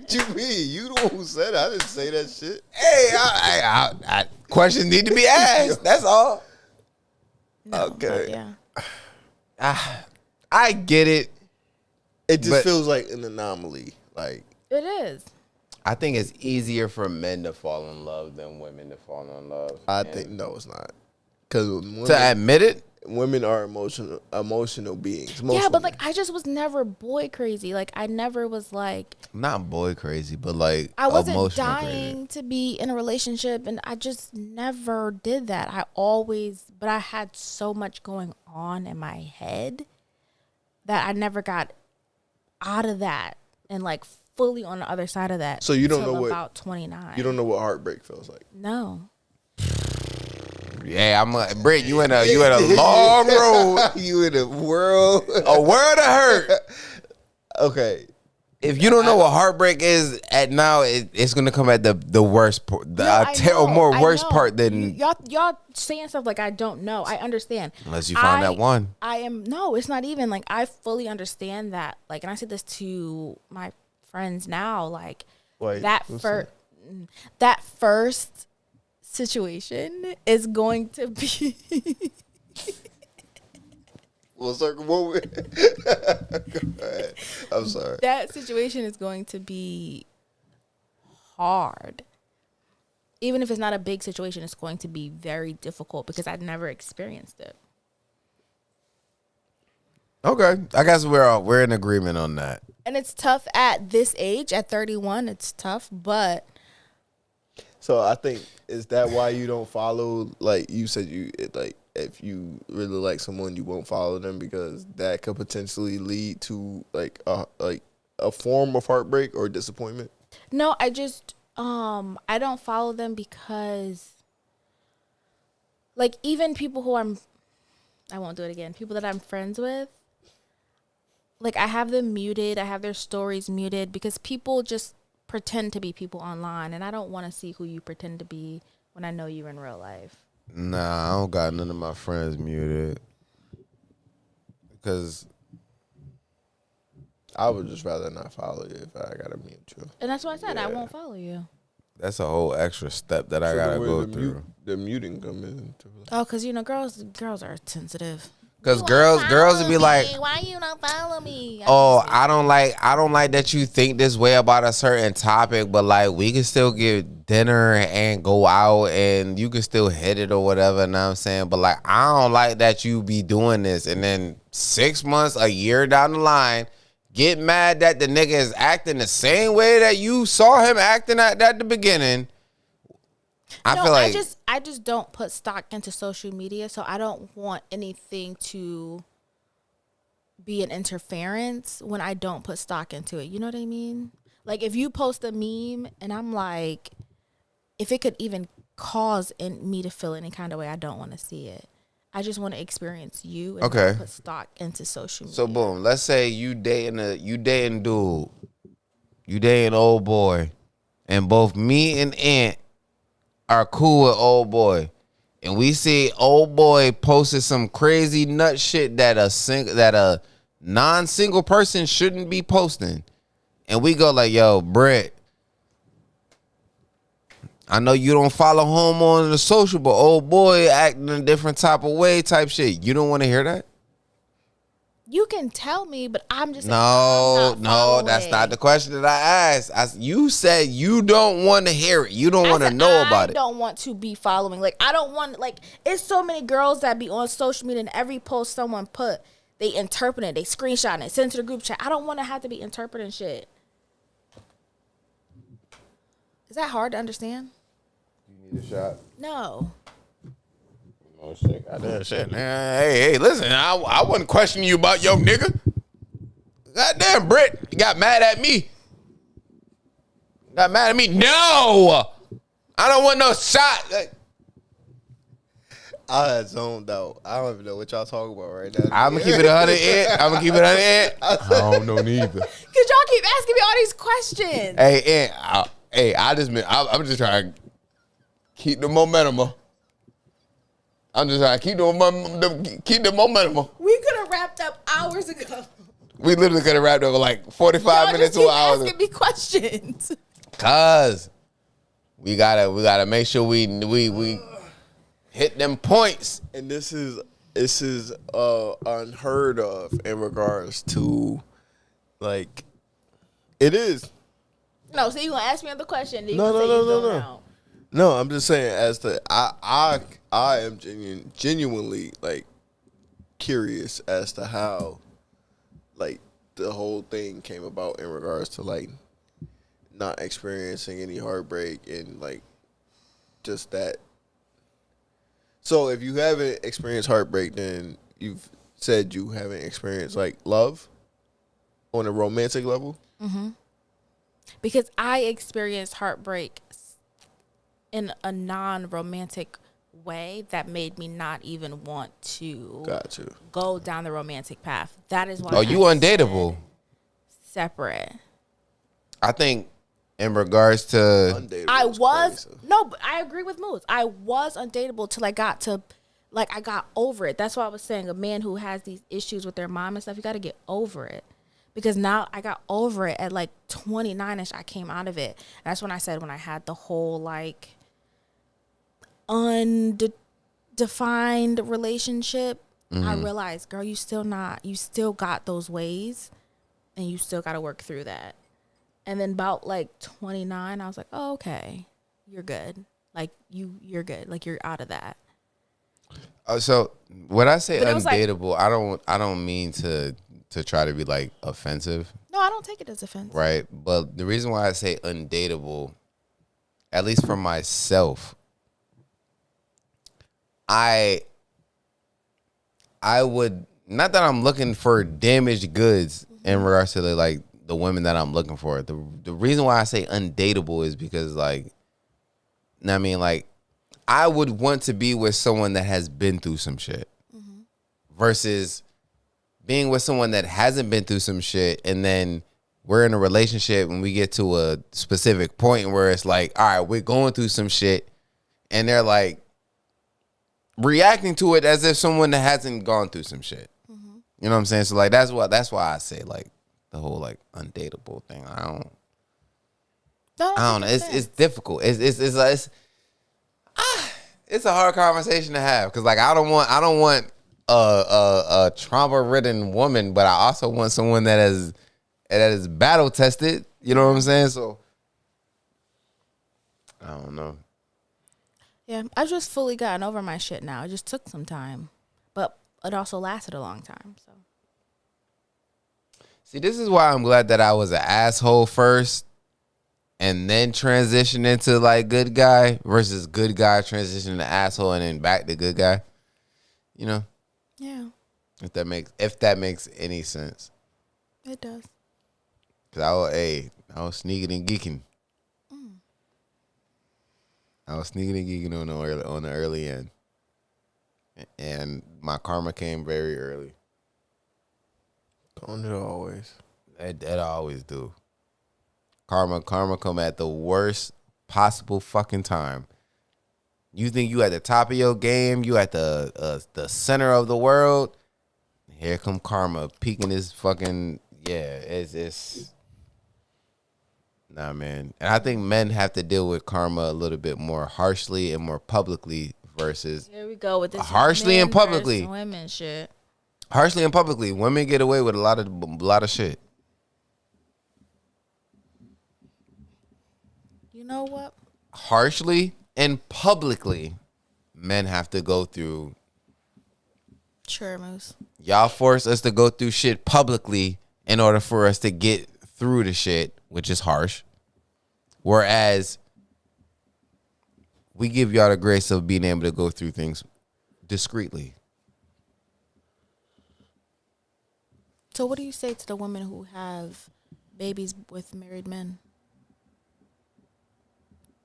you mean? You the one who said it. I didn't say that shit. Hey, I questions need to be asked. That's all. No, okay. Yeah. I get it. It just feels like an anomaly. Like, it is. I think it's easier for men to fall in love than women to fall in love. I think no, it's not. Because to admit it. Women are emotional beings. Yeah, but like I just was never boy crazy. Like I never was like Not boy crazy, but like I wasn't emotional dying crazy. to be in a relationship, and I just never did that. But I had so much going on in my head that I never got out of that and like fully on the other side of that. So you don't know what about 29. You don't know what heartbreak feels like. No. Yeah, Britt, you in a long road. You in a world of hurt. Okay. If you don't know what heartbreak is at now, it's gonna come at the worst part, worst part than y'all saying stuff like I don't know. I understand. Unless you find that one. It's not even like I fully understand that. Like, and I say this to my friends now. Like that first situation is going to be. We'll circle moment. Go ahead. I'm sorry. That situation is going to be hard. Even if it's not a big situation, it's going to be very difficult because I'd never experienced it. Okay, I guess we're in agreement on that. And it's tough at this age, at 31. It's tough, but. So I think, is that why you don't follow? Like you said, if you really like someone, you won't follow them because that could potentially lead to like a form of heartbreak or disappointment. No, I just I don't follow them because like even people who I won't do it again. People that I'm friends with, like I have them muted. I have their stories muted because people just pretend to be people online, and I don't want to see who you pretend to be when I know you in real life. Nah, I don't got none of my friends muted because I would just rather not follow you if I gotta mute you. And that's why I said I won't follow you. That's a whole extra step that I gotta go through. The muting come in. Oh, because girls are sensitive. Because girls would be like, why you not follow me? I don't like that you think this way about a certain topic, but like we can still get dinner and go out and you can still hit it or whatever, know what I'm saying? But like I don't like that you be doing this and then 6 months, a year down the line, get mad that the nigga is acting the same way that you saw him acting at the beginning. I feel like I just don't put stock into social media, so I don't want anything to be an interference when I don't put stock into it. You know what I mean? Like if you post a meme and I'm like, if it could even cause me to feel any kind of way, I don't want to see it. I just want to experience you and not put stock into social media. So boom, let's say you dating dude, you dating old boy, and both me and Ant are cool with old boy, and we see old boy posted some crazy nut shit that a non-single person shouldn't be posting, and we go like, yo, Britt, I know you don't follow home on the social, but old boy acting a different type of way type shit. You don't want to hear that? You can tell me, but I'm just no, that's not the question that I asked. You said you don't want to hear it. You don't want to know about it. I don't want to be following. Like I don't want it's so many girls that be on social media and every post someone put, they interpret it, they screenshot it, send it to the group chat. I don't want to have to be interpreting shit. Is that hard to understand? You need a shot? No. Oh shit! Goddamn shit! Hey, listen! I wasn't questioning you about your nigga. Goddamn, Britt, you got mad at me. Got mad at me? No, I don't want no shot. I had zoned out. I don't even know what y'all talking about right now. I'm gonna keep it 100. I'm gonna keep it 100. I don't know neither. Cause y'all keep asking me all these questions. I'm just trying to keep the momentum up. I'm just trying to keep the momentum. We could have wrapped up hours ago. We literally could have wrapped up like 45 minutes to an hour. Asking me questions. Cause we gotta make sure we hit them points. And this is unheard of in regards to like it is. No, so you gonna ask me another question? No. No, I'm just saying as to I am genuinely like curious as to how like the whole thing came about in regards to like not experiencing any heartbreak and like just that. So if you haven't experienced heartbreak, then you've said you haven't experienced like love on a romantic level. Mm-hmm. Because I experienced heartbreak in a non-romantic way that made me not even want to go down the romantic path. That is why. Oh, you undateable. Separate. I think in regards to Undateable I is was crazy. no, but I agree with Moose. I was undateable till I got to, like, I got over it. That's why I was saying a man who has these issues with their mom and stuff, you got to get over it. Because now I got over it at like 29ish. I came out of it. That's when I said when I had the whole like undefined relationship, I realized, girl, you still got those ways, and you still got to work through that. And then about like 29, I was like, oh, okay, you're good. Like you're good. Like you're out of that. So when I say But it was undateable, I don't mean to try to be like offensive, No, I don't take it as offense. right? But the reason why I say undateable, at least for myself, I would, not that I'm looking for damaged goods in regards to the women that I'm looking for. The reason why I say undateable is because like, I mean, like, I would want to be with someone that has been through some shit versus being with someone that hasn't been through some shit, and then we're in a relationship and we get to a specific point where it's like, all right, we're going through some shit, and they're like reacting to it as if someone that hasn't gone through some shit. You know what I'm saying? So like that's why I say like the whole like undateable thing. I don't know. It's difficult. It's a hard conversation to have because like I don't want a trauma-ridden woman, but I also want someone that is battle tested. You know what I'm saying? So I don't know. Yeah, I've just fully gotten over my shit now. It just took some time, but it also lasted a long time. So see, this is why I'm glad that I was an asshole first and then transition into like good guy versus good guy transition to asshole and then back to good guy. You know? yeah, If that makes any sense. it does. Cause I was sneaking and geeking. I was sneaking and geeking on the early end. And my karma came very early. Don't it always? That always do. Karma come at the worst possible fucking time. You think you at the top of your game, you at the center of the world. Here come karma peeking his fucking it's nah, man. And I think men have to deal with karma a little bit more harshly and more publicly versus Here we go with this harshly and publicly. Women shit. Harshly and publicly, women get away with a lot of shit. You know what? Harshly and publicly, men have to go through. Sure, Moose. Y'all force us to go through shit publicly in order for us to get through the shit, which is harsh. Whereas we give y'all the grace of being able to go through things discreetly. So what do you say to the women who have babies with married men?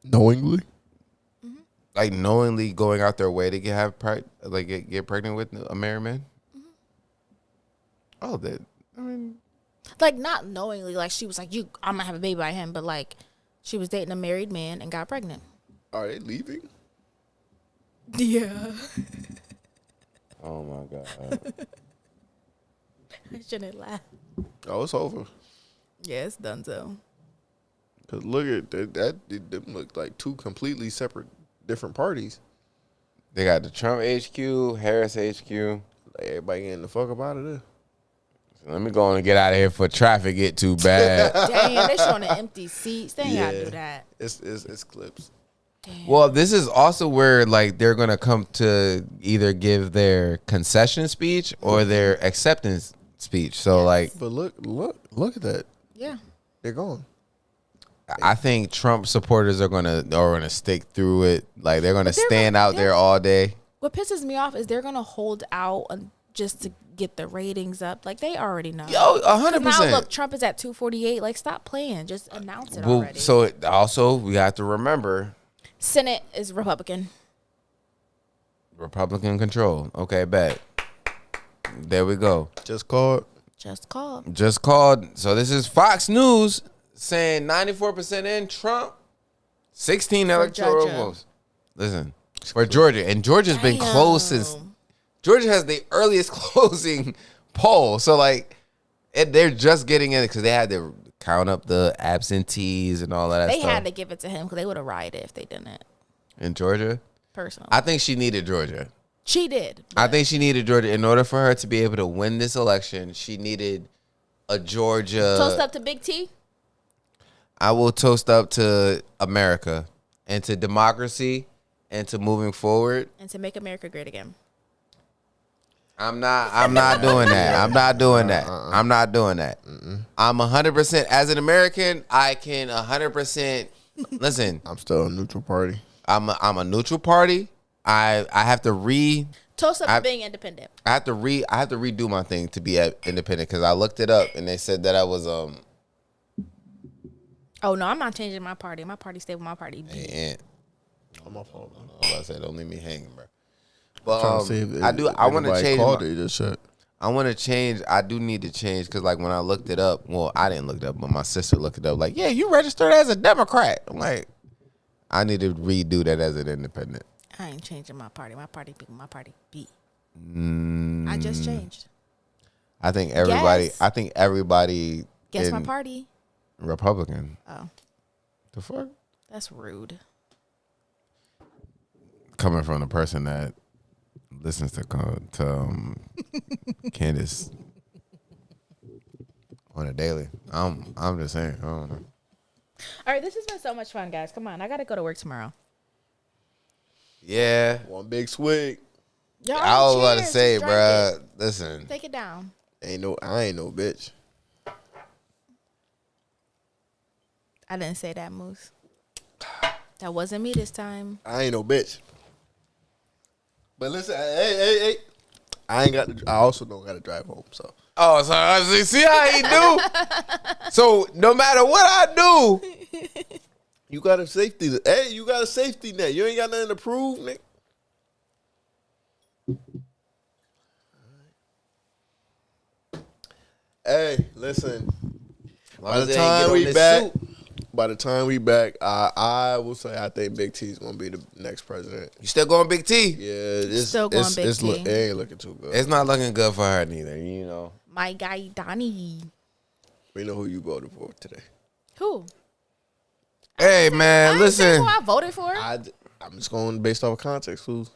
Knowingly? Like knowingly going out their way to get pregnant with a married man? Oh, that, I mean, Like not knowingly, like she was like, I'm gonna have a baby by him, but like she was dating a married man and got pregnant. Are they leaving? Yeah. oh my God. I shouldn't laugh. Oh, it's over. Yeah, it's done so. Cause look at that them look like two completely separate, different parties. They got the Trump HQ, Harris HQ. Like everybody getting the fuck up out of there. Let me go on and get out of here for traffic get too bad. Dang, they showing the empty seats. They ain't gotta do that. It's clips. Well, this is also where like they're gonna come to either give their concession speech or their acceptance speech. So like, But look at that. Yeah. They're gone. I think Trump supporters are gonna stick through it. Like they're gonna stand out there all day. What pisses me off is they're gonna hold out just to get the ratings up. Like they already know. Yo, 100%. Now look, Trump is at 248. Like stop playing. Just announce it Well, already. so also we have to remember Senate is Republican. Republican control. Okay, bet. There we go. Just called. Just called. Just called. So this is Fox News saying 94% in Trump, 16 electoral votes. Listen, for Georgia. And Georgia's been close since. Georgia has the earliest closing poll. So, like, they're just getting in it because they had to count up the absentees and all of that They stuff. had to give it to him because they would have rioted if they didn't. In Georgia? Personally. I think she needed Georgia. She did. I think she needed Georgia. In order for her to be able to win this election, she needed a Georgia. Toast up to Big T. I will toast up to America and to democracy and to moving forward. And to make America great again. I'm not doing that. I'm not doing that. I'm not doing that. I'm 100%. As an American, I can 100%. Listen, I'm still a neutral party. I'm a neutral party. I have to Toast up to being independent. I have to redo my thing to be independent because I looked it up and they said that I was Oh no, I'm not changing my party. My party stay with my party. and On my phone. I said don't leave me hanging, bro. But Trying to see if I want to anybody change. called it, just shit. I want to change. I do need to change because, like, when I looked it up, well, I didn't look it up, but my sister looked it up. Like, yeah, you registered as a Democrat. I'm like, I need to redo that as an independent. I ain't changing my party. My party B. My party B. Mm, I just changed. I think everybody. Yes. I think everybody. Guess in my party. Republican. Oh, The fuck? that's rude. Coming from the person that listens to Candace on a daily. I'm just saying. I don't know. All right, this has been so much fun, guys. Come on, I gotta go to work tomorrow. Yeah. One big swig. Y'all, I was about to cheers. say, Just drink bruh. Listen. it. Take it down. I ain't no bitch. I didn't say that, Moose. That wasn't me this time. I ain't no bitch. But listen, hey. I also don't gotta drive home, so. Oh, so see how he do? So no matter what I do, You got a safety. Hey, you got a safety net. You ain't got nothing to prove, Nick. Hey, listen. By the time we back, I will say I think Big T's gonna be the next president. you still going Big T? Yeah, it's Still going Big T. It ain't looking too good. It's not looking good for her neither, you know. My guy Donnie. We know who you voted for today. Who? Hey man, I ain't saying listen, who I voted for. I'm just going based off of context. Who's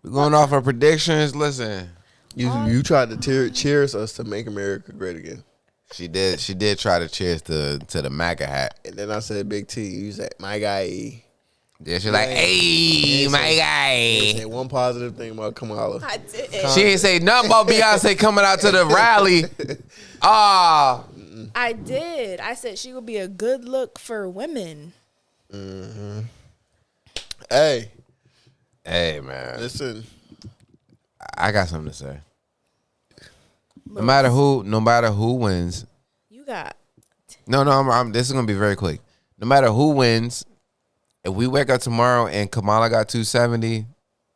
we're going off our predictions. Listen, you tried to cheers us to make America great again, she did try to cheers to the MAGA hat. and then I said Big T. You said my guy. Yeah, she's like, hey, my Say guy. one positive thing about Kamala. I did. She ain't say nothing about Beyonce coming out to the rally. Ah, I did. I said she would be a good look for women. Hey, man, listen. I got something to say. No matter who wins. You got. No, this is gonna be very quick. No matter who wins, if we wake up tomorrow and Kamala got 270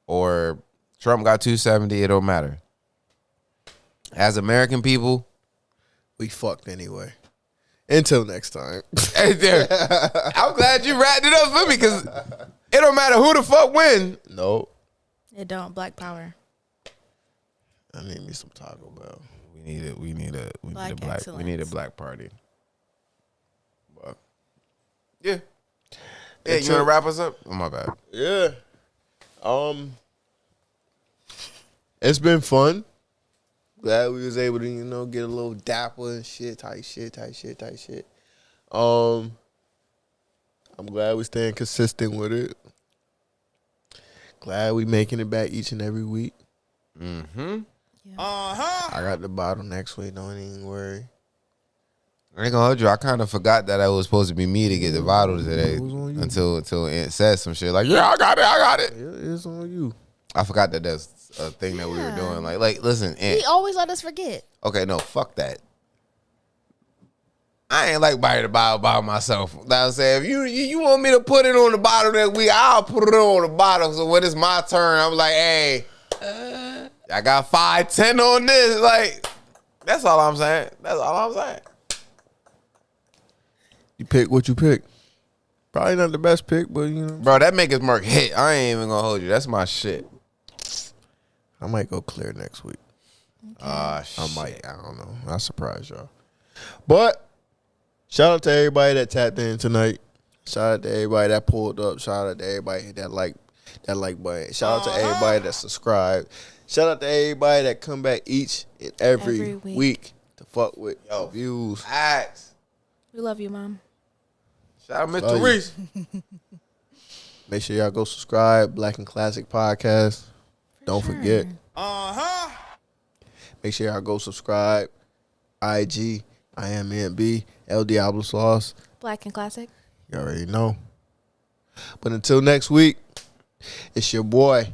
or Trump got 270, it don't matter. As American people, We fucked anyway. Until next time. hey there. I'm glad you wrapped it up for me because it don't matter who the fuck win. No. It don't. Black power. I need me some Taco Bell. We need a black party. But yeah. Yeah, you wanna wrap us up? Oh my bad. Yeah. It's been fun. Glad we was able to, get a little dapper and shit, tight shit. I'm glad we staying consistent with it. Glad we making it back each and every week. Mm-hmm. Yeah. I got the bottle next week. Don't even worry. I ain't gonna hold you. I kind of forgot that it was supposed to be me to get the bottle today It was on you. until it said some shit like, yeah, I got it. It's on you. I forgot that that's a thing that we were doing. Like, listen, He always let us forget. okay, no, fuck that. I ain't like buying the bottle by myself. Know what I'm saying, if you want me to put it on the bottle that week, I'll put it on the bottle. So when it's my turn, I'm like, hey, I got 5-10 on this. Like, that's all I'm saying. That's all I'm saying. You pick what you pick. Probably not the best pick, but you know. Bro, that make his mark hit. I ain't even gonna hold you. That's my shit. I might go clear next week. Shit. I might. I don't know. I'll surprise y'all. But shout out to everybody that tapped in tonight. Shout out to everybody that pulled up. Shout out to everybody that like button. Shout out to everybody that subscribed. Shout out to everybody that come back each and every week to fuck with Yo, views. Facts. We love you, Mom. Shout out Mr. Reese. Make sure y'all go subscribe. Black and Classic Podcast. Don't forget. Make sure y'all go subscribe. IG, IMNB, El Diablo Sauce. Black and Classic. You already know. But until next week, it's your boy,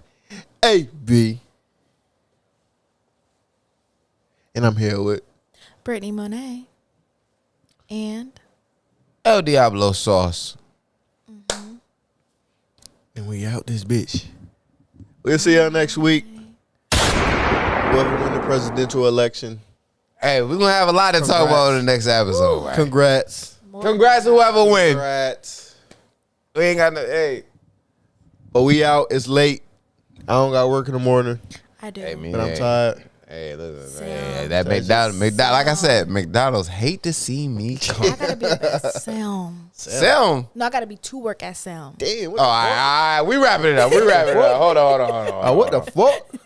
AB. And I'm here with Brittany Monet. And El Diablo Sauce. and we out this bitch. We'll see y'all next week. Whoever win the presidential election. Hey, we're gonna have a lot to talk about in the next episode. Right? Congrats. Congrats whoever wins. Congrats. We ain't got no. Hey, But we out. It's late. I don't got work in the morning. I do. hey, man. But I'm tired. Hey, listen, Sam. man. That McDonald's, like I said, McDonald's hate to see me I come. gotta be at Sam. Sam. No, I gotta be to work at Sam. Damn. Oh, all right. We wrapping it up. Hold on. What the fuck?